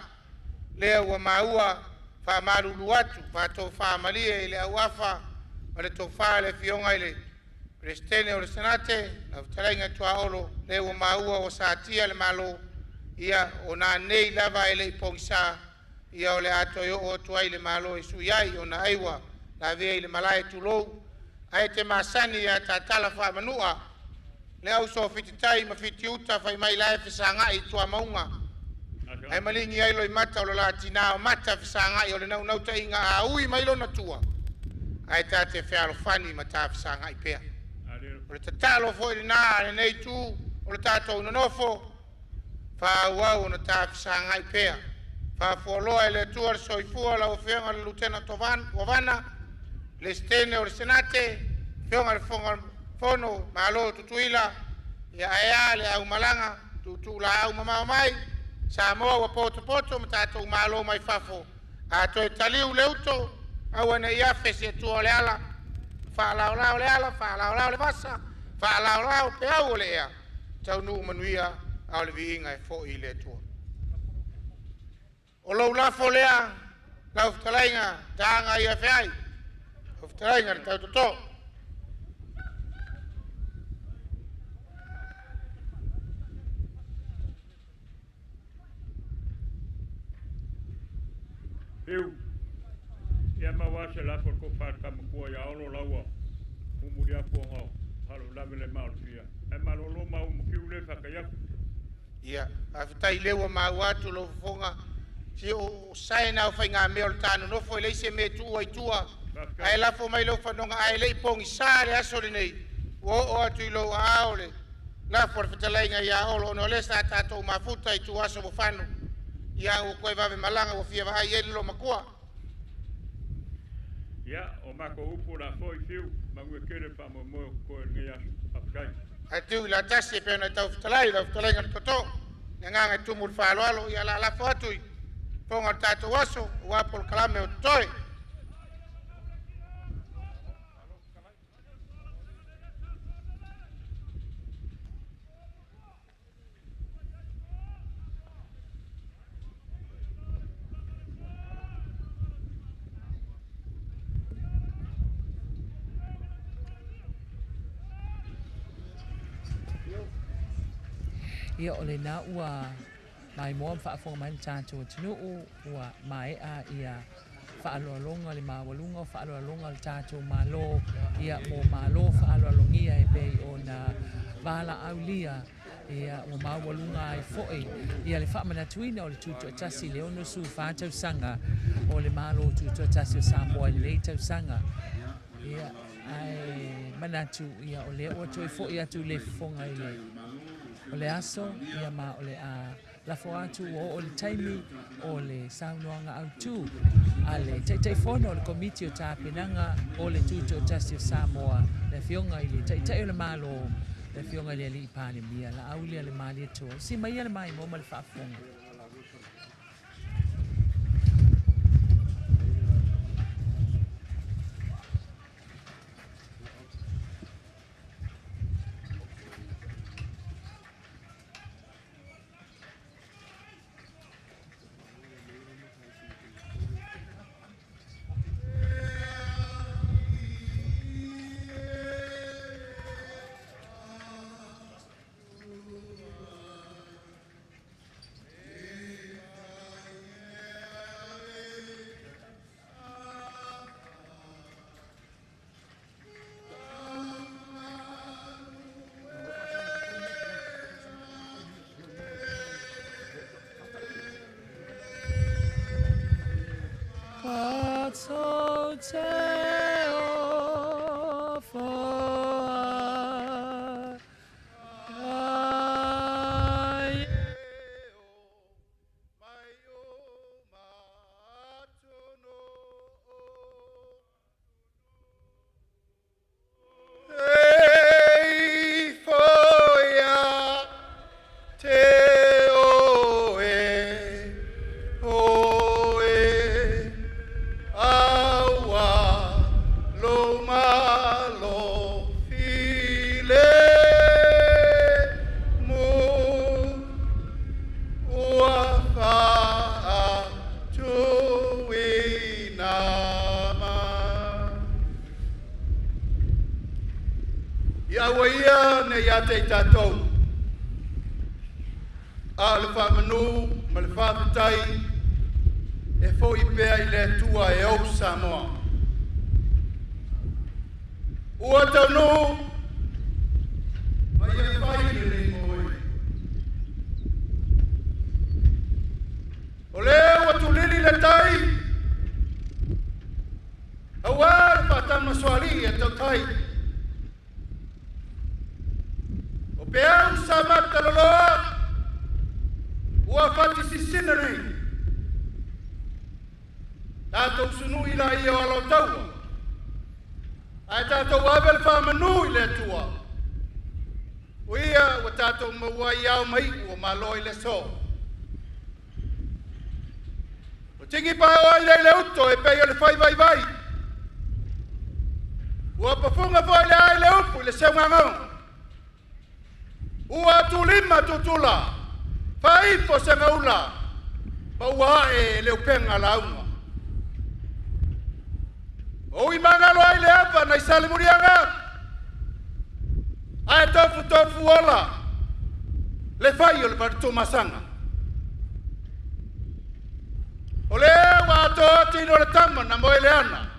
lea ua maua whamaruru atu, whato whamalia i le auafa, ma le tō wha le fionga i le Prestene o le Senate, na utalainga tua olo, le ua maua o saatia le malo, ia o nā nei lava e le ipongisa, ia o le ato i o tua i le malo i suiai o na aiwa, la vea i le malae tulou, ai te masani ia tātala whamanua, le au so fititai ma fiti uta whai mai lae whisanga i tua maunga. Ai malingi ai loi mata o la tina o mata whisanga i o le nau ta inga a ui mai lona tua. Ai tā te whiaro whani ma tā whisanga i pea. O le tatalo fo i nā le nei tū, o le tātou nonofo, whāuau na tā whisanga i pea. Whāfualoa e le tua le soifua la o whianga le lutena Tovana, le stene o le Senate, whianga le fono malo tutuila, ia ea le au malanga, tutu la au mamau mai, Samoa wa poto ma tātou malo mai whafo. A toi taliu leuto, au ane iafe se tua le ala, whaalao le ala, whaalao le vasa, whaalao pe au le ea, tau nuu manuia au le viinga e fo i le tua. O lau lafo lea, lau ftalainga, tāanga i awhiai, o ftalainga le tau toto. Eu, ia mawase lafo ko whaka makua ia olo laua, umuri apu ngau, halo lave le maotia. E malolo mau mkiu le whakaiaku. Ia, a fitai lewa mau atu lo fonga, si o saena o whainga meo le tānu nofo i leise me tua i tua, ai lafo mai lo whanonga ai lei pongi sāre aso le nei, o atu i lo a aole, lafo le whetalainga ia olo no lesa tātou mafuta i tu aso mo whanu, ia o koe wawe malanga o fia wahai e lo makua. Ia, o mako upo la foi fiu, mangue kere pa mo mo koe ngai aso, papai. Ai tu la tasi pe na tau whetalai, la whetalainga le toto, nganga tumur whaaloalo, ia la lafo atu i, ponga tātou aso, o apol kalame o toi. Ia o le nā ua mai moa whaafonga mai tātou atunuu ua mai a ia whaaloalonga le mawalunga o whaaloalonga le tātou malo ia mo malo whaaloalongia e pei o na wala aulia ia o mawalunga ai fo'i ia le whaamanatuina o le Tuto'Atasi le ono su whātausanga o le malo Tuto'Atasi o Samoa le lei tausanga ia ai manatu ia o le o toi fo'i atu le fonga i le o le aso ia ma o le a lafo atu o le taimi o le saunoanga au tu a le teitefono o le komiti o tāpenanga o le Tuto'Atasi o Samoa le fionga i le teitai o le malo le fionga i le ali ipane mia la aulia le mali atua si mai le mai mo ma le whaafonga. te tātou. A le whamanu, ma le whawhitai, e fo I pēa I le tua e au Samoa. Ua tau no, ma ia whai le moe. O leo atu lili le tai, awa le whatama soali e tau tai. O pēa sa mata loloa, ua whati sisina nei. Tātou sunu ila I o alo taua. Ai tātou awel whamanu I le tua. O ia, wa tātou maua I au mai, ua malo I le so. O tingi pao ai le uto, e pei o le whai vai vai. Ua pafunga fai le ai le upu, le seungangau. Ua tu lima tutula. Fai po se ngaula, pa ua e leo penga launga. O I mangalo ai le apa na I sale murianga. Ai tofu ola, le fai o le partu masanga. O le wa to tino le tama na moe le ana.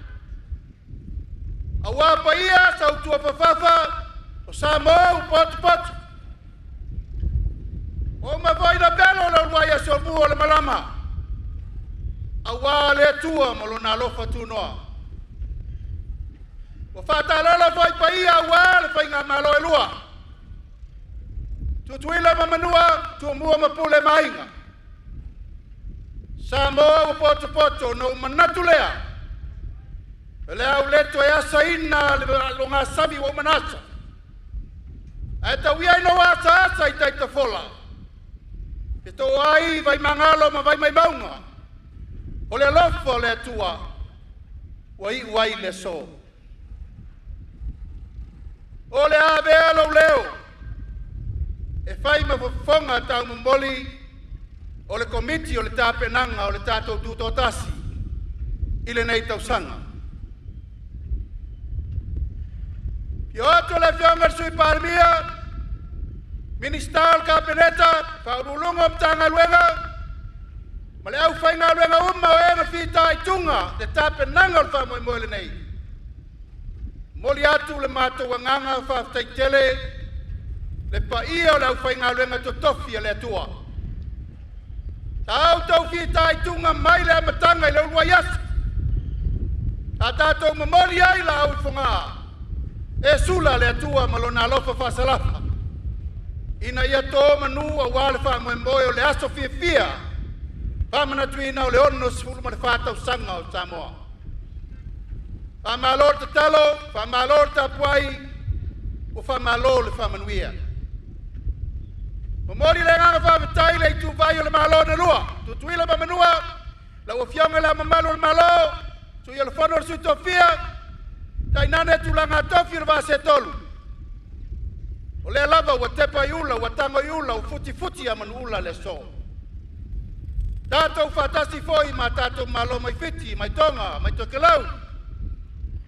A ua pa ia sa utua fafafa, o sa mo potu. O ma vai na belo na wai so mu o le malama. A wa le tua mo lo na lo fatu noa. O fata la vai pa ia wa le fai nga malo e lua. Tu tuila ma manua tu mu ma pule mainga. Sa mo o poto no manatu lea. Le au le to ya saina le lo nga sabi o manasa. Eta wi no wa sa ita ita fola. E tō ai vai mangalo ma vai mai maunga. O le lofo le tua. Wai le so. O le avelo leo. E fai ma fonga tau mumoli. O le komiti o le tāpenanga o le Tausaga Tuto'Atasi. I le nei tausanga. Ki oto le fionga sui parmia. Ministal kabineta, faulunga mtanga luenga. Male au fainga luenga umma o ena fita I tunga, le tāpenanga o whamoi moele nei. Moli atu le mātou wanganga whaftai tele, le pa ia o le au fainga luenga totofi le atua. Ta au tau fita I tunga mai le amatanga I le ulua yasu. Ta tātou mamoli ai la au whunga. E sula le atua malona alofa whasalafa. Ina ia tō manu a wale wha moe moe o le aso fia. Whamana tuina o le ono sifuru ma le whātau sanga o Samoa. Whamalor te talo, whamalor te apuai, o whamalor le whamanuia. Momori le nganga whawhetai le tu vai o le malo na lua. Tu tuila ma manua, la o fionga la mamalo le malo, tu ia le whanor sui tofia, tai nane tu langa tofi le vase tolu. O le lava wa tepa iula, wa tango iula, o futi a manuula le so. Tātou whatasi foi ma tātou malo mai fiti, mai tonga, mai tokelau.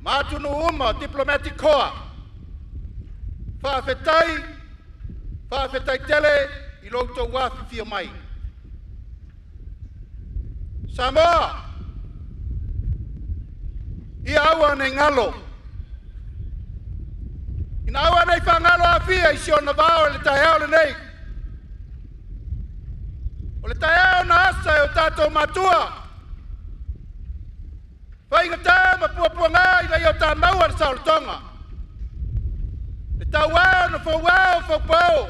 Mātunu uma, diplomatic corps. Whawhetai tele, I loutou wafi fia mai. Samoa, I aua nei ngalo. Ina aua nei whangalo a fia I siona vao le taeao le nei. O le taeao na asa e o tātou matua. Whainga tā ma pua ngā I rei o tā maua le saole tonga. Le tau wao na whau pao.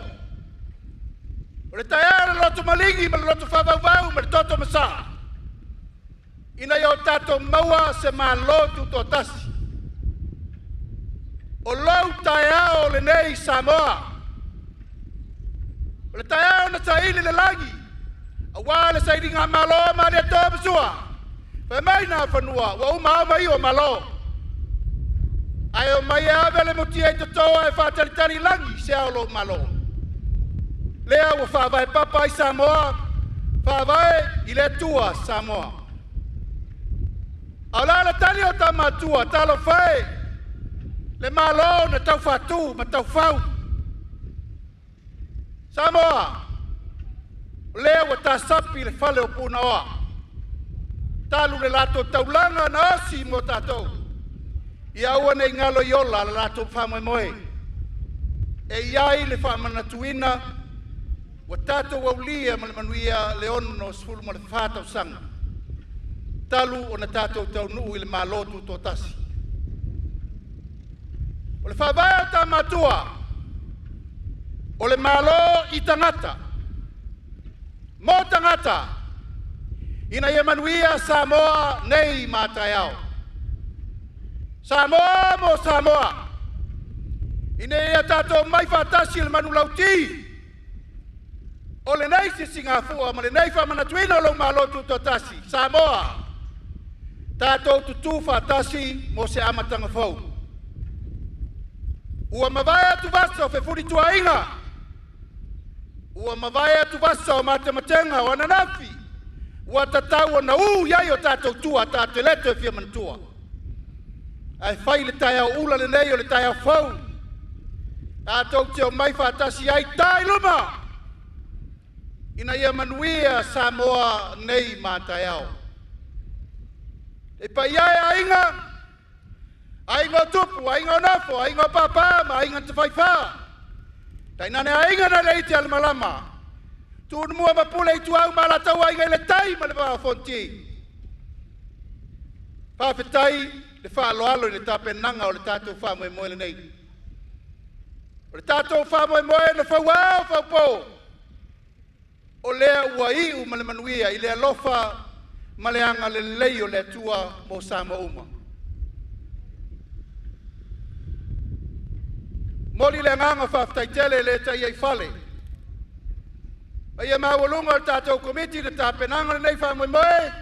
O le taeao le loto malingi ma le loto whawau ma le toto masa. Ina I o tātou maua se mā lotu Tuto'Atasi. O lau taeao le nei Samoa. O le taeao na taili le langi. A wā le sairi ngā malo ma le tō pasua. Whai mai nā whanua, wa uma mai o malo. Ai o mai awe le muti e totoa e whātaritari langi se ao lo malo. Lea wa whawai papa I Samoa, whawai I le tua Samoa. Au la le tali o ta matua, talo whai. Le malo na tau whatu, ma tau whau. Samoa, lea wa ta sapi le fale o puna oa. Talu le lato taulanga na asi mo tatou. Ia ua nei ngalo iola le lato whamoe moe. E iai le whamana tuina, wa tatou au lia ma le manuia le ono sfulu ma le whātau sanga. Talu o na tatou tau nuu i le mālotu Tuto'atasi. O le whawai o ta matua, o le malo i tangata. Mo tangata, ina ia manuia Samoa nei mātai au. Samoa mo Samoa. Ina ia tātou mai whātasi le manu lauti. O le nei se Singapura, ma le nei whamana tuina o lo malo Tuto'atasi. Samoa. Tātou tutu whātasi mo se amatanga whau. Ua mawai atu vasa o whewhuri tua inga. Ua mawai atu vasa o matematenga o ananafi. Ua tatau o na iai o tātou tua, tātou leto e whia mantua. Ai whai le tai au ula le nei o le tai au whau. Tātou te o mai whātasi ai tai luma. Ina ia manuia Samoa nei mātai au. E pai ai ainga. Ainga tupu, ainga nafo, ainga papama, ainga te whaiwha. Tai nane ainga na reiti al malama. Tūnu mua mapule i tuau malatau ainga i le tai ma le waa fonti. Whawhetai le whaaloalo i le tāpenanga o le tātou whamoe moe le nei. O le tātou whamoe moe le whauao whaupou. O lea ua iu ma le manuia i le alofa ma le anga le lei o le tua mo Samoa uma. Moli le nganga whaftai tele le tai ei whale. Ia mawalunga o tātou komiti le tāpenanga le nei whamoe moe.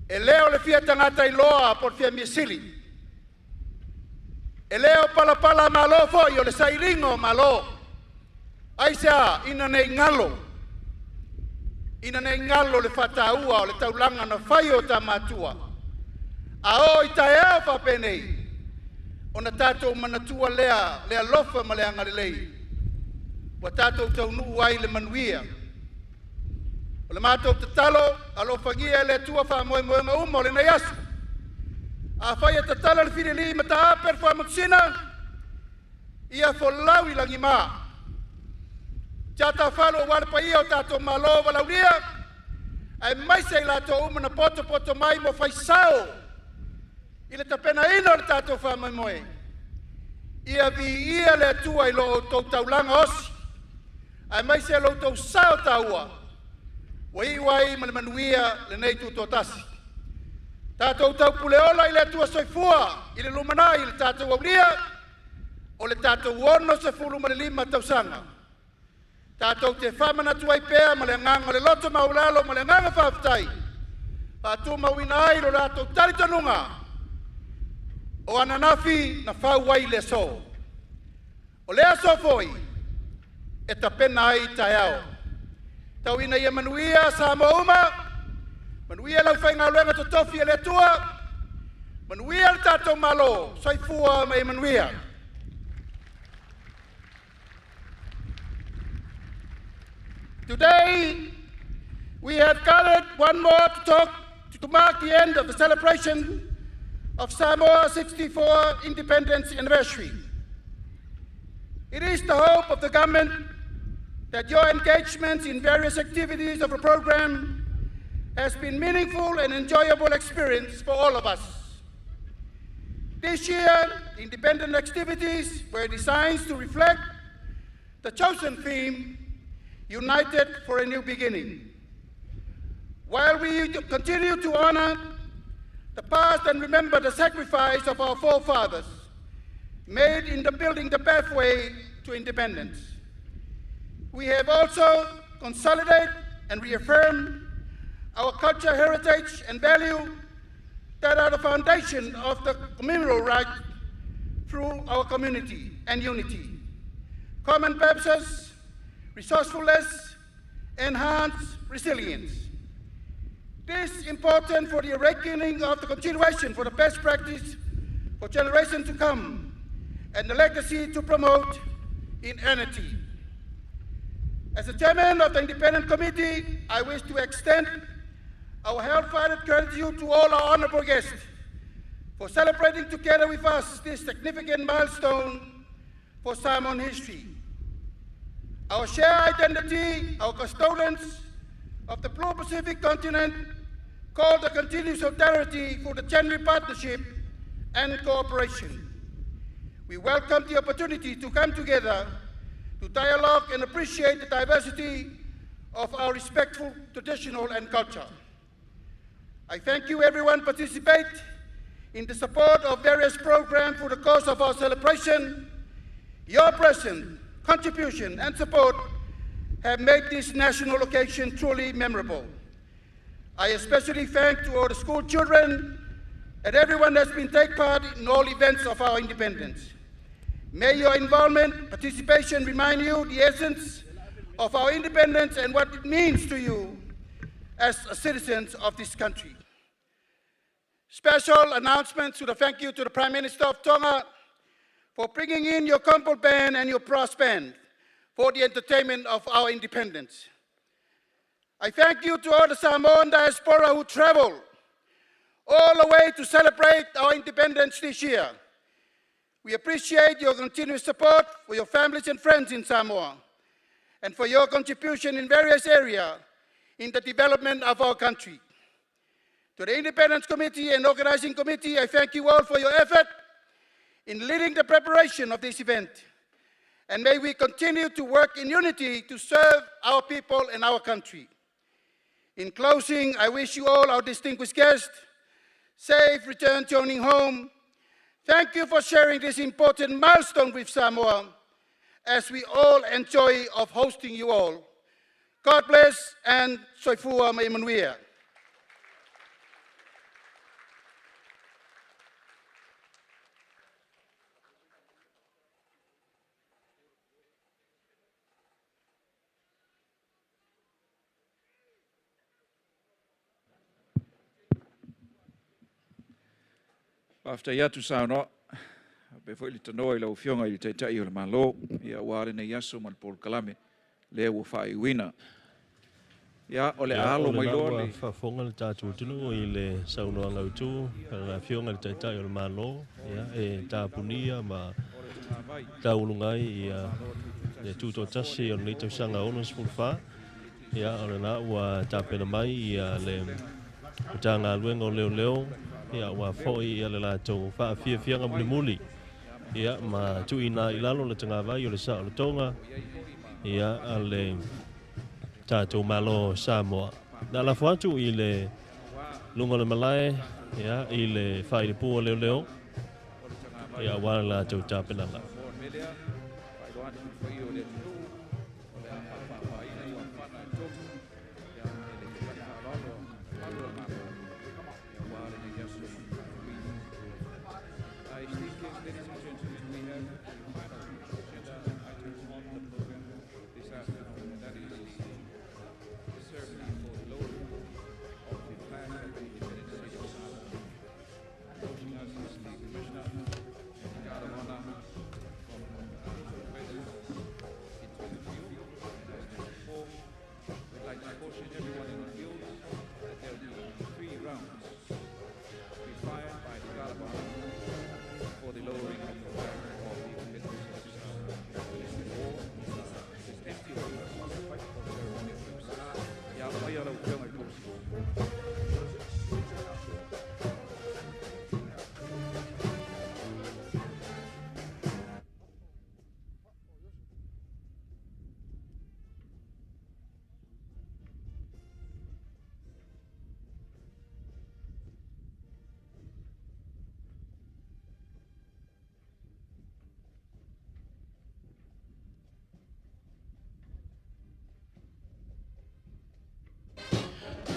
E leo le fia tangata i loa por fia misili. E leo pala malo foi o le sailingo malo. Aisa ina nei ngalo. Ina nei ngalo le whataua o le taulanga na whai o ta matua. A o i tae au whapenei. O na tātou manatua lea lofa ma lea ngarelei. Wa tātou tau nuu ai le manuia. O le mātou te talo, alofangia le tua whamoe moe ma uma o le nei asu. A whai te talo le whiri li ma ta aper whamutsina. Ia wholau i langi maa. Tata whalo warpa ia o tātou malo walauria. Ai mai sei lātou umana poto mai mo whaisao. I le tapena ino le tātou whamoe moe. Ia vi ia le tua i lo tau taulanga osi. Ai mai sei lo tau sao taua. Wai ma le manuia le nei Tuto'atasi. Tātou tau puleola i le tua soifua. I le lumanai i le tātou aulia. O le tātou ono se fulu ma le lima tausanga. Tātou te whamana tuai pēa ma le nganga le loto maulalo ma le nganga whaftai. Pātu mawina ai lo rātou taritanunga. O ananafi na whau wai le so. O lea so foi, e ta pena ai tae au. Tau ina ia manuia Samoa uma, manuia lau whainga luenga to tofi e le tua, manuia le tātou malo, soifua mai manuia. Today, we have gathered one more to mark the end of the celebration of Samoa's 64th independence anniversary. It is the hope of the government that your engagement in various activities of the program has been meaningful and enjoyable experience for all of us. This year, the independent activities were designed to reflect the chosen theme, United for a New Beginning. While we continue to honor the past and remember the sacrifice of our forefathers made in building the pathway to independence, we have also consolidated and reaffirmed our culture, heritage, and value that are the foundation of the communal right through our community and unity. Common purposes, resourcefulness, enhanced resilience. This is important for the awakening of the continuation for the best practice for generations to come and the legacy to promote in unity. As the chairman of the Independent Committee, I wish to extend our heartfelt gratitude to all our honorable guests for celebrating together with us this significant milestone for Samoan history. Our shared identity, our custodians of the Blue Pacific continent, call the continued solidarity for the genuine partnership and cooperation. We welcome the opportunity to come together to dialogue and appreciate the diversity of our respectful traditional and culture. I thank you everyone participate in the support of various programs for the course of our celebration. Your presence, contribution and support have made this national occasion truly memorable. I especially thank to all the school children and everyone that's been taking part in all events of our independence. May your involvement, participation remind you the essence of our independence and what it means to you as citizens of this country. Special announcements to thank you to the Prime Minister of Tonga for bringing in your Kumpul Band and your brass band for the entertainment of our independence. I thank you to all the Samoan diaspora who traveled all the way to celebrate our independence this year. We appreciate your continuous support for your families and friends in Samoa and for your contribution in various areas in the development of our country. To the Independence Committee and Organizing Committee, I thank you all for your effort in leading the preparation of this event. And may we continue to work in unity to serve our people and our country. In closing, I wish you all, our distinguished guests, safe return journeying home. Thank you for sharing this important milestone with Samoa as we all enjoy of hosting you all. God bless and soifua maimanuia. After yatu sauna, before it no ilo fionga i te tai o le malo, ia ware nei yaso mal por kalame, le wo fai wina. Ia ole alo mai lo le fa fonga le tatu tunu i le sauna nga utu, la fionga le tai o le malo, ia e tapunia ma taulungai ia le Tuto'Atasi o le Tausaga Tuto'Atasi ia ole na wa tapena mai ia le tanga luengo leo ia wa foi ia le latou fa fia nga muli ia ma tuina ilalo le tanga vai o le sa o tonga ia ale tatou malo Samoa na la foatu i le lunga le malai ia i le fai le pu leo ia wa la tau tapena la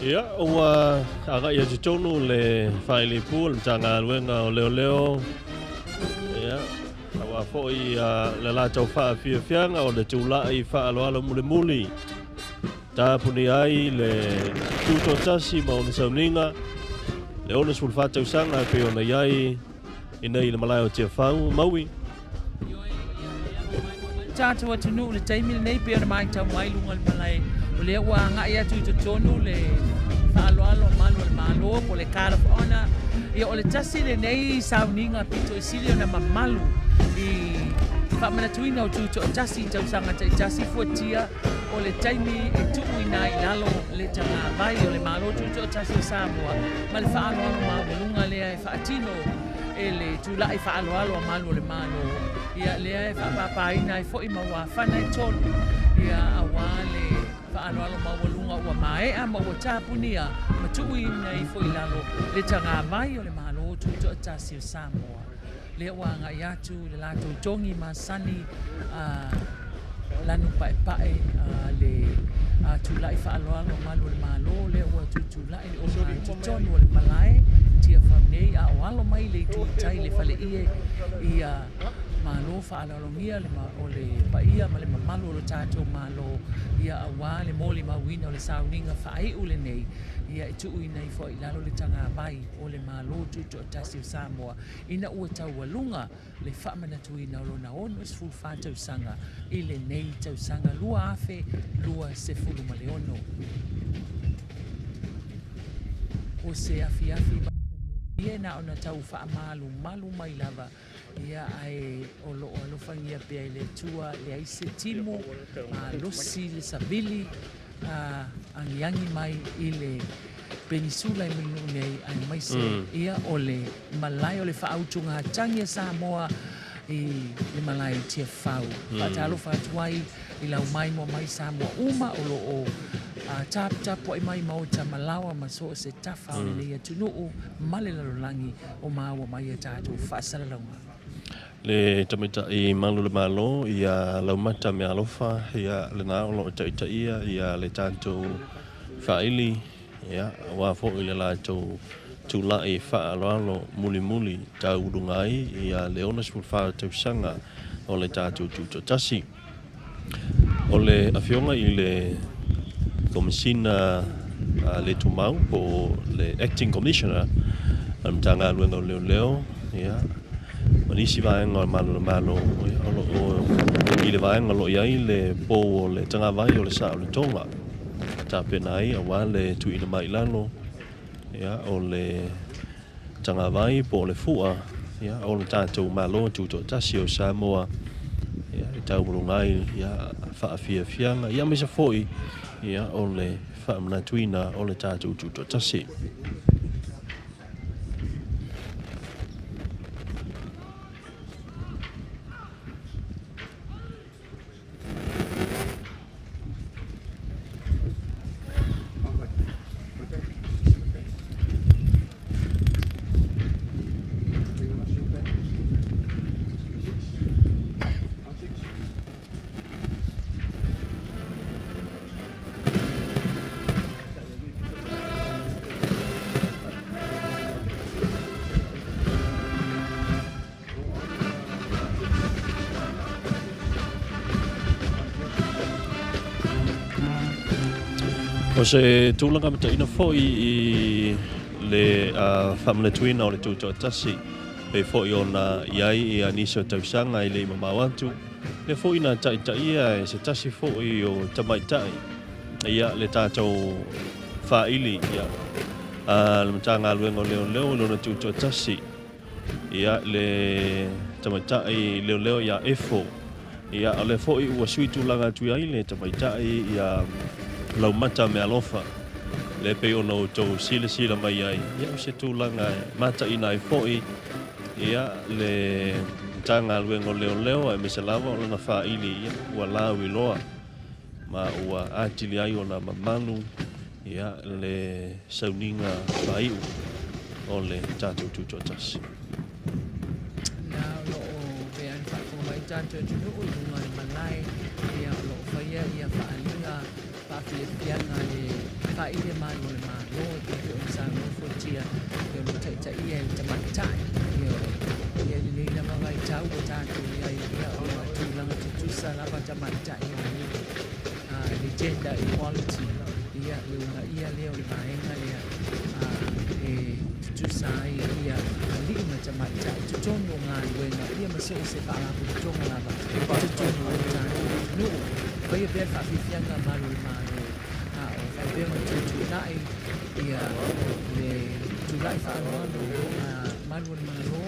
ia ua aga ia tonu le faile pool tanga luenga o leo ia awa foi le la tau fa fianga o le tula i fa alo muli ta puni ai le Tuto'Atasi ma ona sauninga le ona sulfa tausanga pe ona iai ina i le malai o te fau maui tātou atunu le taimi nei pe ana mai tau mai lunga le malai. O le ua nga ia tu tonu le whaaloalo malu le malo po le card of honor. Ia o le tasi le nei sauninga pito isilio na mamalu i whamanatuina o Tuto'Atasi Tausaga Tuto'Atasi fuatia o le taimi e tuuina i lalo le tanga vai o le malo Tuto'Atasi Samoa ma le whaaloalo mawalunga lea e whaatino e le tula i whaaloalo a malu le malo ia lea e whapapaina e fo i maua whana i tonu ia awa le whaaloalo mawalunga ua maea ma ua tāpunia ma tuuina i fo i lalo le tanga vai o le malo Tuto'Atasi Samoa le wanga yatu le lato tongi masani lanu pae le tulai whaaloalo malu le malo le ua tutulai o tutonu le malai tia whamnei a oalo mai le tuitai le whale ie i malo whaaloalo ngia le o le paia ma le mamalu o le tātou malo ia awa le moli mawina o le sauninga whae ule nei ia e tuuina i fo i lalo le tanga vai o le malo Tuto'Atasi Samoa ina ua taualunga le whaamanatuina o lona ono is full whātau sanga i le nei tau sanga lua afe lua se fulu ma le ono. O se afi ia na ona tau whaamalu malu mai lava ia ai o lo alofangia pia i le tua le aise timo ma losi le sabili angiangi mai i le penisula i minu nei ai mai se ia o le malai o le whaautunga hatangia Samoa i le malai tia whau whaatalo whaatuai i lau mai mo mai Samoa uma o lo o tap o i mai mau ta malawa ma so se tafa o le ia tunuu male lalolangi o maua mai e tātou whaasaralaunga. Le tamita i malu le malo ia laumata me alofa ia le naolo o taitaia ia le tātou whaili ia wa fo i le lātou tūlai whaaloalo muli tau urungai ia le onas fulwha tausanga o le tātou Tuto'Atasi. O le awhionga i le komisina le tumau po le acting commissioner am tanga luenga leo ia manisi vaenga o malo o i le vaenga lo iai le po o le tanga vai o le sa o le tonga ta penai a wale tu ina mai lalo ia o le tanga vai po le fua ia o le tātou malo Tuto'Atasi o Samoa ia i tau mulungai ia whaafianga ia mesa foi ia o le whaamanatuina o le tātou Tuto'Atasi. O se tūlanga mataina foi i le whamanatuina o le Tuto'Atasi e foi ona iai i anisa tausanga i le mamawatu le foi na taitaia e se tasi foi o tamaitai ia le tātou whaili ia le matanga luenga leo lona Tuto'Atasi ia le tamaitai leo ia efo ia le foi ua sui tūlanga tui ai le tamaitai ia lau mata me alofa le pe ono tau sila mai ai ia se tūlanga mata ina i foi ia le tanga luengo leo e mesalawa o lana whaili ia ua lau i loa ma ua atili ai o na mamanu ia le sauninga whaiu o le tātou Tuto'Atasi. Nā lo o bean whakonga mai tātou tunuu i runga le malai ia lo whaia ia whaalinga whaafiafianga le whaile mano le malo e pepe o Samoa fuatia e o taitaia e tamaitai ia le leila mawai tau o tātou ia o tūlanga tutusa lava tamaitai le gender equality ia le unga ia leo le maenga lea e tu sai ia li ma ta mai ta tu tono nga wenga ia ma se fa la tu tono la ba tu tono ta no vai ver fa fianga malu malu fa ver tu nai ia le tu lai fa no malu malu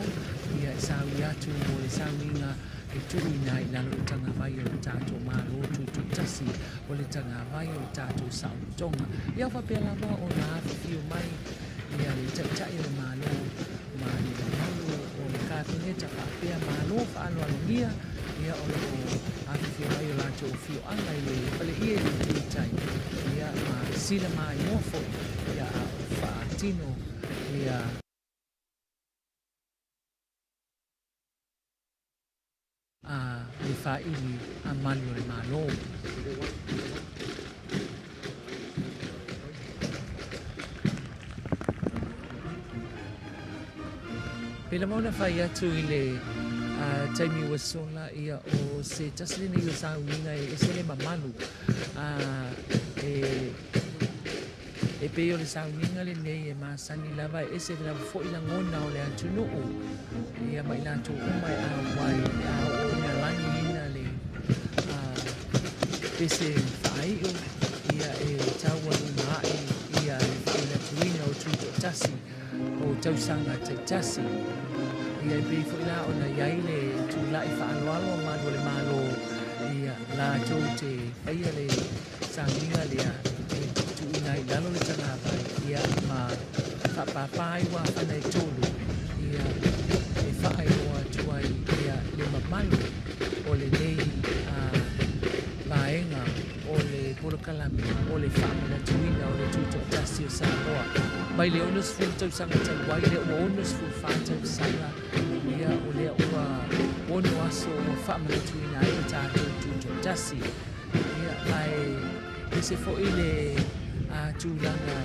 ia sa ia tu mo sa minga tu nai na lo tanga vai o tato malu tu tasi o le tanga vai o tato sa tonga ia fa pe la o na fiu mai ia le tata ia malu malu o ka pineta fa pe malu fa no ia ia o a fiu mai o la tu fiu anga le pale ia tu tai ia ma sila mai mo fo ia fa tino ia le faili a malu le malo. Pela mauna fai atu i le taimi wasola ia o se taslina i o sa uinga e se le mamalu. E pe o le sa uinga le nei e masani lava e se vila fo i la ngona o le atunu o. Ia mai la tu umai a wai a o ina langi ina le pese fai o ia e taua umai ia e la tuina o Tuto'Atasi o Tausaga Tuto'Atasi ia e pei fo ila o na iai le tu lai fa aloalo manu le malo ia la tau te paia le sanginga le a tu ina i lalo le tangapai ia ma papai wa ana e tolu ia e fai o tuai ia le mamalu o le nei vaenga o le polokalami o le whamana tuina o le Tuto'Atasi o Samoa mai le onus fu Tausaga Tuto'Atasi le onus fu Tausaga ia o le ua ono aso o whamana tuina i le tātou Tuto'Atasi ia ai se fo ile tūlanga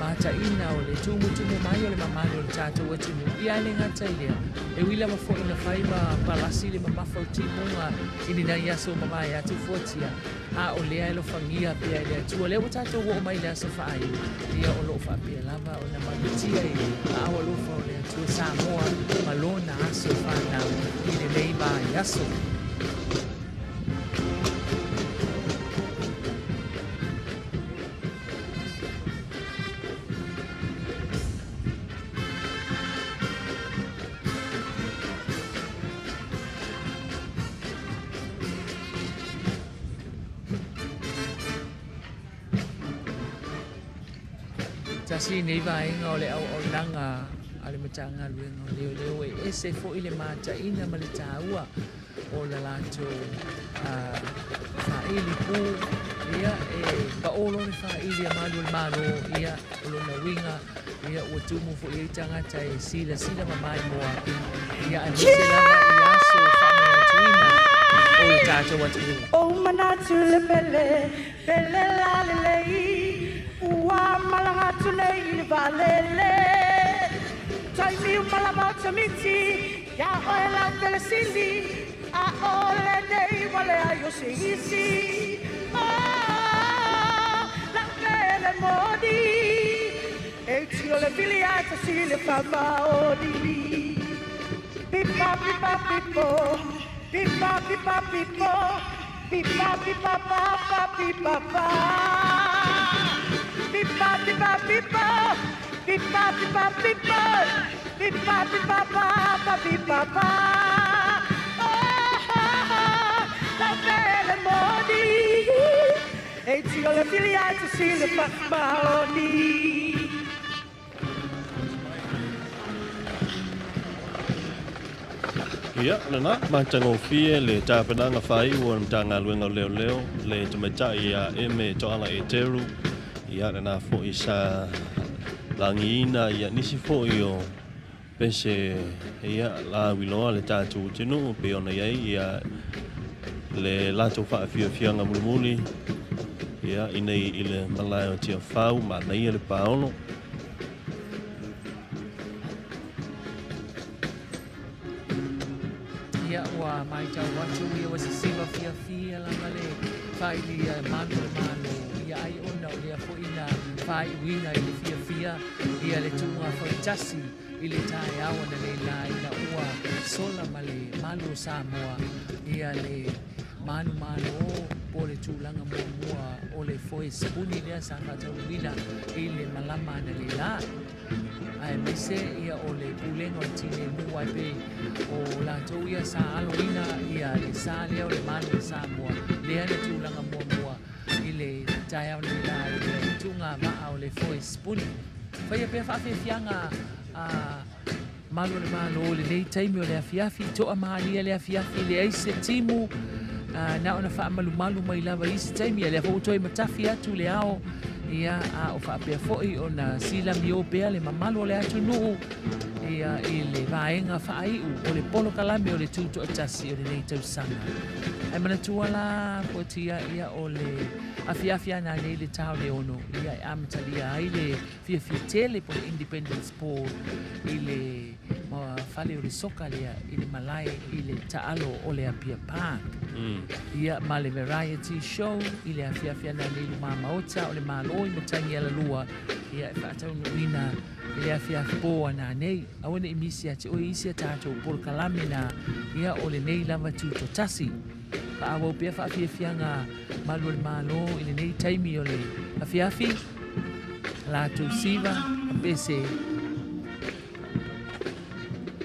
mātaina o le tūmutumu mai o le mamalo le tātou atumu ia le ngata ilea e wila ma fo ina whaiva palasi le mamafau timunga ini na iaso mamai atu fuatia a o lea elo whangia pia ilea tua lea o tātou o mai lea sa whaai ia o lo wha pia lava o na manutia i a o lo wha o lea tua Samoa malona aso whanau i le leiba iaso Tasi nei vaenga o le au o langa ale matanga luenga leo leo e ese fo ile mātaina ma le tāua o la lato whaili pū ia e paolo le whaili a malu le malo ia o lona winga ia ua tumu fo i tangata e sila mamai moa ia a nise langa i aso whamana tuina o le tātou atu o manatu le pele la le lei ua malanga tunei le valele tai miu malabata miti ya oela pele sili a ole nei wale ayo se isi la pele modi e tiro le filiata si le fama odi pipa pipa pipo pipa pipa pipo pipa pipa papa pipa pa pipa pipa pipa pipa pipa pipa pipa pipa papa pipa pa la belle modi e tiro le filiate si le famaoni Ia, lana, mātanga o fie le tāpenanga whai ua mtanga luenga leo leo le tamatai ia e me toala e teru ia lana fo i sa langiina ia nisi fo i o pese ia la wiloa le tātou tinu pe ona iai ia le lato whaafia fianga mulimuli ia inei i le malai o tia whau ma nei le paolo ua mai tau watu ia wasi siwa fia la male whaili manu ia ai ona o lea fo ina whai wina i le fia ia le tunga foi tasi i le tae awa na le la ina ua sola ma le malu o Samoa ia le manu o po le tūlanga mua o le foi spuni lea sa whatauwina i le malama na le la ai mese ia o le pulenga o tine mua pe o la tau ia sa aloina ia le sa lea o le manu o Samoa lea le tūlanga mua i le tae awa na le la i le tunga maa o le foi spuni whaia pia whawhianga malo le malo le nei taimi o le afiafi toa maania le afiafi le aise timu na ona whaamalu mai lava isi taimi le fotoi matafi atu le ao ia o whaapea foi o na sila mi o pea le mamalo le atu nuu ia i le vaenga whaaiu o le polo kalame o le Tuto'Atasi o le nei Tausaga ai manatua la po tia ia o le afiafi ana nei le tau le ono ia e amatalia ai le fia tele po le Independence Sport i le fale o le soka lea i le malai i le taalo o le Apia Park ia ma le variety show i le afiafi ana nei le mamaota o le maloi mo tangi ala lua ia e whaataunuina i le afiafi po ana nei awane i misi ati o isi a tātou por kalamina ia o le nei lava Tuto'Atasi Pa'awau pia whaafiafianga malu le malo i le nei taimi o le afiafi la tu siva a pese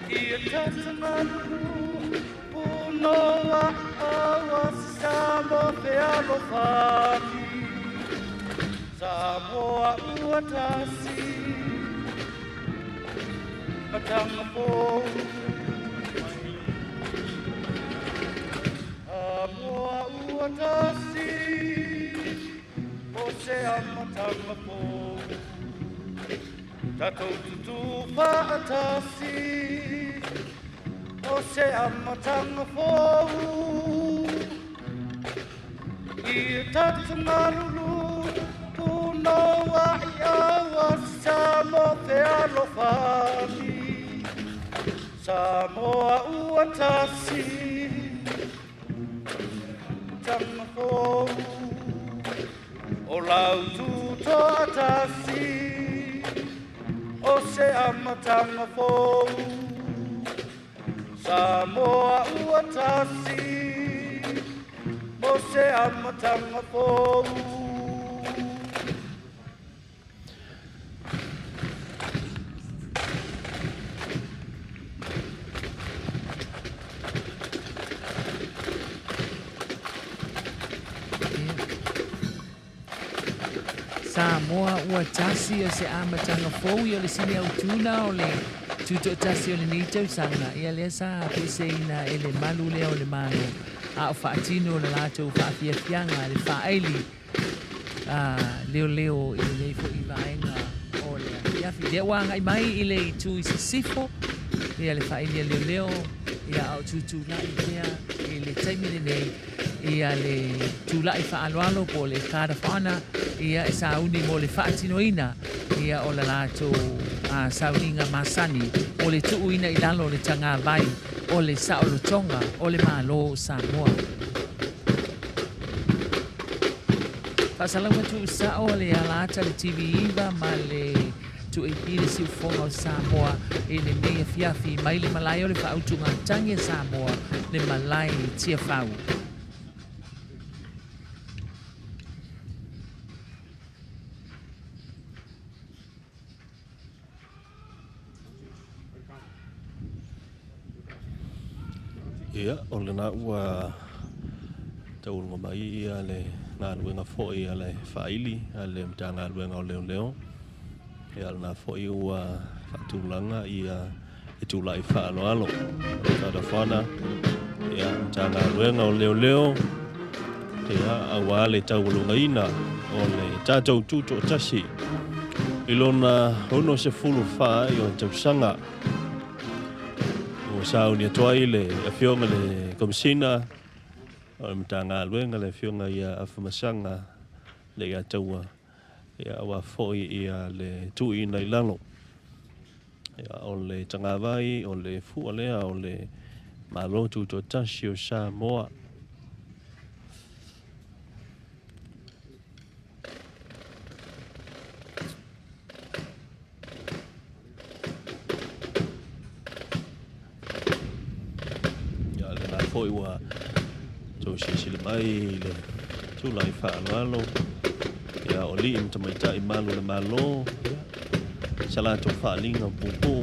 Ia tatamalu punoa awa Samoa pe alofaki Samoa uatasi Matanga po Samoa uatasi Ose amatanga po Tausaga Ose amatanga po I tatangarulu Punoa iawa Samoa pe alofaki Samoa uatasi Matanga po O lau Tuto'Atasi Ose amatanga po Samoa uatasi Ose amatanga po Samoa uatasi o se amatanga fou i o le sini au tuna o le Tuto'Atasi o le nei Tausaga ia lea sa pese ina e le malu lea o le malo a o whaatino o le lātou whaafiafianga le whaaili leo i le nei fo i vaenga o le afiafi lea wanga i mai i le tu i sifo ia le whaailia leo ia au tutulai lea i le taimi le nei ia le tulai whaaloalo po le kārawhana ia e sauni mo le whaatinoina ia o le lātou sauninga masani o le tuuina i lalo le tanga vai o le saolotonga o le malo Samoa. Pasalanga tu sao le alata le TV iva ma le tu e pile si ufonga o Samoa e le mea fiafi mai le malai o le whaautunga tangi Samoa le malai tia whau. Ia, o le na ua taulunga mai ia le ngā luenga fōi ia le whaili, ia le mta ngā luenga o leo leo. Ia le nā fōi ua whatulanga ia e tūlai whaaloalo. Tāta whana, ia mta ngā luenga o leo leo. Ia awa le taulunga ina o le tātou Tuto'Atasi. Ilona hono se fulu wha i o Tausaga. O sao ni atoai le awhionga le komisina o mta ngā luenga le awhionga ia awhamasanga le ataua ia awa foi ia le tui nei lalo ia o le tangawai o le fua lea o le malo Tuto'Atasi o Samoa foi wa to si le mai le tu lai fa lo ya oli im tamai tai malu le malo sala to fa linga pupu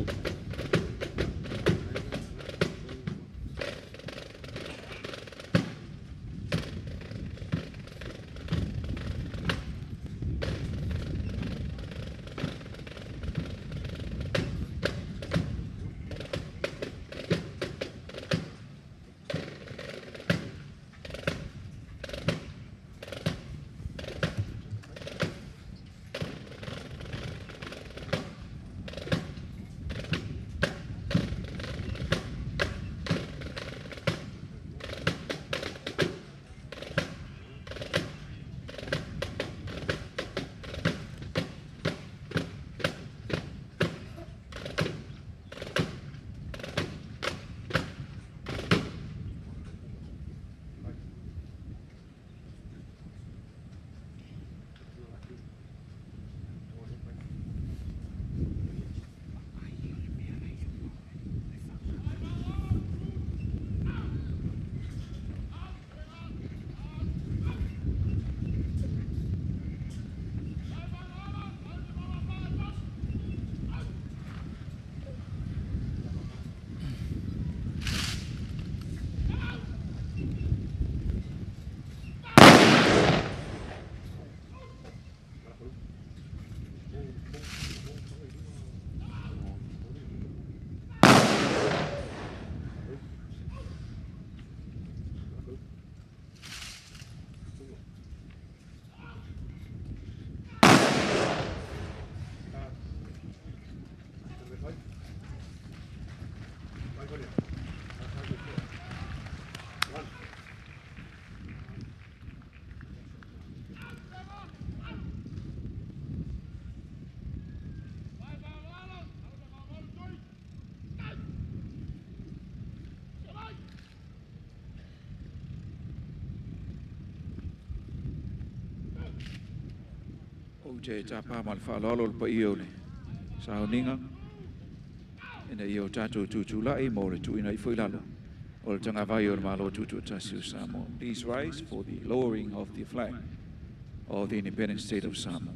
o te tapa mal fa lolo pa iole sa ninga ina io tato tutula e more tu ina foi lalo o tanga vai o malo Tuto'Atasi Samoa. Please rise for the lowering of the flag of the independent state of Samoa.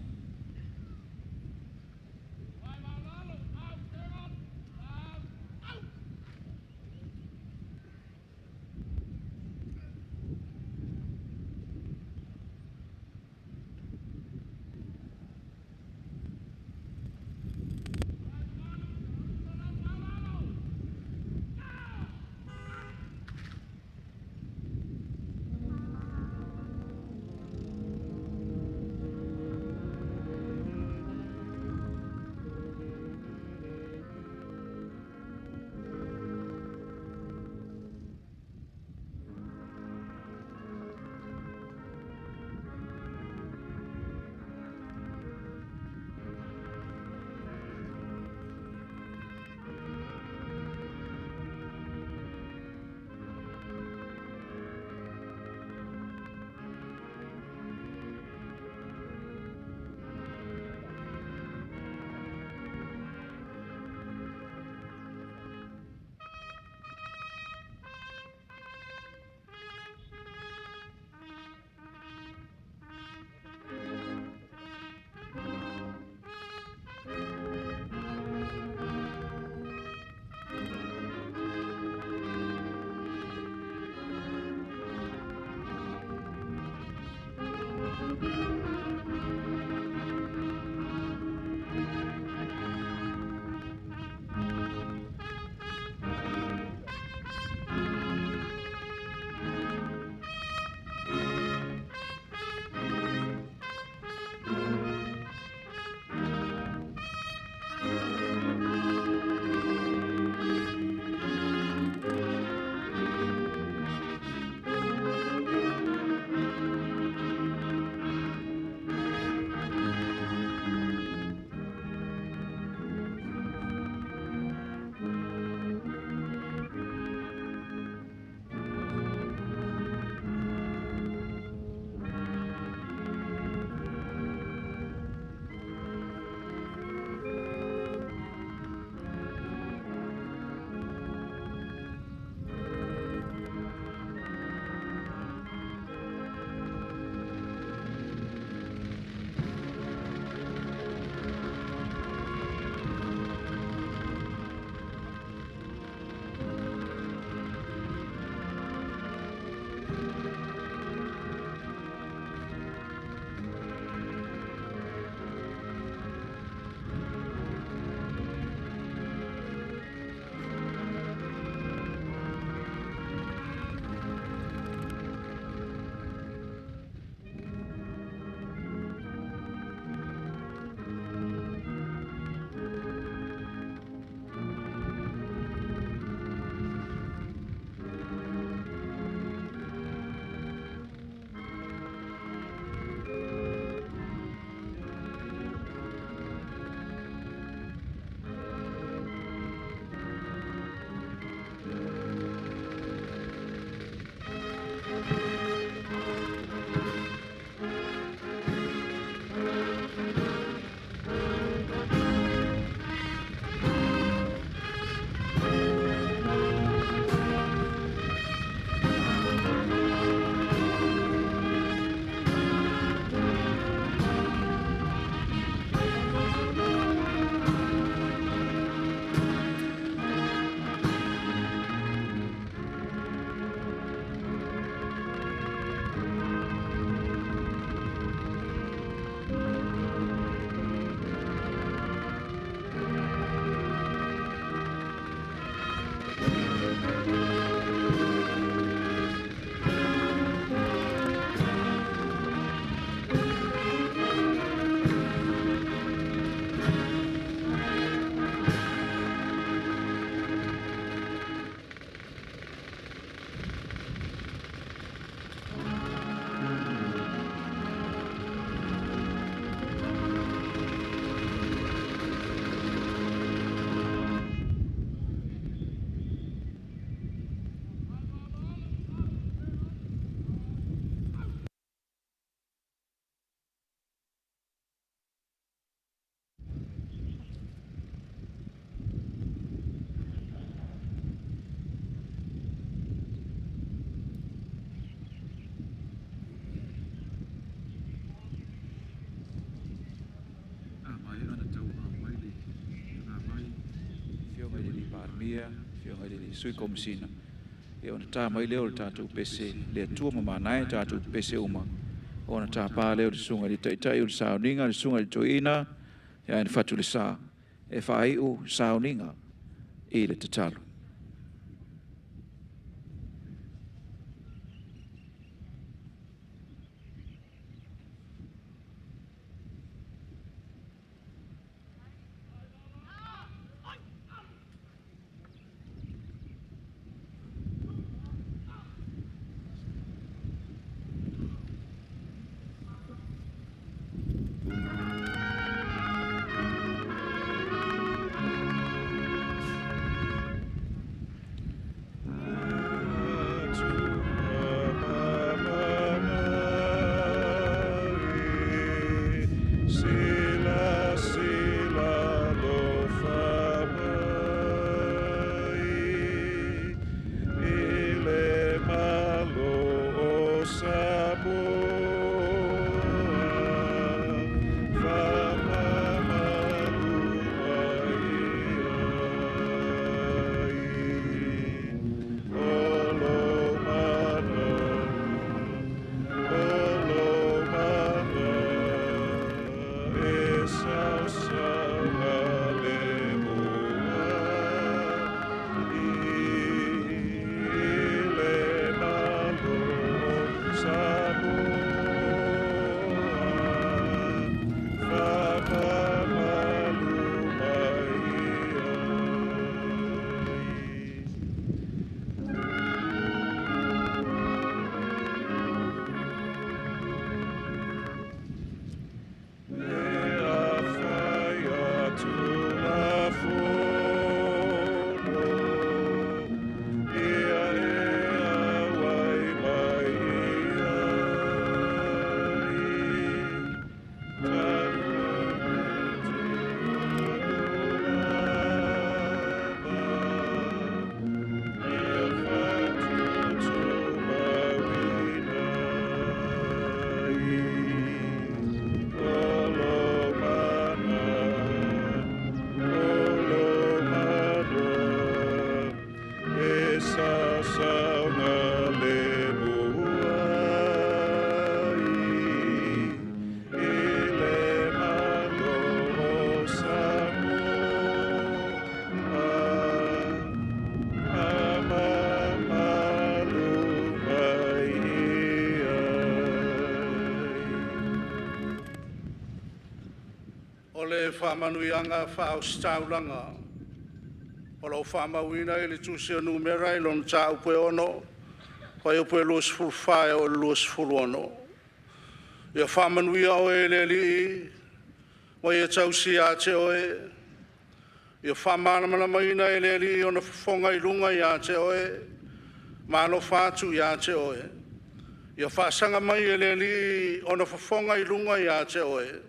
mia fionga le sui komsina e ona ta mai leo tātou pese le tua mamanae tātou pese uma ona ta pa leo le sunga le taitai o le sauninga le sunga le toina ya en fatu le sa e fai o sauninga e le tatalo. Whamanuianga whaostaulanga. O lau whamauina e le tūsia numera i lon tā upe ono, pai upe luas fulwhae o luas fuluono. Ia whamanuia o e le li, mai e tausi a te oe. Ia whamanamana maina e le li o na whonga i lunga i a te oe, mano whātu i a te oe. Ia whasanga mai e le li o na whonga i lunga i a te oe.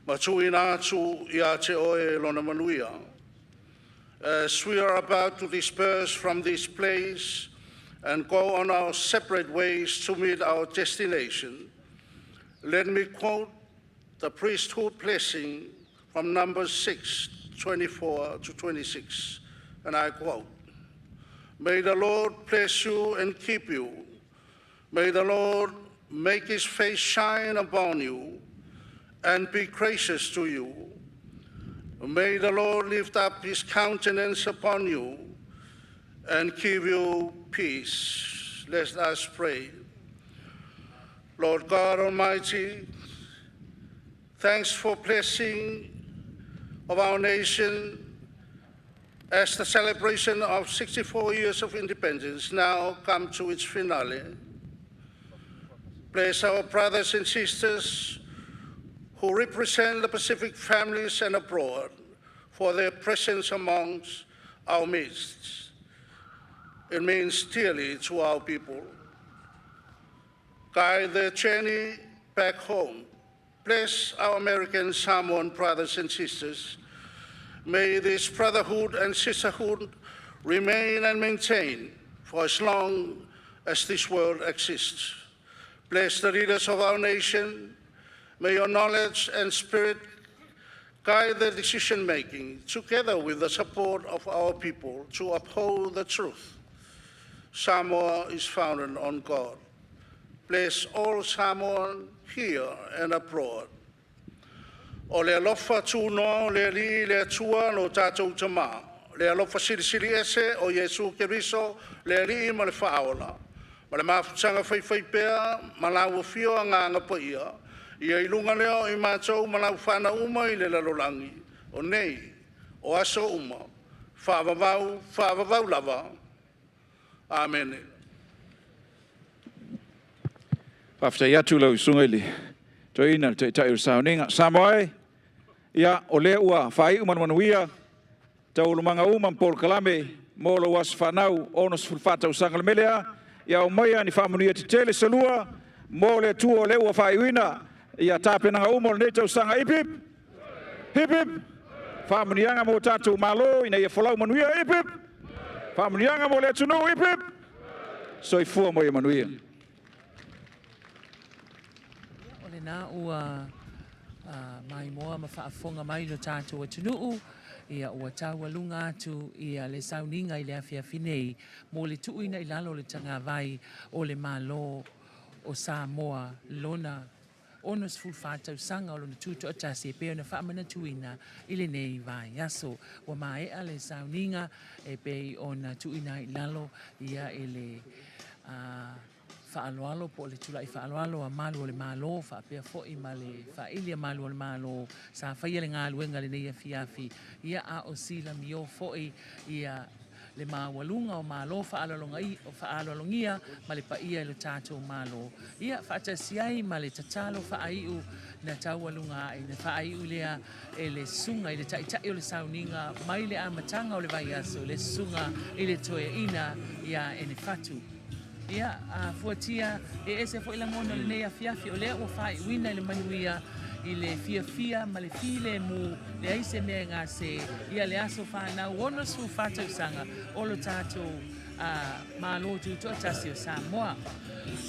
Matuina atu i a te oe lona manuia. As we are about to disperse from this place and go on our separate ways to meet our destination, let me quote the priesthood blessing from Numbers 6:24-26, and I quote, "May the Lord bless you and keep you. May the Lord make his face shine upon you and be gracious to you. May the Lord lift up his countenance upon you and give you peace." Let us pray. Lord God Almighty, thanks for blessing of our nation as the celebration of 64 years of independence now come to its finale. Bless our brothers and sisters who represent the Pacific families and abroad for their presence amongst our midst. It means dearly to our people. Guide their journey back home. Bless our American Samoan brothers and sisters. May this brotherhood and sisterhood remain and maintain for as long as this world exists. Bless the leaders of our nation. May your knowledge and spirit guide their decision making, together with the support of our people, to uphold the truth. Samoa is founded on God. Bless all Samoan here and abroad. O le alofa tūnoa o le li le atua no tātou tamā. Le alofa siri ese o Yesu Keriso le li ma le whaola. Ma le mawhutanga whai pēa, ma lau whio a nganga pa ia. Ia ilunga leo i mātou ma lau whana uma i le lalolangi. O nei, o aso uma, whaavavau lava. Amen. Paftai atu lau sungaili. Toi ina te tai ursaoninga. Samoa ia o le ua whai umanuia. Tau lumanga uman Paul Kalame. Molo was whanau onos fulfata usanga le melea. Ia o maia ni whamunia te tele salua. Mo le tua o le ua whai uina. Ia tāpenanga umo le tau sanga ipip. Hipip. Whamunianga mo tātou malo. Ina ia whalau manuia ipip. Whamunianga mo le tunu ipip. Soi fua mo ia manuia. Na ua mai moa ma whaafonga mai no tātou atunuu, ia ua taualunga atu ia le sauninga i le awhiawhinei, mo le tuuina i lalo le tanga vai o le malo o Samoa lona onos fulfatau sanga o lona tuto'atasi e peo na whaamana tuina i le nei vai aso. Ua maea le sauninga e pei o na tuuina i lalo ia e le whaaloalo po le tula i whaaloalo a malu o le malo, whaapea fo'i ma le whaili a malu o le malo, sa whaia le ngā luenga le nei a fiafi, ia a o sila mio fo'i ia le mawalunga o malo whaalolongia ma le paia le tātou malo. Ia whaatasiai ma le tatalo whaaiu na taualunga i na whaaiu lea e le sunga i le taitai o le sauninga mai le amatanga o le vai aso, le sunga i le toe ina ia e ne fatu. Ia a fuatia e ese fo ila ngona le nei a fiafi o lea ua whai wina i le manuia i le fia ma le file mu le aise mea ngā se ia le aso whanau ono su whatau sanga o lo tātou malo tuto'atasi o Samoa.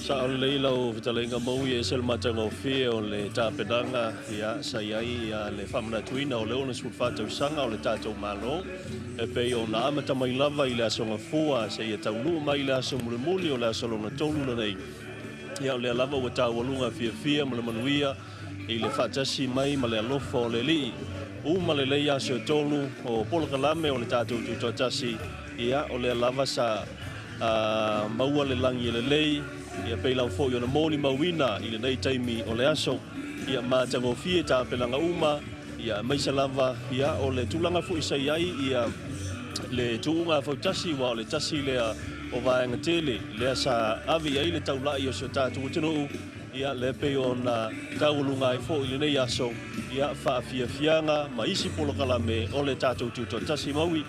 Sa o leila o vitalenga mau i esel matanga o fie o le tāpenanga ia sa iai ia le whamana tuina o le ono su whatau sanga o le tātou malo. E pei o na amata mai lava i le asonga fua se ia taunu mai le aso muli o le aso lona tolu na nei. Ia o le lava ua tāwalunga fia ma le manuia i le whatasi mai ma le alofa o le li. Ma le lei aso tolu o Paul Kalame o le tātou tuto'atasi ia o le lava sa maua le langi le lei ia pei lau fo i ona moni mauina i le nei taimi o le aso ia mātango fie tāpenanga uma ia maisa lava ia o le tūlanga fu isa iai ia le tuunga fautasi wa o le tasi lea o vaenga tele lea sa avi ai le taulai o so tātou tino ia le pei o na taulunga i fo i le nei aso ia whaafiafianga ma isi Paul Kalame o le tātou tuto'atasi maui.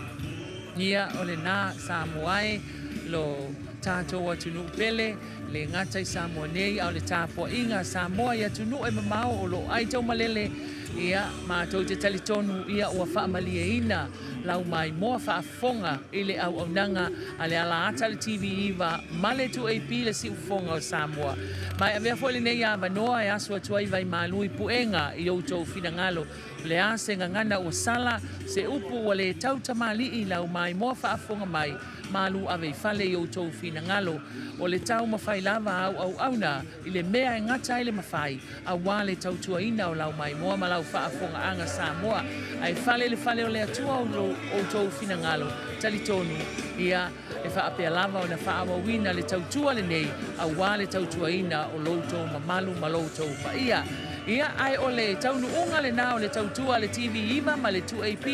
Ia o le nā Samoae lo tātou atunu pele le ngatai Samoa nei au le tāpua inga Samoa ia tunu e mamao o lo ai tau malele ia mātou te talitonu ia ua whaamalia ina lau mai moa whaafonga i le au aunanga a le ala ata le TV iwa male tu AP le si ufonga o Samoa. Mai avea fo le nei a vanoa e asua tuai vai malui puenga i outou finangalo le ase ngangana ua sala se upu wa le tau tamali i lau mai moa whaafonga mai malu ave fale i outou finangalo o le tau mawhai lava au auna i le mea e ngata i le mawhai a wale tau tuaina o lau mai moa ma lau whaafonga anga Samoa ai fale o le atua o outou finangalo talitonu ia e whaapea lava o na whaawawina le tau tua le nei a wale tau tuaina o loutou mamalu ma loutou paia. Ia ai o le taunu unga le nao le tautua le TV iwa ma le 2AP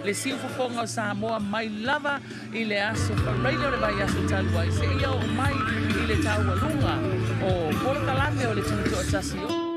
le siufofonga o Samoa mai lava i le aso wharaile o le vai aso talua i se ia o mai i le tau alunga o Paul Kalame o le tuto'atasi o